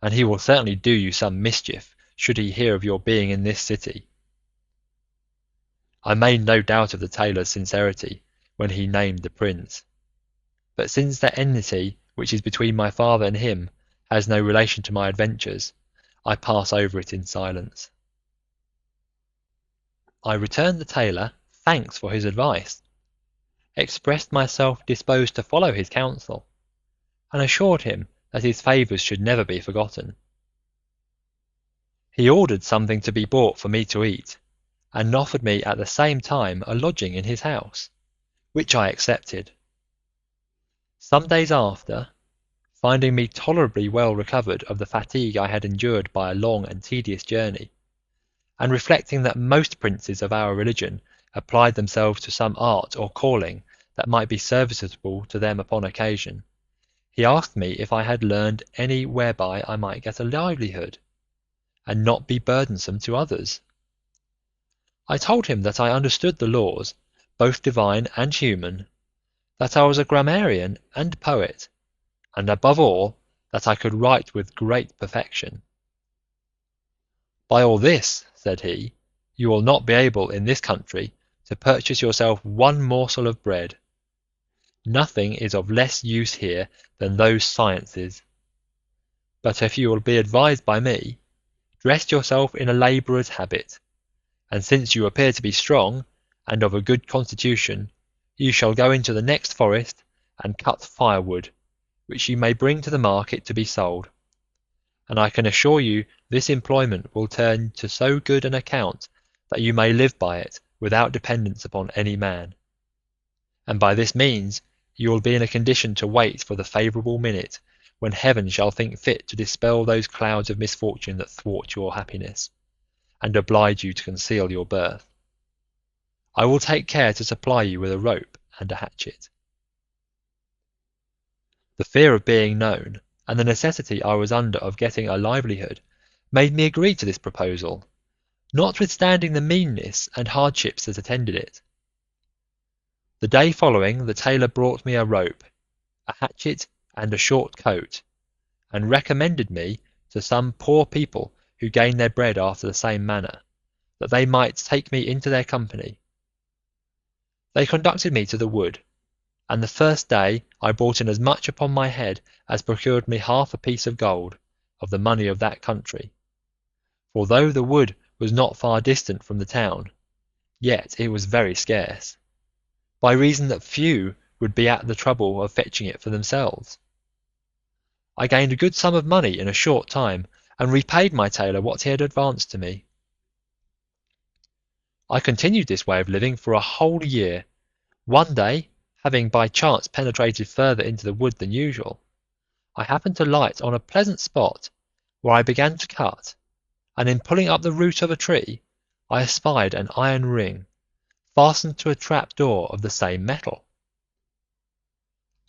and he will certainly do you some mischief should he hear of your being in this city." I made no doubt of the tailor's sincerity when he named the prince, but since the enmity which is between my father and him has no relation to my adventures, I pass over it in silence. I returned the tailor thanks for his advice, expressed myself disposed to follow his counsel, and assured him that his favours should never be forgotten. He ordered something to be bought for me to eat, and offered me at the same time a lodging in his house, which I accepted. Some days after, finding me tolerably well recovered of the fatigue I had endured by a long and tedious journey, and reflecting that most princes of our religion applied themselves to some art or calling that might be serviceable to them upon occasion, he asked me if I had learned any whereby I might get a livelihood, and not be burdensome to others. I told him that I understood the laws, both divine and human, that I was a grammarian and poet, and above all, that I could write with great perfection. "By all this," said he, "you will not be able in this country to purchase yourself one morsel of bread. Nothing is of less use here than those sciences. But if you will be advised by me, dress yourself in a labourer's habit, and since you appear to be strong and of a good constitution, you shall go into the next forest and cut firewood, which you may bring to the market to be sold, and I can assure you this employment will turn to so good an account that you may live by it without dependence upon any man, and by this means you will be in a condition to wait for the favourable minute when heaven shall think fit to dispel those clouds of misfortune that thwart your happiness, and oblige you to conceal your birth. I will take care to supply you with a rope and a hatchet." The fear of being known, and the necessity I was under of getting a livelihood, made me agree to this proposal, notwithstanding the meanness and hardships that attended it. The day following the tailor brought me a rope, a hatchet, and a short coat, and recommended me to some poor people who gained their bread after the same manner, that they might take me into their company. They conducted me to the wood, and the first day I brought in as much upon my head as procured me half a piece of gold, of the money of that country, for though the wood was not far distant from the town, yet it was very scarce, by reason that few would be at the trouble of fetching it for themselves. I gained a good sum of money in a short time, and repaid my tailor what he had advanced to me. I continued this way of living for a whole year. One day, having by chance penetrated further into the wood than usual, I happened to light on a pleasant spot, where I began to cut, and in pulling up the root of a tree, I espied an iron ring, fastened to a trap door of the same metal.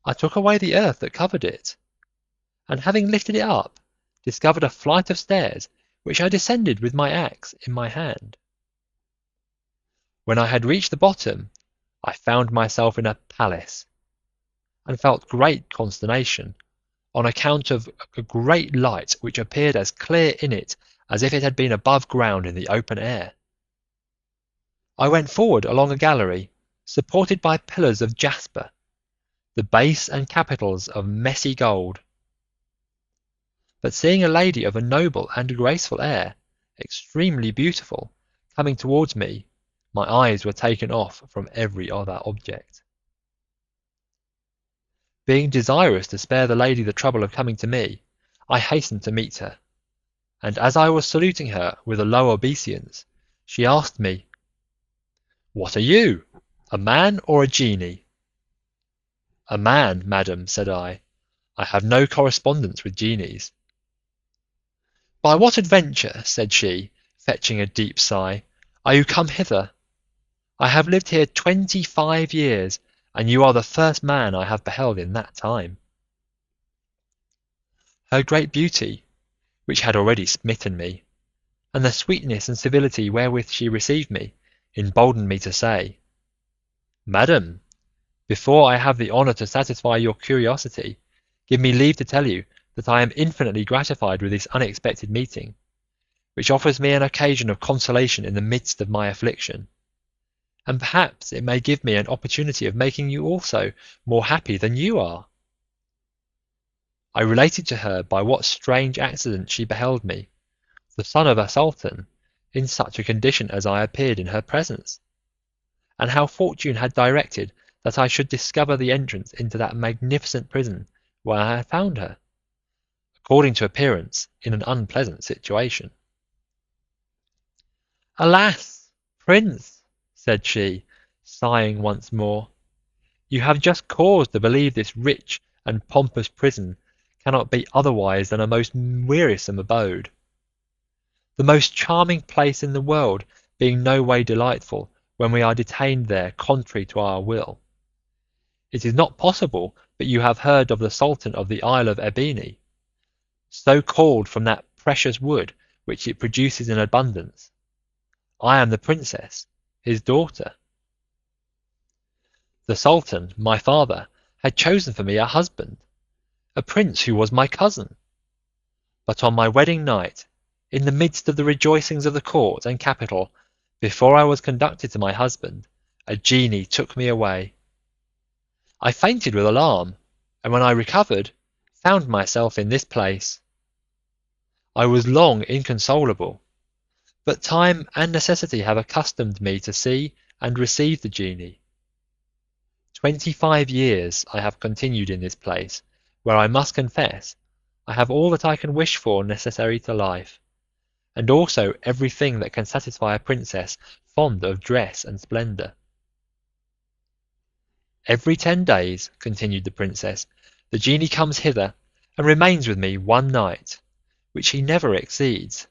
I took away the earth that covered it, and having lifted it up, discovered a flight of stairs, which I descended with my axe in my hand. When I had reached the bottom, I found myself in a palace, and felt great consternation, on account of a great light which appeared as clear in it as if it had been above ground in the open air. I went forward along a gallery, supported by pillars of jasper, the base and capitals of messy gold. But seeing a lady of a noble and graceful air, extremely beautiful, coming towards me, my eyes were taken off from every other object. Being desirous to spare the lady the trouble of coming to me, I hastened to meet her, and as I was saluting her with a low obeisance, She asked me, "What are you, a man or a genie?" "A man, madam," said I. "I have no correspondence with genies." "By what adventure," said she, fetching a deep sigh, "are you come hither? I have lived here 25 years, and you are the first man I have beheld in that time." Her great beauty, which had already smitten me, and the sweetness and civility wherewith she received me, emboldened me to say, "Madam, before I have the honour to satisfy your curiosity, give me leave to tell you that I am infinitely gratified with this unexpected meeting, which offers me an occasion of consolation in the midst of my affliction, and perhaps it may give me an opportunity of making you also more happy than you are." I related to her by what strange accident she beheld me, the son of a sultan, in such a condition as I appeared in her presence, and how fortune had directed that I should discover the entrance into that magnificent prison where I had found her, according to appearance, in an unpleasant situation. "Alas, prince," said she, sighing once more, "you have just cause to believe this rich and pompous prison cannot be otherwise than a most wearisome abode, the most charming place in the world being no way delightful when we are detained there contrary to our will. It is not possible but you have heard of the Sultan of the Isle of Ebene, so called from that precious wood which it produces in abundance. I am the princess, his daughter. The Sultan, my father, had chosen for me a husband, a prince who was my cousin. But on my wedding night, in the midst of the rejoicings of the court and capital, before I was conducted to my husband, a genie took me away. I fainted with alarm, and when I recovered, found myself in this place. I was long inconsolable, but time and necessity have accustomed me to see and receive the genie. 25 years I have continued in this place, where I must confess I have all that I can wish for necessary to life, and also everything that can satisfy a princess fond of dress and splendour. Every 10 days, continued the princess, the genie comes hither and remains with me one night, which he never exceeds,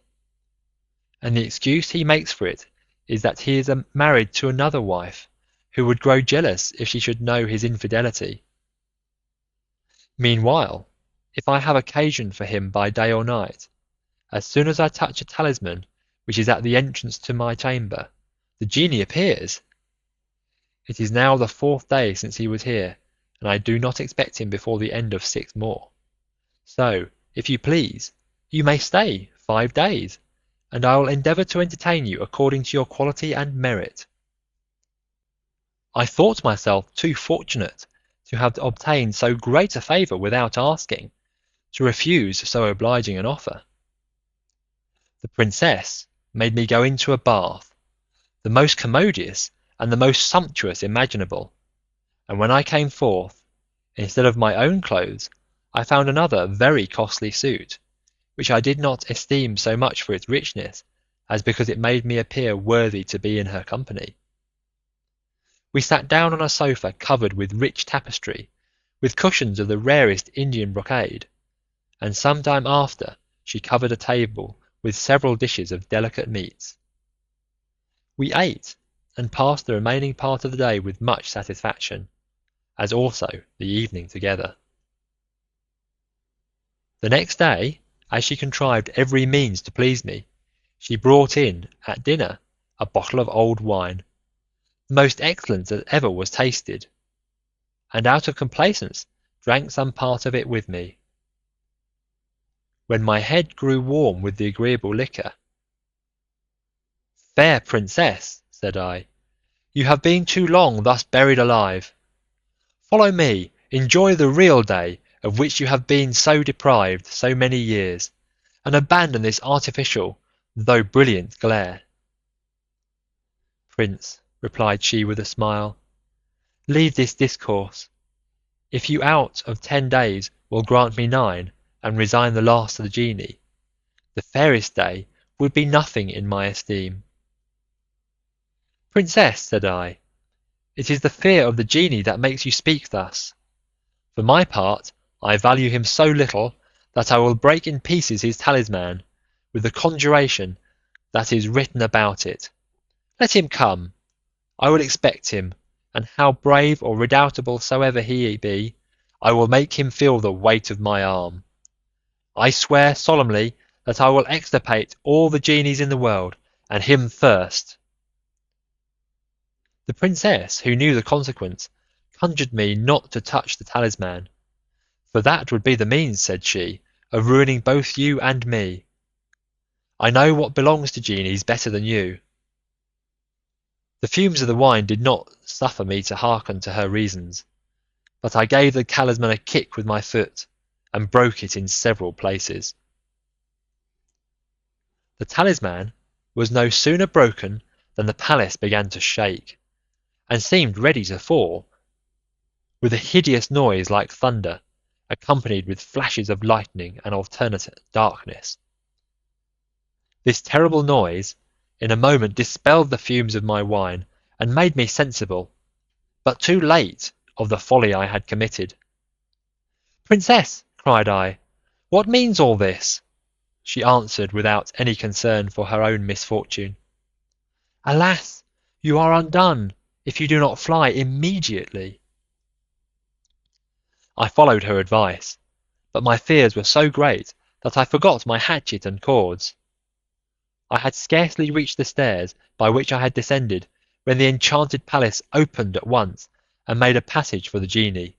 and the excuse he makes for it is that he is married to another wife, who would grow jealous if she should know his infidelity. Meanwhile, if I have occasion for him by day or night, as soon as I touch a talisman which is at the entrance to my chamber, the genie appears. It is now the 4th day since he was here, and I do not expect him before the end of 6 more. So, if you please, you may stay 5 days, and I will endeavour to entertain you according to your quality and merit." I thought myself too fortunate to have obtained so great a favour without asking, to refuse so obliging an offer. The princess made me go into a bath, the most commodious and the most sumptuous imaginable, and when I came forth, instead of my own clothes, I found another very costly suit, which I did not esteem so much for its richness as because it made me appear worthy to be in her company. We sat down on a sofa covered with rich tapestry, with cushions of the rarest Indian brocade, and some time after she covered a table with several dishes of delicate meats. We ate, and passed the remaining part of the day with much satisfaction, as also the evening together. The next day, as she contrived every means to please me, she brought in, at dinner, a bottle of old wine, the most excellent that ever was tasted, and out of complaisance drank some part of it with me. When my head grew warm with the agreeable liquor, "Fair princess," said I, "you have been too long thus buried alive. Follow me, enjoy the real day of which you have been so deprived so many years, and abandon this artificial, though brilliant glare." "Prince," replied she with a smile, "leave this discourse. If you out of 10 days will grant me 9, and resign the last to the genie, the fairest day would be nothing in my esteem. "Princess," said I, "it is the fear of the genie that makes you speak thus. For my part, I value him so little that I will break in pieces his talisman with the conjuration that is written about it. Let him come, I will expect him, and how brave or redoubtable soever he be, I will make him feel the weight of my arm. I swear solemnly that I will extirpate all the genies in the world, and him first." The princess, who knew the consequence, conjured me not to touch the talisman, "for that would be the means," said she, "of ruining both you and me. I know what belongs to genies better than you." The fumes of the wine did not suffer me to hearken to her reasons, but I gave the talisman a kick with my foot, and broke it in several places. The talisman was no sooner broken than the palace began to shake, and seemed ready to fall, with a hideous noise like thunder, accompanied with flashes of lightning and alternate darkness. This terrible noise in a moment dispelled the fumes of my wine, and made me sensible, but too late, of the folly I had committed. "Princess," cried I, "what means all this?" She answered without any concern for her own misfortune, "Alas, you are undone if you do not fly immediately." I followed her advice, but my fears were so great that I forgot my hatchet and cords. I had scarcely reached the stairs by which I had descended when the enchanted palace opened at once and made a passage for the genie.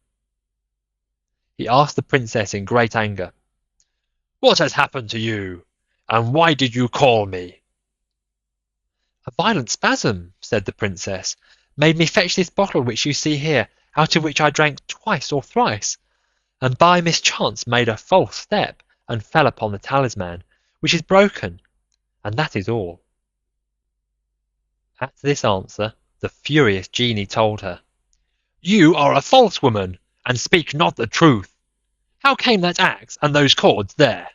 He asked the princess in great anger, "What has happened to you, and why did you call me?" "A violent spasm," said the princess, "made me fetch this bottle which you see here, out of which I drank twice or thrice, and by mischance made a false step and fell upon the talisman, which is broken, and that is all." At this answer the furious genie told her, "You are a false woman, and speak not the truth. How came that axe and those cords there?"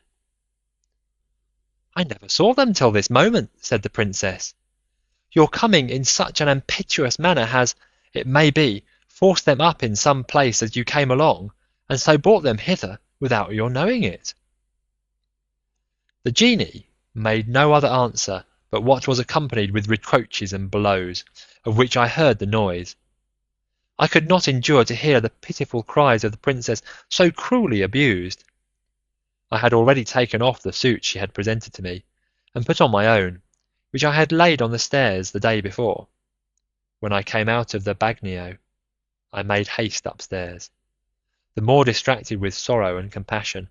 "I never saw them till this moment," said the princess. "Your coming in such an impetuous manner has, it may be, forced them up in some place as you came along, and so brought them hither without your knowing it." The genie made no other answer but what was accompanied with reproaches and blows, of which I heard the noise. I could not endure to hear the pitiful cries of the princess so cruelly abused. I had already taken off the suit she had presented to me, and put on my own, which I had laid on the stairs the day before. When I came out of the bagnio, I made haste upstairs, the more distracted with sorrow and compassion,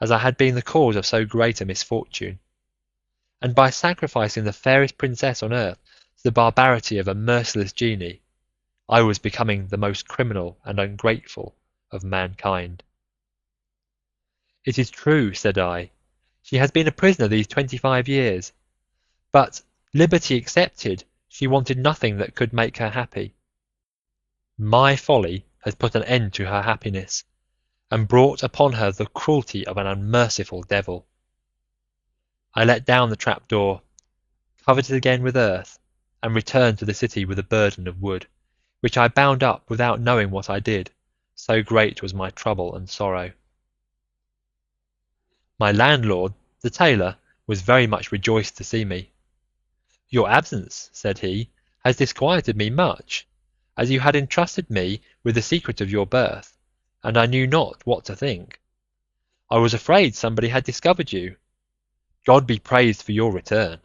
as I had been the cause of so great a misfortune, and by sacrificing the fairest princess on earth to the barbarity of a merciless genie, I was becoming the most criminal and ungrateful of mankind. "It is true," said I, "she has been a prisoner these 25 years, but, liberty excepted, she wanted nothing that could make her happy. My folly has put an end to her happiness, and brought upon her the cruelty of an unmerciful devil. I let down the trapdoor, covered it again with earth, and returned to the city with a burden of wood, which I bound up without knowing what I did, so great was my trouble and sorrow. My landlord, the tailor, was very much rejoiced to see me. 'Your absence,' said he, 'has disquieted me much, as you had entrusted me with the secret of your birth, and I knew not what to think. I was afraid somebody had discovered you. God be praised for your return.'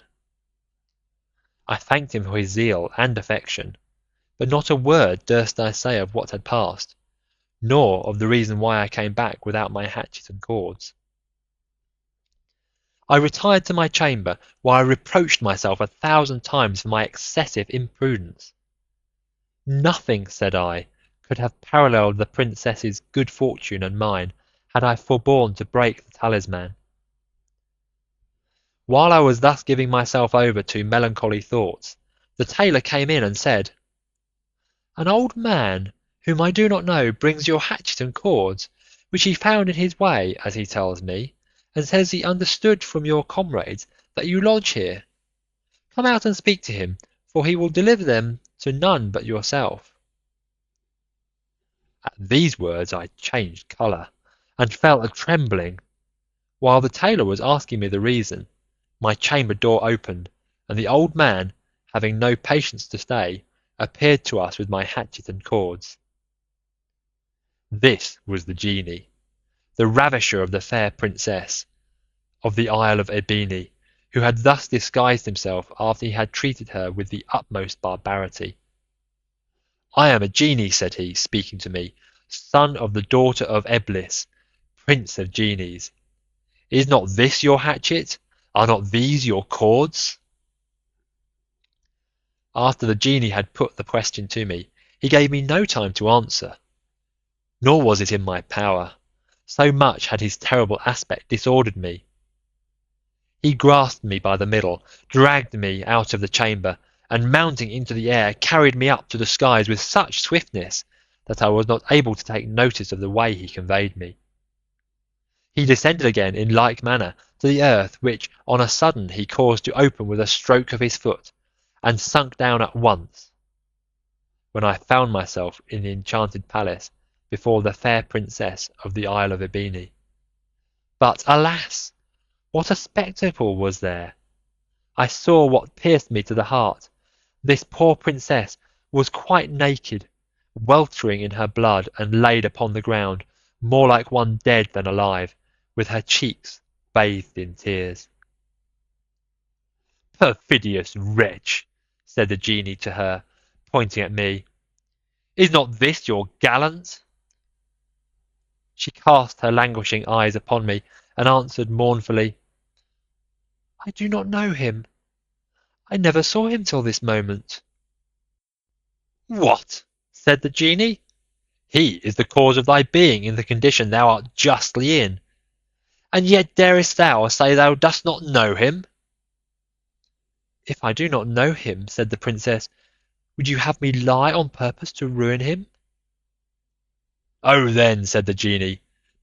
I thanked him for his zeal and affection, but not a word durst I say of what had passed, nor of the reason why I came back without my hatchet and cords. I retired to my chamber, where I reproached myself 1,000 times for my excessive imprudence. Nothing, said I, could have paralleled the princess's good fortune and mine, had I forborne to break the talisman. While I was thus giving myself over to melancholy thoughts, the tailor came in and said, 'An old man, whom I do not know, brings your hatchet and cords, which he found in his way, as he tells me, and says he understood from your comrades that you lodge here. Come out and speak to him, for he will deliver them to none but yourself." At these words I changed colour, and fell a trembling. While the tailor was asking me the reason, my chamber door opened, and the old man, having no patience to stay, appeared to us with my hatchet and cords. This was the genie, the ravisher of the fair princess of the Isle of Ebene, who had thus disguised himself after he had treated her with the utmost barbarity. "I am a genie," said he, speaking to me, "son of the daughter of Eblis, prince of genies. Is not this your hatchet? Are not these your cords?" After the genie had put the question to me, he gave me no time to answer, nor was it in my power, so much had his terrible aspect disordered me. He grasped me by the middle, dragged me out of the chamber, and mounting into the air, carried me up to the skies with such swiftness that I was not able to take notice of the way he conveyed me. He descended again in like manner to the earth, which on a sudden he caused to open with a stroke of his foot, and sunk down at once, when I found myself in the enchanted palace before the fair princess of the Isle of Ebene. But alas! What a spectacle was there! I saw what pierced me to the heart. This poor princess was quite naked, weltering in her blood, and laid upon the ground, more like one dead than alive, with her cheeks bathed in tears. "Perfidious wretch," said the genie to her, pointing at me, "is not this your gallant?" She cast her languishing eyes upon me, and answered mournfully, "I do not know him. I never saw him till this moment." "What?" said the genie. "He is the cause of thy being in the condition thou art justly in, and yet darest thou say thou dost not know him?" "If I do not know him," said the princess, "would you have me lie on purpose to ruin him?" "Oh then," said the genie,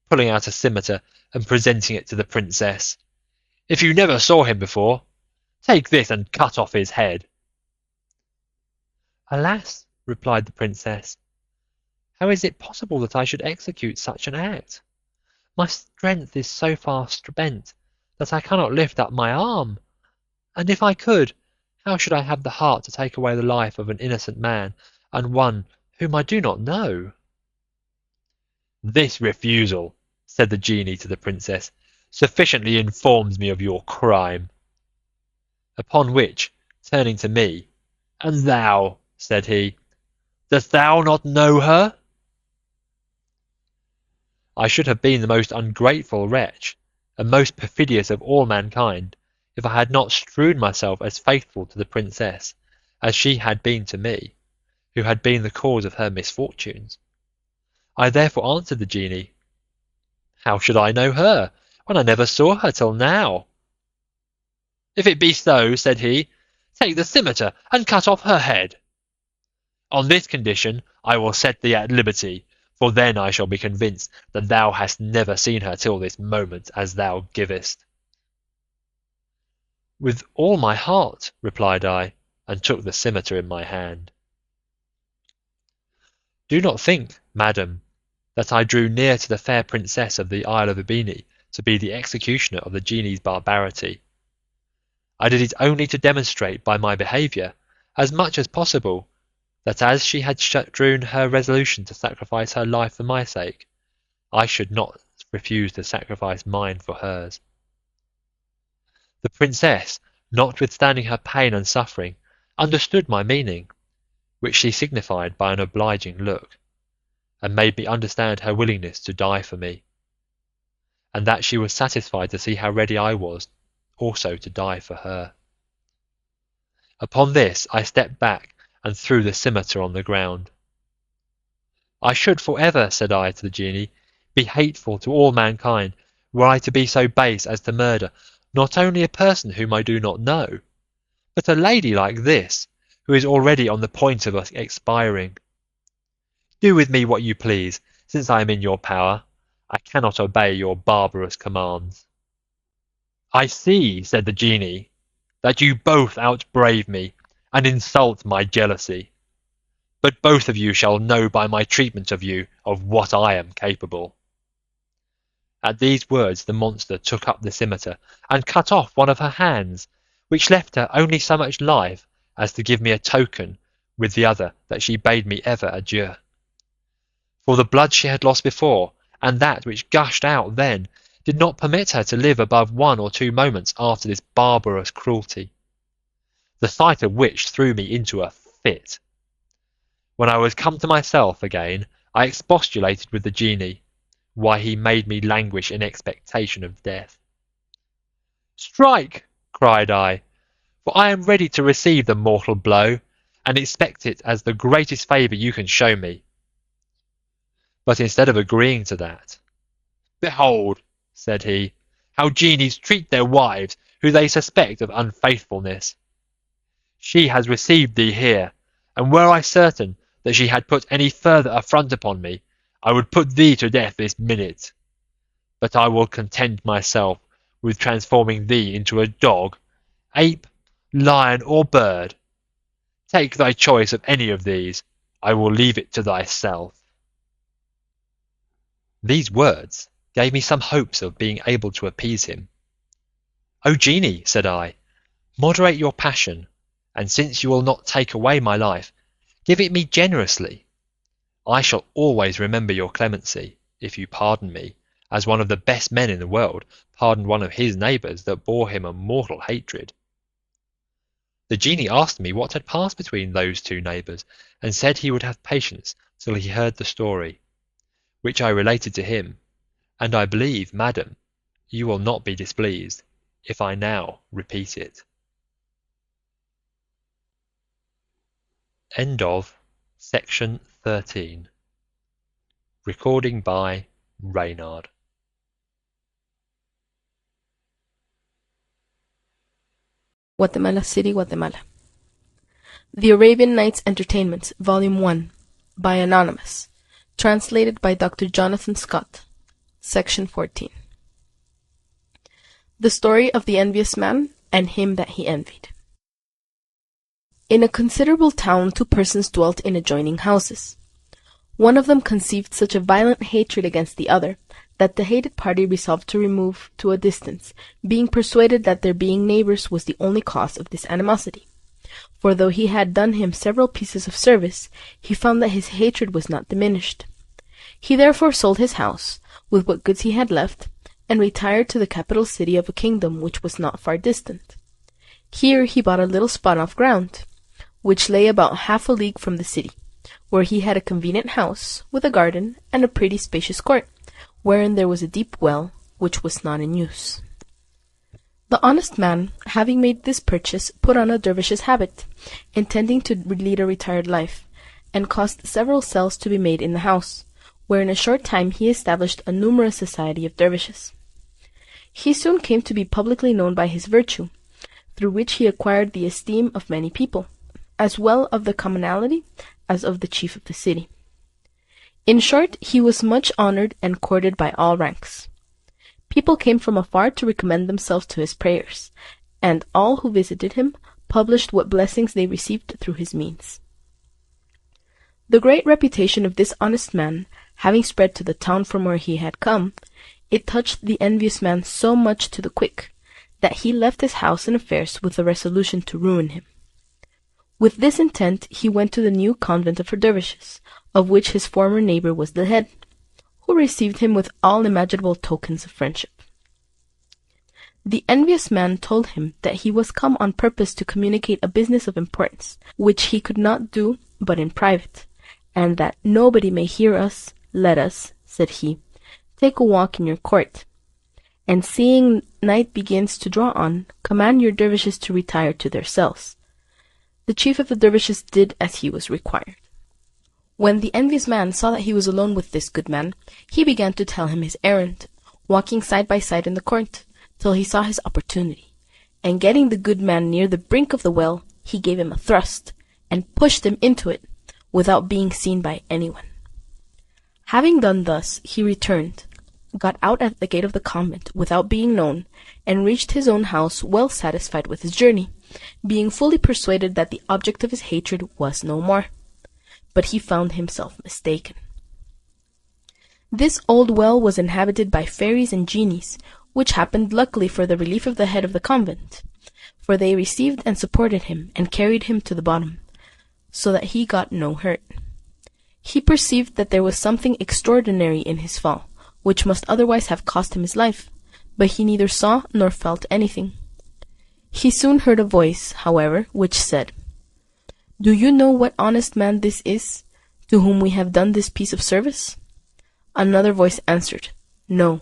pulling out a scimitar and presenting it to the princess, "if you never saw him before, take this and cut off his head." "Alas," replied the princess, "how is it possible that I should execute such an act? My strength is so far spent that I cannot lift up my arm, and if I could, how should I have the heart to take away the life of an innocent man, and one whom I do not know?" "This refusal," said the genie to the princess, "sufficiently informs me of your crime." Upon which, turning to me, "And thou," said he, "dost thou not know her?" I should have been the most ungrateful wretch, and most perfidious of all mankind, if I had not strewn myself as faithful to the princess as she had been to me, who had been the cause of her misfortunes. I therefore answered the genie, "How should I know her, when I never saw her till now?" "If it be so," said he, "take the scimitar and cut off her head. On this condition I will set thee at liberty, for then I shall be convinced that thou hast never seen her till this moment, as thou givest." "With all my heart," replied I, and took the scimitar in my hand. Do not think, madam, that I drew near to the fair princess of the Isle of Ebene to be the executioner of the genie's barbarity. I did it only to demonstrate by my behaviour, as much as possible, that as she had strewn her resolution to sacrifice her life for my sake, I should not refuse to sacrifice mine for hers. The princess, notwithstanding her pain and suffering, understood my meaning, which she signified by an obliging look, and made me understand her willingness to die for me, and that she was satisfied to see how ready I was also to die for her. Upon this I stepped back and threw the scimitar on the ground. "I should for ever," said I to the genie, "be hateful to all mankind were I to be so base as to murder not only a person whom I do not know, but a lady like this, who is already on the point of expiring. Do with me what you please, since I am in your power. I cannot obey your barbarous commands." "I see," said the genie, "that you both outbrave me, and insult my jealousy. But both of you shall know by my treatment of you of what I am capable." At these words the monster took up the scimitar and cut off one of her hands, which left her only so much life as to give me a token with the other that she bade me ever adieu. For the blood she had lost before, and that which gushed out then, did not permit her to live above 1 or 2 moments after this barbarous cruelty, the sight of which threw me into a fit. When I was come to myself again, I expostulated with the genie, why he made me languish in expectation of death. "Strike," cried I, "for I am ready to receive the mortal blow, and expect it as the greatest favour you can show me." But instead of agreeing to that, "Behold," said he, "how genies treat their wives who they suspect of unfaithfulness. She has received thee here, and were I certain that she had put any further affront upon me, I would put thee to death this minute. But I will content myself with transforming thee into a dog, ape, lion, or bird. Take thy choice of any of these, I will leave it to thyself." These words gave me some hopes of being able to appease him. "O genie," said I, "moderate your passion, and since you will not take away my life, give it me generously. I shall always remember your clemency, if you pardon me, as one of the best men in the world pardoned one of his neighbours that bore him a mortal hatred." The genie asked me what had passed between those 2 neighbours, and said he would have patience till he heard the story, which I related to him, and I believe, madam, you will not be displeased if I now repeat it. End of Section 13. Recording by Reynard. Guatemala City, Guatemala. The Arabian Nights Entertainments, Volume 1, by Anonymous. Translated by Dr. Jonathan Scott. Section 14. The Story of the Envious Man and Him that He Envied. In a considerable town 2 persons dwelt in adjoining houses. One of them conceived such a violent hatred against the other, that the hated party resolved to remove to a distance, being persuaded that their being neighbours was the only cause of this animosity. For though he had done him several pieces of service, he found that his hatred was not diminished. He therefore sold his house, with what goods he had left, and retired to the capital city of a kingdom which was not far distant. Here he bought a little spot of ground, which lay about half a league from the city, where he had a convenient house, with a garden, and a pretty spacious court, wherein there was a deep well, which was not in use. The honest man, having made this purchase, put on a dervish's habit, intending to lead a retired life, and caused several cells to be made in the house, where in a short time he established a numerous society of dervishes. He soon came to be publicly known by his virtue, through which he acquired the esteem of many people, as well of the commonalty as of the chief of the city. In short, he was much honoured and courted by all ranks. People came from afar to recommend themselves to his prayers, and all who visited him published what blessings they received through his means. The great reputation of this honest man having spread to the town from where he had come, it touched the envious man so much to the quick, that he left his house and affairs with the resolution to ruin him. With this intent he went to the new convent for dervishes, of which his former neighbour was the head, who received him with all imaginable tokens of friendship. The envious man told him that he was come on purpose to communicate a business of importance, which he could not do but in private, and that nobody may hear us. Let us, said he, take a walk in your court, and seeing night begins to draw on, command your dervishes to retire to their cells. The chief of the dervishes did as he was required. When the envious man saw that he was alone with this good man, he began to tell him his errand, walking side by side in the court, till he saw his opportunity, and getting the good man near the brink of the well, he gave him a thrust, and pushed him into it, without being seen by anyone. Having done thus, he returned, got out at the gate of the convent without being known, and reached his own house well satisfied with his journey, being fully persuaded that the object of his hatred was no more. But he found himself mistaken. This old well was inhabited by fairies and genies, which happened luckily for the relief of the head of the convent, for they received and supported him and carried him to the bottom, so that he got no hurt. He perceived that there was something extraordinary in his fall, which must otherwise have cost him his life, but he neither saw nor felt anything. He soon heard a voice, however, which said, "Do you know what honest man this is, to whom we have done this piece of service?" Another voice answered, "No."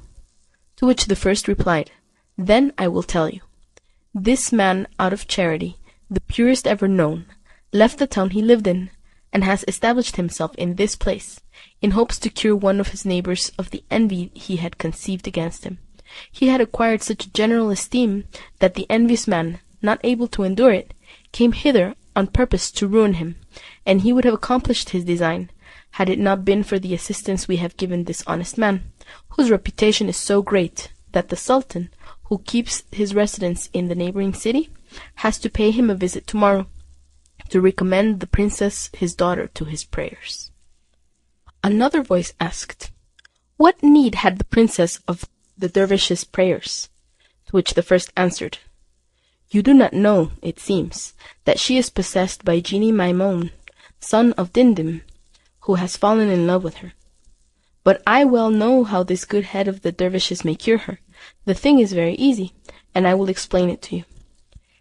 To which the first replied, "Then I will tell you. This man, out of charity, the purest ever known, left the town he lived in, and has established himself in this place, in hopes to cure one of his neighbors of the envy he had conceived against him. He had acquired such general esteem that the envious man, not able to endure it, came hither on purpose to ruin him, and he would have accomplished his design, had it not been for the assistance we have given this honest man, whose reputation is so great that the Sultan, who keeps his residence in the neighboring city, has to pay him a visit tomorrow, to recommend the princess his daughter to his prayers." Another voice asked, "What need had the princess of the dervish's prayers?" To which the first answered, "You do not know, it seems, that she is possessed by Genie Maimoun, son of Dimdim, who has fallen in love with her. But I well know how this good head of the dervishes may cure her. The thing is very easy, and I will explain it to you.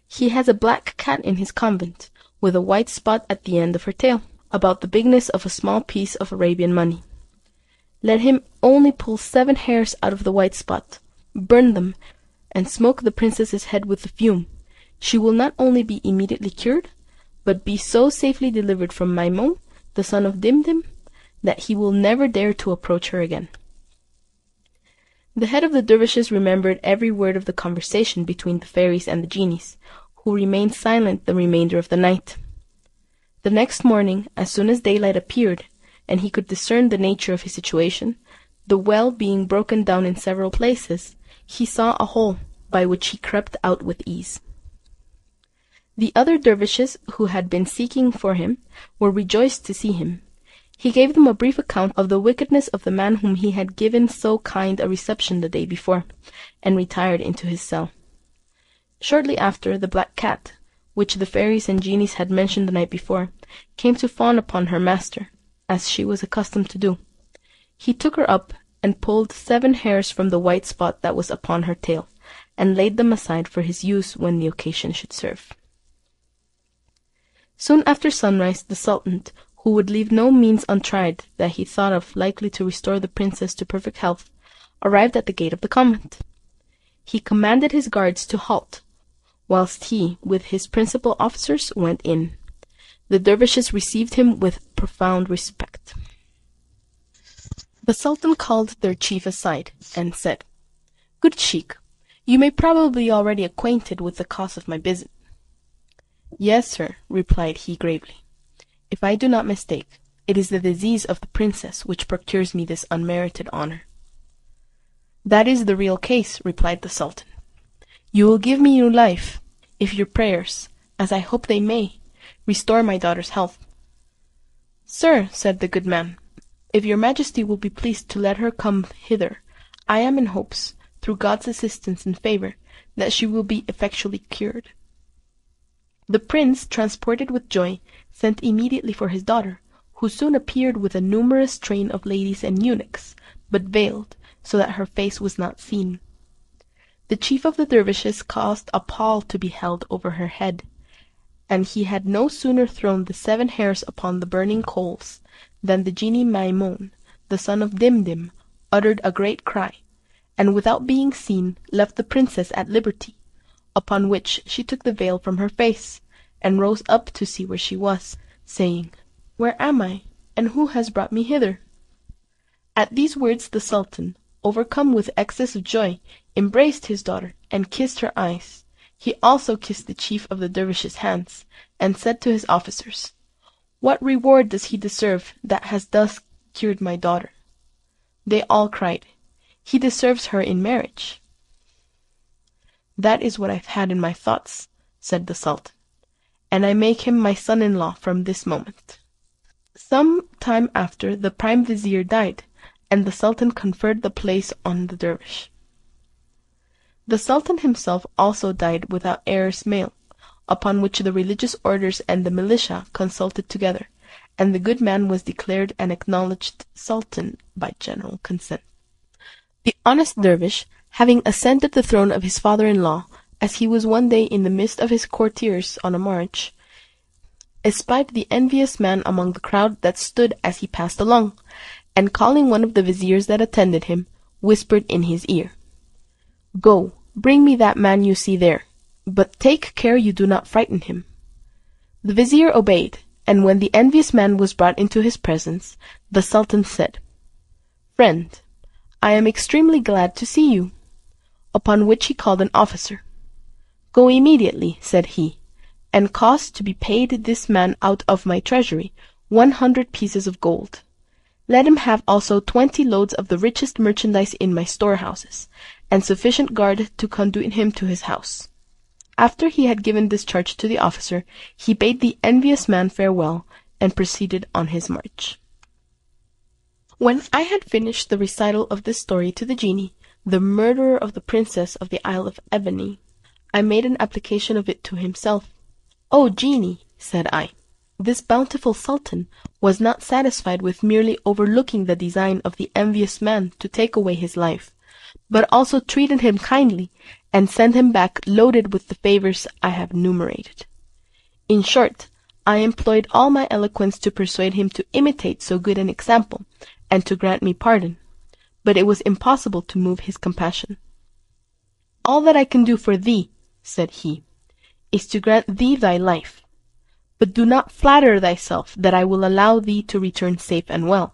He has a black cat in his convent, with a white spot at the end of her tail, about the bigness of a small piece of Arabian money. Let him only pull 7 hairs out of the white spot, burn them, and smoke the princess's head with the fume. She will not only be immediately cured, but be so safely delivered from Maimoun, the son of Dimdim, that he will never dare to approach her again." The head of the dervishes remembered every word of the conversation between the fairies and the genies, who remained silent the remainder of the night. The next morning, as soon as daylight appeared, and he could discern the nature of his situation, the well being broken down in several places, he saw a hole, by which he crept out with ease. The other dervishes, who had been seeking for him, were rejoiced to see him. He gave them a brief account of the wickedness of the man whom he had given so kind a reception the day before, and retired into his cell. Shortly after, the black cat, which the fairies and genies had mentioned the night before, came to fawn upon her master, as she was accustomed to do. He took her up, and pulled 7 hairs from the white spot that was upon her tail, and laid them aside for his use when the occasion should serve. Soon after sunrise, the Sultan, who would leave no means untried that he thought of likely to restore the princess to perfect health, arrived at the gate of the convent. He commanded his guards to halt, whilst he, with his principal officers, went in. The dervishes received him with profound respect. The Sultan called their chief aside, and said, "Good sheikh, you may probably be already acquainted with the cause of my visit." "Yes, sir," replied he gravely. "If I do not mistake, it is the disease of the princess which procures me this unmerited honor." "That is the real case," replied the Sultan. "You will give me new life, if your prayers, as I hope they may, restore my daughter's health." "Sir," said the good man, "if your majesty will be pleased to let her come hither, I am in hopes, through God's assistance and favour, that she will be effectually cured." The prince, transported with joy, sent immediately for his daughter, who soon appeared with a numerous train of ladies and eunuchs, but veiled, so that her face was not seen. The chief of the dervishes caused a pall to be held over her head, and he had no sooner thrown the 7 hairs upon the burning coals, than the genie Maimoun, the son of Dimdim, uttered a great cry, and without being seen left the princess at liberty, upon which she took the veil from her face, and rose up to see where she was, saying, "Where am I, and who has brought me hither?" At these words the Sultan, overcome with excess of joy, embraced his daughter, and kissed her eyes. He also kissed the chief of the dervishes' hands, and said to his officers, "What reward does he deserve that has thus cured my daughter?" They all cried, "He deserves her in marriage." "That is what I've had in my thoughts," said the Sultan, "and I make him my son-in-law from this moment." Some time after, the prime vizier died, and the Sultan conferred the place on the dervish. The Sultan himself also died without heirs male, upon which the religious orders and the militia consulted together, and the good man was declared and acknowledged Sultan by general consent. The honest dervish, having ascended the throne of his father-in-law, as he was one day in the midst of his courtiers on a march, espied the envious man among the crowd that stood as he passed along, and calling one of the viziers that attended him, whispered in his ear, "Go, bring me that man you see there, but take care you do not frighten him." The vizier obeyed, and when the envious man was brought into his presence, the Sultan said, "Friend, I am extremely glad to see you," upon which he called an officer. "Go immediately," said he, "and cause to be paid this man out of my treasury 100 pieces of gold. Let him have also 20 loads of the richest merchandise in my storehouses, and sufficient guard to conduct him to his house." After he had given this charge to the officer, he bade the envious man farewell, and proceeded on his march. When I had finished the recital of this story to the genie, the murderer of the princess of the Isle of Ebony, I made an application of it to himself. "O genie," said I, "this bountiful Sultan was not satisfied with merely overlooking the design of the envious man to take away his life, but also treated him kindly, and sent him back loaded with the favours I have enumerated. In short, I employed all my eloquence to persuade him to imitate so good an example, and to grant me pardon, but it was impossible to move his compassion. 'All that I can do for thee,' said he, 'is to grant thee thy life, but do not flatter thyself that I will allow thee to return safe and well.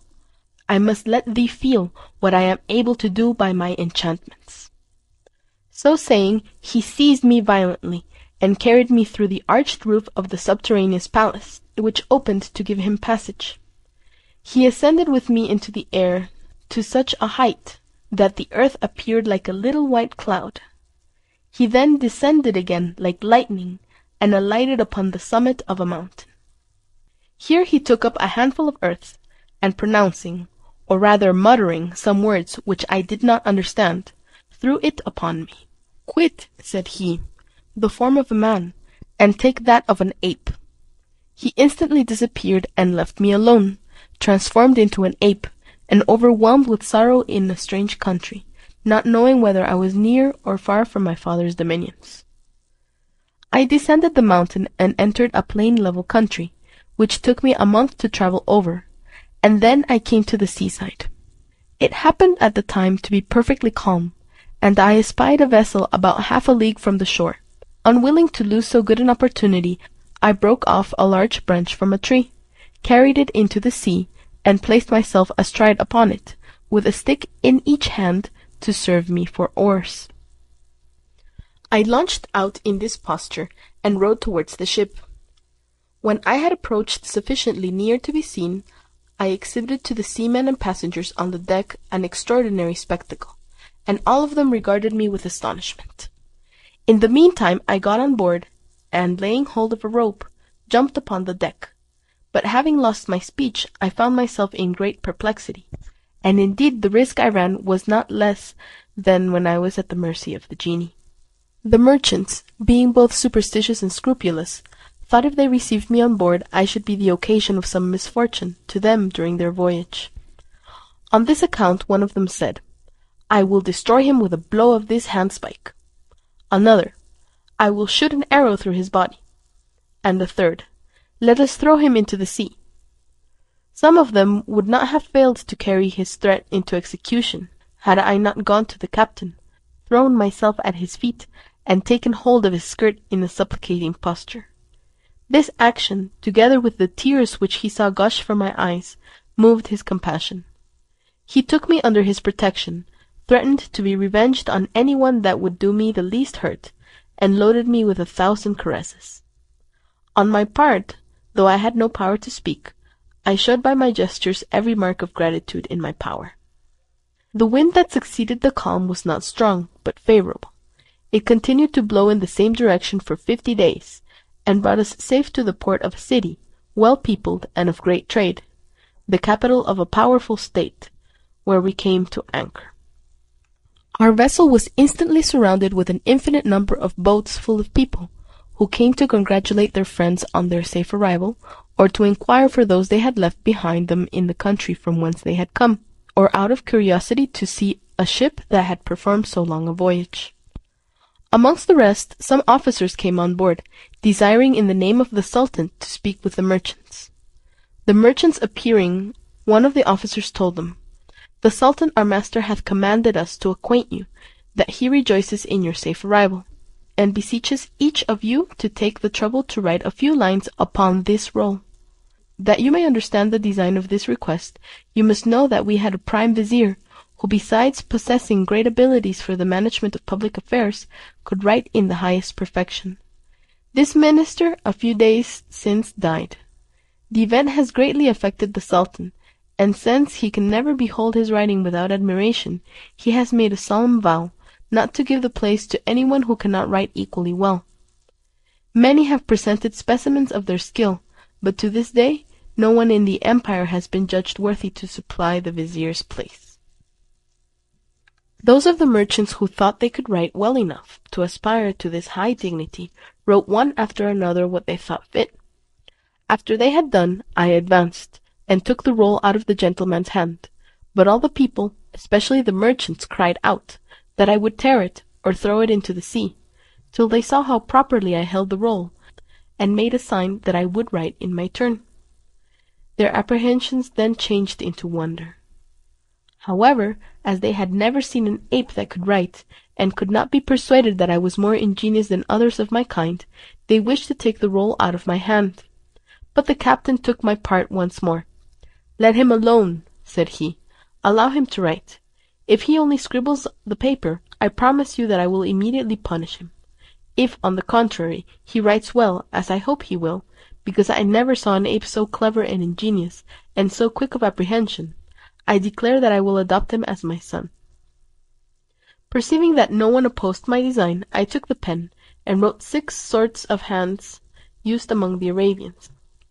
I must let thee feel what I am able to do by my enchantments.' So saying, he seized me violently, and carried me through the arched roof of the subterraneous palace, which opened to give him passage. He ascended with me into the air to such a height that the earth appeared like a little white cloud. He then descended again like lightning, and alighted upon the summit of a mountain. Here he took up a handful of earth, and pronouncing, or rather muttering, some words which I did not understand, threw it upon me. 'Quit,' said he, 'the form of a man, and take that of an ape.' He instantly disappeared, and left me alone, transformed into an ape, and overwhelmed with sorrow in a strange country, not knowing whether I was near or far from my father's dominions. I descended the mountain, and entered a plain level country, which took me a month to travel over, and then I came to the seaside. It happened at the time to be perfectly calm, and I espied a vessel about half a league from the shore. Unwilling to lose so good an opportunity, I broke off a large branch from a tree, carried it into the sea, and placed myself astride upon it, with a stick in each hand to serve me for oars. I launched out in this posture, and rowed towards the ship. When I had approached sufficiently near to be seen, I exhibited to the seamen and passengers on the deck an extraordinary spectacle, and all of them regarded me with astonishment. In the meantime I got on board, and laying hold of a rope, jumped upon the deck, but having lost my speech, I found myself in great perplexity, and indeed the risk I ran was not less than when I was at the mercy of the genie. The merchants, being both superstitious and scrupulous, thought if they received me on board I should be the occasion of some misfortune to them during their voyage. On this account one of them said, "I will destroy him with a blow of this handspike." Another, "I will shoot an arrow through his body." And the third, "Let us throw him into the sea." Some of them would not have failed to carry his threat into execution, had I not gone to the captain, thrown myself at his feet, and taken hold of his skirt in a supplicating posture. This action, together with the tears which he saw gush from my eyes, moved his compassion. He took me under his protection, threatened to be revenged on any one that would do me the least hurt, and loaded me with 1,000 caresses. On my part, though I had no power to speak, I showed by my gestures every mark of gratitude in my power. The wind that succeeded the calm was not strong, but favourable. It continued to blow in the same direction for 50 days, and brought us safe to the port of a city, well peopled and of great trade, the capital of a powerful state, where we came to anchor. Our vessel was instantly surrounded with an infinite number of boats full of people, who came to congratulate their friends on their safe arrival, or to inquire for those they had left behind them in the country from whence they had come, or out of curiosity to see a ship that had performed so long a voyage. Amongst the rest, some officers came on board, desiring in the name of the Sultan to speak with the merchants. The merchants appearing, one of the officers told them, "The Sultan our master hath commanded us to acquaint you that he rejoices in your safe arrival, and beseeches each of you to take the trouble to write a few lines upon this roll. That you may understand the design of this request, you must know that we had a prime vizier, who besides possessing great abilities for the management of public affairs, could write in the highest perfection. This minister a few days since died. The event has greatly affected the Sultan, and since he can never behold his writing without admiration, he has made a solemn vow not to give the place to anyone who cannot write equally well. Many have presented specimens of their skill, but to this day no one in the empire has been judged worthy to supply the vizier's place." Those of the merchants who thought they could write well enough to aspire to this high dignity wrote one after another what they thought fit. After they had done, I advanced, and took the roll out of the gentleman's hand, but all the people, especially the merchants, cried out that I would tear it or throw it into the sea, till they saw how properly I held the roll, and made a sign that I would write in my turn. Their apprehensions then changed into wonder. However, as they had never seen an ape that could write, and could not be persuaded that I was more ingenious than others of my kind, they wished to take the roll out of my hand. But the captain took my part once more. "Let him alone," said he. "Allow him to write. If he only scribbles the paper, I promise you that I will immediately punish him. If, on the contrary, he writes well, as I hope he will, because I never saw an ape so clever and ingenious, and so quick of apprehension, I declare that I will adopt him as my son." Perceiving that no one opposed my design, I took the pen, and wrote 6 sorts of hands used among the Arabians,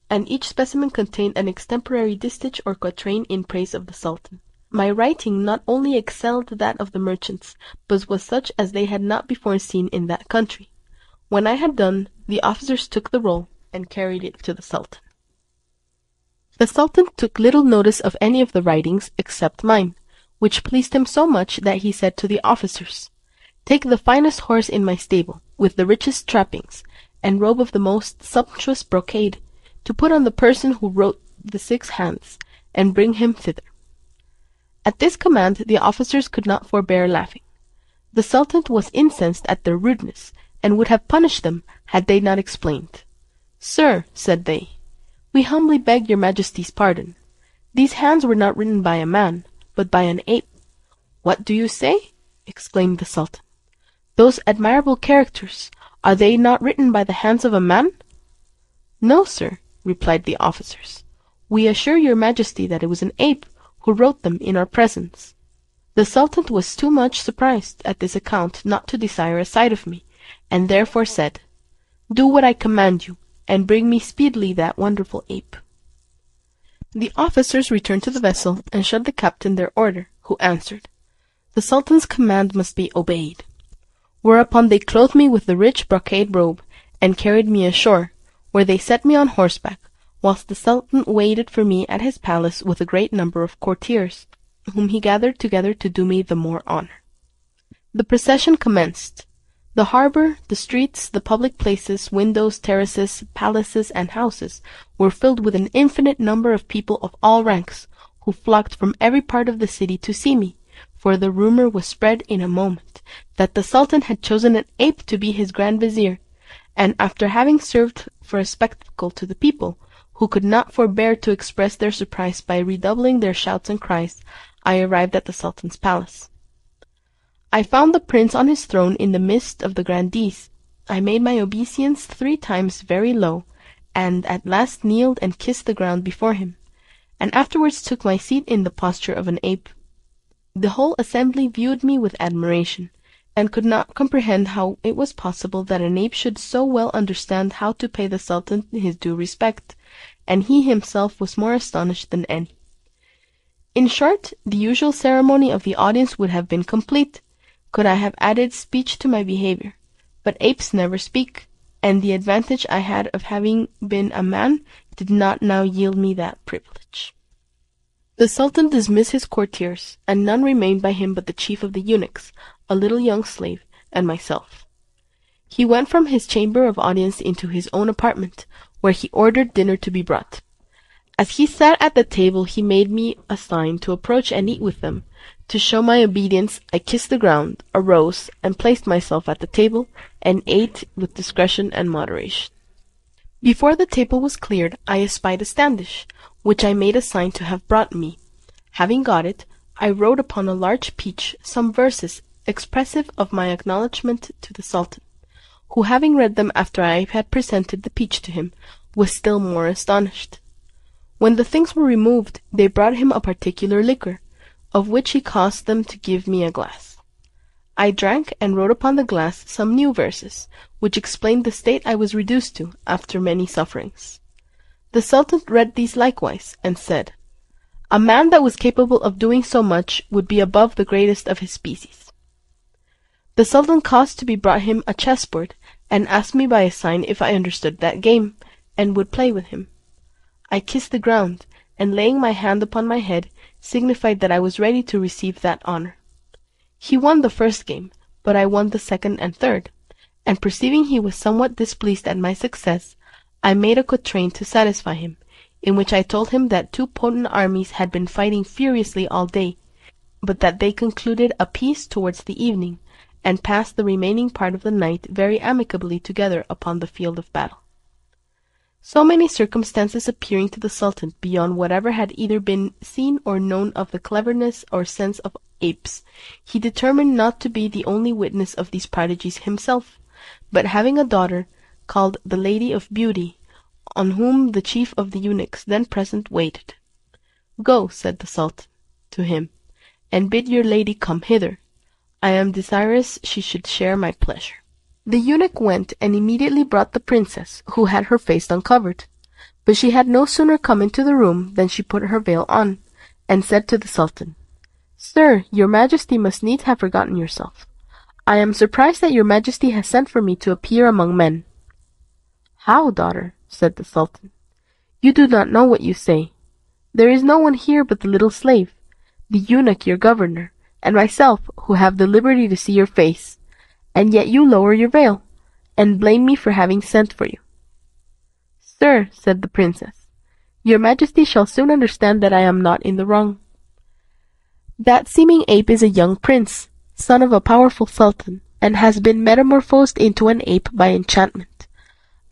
and each specimen contained an extemporary distich or quatrain in praise of the Sultan. My writing not only excelled that of the merchants, but was such as they had not before seen in that country. When I had done, the officers took the roll, and carried it to the Sultan. The Sultan took little notice of any of the writings except mine, which pleased him so much that he said to the officers, "Take the finest horse in my stable, with the richest trappings, and robe of the most sumptuous brocade, to put on the person who wrote the 6 hands, and bring him thither." At this command the officers could not forbear laughing. The Sultan was incensed at their rudeness, and would have punished them had they not explained. "Sir," said they, "we humbly beg your Majesty's pardon. These hands were not written by a man, but by an ape." "What do you say?" exclaimed the Sultan. "Those admirable characters, are they not written by the hands of a man?" "No, sir," replied the officers. "We assure your Majesty that it was an ape who wrote them in our presence." The Sultan was too much surprised at this account not to desire a sight of me, and therefore said, "Do what I command you, and bring me speedily that wonderful ape." The officers returned to the vessel, and showed the captain their order, who answered, "The Sultan's command must be obeyed." Whereupon they clothed me with the rich brocade robe, and carried me ashore, where they set me on horseback, whilst the Sultan waited for me at his palace with a great number of courtiers, whom he gathered together to do me the more honour. The procession commenced. The harbour, the streets, the public places, windows, terraces, palaces, and houses were filled with an infinite number of people of all ranks, who flocked from every part of the city to see me, for the rumour was spread in a moment that the Sultan had chosen an ape to be his Grand Vizier, and after having served for a spectacle to the people, who could not forbear to express their surprise by redoubling their shouts and cries, I arrived at the Sultan's palace. I found the prince on his throne in the midst of the grandees. I made my obeisance 3 times very low, and at last kneeled and kissed the ground before him, and afterwards took my seat in the posture of an ape. The whole assembly viewed me with admiration, and could not comprehend how it was possible that an ape should so well understand how to pay the Sultan his due respect, and he himself was more astonished than any. In short, the usual ceremony of the audience would have been complete, could I have added speech to my behaviour, but apes never speak, and the advantage I had of having been a man did not now yield me that privilege. The Sultan dismissed his courtiers, and none remained by him but the chief of the eunuchs, a little young slave, and myself. He went from his chamber of audience into his own apartment, where he ordered dinner to be brought. As he sat at the table he made me a sign to approach and eat with them. To show my obedience I kissed the ground, arose, and placed myself at the table, and ate with discretion and moderation. Before the table was cleared I espied a standish, which I made a sign to have brought me. Having got it, I wrote upon a large peach some verses expressive of my acknowledgment to the Sultan, who, having read them after I had presented the peach to him, was still more astonished. When the things were removed, they brought him a particular liquor, of which he caused them to give me a glass. I drank, and wrote upon the glass some new verses, which explained the state I was reduced to after many sufferings. The Sultan read these likewise, and said, "A man that was capable of doing so much would be above the greatest of his species." The Sultan caused to be brought him a chessboard, and asked me by a sign if I understood that game, and would play with him. I kissed the ground, and laying my hand upon my head, signified that I was ready to receive that honour. He won the first game, but I won the second and third, and perceiving he was somewhat displeased at my success, I made a quatrain to satisfy him, in which I told him that two potent armies had been fighting furiously all day, but that they concluded a peace towards the evening, and passed the remaining part of the night very amicably together upon the field of battle. So many circumstances appearing to the Sultan beyond whatever had either been seen or known of the cleverness or sense of apes, he determined not to be the only witness of these prodigies himself, but having a daughter, called the Lady of Beauty, on whom the chief of the eunuchs then present waited. "Go," said the Sultan to him, "and bid your lady come hither. I am desirous she should share my pleasure." The eunuch went and immediately brought the princess, who had her face uncovered. But she had no sooner come into the room than she put her veil on, and said to the Sultan, "Sir, your Majesty must needs have forgotten yourself. I am surprised that your Majesty has sent for me to appear among men." "How, daughter?" said the Sultan. "You do not know what you say. There is no one here but the little slave, the eunuch your governor, and myself, who have the liberty to see your face, and yet you lower your veil, and blame me for having sent for you." "Sir," said the princess, "your Majesty shall soon understand that I am not in the wrong. That seeming ape is a young prince, son of a powerful sultan, and has been metamorphosed into an ape by enchantment.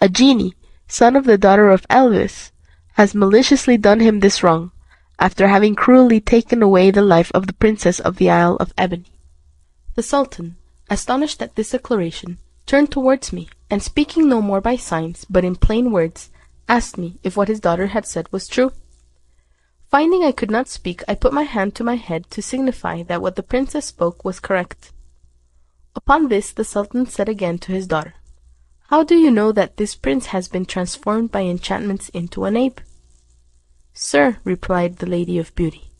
A genie, son of the daughter of Elvis, has maliciously done him this wrong, after having cruelly taken away the life of the princess of the Isle of Ebony." The Sultan, astonished at this declaration, turned towards me, and speaking no more by signs, but in plain words, asked me if what his daughter had said was true. Finding I could not speak, I put my hand to my head to signify that what the princess spoke was correct. Upon this the Sultan said again to his daughter, "How do you know that this prince has been transformed by enchantments into an ape?" "Sir," replied the Lady of Beauty,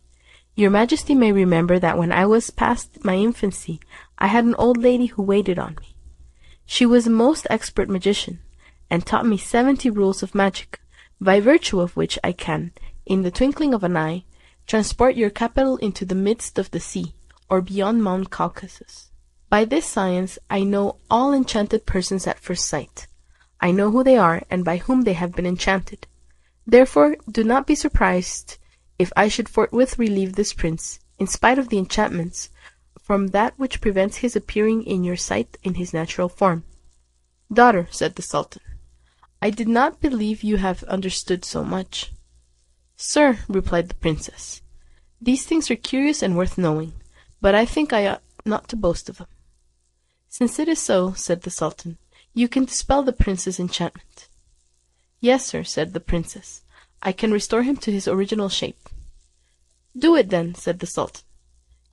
"your Majesty may remember that when I was past my infancy I had an old lady who waited on me. She was a most expert magician, and taught me 70 rules of magic, by virtue of which I can, in the twinkling of an eye, transport your capital into the midst of the sea, or beyond Mount Caucasus. By this science I know all enchanted persons at first sight. I know who they are, and by whom they have been enchanted. Therefore do not be surprised if I should forthwith relieve this prince, in spite of the enchantments, from that which prevents his appearing in your sight in his natural form." "Daughter," said the Sultan, "I did not believe you have understood so much." "Sir," replied the princess, "these things are curious and worth knowing, but I think I ought not to boast of them." "Since it is so," said the Sultan, "you can dispel the prince's enchantment." "Yes, sir," said the princess, "I can restore him to his original shape." "Do it then," said the Sultan.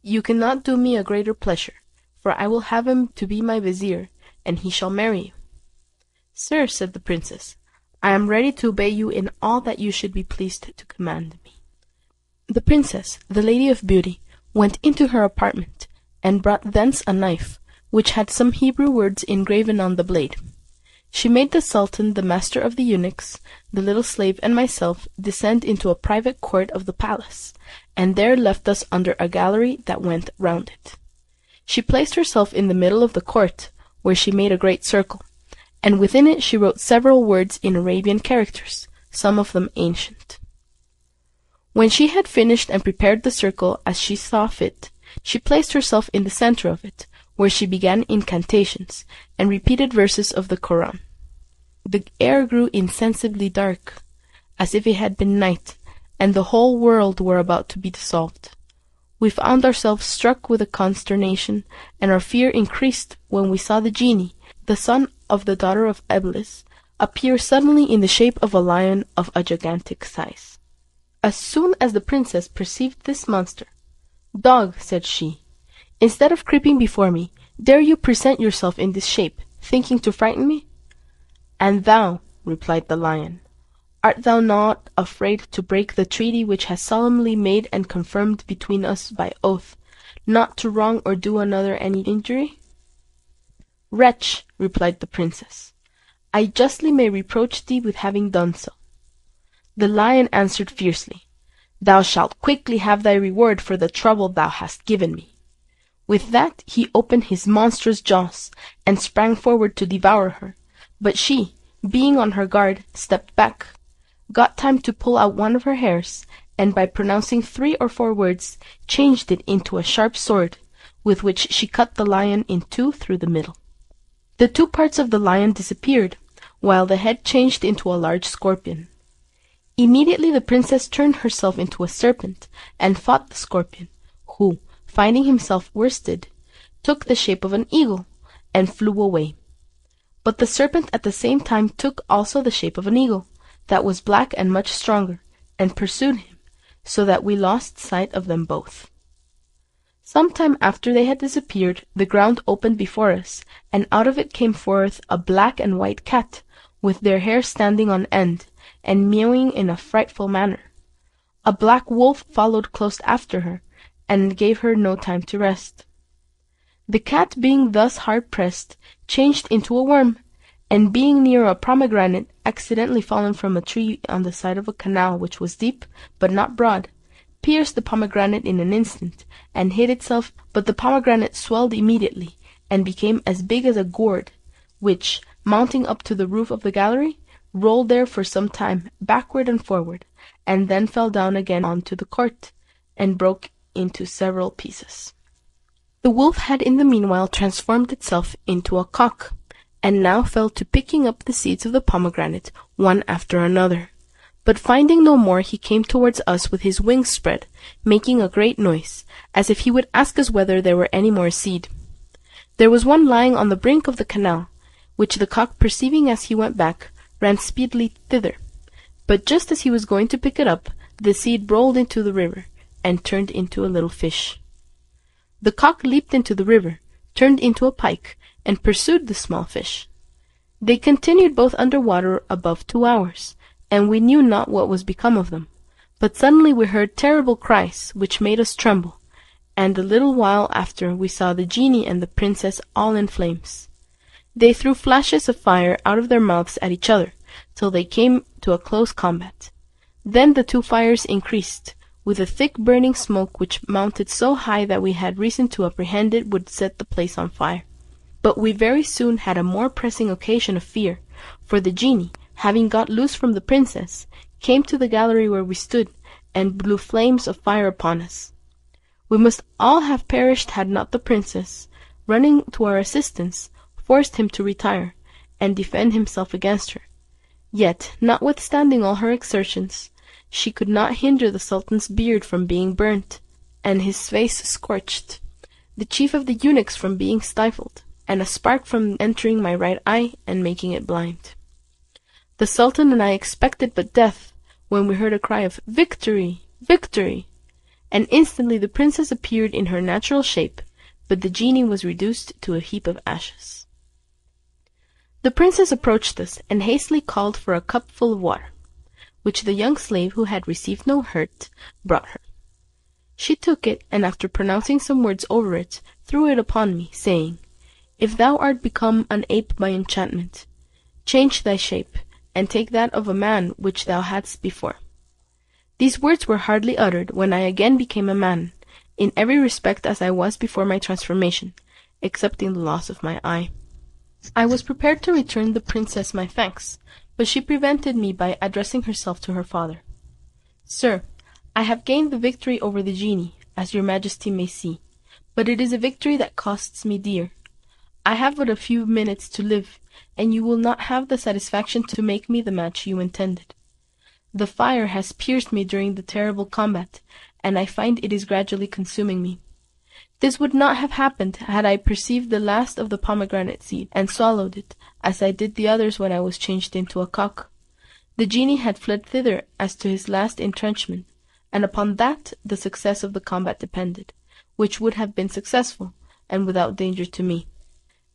"You cannot do me a greater pleasure, for I will have him to be my vizier, and he shall marry you." "Sir," said the princess, "I am ready to obey you in all that you should be pleased to command me." The princess, the Lady of Beauty, went into her apartment, and brought thence a knife, which had some Hebrew words engraven on the blade. She made the Sultan, the master of the eunuchs, the little slave, and myself descend into a private court of the palace, and there left us under a gallery that went round it. She placed herself in the middle of the court, where she made a great circle, and within it she wrote several words in Arabian characters, some of them ancient. When she had finished and prepared the circle as she saw fit, she placed herself in the center of it, where she began incantations, and repeated verses of the Koran. The air grew insensibly dark, as if it had been night, and the whole world were about to be dissolved. We found ourselves struck with a consternation, and our fear increased when we saw the genie, the son of the daughter of Eblis, appear suddenly in the shape of a lion of a gigantic size. As soon as the princess perceived this monster, "Dog," said she, "instead of creeping before me, dare you present yourself in this shape, thinking to frighten me?" "And thou," replied the lion, "art thou not afraid to break the treaty which has solemnly made and confirmed between us by oath, not to wrong or do another any injury?" "Wretch," replied the princess, "I justly may reproach thee with having done so." The lion answered fiercely, "Thou shalt quickly have thy reward for the trouble thou hast given me." With that he opened his monstrous jaws, and sprang forward to devour her, but she, being on her guard, stepped back, got time to pull out one of her hairs, and by pronouncing 3 or 4 words, changed it into a sharp sword, with which she cut the lion in 2 through the middle. The 2 parts of the lion disappeared, while the head changed into a large scorpion. Immediately the princess turned herself into a serpent, and fought the scorpion, who, finding himself worsted, took the shape of an eagle, and flew away. But the serpent at the same time took also the shape of an eagle, that was black and much stronger, and pursued him, so that we lost sight of them both. Some time after they had disappeared, the ground opened before us, and out of it came forth a black and white cat, with their hair standing on end, and mewing in a frightful manner. A black wolf followed close after her, and gave her no time to rest. The cat, being thus hard pressed, changed into a worm, and being near a pomegranate accidentally fallen from a tree on the side of a canal which was deep, but not broad, pierced the pomegranate in an instant, and hid itself, but the pomegranate swelled immediately, and became as big as a gourd, which, mounting up to the roof of the gallery, rolled there for some time backward and forward, and then fell down again on to the court, and broke into several pieces. The wolf had in the meanwhile transformed itself into a cock, and now fell to picking up the seeds of the pomegranate one after another. But finding no more, he came towards us with his wings spread, making a great noise, as if he would ask us whether there were any more seed. There was one lying on the brink of the canal, which the cock, perceiving as he went back, ran speedily thither, but just as he was going to pick it up, the seed rolled into the river, and turned into a little fish. The cock leaped into the river, turned into a pike, and pursued the small fish. They continued both under water above 2 hours, and we knew not what was become of them, but suddenly we heard terrible cries, which made us tremble, and a little while after we saw the genie and the princess all in flames. They threw flashes of fire out of their mouths at each other, till they came to a close combat. Then the 2 fires increased, with a thick burning smoke which mounted so high that we had reason to apprehend it would set the place on fire. But we very soon had a more pressing occasion of fear, for the genie, having got loose from the princess, came to the gallery where we stood, and blew flames of fire upon us. We must all have perished had not the princess, running to our assistance, forced him to retire, and defend himself against her. Yet, notwithstanding all her exertions, she could not hinder the Sultan's beard from being burnt, and his face scorched, the chief of the eunuchs from being stifled, and a spark from entering my right eye and making it blind. The Sultan and I expected but death, when we heard a cry of "Victory! Victory!" and instantly the princess appeared in her natural shape, but the genie was reduced to a heap of ashes. The princess approached us, and hastily called for a cup full of water, which the young slave, who had received no hurt, brought her. She took it, and after pronouncing some words over it, threw it upon me, saying, "If thou art become an ape by enchantment, change thy shape, and take that of a man which thou hadst before." These words were hardly uttered when I again became a man, in every respect as I was before my transformation, excepting the loss of my eye. I was prepared to return the princess my thanks, but she prevented me by addressing herself to her father. "Sir, I have gained the victory over the genie, as your majesty may see, but it is a victory that costs me dear. I have but a few minutes to live, and you will not have the satisfaction to make me the match you intended. The fire has pierced me during the terrible combat, and I find it is gradually consuming me. This would not have happened had I perceived the last of the pomegranate seed, and swallowed it, as I did the others when I was changed into a cock. The genie had fled thither as to his last entrenchment, and upon that the success of the combat depended, which would have been successful, and without danger to me.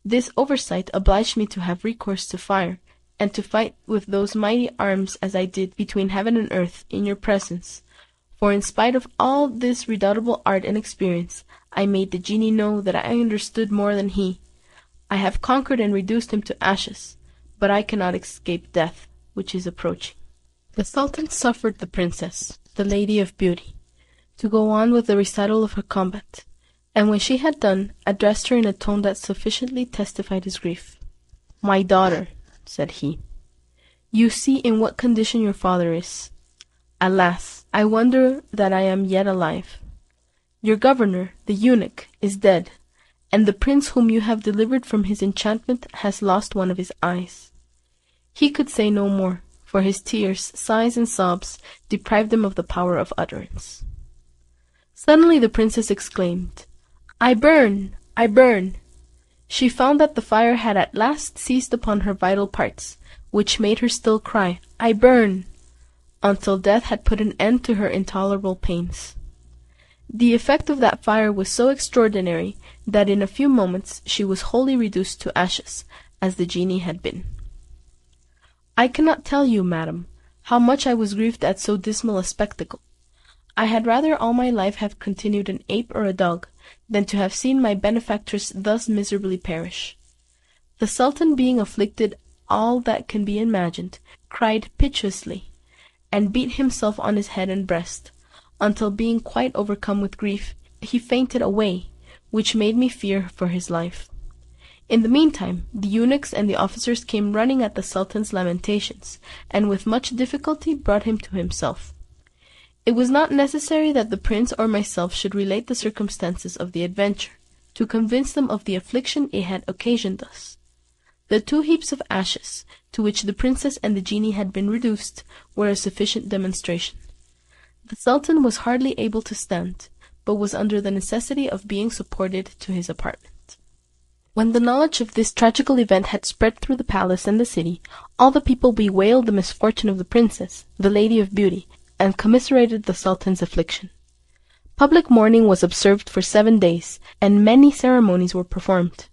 This oversight obliged me to have recourse to fire, and to fight with those mighty arms as I did between heaven and earth in your presence, for in spite of all this redoubtable art and experience, I made the genie know that I understood more than he. I have conquered and reduced him to ashes, but I cannot escape death, which is approaching." The Sultan suffered the princess, the Lady of Beauty, to go on with the recital of her combat, and when she had done, addressed her in a tone that sufficiently testified his grief. "My daughter," said he, "you see in what condition your father is. Alas, I wonder that I am yet alive. Your governor, the eunuch, is dead, and the prince whom you have delivered from his enchantment has lost one of his eyes." He could say no more, for his tears, sighs, and sobs deprived him of the power of utterance. Suddenly the princess exclaimed, "I burn! I burn!" She found that the fire had at last seized upon her vital parts, which made her still cry, "I burn!" until death had put an end to her intolerable pains. The effect of that fire was so extraordinary that in a few moments she was wholly reduced to ashes, as the genie had been. I cannot tell you, madam, how much I was grieved at so dismal a spectacle. I had rather all my life have continued an ape or a dog, than to have seen my benefactress thus miserably perish. The Sultan, being afflicted all that can be imagined, cried piteously, and beat himself on his head and breast, until being quite overcome with grief, he fainted away, which made me fear for his life. In the meantime, the eunuchs and the officers came running at the Sultan's lamentations, and with much difficulty brought him to himself. It was not necessary that the prince or myself should relate the circumstances of the adventure, to convince them of the affliction it had occasioned us. The 2 heaps of ashes, to which the princess and the genie had been reduced, were a sufficient demonstration. The Sultan was hardly able to stand, but was under the necessity of being supported to his apartment. When the knowledge of this tragical event had spread through the palace and the city, all the people bewailed the misfortune of the princess, the Lady of Beauty, and commiserated the Sultan's affliction. Public mourning was observed for 7 days, and many ceremonies were performed.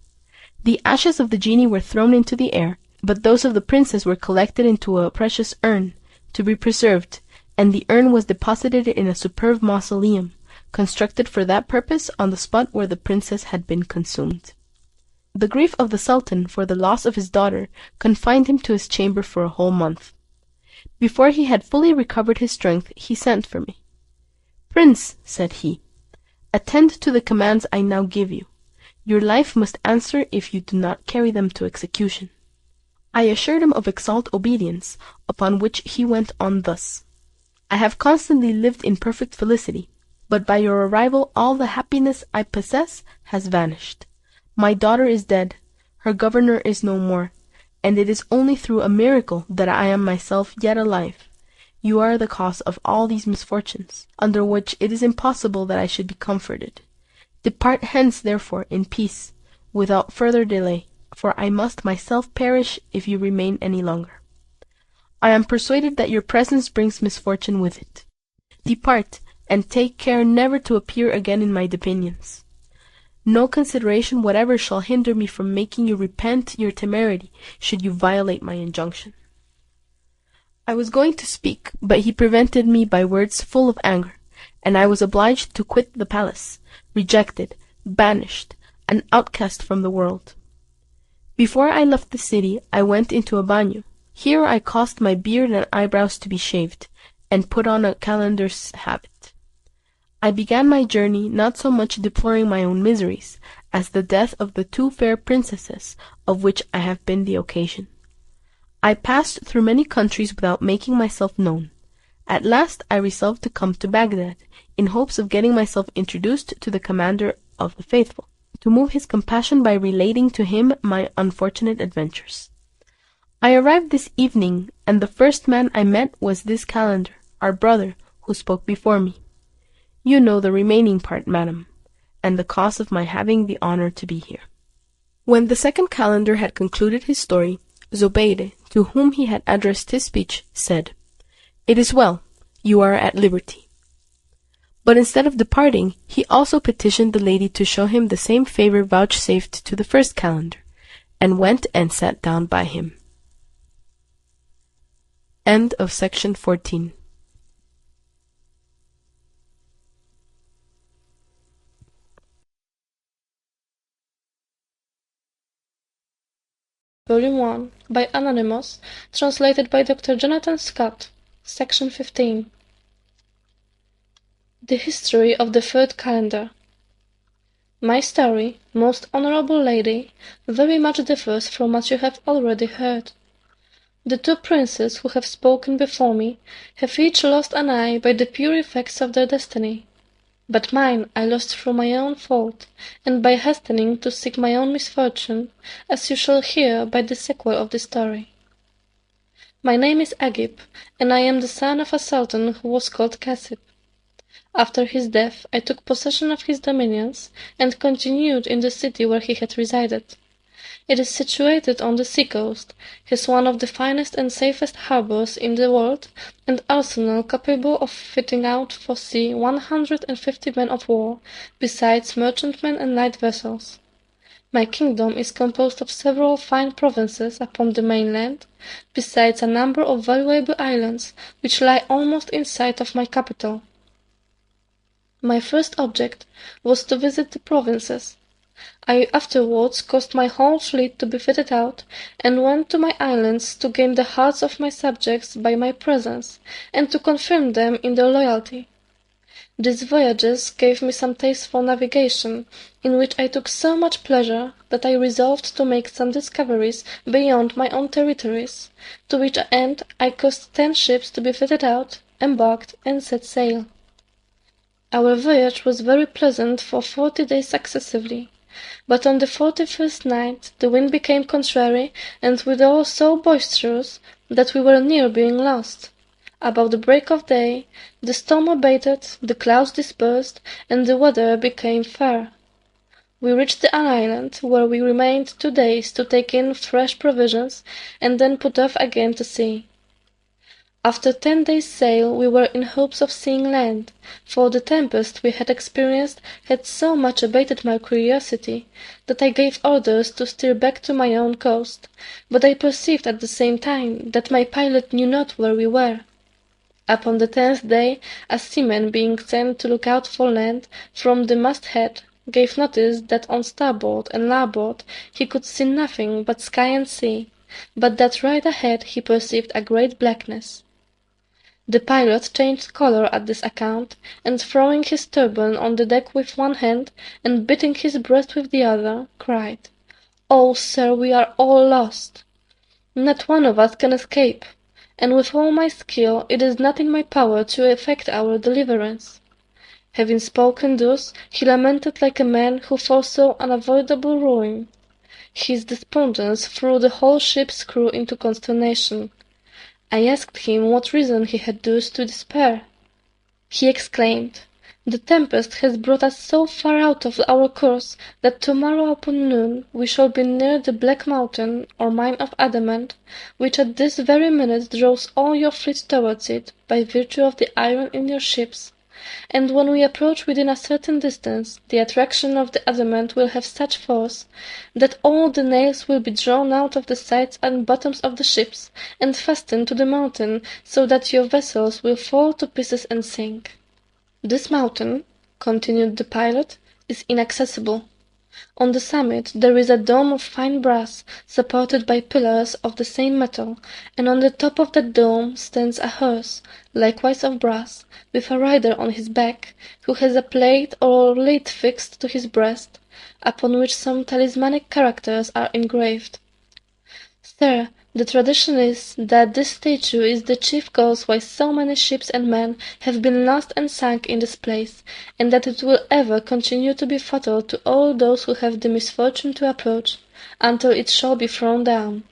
The ashes of the genie were thrown into the air, but those of the princess were collected into a precious urn, to be preserved, and the urn was deposited in a superb mausoleum, constructed for that purpose on the spot where the princess had been consumed. The grief of the Sultan for the loss of his daughter confined him to his chamber for a whole month. Before he had fully recovered his strength, he sent for me. "Prince," said he, "attend to the commands I now give you. Your life must answer if you do not carry them to execution." I assured him of exalt obedience, upon which he went on thus: "I have constantly lived in perfect felicity, but by your arrival all the happiness I possess has vanished. My daughter is dead, her governor is no more, and it is only through a miracle that I am myself yet alive. You are the cause of all these misfortunes, under which it is impossible that I should be comforted. Depart hence, therefore, in peace, without further delay, for I must myself perish if you remain any longer. I am persuaded that your presence brings misfortune with it. Depart, and take care never to appear again in my dominions. No consideration whatever shall hinder me from making you repent your temerity, should you violate my injunction." I was going to speak, but he prevented me by words full of anger, and I was obliged to quit the palace, rejected, banished, an outcast from the world. Before I left the city, I went into a bagnio. Here I caused my beard and eyebrows to be shaved, and put on a calender's habit. I began my journey not so much deploring my own miseries, as the death of the 2 fair princesses of which I have been the occasion. I passed through many countries without making myself known. At last I resolved to come to Baghdad, in hopes of getting myself introduced to the commander of the faithful, to move his compassion by relating to him my unfortunate adventures. I arrived this evening, and the first man I met was this calender, our brother, who spoke before me. You know the remaining part, madam, and the cause of my having the honor to be here." When the second calender had concluded his story, Zobeide, to whom he had addressed his speech, said, "It is well, you are at liberty." But instead of departing, he also petitioned the lady to show him the same favor vouchsafed to the first calender, and went and sat down by him. End of section 14. Volume 1, by Anonymous, translated by Dr. Jonathan Scott, Section 15. The History of the Third Calendar. My story, most honorable lady, very much differs from what you have already heard. The 2 princes who have spoken before me have each lost an eye by the pure effects of their destiny. But mine I lost through my own fault, and by hastening to seek my own misfortune, as you shall hear by the sequel of the story. My name is Agib, and I am the son of a sultan who was called Cassib. After his death I took possession of his dominions, and continued in the city where he had resided. It is situated on the sea-coast, has one of the finest and safest harbours in the world, and arsenal capable of fitting out for sea 150 men of war, besides merchantmen and light vessels. My kingdom is composed of several fine provinces upon the mainland, besides a number of valuable islands, which lie almost in sight of my capital. My first object was to visit the provinces. I afterwards caused my whole fleet to be fitted out, and went to my islands to gain the hearts of my subjects by my presence, and to confirm them in their loyalty. These voyages gave me some taste for navigation, in which I took so much pleasure that I resolved to make some discoveries beyond my own territories, to which end I caused 10 ships to be fitted out, embarked, and set sail. Our voyage was very pleasant for 40 days successively. But on the 41st night the wind became contrary, and withal so boisterous that we were near being lost. About the break of day, the storm abated, the clouds dispersed, and the weather became fair. We reached an island, where we remained 2 days to take in fresh provisions, and then put off again to sea. After 10 days' sail we were in hopes of seeing land, for the tempest we had experienced had so much abated my curiosity, that I gave orders to steer back to my own coast, but I perceived at the same time that my pilot knew not where we were. Upon the 10th day, a seaman being sent to look out for land from the masthead, gave notice that on starboard and larboard he could see nothing but sky and sea, but that right ahead he perceived a great blackness. The pilot changed colour at this account, and throwing his turban on the deck with one hand, and beating his breast with the other, cried, "Oh, sir, we are all lost! Not one of us can escape, and with all my skill it is not in my power to effect our deliverance." Having spoken thus, he lamented like a man who foresaw unavoidable ruin. His despondence threw the whole ship's crew into consternation. I asked him what reason he had thus to despair. He exclaimed, "The tempest has brought us so far out of our course, that tomorrow upon noon we shall be near the Black Mountain, or mine of adamant, which at this very minute draws all your fleet towards it, by virtue of the iron in your ships, and when we approach within a certain distance, the attraction of the adamant will have such force that all the nails will be drawn out of the sides and bottoms of the ships, and fastened to the mountain, so that your vessels will fall to pieces and sink. This mountain, continued the pilot, is inaccessible. On the summit there is a dome of fine brass, supported by pillars of the same metal, and on the top of that dome stands a horse, likewise of brass, with a rider on his back, who has a plate or lid fixed to his breast, upon which some talismanic characters are engraved. Sir, the tradition is that this statue is the chief cause why so many ships and men have been lost and sunk in this place, and that it will ever continue to be fatal to all those who have the misfortune to approach, until it shall be thrown down.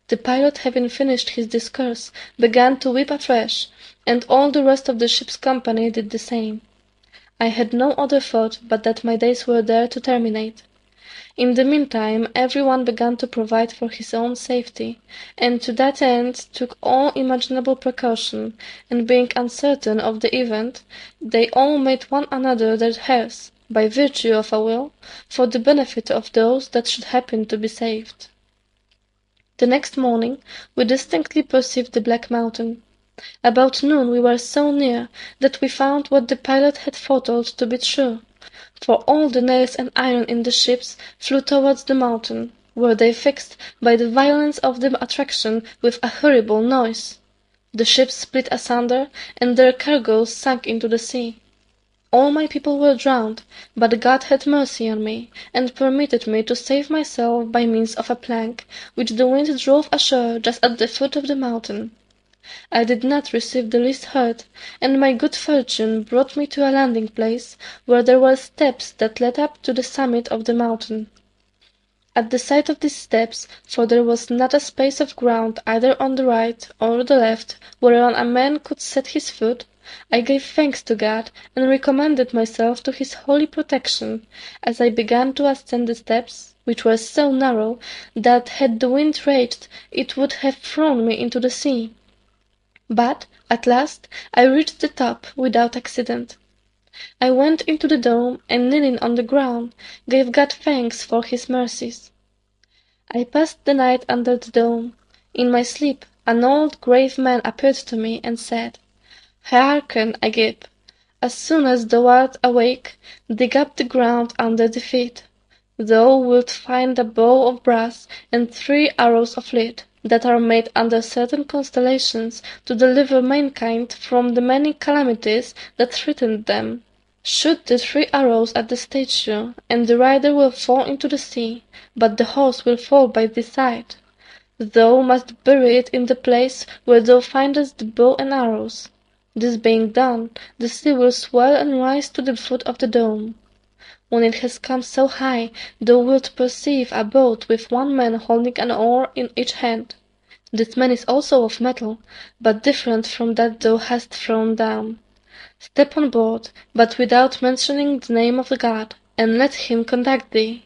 The pilot, having finished his discourse, began to weep afresh, and all the rest of the ship's company did the same. I had no other thought but that my days were there to terminate. In the meantime every one began to provide for his own safety, and to that end took all imaginable precaution, and being uncertain of the event, they all made one another their heirs, by virtue of a will, for the benefit of those that should happen to be saved. The next morning we distinctly perceived the Black Mountain. About noon we were so near that we found what the pilot had foretold to be true, for all the nails and iron in the ships flew towards the mountain, where they fixed by the violence of the attraction with a horrible noise. The ships split asunder, and their cargoes sunk into the sea. All my people were drowned, but God had mercy on me, and permitted me to save myself by means of a plank, which the wind drove ashore just at the foot of the mountain. I did not receive the least hurt, and my good fortune brought me to a landing place, where there were steps that led up to the summit of the mountain. At the side of these steps, for there was not a space of ground either on the right or the left whereon a man could set his foot, I gave thanks to God, and recommended myself to his holy protection, as I began to ascend the steps, which were so narrow that had the wind raged it would have thrown me into the sea. But, at last, I reached the top without accident. I went into the dome, and kneeling on the ground, gave God thanks for his mercies. I passed the night under the dome. In my sleep an old grave man appeared to me, and said, "Hearken, Agib, as soon as thou art awake, dig up the ground under the feet. Thou wilt find a bow of brass and 3 arrows of lead, that are made under certain constellations to deliver mankind from the many calamities that threaten them. Shoot the 3 arrows at the statue, and the rider will fall into the sea, but the horse will fall by thy side. Thou must bury it in the place where thou findest the bow and arrows. This being done, the sea will swell and rise to the foot of the dome. When it has come so high, thou wilt perceive a boat with one man holding an oar in each hand. This man is also of metal, but different from that thou hast thrown down. Step on board, but without mentioning the name of God, and let him conduct thee.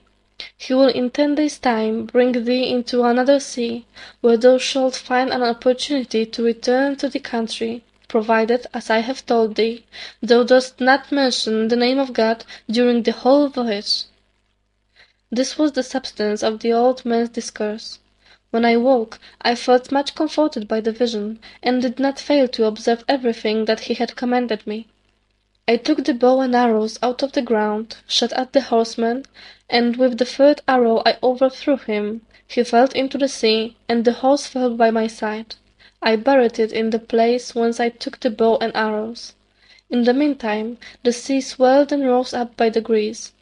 He will in 10 days' time bring thee into another sea, where thou shalt find an opportunity to return to the country, provided, as I have told thee, thou dost not mention the name of God during the whole voyage." This was the substance of the old man's discourse. When I woke, I felt much comforted by the vision, and did not fail to observe everything that he had commanded me. I took the bow and arrows out of the ground, shot at the horseman, and with the 3rd arrow I overthrew him. He fell into the sea, and the horse fell by my side. I buried it in the place whence I took the bow and arrows. In the meantime the sea swelled and rose up by degrees.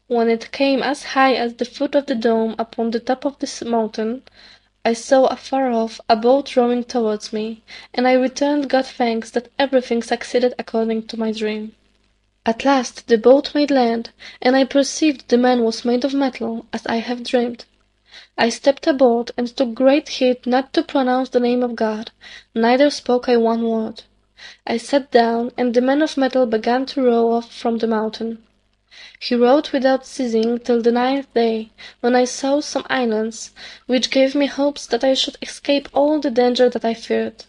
When it came as high as the foot of the dome upon the top of this mountain, I saw afar off a boat rowing towards me, and I returned God thanks that everything succeeded according to my dream. At last the boat made land, and I perceived the man was made of metal, as I have dreamed. I stepped aboard, and took great heed not to pronounce the name of God, neither spoke I one word. I sat down, and the man of metal began to row off from the mountain. He rowed without ceasing till the 9th day, when I saw some islands, which gave me hopes that I should escape all the danger that I feared.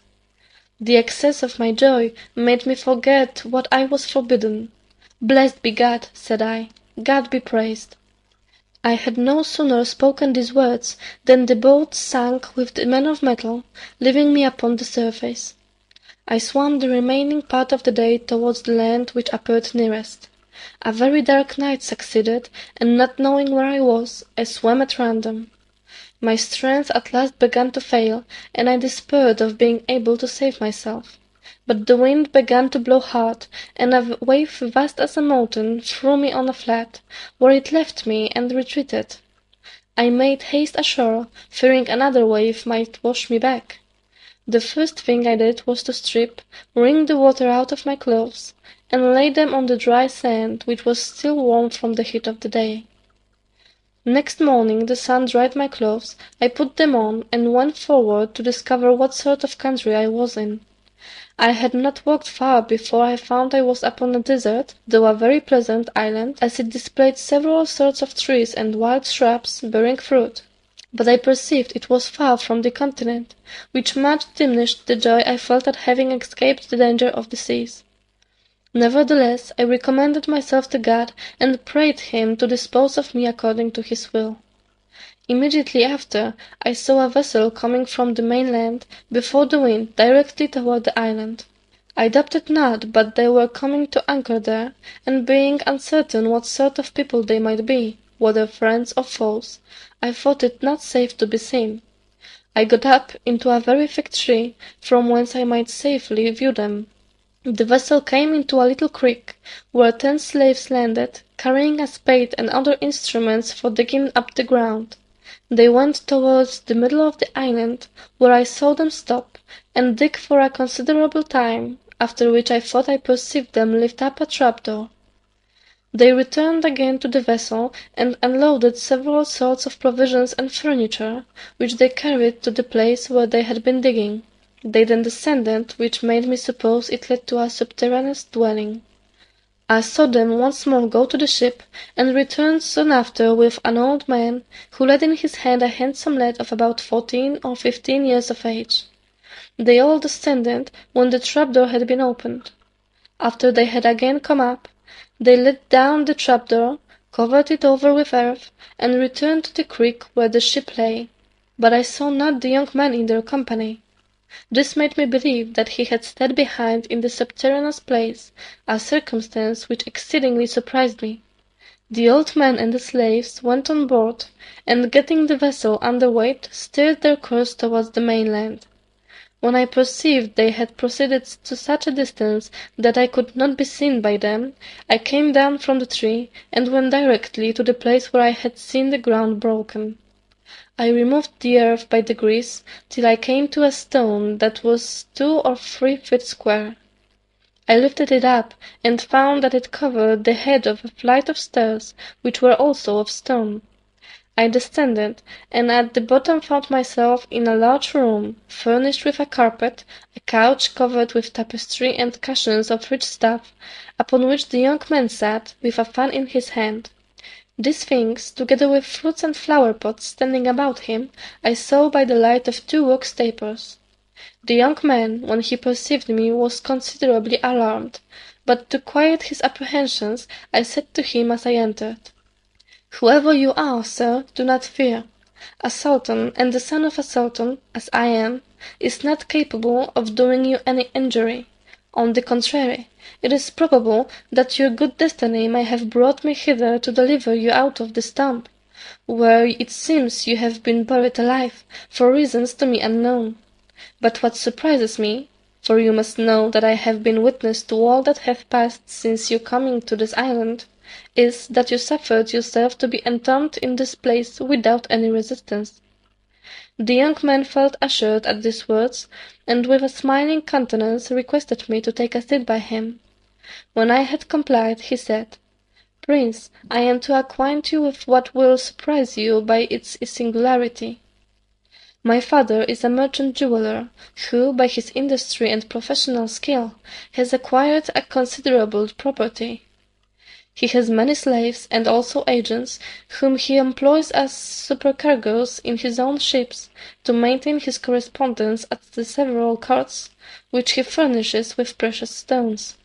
The excess of my joy made me forget what I was forbidden. Blessed be God, said I, God be praised. I had no sooner spoken these words than the boat sank with the man of metal, leaving me upon the surface. I swam the remaining part of the day towards the land which appeared nearest. A very dark night succeeded, and not knowing where I was, I swam at random. My strength at last began to fail, and I despaired of being able to save myself. But the wind began to blow hard, and a wave vast as a mountain threw me on a flat, where it left me and retreated. I made haste ashore, fearing another wave might wash me back. The first thing I did was to strip, wring the water out of my clothes, and lay them on the dry sand, which was still warm from the heat of the day. Next morning the sun dried my clothes, I put them on, and went forward to discover what sort of country I was in. I had not walked far before I found I was upon a desert, though a very pleasant island, as it displayed several sorts of trees and wild shrubs bearing fruit. But I perceived it was far from the continent, which much diminished the joy I felt at having escaped the danger of the seas. Nevertheless, I recommended myself to God, and prayed him to dispose of me according to his will. Immediately after, I saw a vessel coming from the mainland before the wind directly toward the island. I doubted not but they were coming to anchor there, and being uncertain what sort of people they might be, whether friends or foes, I thought it not safe to be seen. I got up into a very thick tree, from whence I might safely view them. The vessel came into a little creek, where 10 slaves landed, carrying a spade and other instruments for digging up the ground. They went towards the middle of the island, where I saw them stop, and dig for a considerable time, after which I thought I perceived them lift up a trapdoor. They returned again to the vessel, and unloaded several sorts of provisions and furniture, which they carried to the place where they had been digging. They then descended, which made me suppose it led to a subterraneous dwelling. I saw them once more go to the ship, and returned soon after with an old man, who led in his hand a handsome lad of about 14 or 15 years of age. They all descended when the trapdoor had been opened. After they had again come up, they let down the trapdoor, covered it over with earth, and returned to the creek where the ship lay, but I saw not the young man in their company. This made me believe that he had stayed behind in the subterraneous place, a circumstance which exceedingly surprised me. The old man and the slaves went on board, and getting the vessel under weight, steered their course towards the mainland. When I perceived they had proceeded to such a distance that I could not be seen by them, I came down from the tree, and went directly to the place where I had seen the ground broken. I removed the earth by degrees, till I came to a stone that was 2 or 3 feet square. I lifted it up, and found that it covered the head of a flight of stairs, which were also of stone. I descended, and at the bottom found myself in a large room, furnished with a carpet, a couch covered with tapestry and cushions of rich stuff, upon which the young man sat, with a fan in his hand. These things, together with fruits and flower pots standing about him, I saw by the light of 2 wax tapers. The young man, when he perceived me, was considerably alarmed, but to quiet his apprehensions, I said to him as I entered, "Whoever you are, sir, do not fear. A sultan, and the son of a sultan, as I am, is not capable of doing you any injury. On the contrary, it is probable that your good destiny may have brought me hither to deliver you out of this tomb, where it seems you have been buried alive, for reasons to me unknown. But what surprises me, for you must know that I have been witness to all that hath passed since your coming to this island, is that you suffered yourself to be entombed in this place without any resistance." The young man felt assured at these words, and with a smiling countenance requested me to take a seat by him. When I had complied, he said, "Prince, I am to acquaint you with what will surprise you by its singularity. My father is a merchant jeweller, who, by his industry and professional skill, has acquired a considerable property. He has many slaves and also agents, whom he employs as supercargoes in his own ships, to maintain his correspondence at the several courts, which he furnishes with precious stones.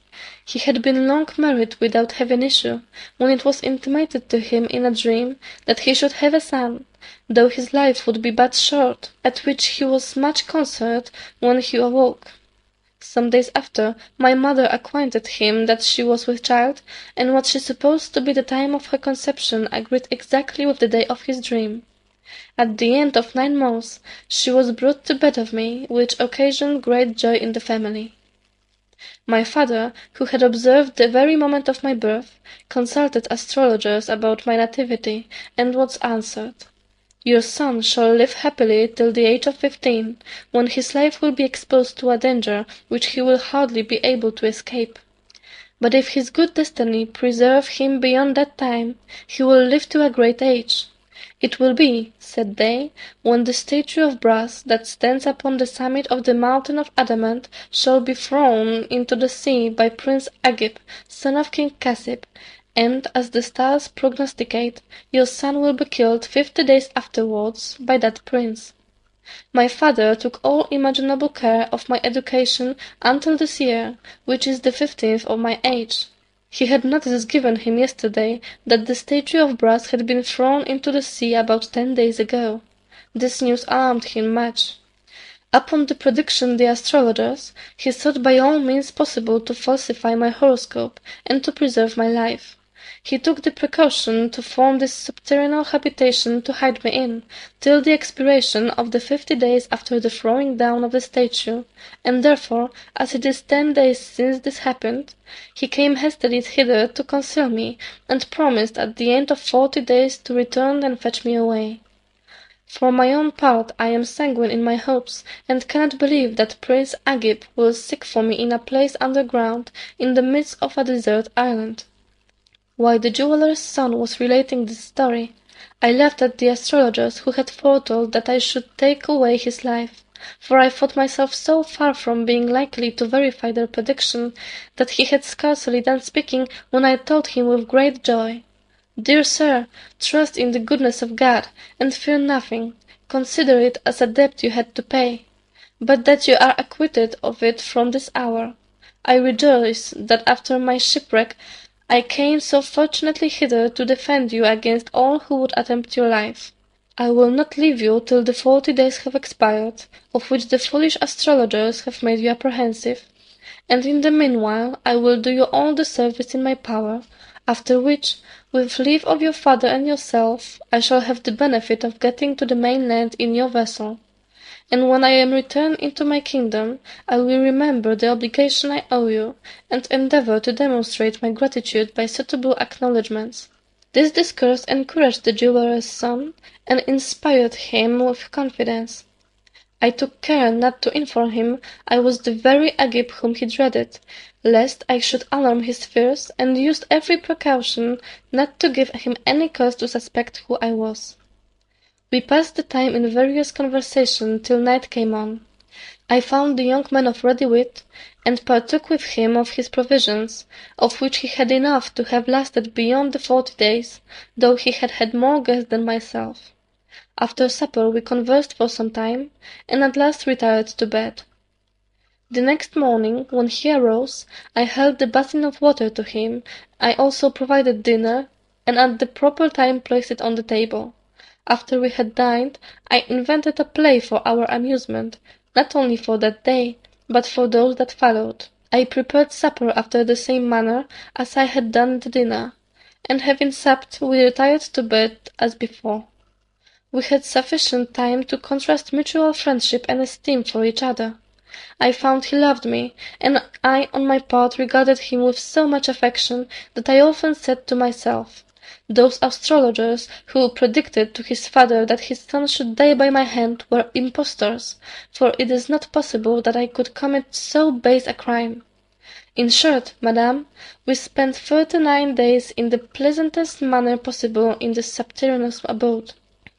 He had been long married without having issue, when it was intimated to him in a dream that he should have a son, though his life would be but short, at which he was much concerned when he awoke. Some days after, my mother acquainted him that she was with child, and what she supposed to be the time of her conception agreed exactly with the day of his dream. At the end of 9 months, she was brought to bed of me, which occasioned great joy in the family. My father, who had observed the very moment of my birth, consulted astrologers about my nativity, and was answered, "Your son shall live happily till the age of 15, when his life will be exposed to a danger which he will hardly be able to escape. But if his good destiny preserve him beyond that time, he will live to a great age. It will be," said they, "when the statue of brass that stands upon the summit of the mountain of adamant shall be thrown into the sea by Prince Agib, son of King Cassib, and, as the stars prognosticate, your son will be killed 50 days afterwards by that prince." My father took all imaginable care of my education until this year, which is the 15th of my age. He had notice given him yesterday that the statue of brass had been thrown into the sea about 10 days ago. This news alarmed him much. Upon the prediction the astrologers, he thought by all means possible to falsify my horoscope, and to preserve my life. He took the precaution to form this subterranean habitation to hide me in, till the expiration of the 50 days after the throwing down of the statue, and therefore, as it is 10 days since this happened, he came hastily hither to conceal me, and promised at the end of 40 days to return and fetch me away. For my own part, I am sanguine in my hopes, and cannot believe that Prince Agib will seek for me in a place underground, in the midst of a desert island. While the jeweller's son was relating this story, I laughed at the astrologers who had foretold that I should take away his life, for I thought myself so far from being likely to verify their prediction, that he had scarcely done speaking when I told him with great joy, "Dear sir, trust in the goodness of God, and fear nothing. Consider it as a debt you had to pay, but that you are acquitted of it from this hour. I rejoice that after my shipwreck I came so fortunately hither to defend you against all who would attempt your life. I will not leave you till the 40 days have expired, of which the foolish astrologers have made you apprehensive, and in the meanwhile I will do you all the service in my power, after which, with leave of your father and yourself, I shall have the benefit of getting to the mainland in your vessel. And when I am returned into my kingdom, I will remember the obligation I owe you, and endeavour to demonstrate my gratitude by suitable acknowledgments." This discourse encouraged the jeweller's son, and inspired him with confidence. I took care not to inform him I was the very Agib whom he dreaded, lest I should alarm his fears, and used every precaution not to give him any cause to suspect who I was. We passed the time in various conversation till night came on. I found the young man of ready wit, and partook with him of his provisions, of which he had enough to have lasted beyond the 40 days, though he had had more guests than myself. After supper we conversed for some time, and at last retired to bed. The next morning, when he arose, I held the basin of water to him. I also provided dinner, and at the proper time placed it on the table. After we had dined, I invented a play for our amusement, not only for that day, but for those that followed. I prepared supper after the same manner as I had done the dinner, and having supped, we retired to bed as before. We had sufficient time to contrast mutual friendship and esteem for each other. I found he loved me, and I on my part regarded him with so much affection that I often said to myself, "Those astrologers who predicted to his father that his son should die by my hand were impostors, for it is not possible that I could commit so base a crime." In short, madam, we spent 39 days in the pleasantest manner possible in this subterraneous abode.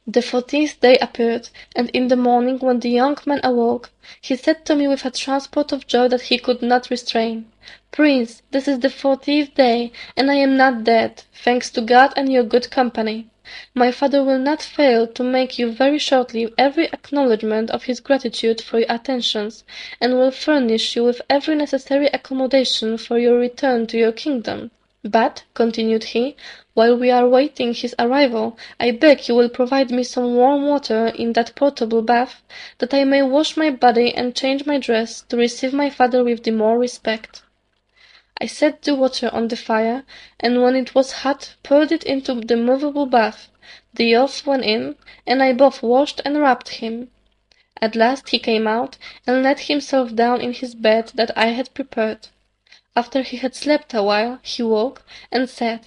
The 14th day appeared, and in the morning when the young man awoke, he said to me with a transport of joy that he could not restrain, "Prince, this is the 14th day, and I am not dead, thanks to God and your good company. My father will not fail to make you very shortly every acknowledgment of his gratitude for your attentions, and will furnish you with every necessary accommodation for your return to your kingdom. But," continued he, "while we are waiting his arrival, I beg you will provide me some warm water in that portable bath, that I may wash my body and change my dress to receive my father with the more respect." I set the water on the fire, and when it was hot poured it into the movable bath. The youth went in, and I both washed and rubbed him. At last he came out, and laid himself down in his bed that I had prepared. After he had slept a while, he woke, and said,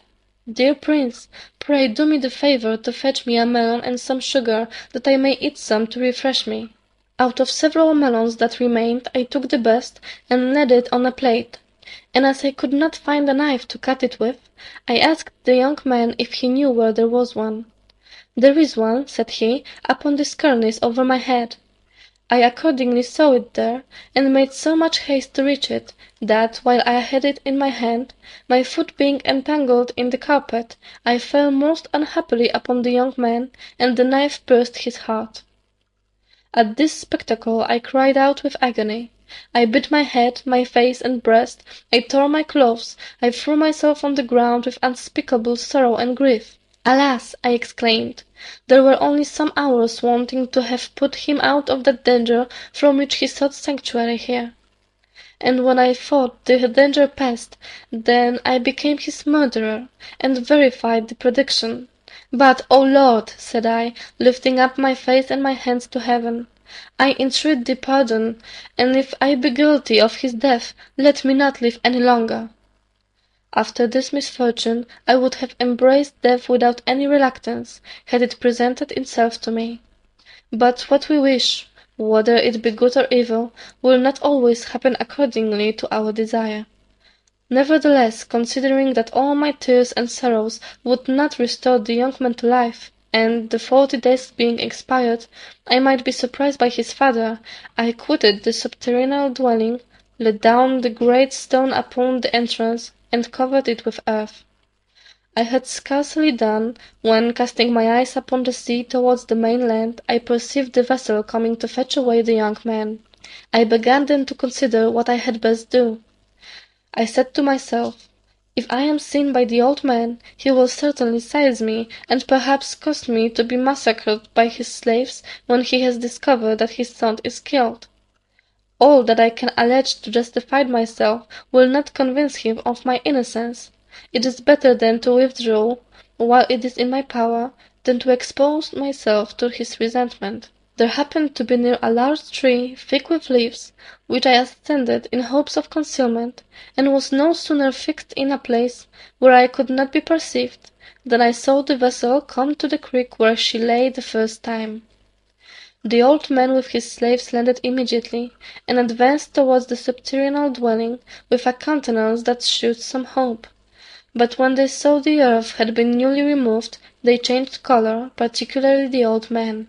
"Dear prince, pray do me the favour to fetch me a melon and some sugar, that I may eat some to refresh me." Out of several melons that remained I took the best, and laid it on a plate, and as I could not find a knife to cut it with, I asked the young man if he knew where there was one. "There is one," said he, "upon this cornice over my head." I accordingly saw it there, and made so much haste to reach it, that, while I had it in my hand, my foot being entangled in the carpet, I fell most unhappily upon the young man, and the knife pierced his heart. At this spectacle I cried out with agony. I beat my head, my face, and breast, I tore my clothes, I threw myself on the ground with unspeakable sorrow and grief. "Alas!" I exclaimed, "there were only some hours wanting to have put him out of that danger from which he sought sanctuary here. And when I thought the danger past, then I became his murderer, and verified the prediction. But, O Lord," said I, lifting up my face and my hands to heaven, "I entreat thee pardon, and if I be guilty of his death, let me not live any longer." After this misfortune I would have embraced death without any reluctance, had it presented itself to me. But what we wish, whether it be good or evil, will not always happen accordingly to our desire. Nevertheless, considering that all my tears and sorrows would not restore the young man to life, and, the 40 days being expired, I might be surprised by his father, I quitted the subterranean dwelling, let down the great stone upon the entrance, and covered it with earth. I had scarcely done, when, casting my eyes upon the sea towards the mainland, I perceived the vessel coming to fetch away the young man. I began then to consider what I had best do. I said to myself, "If I am seen by the old man, he will certainly seize me, and perhaps cause me to be massacred by his slaves when he has discovered that his son is killed. All that I can allege to justify myself will not convince him of my innocence. It is better then to withdraw, while it is in my power, than to expose myself to his resentment." There happened to be near a large tree, thick with leaves, which I ascended in hopes of concealment, and was no sooner fixed in a place where I could not be perceived, than I saw the vessel come to the creek where she lay the first time. The old man with his slaves landed immediately, and advanced towards the subterranean dwelling with a countenance that shewed some hope. But when they saw the earth had been newly removed, they changed colour, particularly the old man.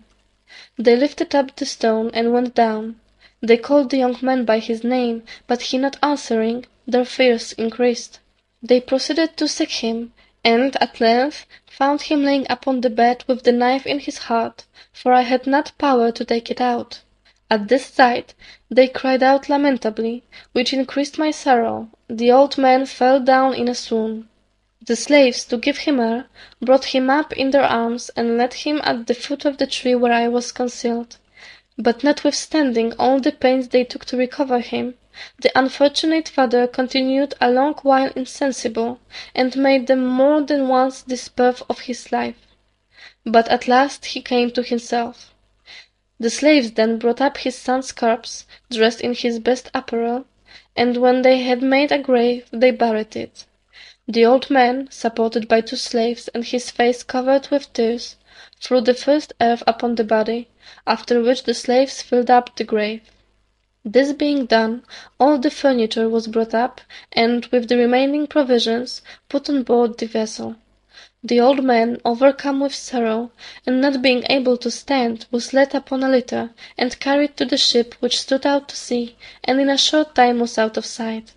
They lifted up the stone and went down. They called the young man by his name, but he not answering, their fears increased. They proceeded to seek him, and at length found him laying upon the bed with the knife in his heart, for I had not power to take it out. At this sight they cried out lamentably, which increased my sorrow. The old man fell down in a swoon. The slaves, to give him air, brought him up in their arms, and laid him at the foot of the tree where I was concealed. But notwithstanding all the pains they took to recover him, the unfortunate father continued a long while insensible, and made them more than once despair of his life. But at last he came to himself. The slaves then brought up his son's corpse, dressed in his best apparel, and when they had made a grave, they buried it. The old man, supported by 2 slaves, and his face covered with tears, threw the first earth upon the body, after which the slaves filled up the grave. This being done, all the furniture was brought up, and, with the remaining provisions, put on board the vessel. The old man, overcome with sorrow, and not being able to stand, was led upon a litter, and carried to the ship which stood out to sea, and in a short time was out of sight.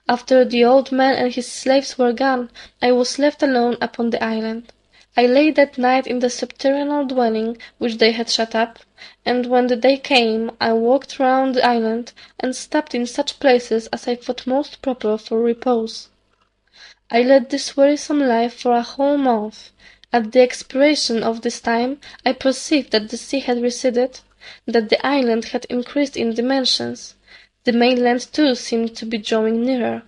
After the old man and his slaves were gone, I was left alone upon the island. I lay that night in the subterranean dwelling which they had shut up, and when the day came, I walked round the island, and stopped in such places as I thought most proper for repose. I led this wearisome life for a whole month. At the expiration of this time, I perceived that the sea had receded, that the island had increased in dimensions. The mainland too seemed to be drawing nearer.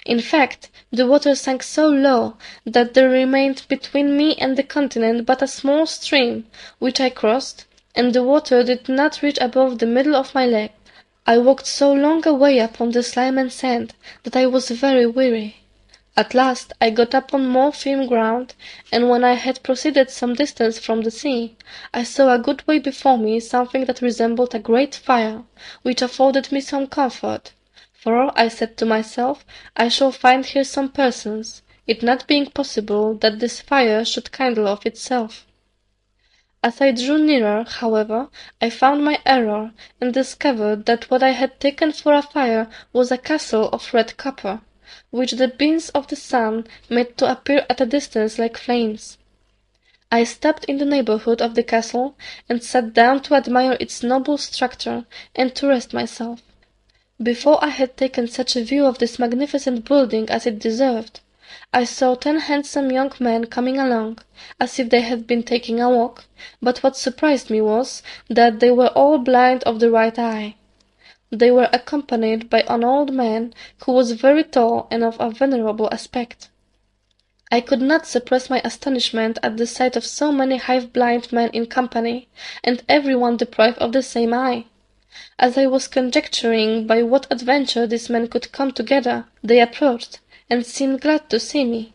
In fact, the water sank so low that there remained between me and the continent but a small stream, which I crossed, and the water did not reach above the middle of my leg. I walked so long a way upon the slime and sand that I was very weary. At last I got upon more firm ground, and when I had proceeded some distance from the sea, I saw a good way before me something that resembled a great fire, which afforded me some comfort. For, I said to myself, I shall find here some persons, it not being possible that this fire should kindle of itself. As I drew nearer, however, I found my error, and discovered that what I had taken for a fire was a castle of red copper, which the beams of the sun made to appear at a distance like flames. I stopped in the neighbourhood of the castle, and sat down to admire its noble structure, and to rest myself. Before I had taken such a view of this magnificent building as it deserved, I saw 10 handsome young men coming along, as if they had been taking a walk, but what surprised me was, that they were all blind of the right eye. They were accompanied by an old man, who was very tall and of a venerable aspect. I could not suppress my astonishment at the sight of so many half-blind men in company, and every one deprived of the same eye. As I was conjecturing by what adventure these men could come together, they approached, and seemed glad to see me.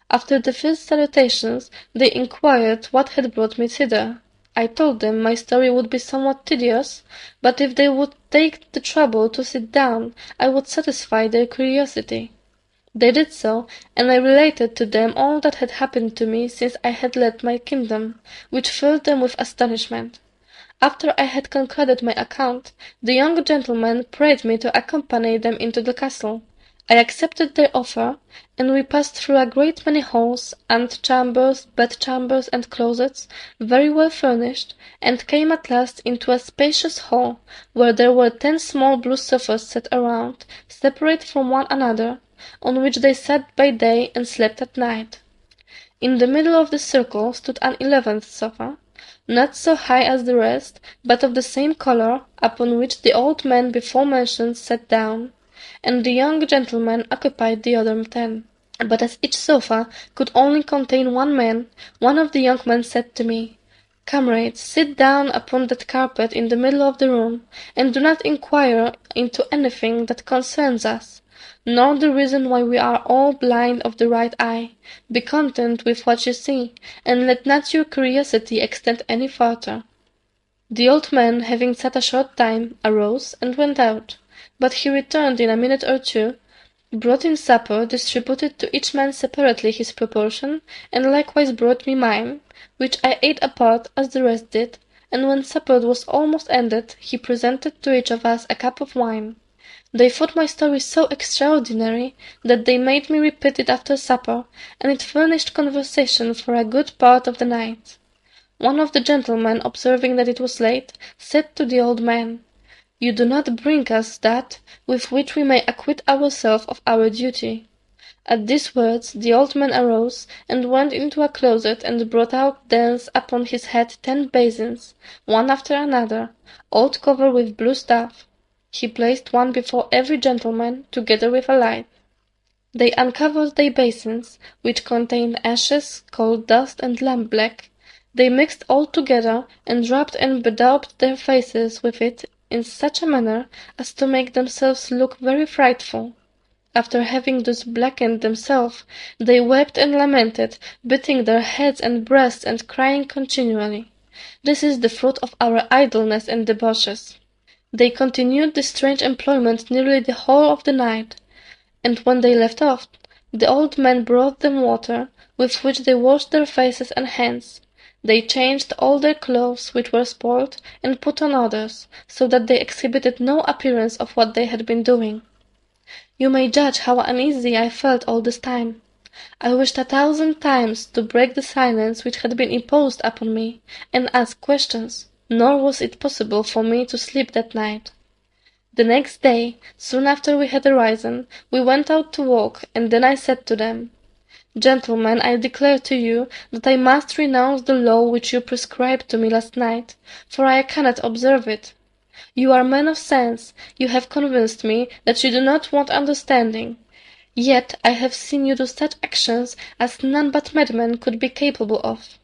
After the first salutations, they inquired what had brought me thither. I told them my story would be somewhat tedious, but if they would take the trouble to sit down, I would satisfy their curiosity. They did so, and I related to them all that had happened to me since I had left my kingdom, which filled them with astonishment. After I had concluded my account, the young gentlemen prayed me to accompany them into the castle. I accepted their offer, and we passed through a great many halls, antechambers, bedchambers, and closets, very well furnished, and came at last into a spacious hall, where there were 10 small blue sofas set around, separate from one another, on which they sat by day and slept at night. In the middle of the circle stood an 11th sofa, not so high as the rest, but of the same colour, upon which the old man before mentioned sat down, and the young gentleman occupied the other 10. But as each sofa could only contain one man, one of the young men said to me, "Comrade, sit down upon that carpet in the middle of the room, and do not inquire into anything that concerns us, nor the reason why we are all blind of the right eye. Be content with what you see, and let not your curiosity extend any farther." The old man, having sat a short time, arose and went out, but he returned in a minute or two, brought in supper, distributed to each man separately his proportion, and likewise brought me mine, which I ate apart as the rest did, and when supper was almost ended, he presented to each of us a cup of wine. They thought my story so extraordinary, that they made me repeat it after supper, and it furnished conversation for a good part of the night. One of the gentlemen, observing that it was late, said to the old man, "You do not bring us that with which we may acquit ourselves of our duty." At these words the old man arose, and went into a closet, and brought out thence upon his head 10 basins, one after another, all covered with blue stuff. He placed one before every gentleman, together with a light. They uncovered their basins, which contained ashes, coal dust, and lampblack. They mixed all together, and rubbed and bedaubed their faces with it in such a manner as to make themselves look very frightful. After having thus blackened themselves, they wept and lamented, beating their heads and breasts and crying continually, "This is the fruit of our idleness and debauches." They continued this strange employment nearly the whole of the night, and when they left off, The old man brought them water, with which they washed their faces and hands. They changed all their clothes which were spoiled, and put on others, so that they exhibited no appearance of what they had been doing. You may judge how uneasy I felt all this time. I wished 1,000 times to break the silence which had been imposed upon me, and ask questions, nor was it possible for me to sleep that night. The next day, soon after we had arisen, we went out to walk, and then I said to them, "Gentlemen, I declare to you that I must renounce the law which you prescribed to me last night, for I cannot observe it. You are men of sense, you have convinced me that you do not want understanding. Yet I have seen you do such actions as none but madmen could be capable of.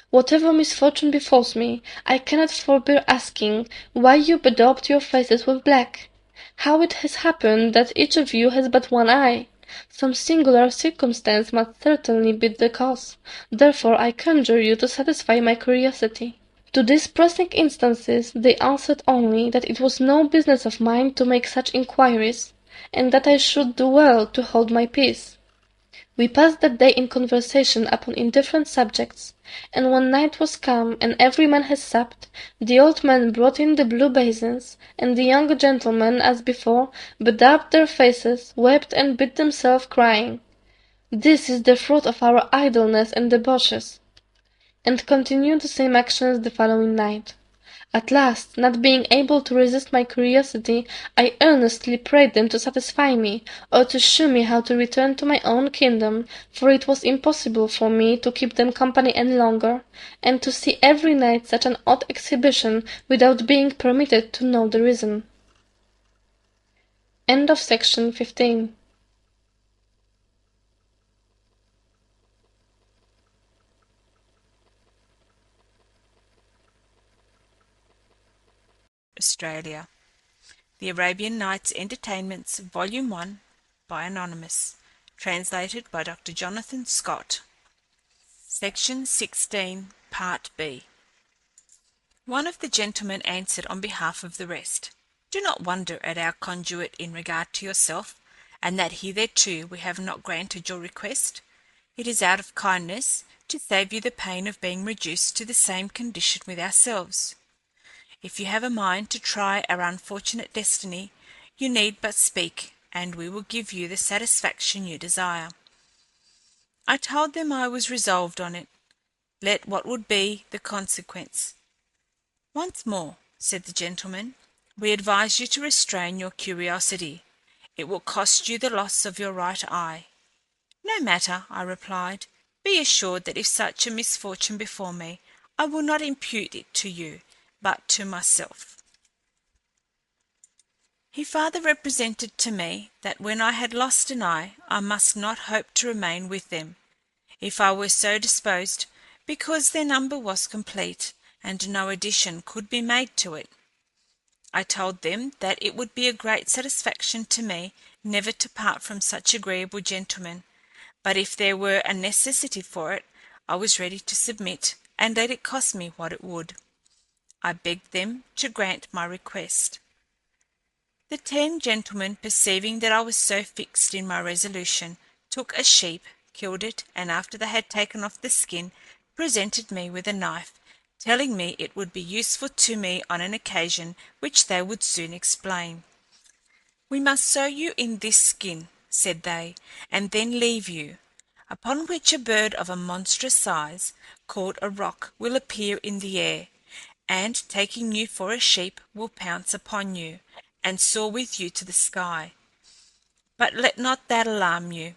Whatever misfortune befalls me, I cannot forbear asking why you bedaubed your faces with black? How it has happened that each of you has but one eye? Some singular circumstance must certainly be the cause, therefore I conjure you to satisfy my curiosity." To these pressing instances they answered only that it was no business of mine to make such inquiries, and that I should do well to hold my peace. We passed that day in conversation upon indifferent subjects, and when night was come and every man had supped, the old man brought in the blue basins, and the young gentlemen, as before, bedaubed their faces, wept and beat themselves, crying, "This is the fruit of our idleness and debauches," and continued the same actions the following night. At last, not being able to resist my curiosity, I earnestly prayed them to satisfy me, or to shew me how to return to my own kingdom, for it was impossible for me to keep them company any longer, and to see every night such an odd exhibition without being permitted to know the reason. Section 15. Australia. The Arabian Nights Entertainments, Volume 1, by Anonymous. Translated by Dr. Jonathan Scott. Section 16, Part B. One of the gentlemen answered on behalf of the rest, "Do not wonder at our conduit in regard to yourself, and that hitherto we have not granted your request. It is out of kindness, to save you the pain of being reduced to the same condition with ourselves. If you have a mind to try our unfortunate destiny, you need but speak, and we will give you the satisfaction you desire." I told them I was resolved on it, let what would be the consequence. "Once more," said the gentleman, "we advise you to restrain your curiosity. It will cost you the loss of your right eye." "No matter," I replied. "Be assured that if such a misfortune befall me, I will not impute it to you, but to myself." He farther represented to me that when I had lost an eye, I must not hope to remain with them, if I were so disposed, because their number was complete, and no addition could be made to it. I told them that it would be a great satisfaction to me never to part from such agreeable gentlemen, but if there were a necessity for it, I was ready to submit, and let it cost me what it would. I begged them to grant my request. The 10 gentlemen, perceiving that I was so fixed in my resolution, took a sheep, killed it, and after they had taken off the skin, presented me with a knife, telling me it would be useful to me on an occasion which they would soon explain. "We must sew you in this skin," said they, "and then leave you, upon which a bird of a monstrous size, called a roc, will appear in the air, and, taking you for a sheep, will pounce upon you, and soar with you to the sky. But let not that alarm you.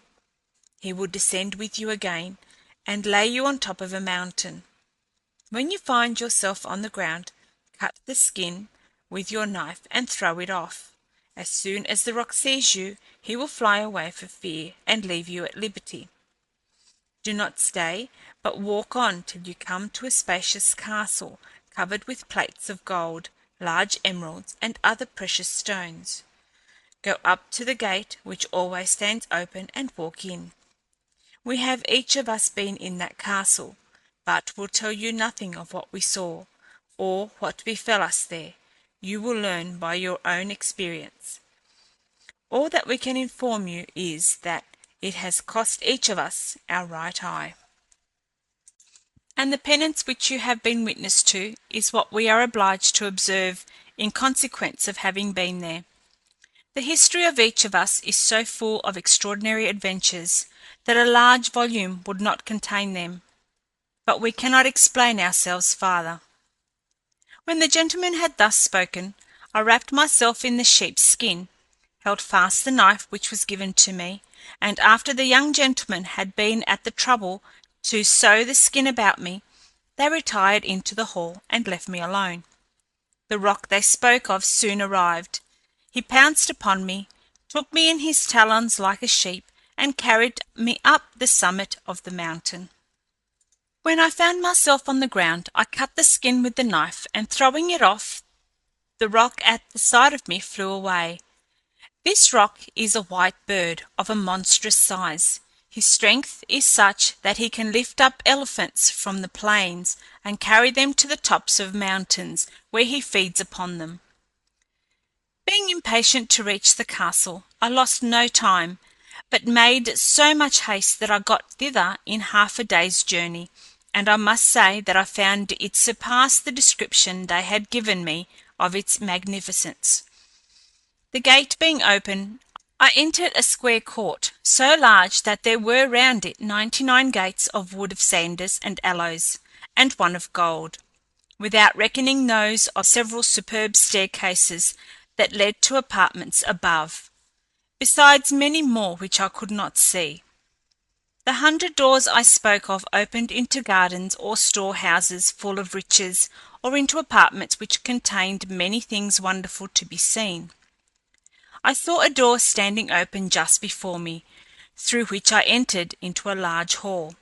He will descend with you again, and lay you on top of a mountain. When you find yourself on the ground, cut the skin with your knife and throw it off. As soon as the roc sees you, he will fly away for fear, and leave you at liberty. Do not stay, but walk on till you come to a spacious castle, covered with plates of gold, large emeralds, and other precious stones. Go up to the gate, which always stands open, and walk in. We have each of us been in that castle, but will tell you nothing of what we saw, or what befell us there. You will learn by your own experience. All that we can inform you is, that It has cost each of us our right eye. And the penance which you have been witness to is what we are obliged to observe in consequence of having been there. The history of each of us is so full of extraordinary adventures that a large volume would not contain them, but we cannot explain ourselves farther. When the gentleman had thus spoken, I wrapped myself in the sheep's skin, held fast the knife which was given to me, and after the young gentlemen had been at the trouble to sew the skin about me, they retired into the hall and left me alone. The roc they spoke of soon arrived. He pounced upon me, took me in his talons like a sheep, and carried me up the summit of the mountain. When I found myself on the ground, I cut the skin with the knife, and throwing it off, the roc at the side of me flew away. This roc is a white bird of a monstrous size. His strength is such that he can lift up elephants from the plains and carry them to the tops of mountains, where he feeds upon them. Being impatient to reach the castle, I lost no time, but made so much haste that I got thither in half a day's journey, and I must say that I found it surpassed the description they had given me of its magnificence. The gate being open, I entered a square court, so large that there were round it 99 gates of wood of sanders and aloes, and one of gold, without reckoning those of several superb staircases that led to apartments above, besides many more which I could not see. The 100 doors I spoke of opened into gardens or storehouses full of riches, or into apartments which contained many things wonderful to be seen. I saw a door standing open just before me, through which I entered into a large hall.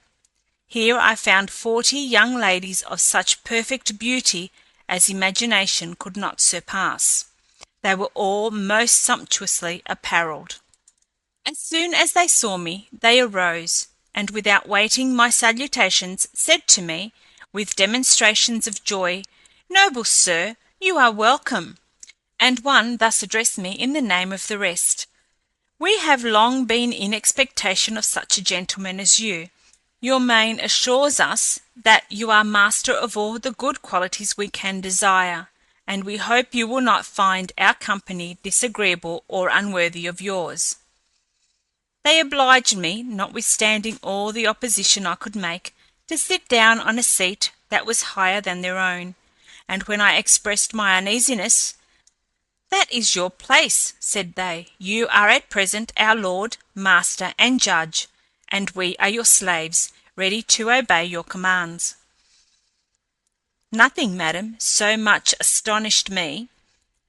Here I found 40 young ladies of such perfect beauty as imagination could not surpass. They were all most sumptuously apparelled. As soon as they saw me, they arose, and without waiting my salutations, said to me, with demonstrations of joy, "Noble sir, you are welcome." And one thus addressed me in the name of the rest: "We have long been in expectation of such a gentleman as you. Your mien assures us that you are master of all the good qualities we can desire, and we hope you will not find our company disagreeable or unworthy of yours." They obliged me, notwithstanding all the opposition I could make, to sit down on a seat that was higher than their own, and when I expressed my uneasiness, "That is your place," said they. "You are at present our lord, master, and judge, and we are your slaves, ready to obey your commands." Nothing, madam, so much astonished me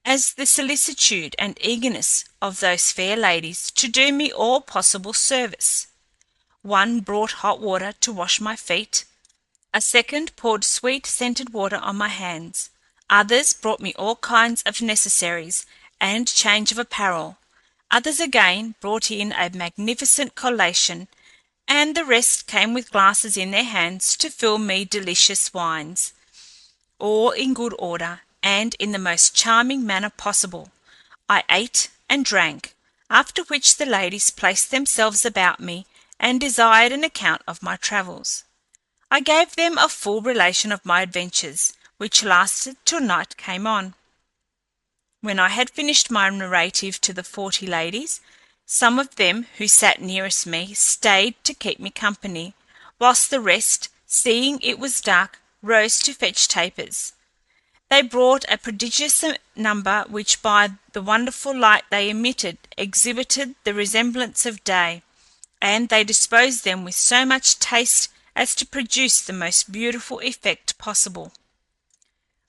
as the solicitude and eagerness of those fair ladies to do me all possible service. One brought hot water to wash my feet, a second poured sweet scented water on my hands, others brought me all kinds of necessaries and change of apparel, others again brought in a magnificent collation, and the rest came with glasses in their hands to fill me delicious wines, all in good order, and in the most charming manner possible. I ate and drank, after which the ladies placed themselves about me and desired an account of my travels. I gave them a full relation of my adventures, which lasted till night came on. When I had finished my narrative to the 40 ladies, some of them who sat nearest me stayed to keep me company, whilst the rest, seeing it was dark, rose to fetch tapers. They brought a prodigious number, which by the wonderful light they emitted exhibited the resemblance of day, and they disposed them with so much taste as to produce the most beautiful effect possible.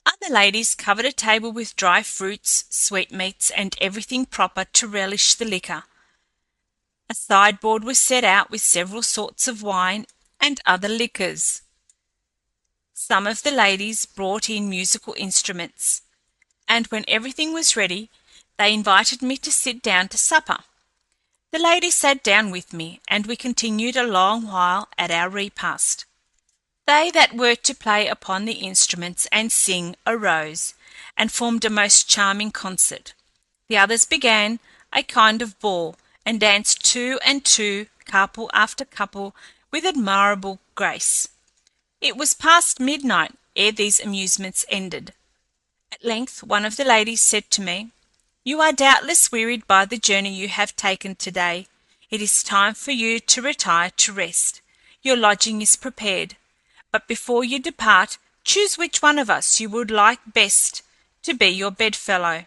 Other ladies covered a table with dry fruits, sweetmeats, and everything proper to relish the liquor. A sideboard was set out with several sorts of wine and other liquors. Some of the ladies brought in musical instruments, and when everything was ready, they invited me to sit down to supper. The ladies sat down with me, and we continued a long while at our repast. They that were to play upon the instruments and sing arose, and formed a most charming concert. The others began a kind of ball, and danced two and two couple after couple with admirable grace. It was past midnight ere these amusements ended. At length one of the ladies said to me, "You are doubtless wearied by the journey you have taken today. It is time for you to retire to rest. Your lodging is prepared, but before you depart, choose which one of us you would like best to be your bedfellow."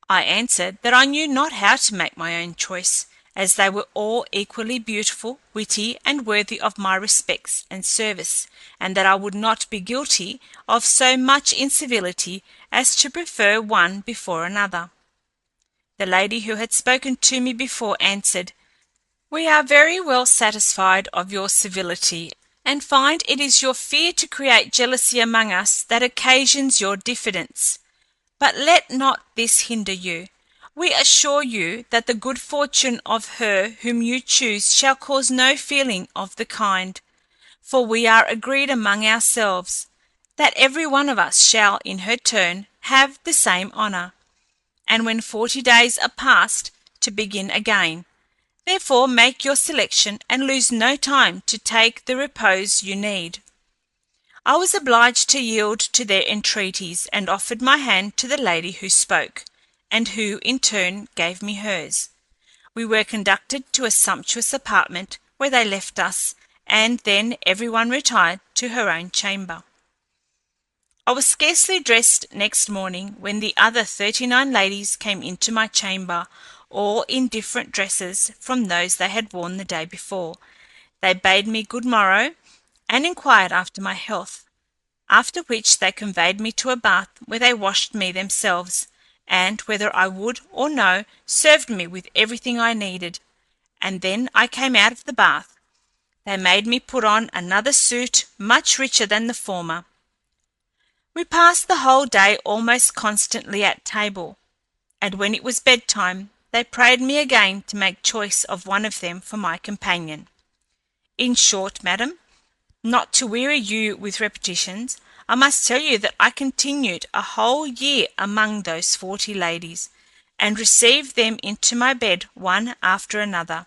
I answered that I knew not how to make my own choice, as they were all equally beautiful, witty, and worthy of my respects and service, and that I would not be guilty of so much incivility as to prefer one before another. The lady who had spoken to me before answered, "We are very well satisfied of your civility, and find it is your fear to create jealousy among us that occasions your diffidence. But let not this hinder you. We assure you that the good fortune of her whom you choose shall cause no feeling of the kind, for we are agreed among ourselves that every one of us shall in her turn have the same honour, and when 40 days are past, to begin again. Therefore make your selection, and lose no time to take the repose you need." I was obliged to yield to their entreaties, and offered my hand to the lady who spoke, and who, in turn, gave me hers. We were conducted to a sumptuous apartment, where they left us, and then every one retired to her own chamber. I was scarcely dressed next morning, when the other 39 ladies came into my chamber, all in different dresses from those they had worn the day before. They bade me good morrow, and inquired after my health, after which they conveyed me to a bath, where they washed me themselves, and, whether I would or no, served me with everything I needed, and then I came out of the bath. They made me put on another suit much richer than the former. We passed the whole day almost constantly at table, and when it was bedtime, they prayed me again to make choice of one of them for my companion. In short, madam, not to weary you with repetitions, I must tell you that I continued a whole year among those 40 ladies, and received them into my bed one after another.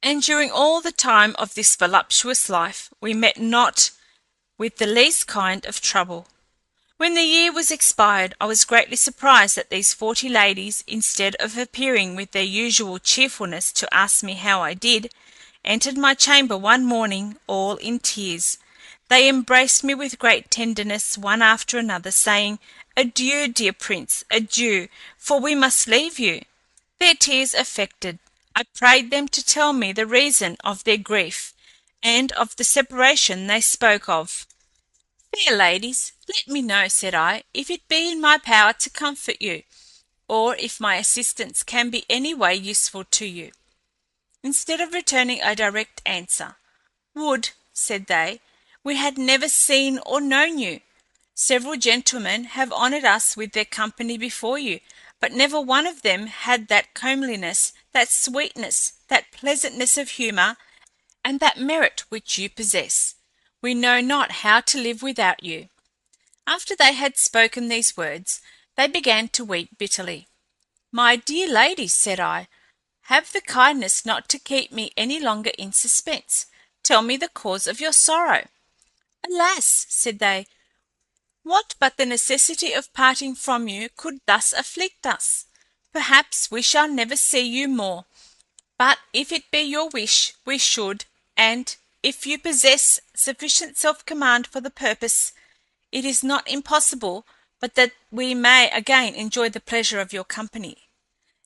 And during all the time of this voluptuous life, we met not with the least kind of trouble. When the year was expired, I was greatly surprised that these 40 ladies, instead of appearing with their usual cheerfulness to ask me how I did, entered my chamber one morning all in tears. They embraced me with great tenderness one after another, saying, "Adieu, dear prince, adieu, for we must leave you." Their tears affected, I prayed them to tell me the reason of their grief, and of the separation they spoke of. "Fair ladies, let me know," said I, "if it be in my power to comfort you, or if my assistance can be any way useful to you." Instead of returning a direct answer, "Would," said they, "we had never seen or known you. Several gentlemen have honoured us with their company before you, but never one of them had that comeliness, that sweetness, that pleasantness of humour, and that merit which you possess. We know not how to live without you." After they had spoken these words, they began to weep bitterly. "My dear ladies," said I, "have the kindness not to keep me any longer in suspense. Tell me the cause of your sorrow." "Alas," said they, "what but the necessity of parting from you could thus afflict us? Perhaps we shall never see you more, but if it be your wish, we should, and if you possess sufficient self-command for the purpose, it is not impossible but that we may again enjoy the pleasure of your company."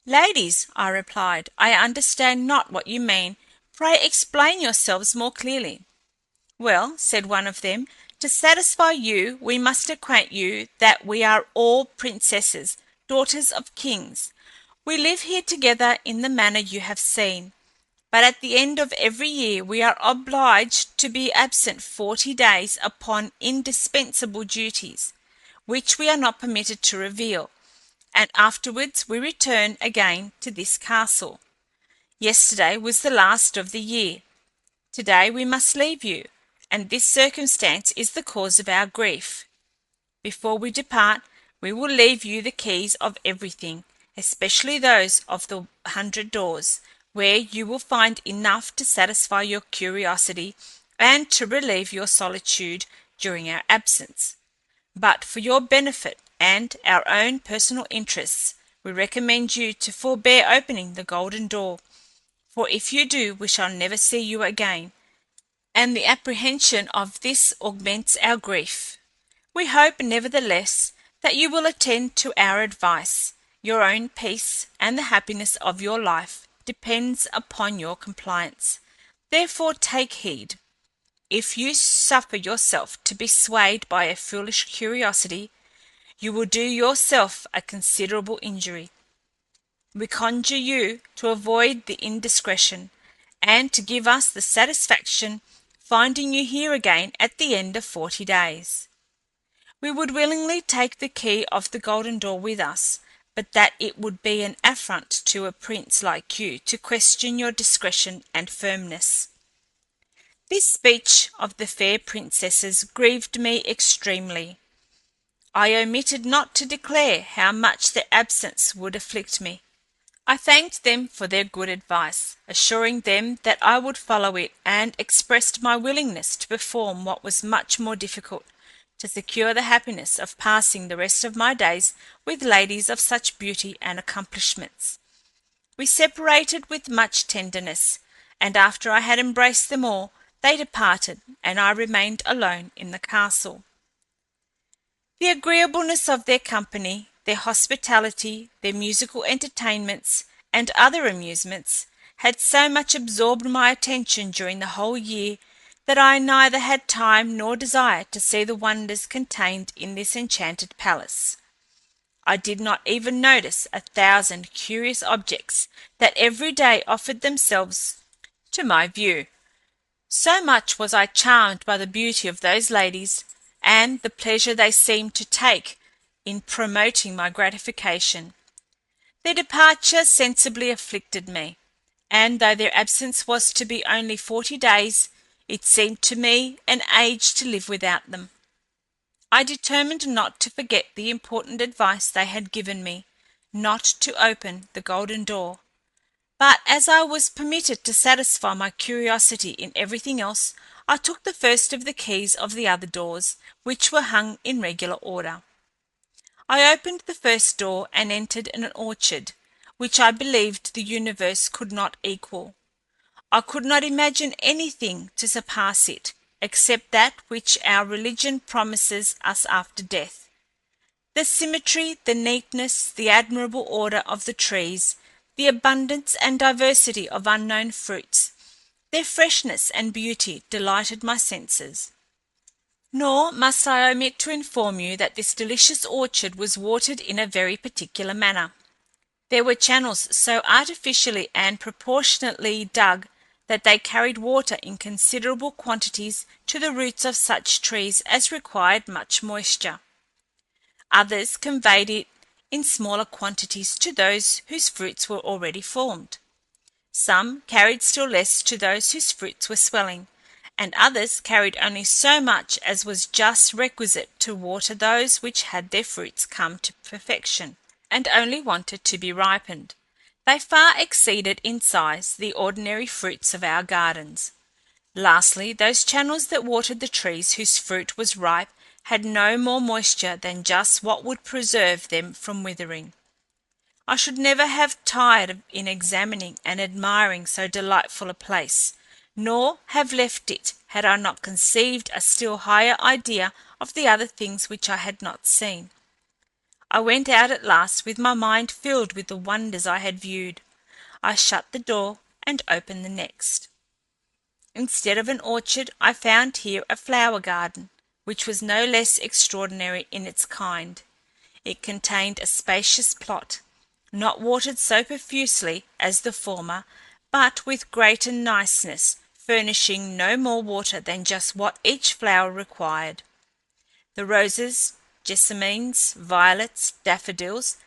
"Ladies," I replied, "I understand not what you mean. Pray explain yourselves more clearly." "Well," said one of them, "to satisfy you, we must acquaint you that we are all princesses, daughters of kings. We live here together in the manner you have seen, but at the end of every year we are obliged to be absent 40 days upon indispensable duties, which we are not permitted to reveal, and afterwards we return again to this castle. Yesterday was the last of the year. Today we must leave you, and this circumstance is the cause of our grief. Before we depart, we will leave you the keys of everything, especially those of the 100 doors, where you will find enough to satisfy your curiosity and to relieve your solitude during our absence. But for your benefit and our own personal interests, we recommend you to forbear opening the golden door, for if you do, we shall never see you again, and the apprehension of this augments our grief. We hope, nevertheless, that you will attend to our advice. Your own peace and the happiness of your life depends upon your compliance. Therefore take heed. If you suffer yourself to be swayed by a foolish curiosity, you will do yourself a considerable injury. We conjure you to avoid the indiscretion, and to give us the satisfaction finding you here again at the end of 40 days. We would willingly take the key of the golden door with us, but that it would be an affront to a prince like you to question your discretion and firmness. This speech of the fair princess's grieved me extremely. I omitted not to declare how much their absence would afflict me. I thanked them for their good advice, assuring them that I would follow it, and expressed my willingness to perform what was much more difficult, to secure the happiness of passing the rest of my days with ladies of such beauty and accomplishments. We separated with much tenderness, and after I had embraced them all, they departed, and I remained alone in the castle. The agreeableness of their company, their hospitality, their musical entertainments, and other amusements, had so much absorbed my attention during the whole year that I neither had time nor desire to see the wonders contained in this enchanted palace. I did not even notice 1,000 curious objects that every day offered themselves to my view. So much was I charmed by the beauty of those ladies, and the pleasure they seemed to take in promoting my gratification. Their departure sensibly afflicted me, and though their absence was to be only 40 days, it seemed to me an age to live without them. I determined not to forget the important advice they had given me, not to open the golden door. But as I was permitted to satisfy my curiosity in everything else, I took the first of the keys of the other doors, which were hung in regular order. I opened the first door and entered an orchard, which I believed the universe could not equal. I could not imagine anything to surpass it, except that which our religion promises us after death. The symmetry, the neatness, the admirable order of the trees, the abundance and diversity of unknown fruits, their freshness and beauty delighted my senses. Nor must I omit to inform you that this delicious orchard was watered in a very particular manner. There were channels so artificially and proportionately dug that they carried water in considerable quantities to the roots of such trees as required much moisture. Others conveyed it in smaller quantities to those whose fruits were already formed. Some carried still less to those whose fruits were swelling, and others carried only so much as was just requisite to water those which had their fruits come to perfection, and only wanted to be ripened. They far exceeded in size the ordinary fruits of our gardens. Lastly, those channels that watered the trees whose fruit was ripe had no more moisture than just what would preserve them from withering. I should never have tired in examining and admiring so delightful a place, nor have left it had I not conceived a still higher idea of the other things which I had not seen. I went out at last with my mind filled with the wonders I had viewed. I shut the door and opened the next. Instead of an orchard, I found here a flower garden, which was no less extraordinary in its kind. It contained a spacious plot, not watered so profusely as the former, but with greater niceness, furnishing no more water than just what each flower required. The roses, jessamines, violets, daffodils,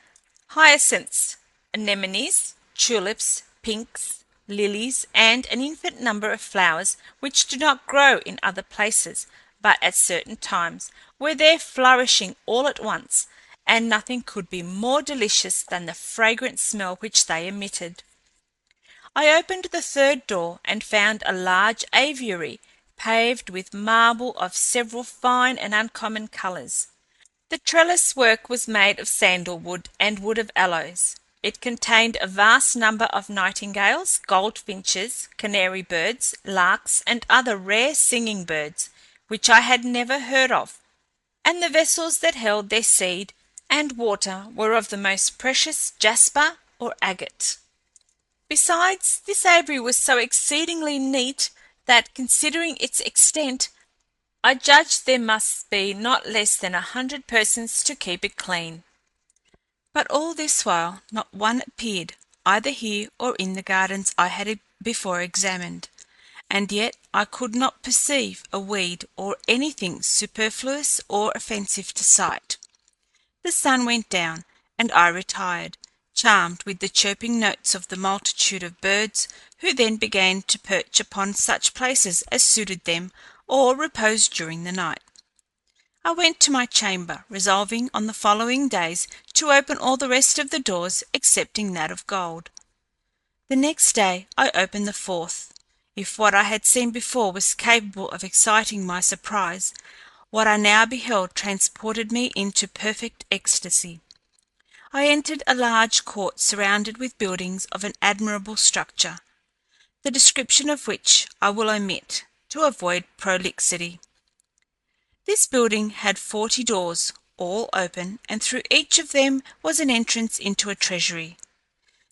hyacinths, anemones, tulips, pinks, lilies, and an infinite number of flowers which do not grow in other places, but at certain times, were there flourishing all at once, and nothing could be more delicious than the fragrant smell which they emitted. I opened the third door and found a large aviary paved with marble of several fine and uncommon colours. The trellis work was made of sandalwood and wood of aloes. It contained a vast number of nightingales, goldfinches, canary birds, larks, and other rare singing birds, which I had never heard of, and the vessels that held their seed and water were of the most precious jasper or agate. Besides, this aviary was so exceedingly neat that, considering its extent, I judged there must be not less than 100 persons to keep it clean. But all this while not one appeared, either here or in the gardens I had before examined, and yet I could not perceive a weed or anything superfluous or offensive to sight. The sun went down, and I retired, charmed with the chirping notes of the multitude of birds, who then began to perch upon such places as suited them, or repose during the night. I went to my chamber, resolving on the following days to open all the rest of the doors excepting that of gold. The next day I opened the fourth. If what I had seen before was capable of exciting my surprise, what I now beheld transported me into perfect ecstasy. I entered a large court surrounded with buildings of an admirable structure, the description of which I will omit, to avoid prolixity. This building had 40 doors, all open, and through each of them was an entrance into a treasury.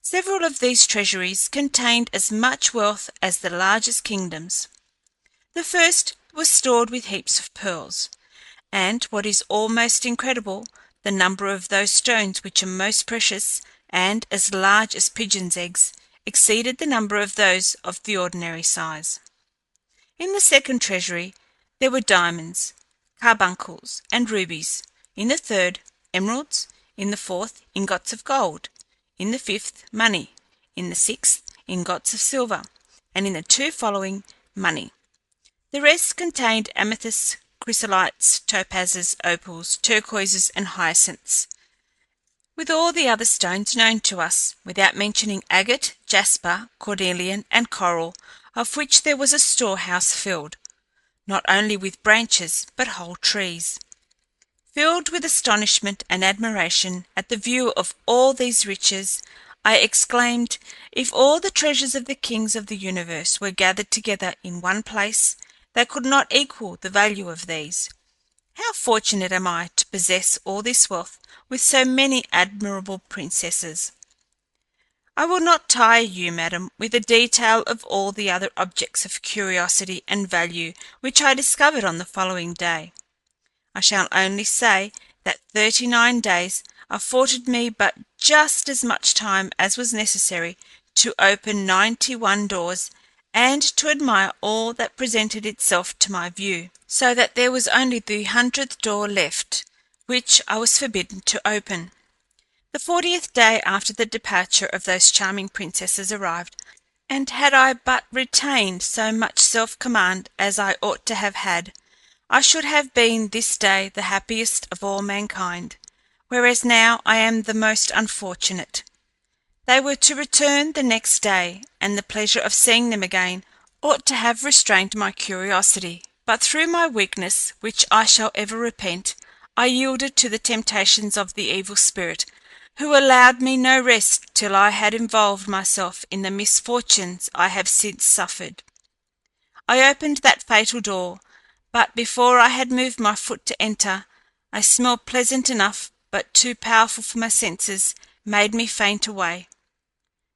Several of these treasuries contained as much wealth as the largest kingdoms. The first was stored with heaps of pearls, and, what is almost incredible, the number of those stones which are most precious, and as large as pigeons' eggs, exceeded the number of those of the ordinary size. In the second treasury there were diamonds, carbuncles, and rubies; in the third, emeralds; in the fourth, ingots of gold; in the fifth, money; in the sixth, ingots of silver; and in the two following, money. The rest contained amethysts, chrysolites, topazes, opals, turquoises, and hyacinths, with all the other stones known to us, without mentioning agate, jasper, cornelian, and coral, of which there was a storehouse filled, not only with branches, but whole trees. Filled with astonishment and admiration at the view of all these riches, I exclaimed, if all the treasures of the kings of the universe were gathered together in one place, they could not equal the value of these. How fortunate am I to possess all this wealth with so many admirable princesses! I will not tire you, madam, with a detail of all the other objects of curiosity and value which I discovered on the following day. I shall only say that 39 days afforded me but just as much time as was necessary to open 91 doors, and to admire all that presented itself to my view, so that there was only the 100th door left, which I was forbidden to open. The 40th day after the departure of those charming princesses arrived, and had I but retained so much self-command as I ought to have had, I should have been this day the happiest of all mankind, whereas now I am the most unfortunate. They were to return the next day, and the pleasure of seeing them again ought to have restrained my curiosity, but through my weakness, which I shall ever repent, I yielded to the temptations of the evil spirit, who allowed me no rest till I had involved myself in the misfortunes I have since suffered. I opened that fatal door, but before I had moved my foot to enter, a smell pleasant enough, but too powerful for my senses, made me faint away.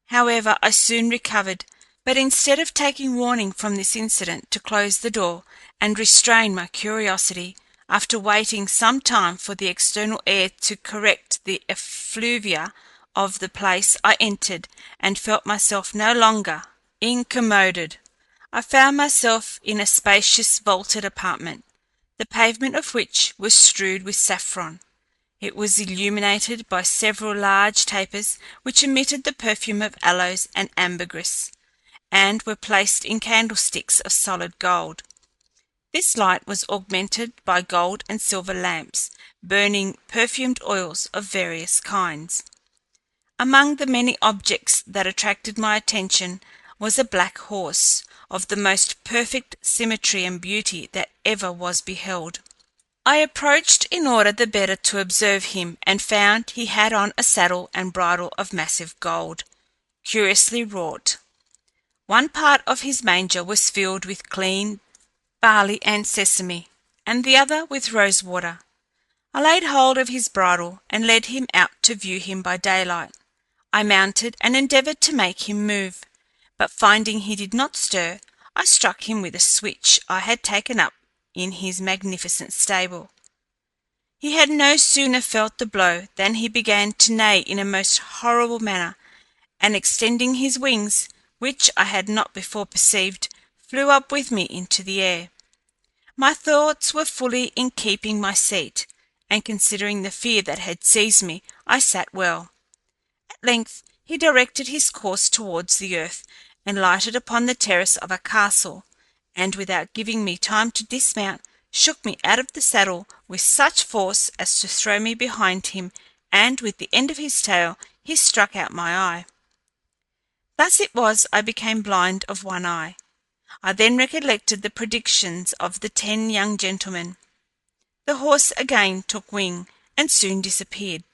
However, I soon recovered, but instead of taking warning from this incident to close the door and restrain my curiosity, after waiting some time for the external air to correct the effluvia of the place, I entered, and felt myself no longer incommoded. I found myself in a spacious vaulted apartment, the pavement of which was strewed with saffron. It was illuminated by several large tapers which emitted the perfume of aloes and ambergris, and were placed in candlesticks of solid gold. This light was augmented by gold and silver lamps, burning perfumed oils of various kinds. Among the many objects that attracted my attention was a black horse, of the most perfect symmetry and beauty that ever was beheld. I approached in order the better to observe him, and found he had on a saddle and bridle of massive gold, curiously wrought. One part of his manger was filled with clean barley and sesame, and the other with rose water. I laid hold of his bridle, and led him out to view him by daylight. I mounted, and endeavoured to make him move, but finding he did not stir, I struck him with a switch I had taken up in his magnificent stable. He had no sooner felt the blow than he began to neigh in a most horrible manner, and extending his wings, which I had not before perceived, flew up with me into the air. My thoughts were fully in keeping my seat, and considering the fear that had seized me, I sat well. At length he directed his course towards the earth, and lighted upon the terrace of a castle, and without giving me time to dismount, shook me out of the saddle with such force as to throw me behind him, and with the end of his tail he struck out my eye. Thus it was I became blind of one eye. I then recollected the predictions of the 10 young gentlemen. The horse again took wing, and soon disappeared.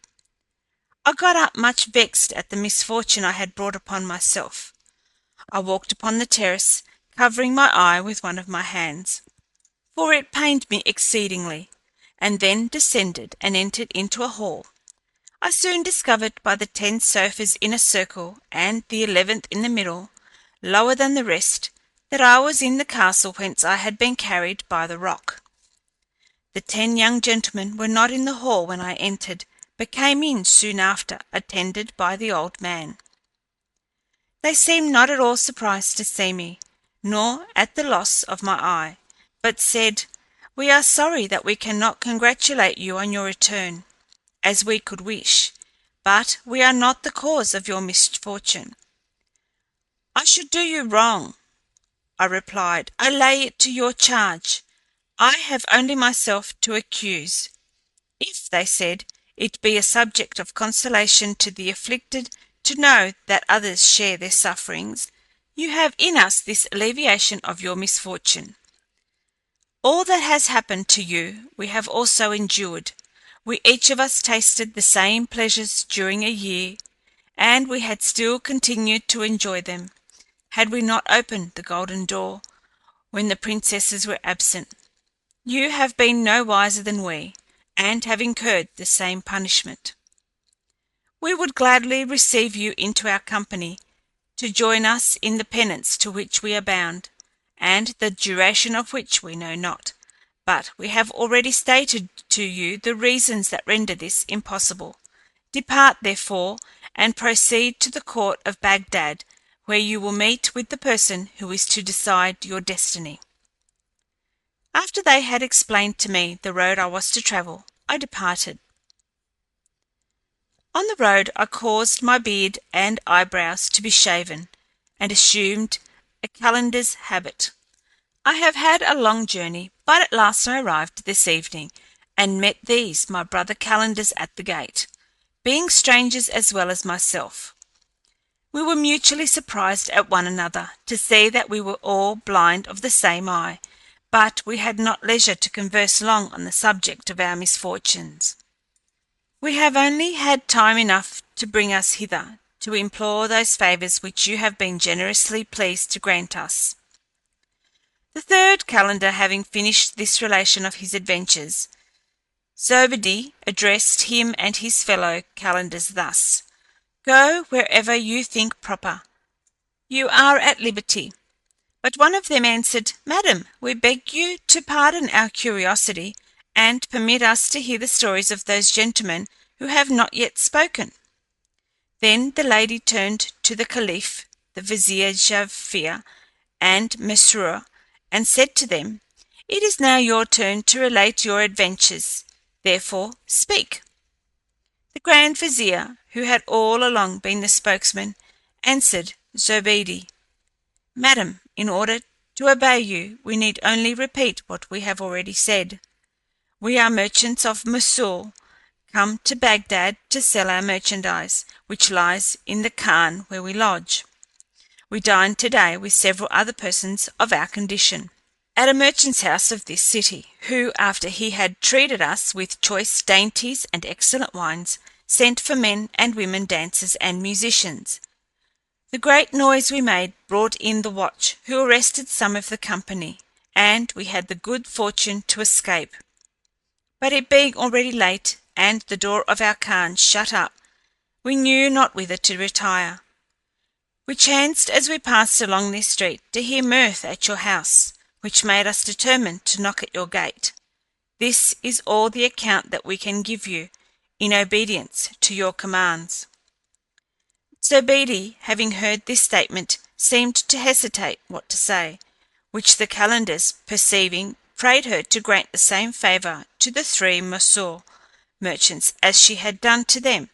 I got up much vexed at the misfortune I had brought upon myself. I walked upon the terrace, covering my eye with one of my hands, for it pained me exceedingly, and then descended and entered into a hall. I soon discovered by the 10 sofas in a circle, and the 11th in the middle, lower than the rest, that I was in the castle whence I had been carried by the roc. The 10 young gentlemen were not in the hall when I entered, but came in soon after, attended by the old man. They seemed not at all surprised to see me, nor at the loss of my eye, but said, "We are sorry that we cannot congratulate you on your return, as we could wish, but we are not the cause of your misfortune." "I should do you wrong," I replied. "I lay it to your charge. I have only myself to accuse. If," they said, "it be a subject of consolation to the afflicted to know that others share their sufferings, you have in us this alleviation of your misfortune. All that has happened to you we have also endured. We each of us tasted the same pleasures during a year, and we had still continued to enjoy them, had we not opened the golden door when the princesses were absent. You have been no wiser than we, and have incurred the same punishment. We would gladly receive you into our company, to join us in the penance to which we are bound, and the duration of which we know not, but we have already stated to you the reasons that render this impossible. Depart, therefore, and proceed to the court of Baghdad, where you will meet with the person who is to decide your destiny." After they had explained to me the road I was to travel, I departed. On the road I caused my beard and eyebrows to be shaven, and assumed a calendar's habit. I have had a long journey, but at last I arrived this evening, and met these my brother calendars at the gate, being strangers as well as myself. We were mutually surprised at one another, to see that we were all blind of the same eye, but we had not leisure to converse long on the subject of our misfortunes. We have only had time enough to bring us hither, to implore those favours which you have been generously pleased to grant us. The third calender having finished this relation of his adventures, Zobeide addressed him and his fellow calenders thus: "Go wherever you think proper. You are at liberty." But one of them answered, "Madam, we beg you to pardon our curiosity, and permit us to hear the stories of those gentlemen who have not yet spoken." Then the lady turned to the Caliph, the Vizier Jaaffier, and Mesrour, and said to them, "It is now your turn to relate your adventures, therefore speak." The Grand Vizier, who had all along been the spokesman, answered Zobeide, "Madam, in order to obey you, we need only repeat what we have already said. We are merchants of Mossoul, come to Baghdad to sell our merchandise, which lies in the khan where we lodge. We dined today with several other persons of our condition, at a merchant's house of this city, who, after he had treated us with choice dainties and excellent wines, sent for men and women dancers and musicians. The great noise we made brought in the watch, who arrested some of the company, and we had the good fortune to escape. But it being already late, and the door of our khan shut up, we knew not whither to retire. We chanced, as we passed along this street, to hear mirth at your house, which made us determine to knock at your gate. This is all the account that we can give you, in obedience to your commands." Zobeide, having heard this statement, seemed to hesitate what to say, which the calenders, perceiving, prayed her to grant the same favour to the three Mosul merchants as she had done to them.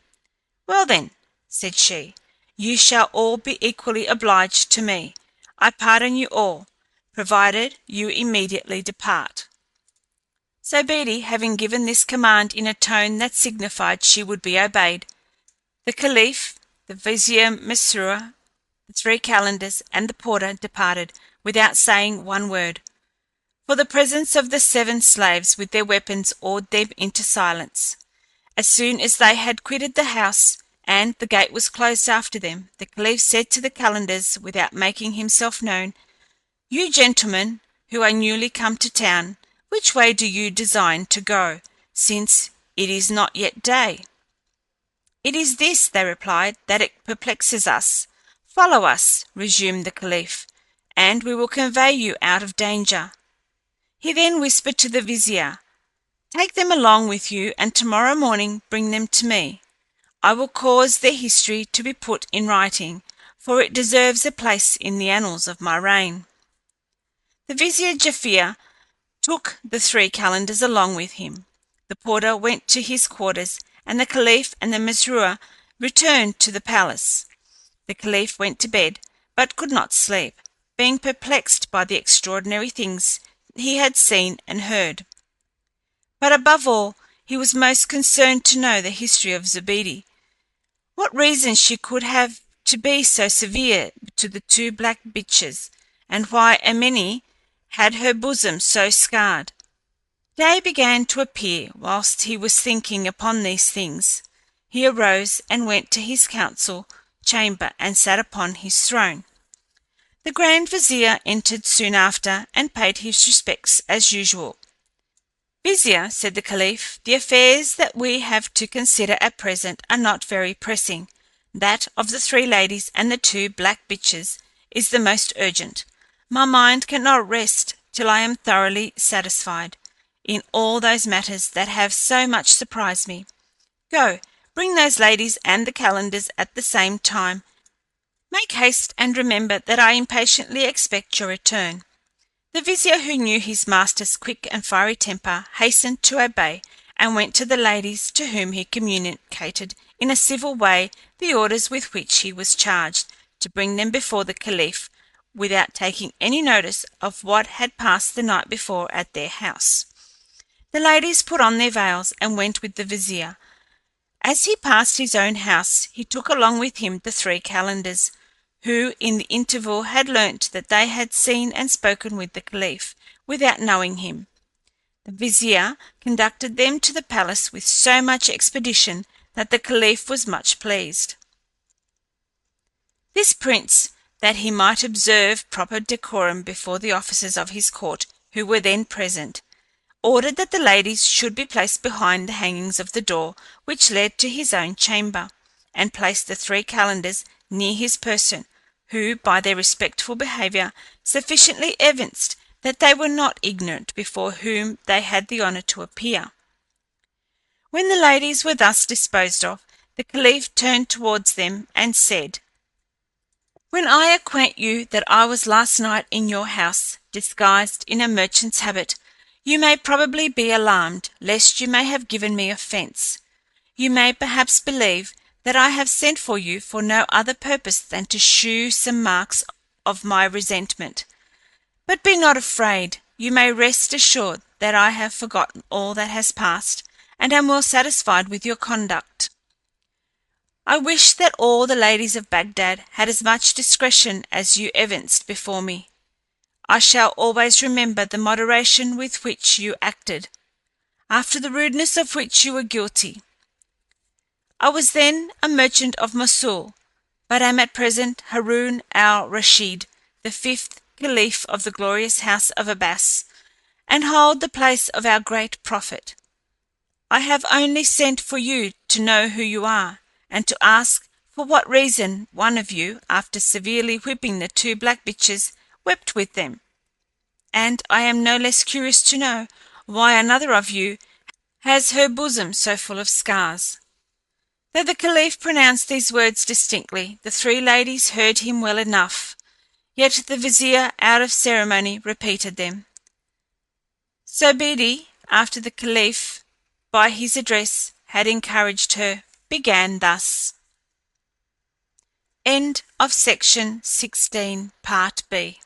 "Well then," said she, "you shall all be equally obliged to me. I pardon you all, provided you immediately depart." Zobeide having given this command in a tone that signified she would be obeyed, the caliph, the vizier Mesrour, the three calenders, and the porter departed without saying one word, for the presence of the 7 slaves with their weapons awed them into silence. As soon as they had quitted the house, and the gate was closed after them, the caliph said to the calenders, without making himself known, "You gentlemen, who are newly come to town, which way do you design to go, since it is not yet day?" "It is this," they replied, "that it perplexes us." "Follow us," resumed the caliph, "and we will convey you out of danger." He then whispered to the vizier, "Take them along with you, and tomorrow morning bring them to me. I will cause their history to be put in writing, for it deserves a place in the annals of my reign." The vizier Jaaffier took the 3 calenders along with him. The porter went to his quarters, and the caliph and the Mesrour returned to the palace. The caliph went to bed, but could not sleep, being perplexed by the extraordinary things he had seen and heard. But above all, he was most concerned to know the history of Zobeide, what reason she could have to be so severe to the 2 black bitches, and why Amene had her bosom so scarred. Day began to appear. Whilst he was thinking upon these things, he arose and went to his council chamber and sat upon his throne. The grand vizier entered soon after and paid his respects as usual. "Vizier," said the caliph, "the affairs that we have to consider at present are not very pressing. That of the 3 ladies and the 2 black bitches is the most urgent. My mind cannot rest till I am thoroughly satisfied in all those matters that have so much surprised me. Go, bring those ladies and the calenders at the same time. Make haste, and remember that I impatiently expect your return." The vizier, who knew his master's quick and fiery temper, hastened to obey, and went to the ladies, to whom he communicated in a civil way the orders with which he was charged, to bring them before the caliph, without taking any notice of what had passed the night before at their house. The ladies put on their veils and went with the vizier. As he passed his own house, he took along with him the 3 calenders, who in the interval had learnt that they had seen and spoken with the caliph, without knowing him. The vizier conducted them to the palace with so much expedition that the caliph was much pleased. This prince, that he might observe proper decorum before the officers of his court, who were then present, ordered that the ladies should be placed behind the hangings of the door which led to his own chamber, and placed the 3 calenders near his person, who, by their respectful behaviour, sufficiently evinced that they were not ignorant before whom they had the honour to appear. When the ladies were thus disposed of, the caliph turned towards them and said, "When I acquaint you that I was last night in your house, disguised in a merchant's habit, you may probably be alarmed, lest you may have given me offence. You may perhaps believe that I have sent for you for no other purpose than to shew some marks of my resentment. But be not afraid, you may rest assured that I have forgotten all that has passed, and am well satisfied with your conduct. I wish that all the ladies of Baghdad had as much discretion as you evinced before me. I shall always remember the moderation with which you acted, after the rudeness of which you were guilty. I was then a merchant of Mosul, but am at present Haroun al-Rashid, the 5th Caliph of the glorious house of Abbas, and hold the place of our great Prophet. I have only sent for you to know who you are, and to ask for what reason one of you, after severely whipping the 2 black bitches, wept with them. And I am no less curious to know why another of you has her bosom so full of scars. Though the Caliph pronounced these words distinctly, the 3 ladies heard him well enough, yet the Vizier out of ceremony repeated them. Zobeide, after the Caliph, by his address, had encouraged her, began thus. End of section 16, part B.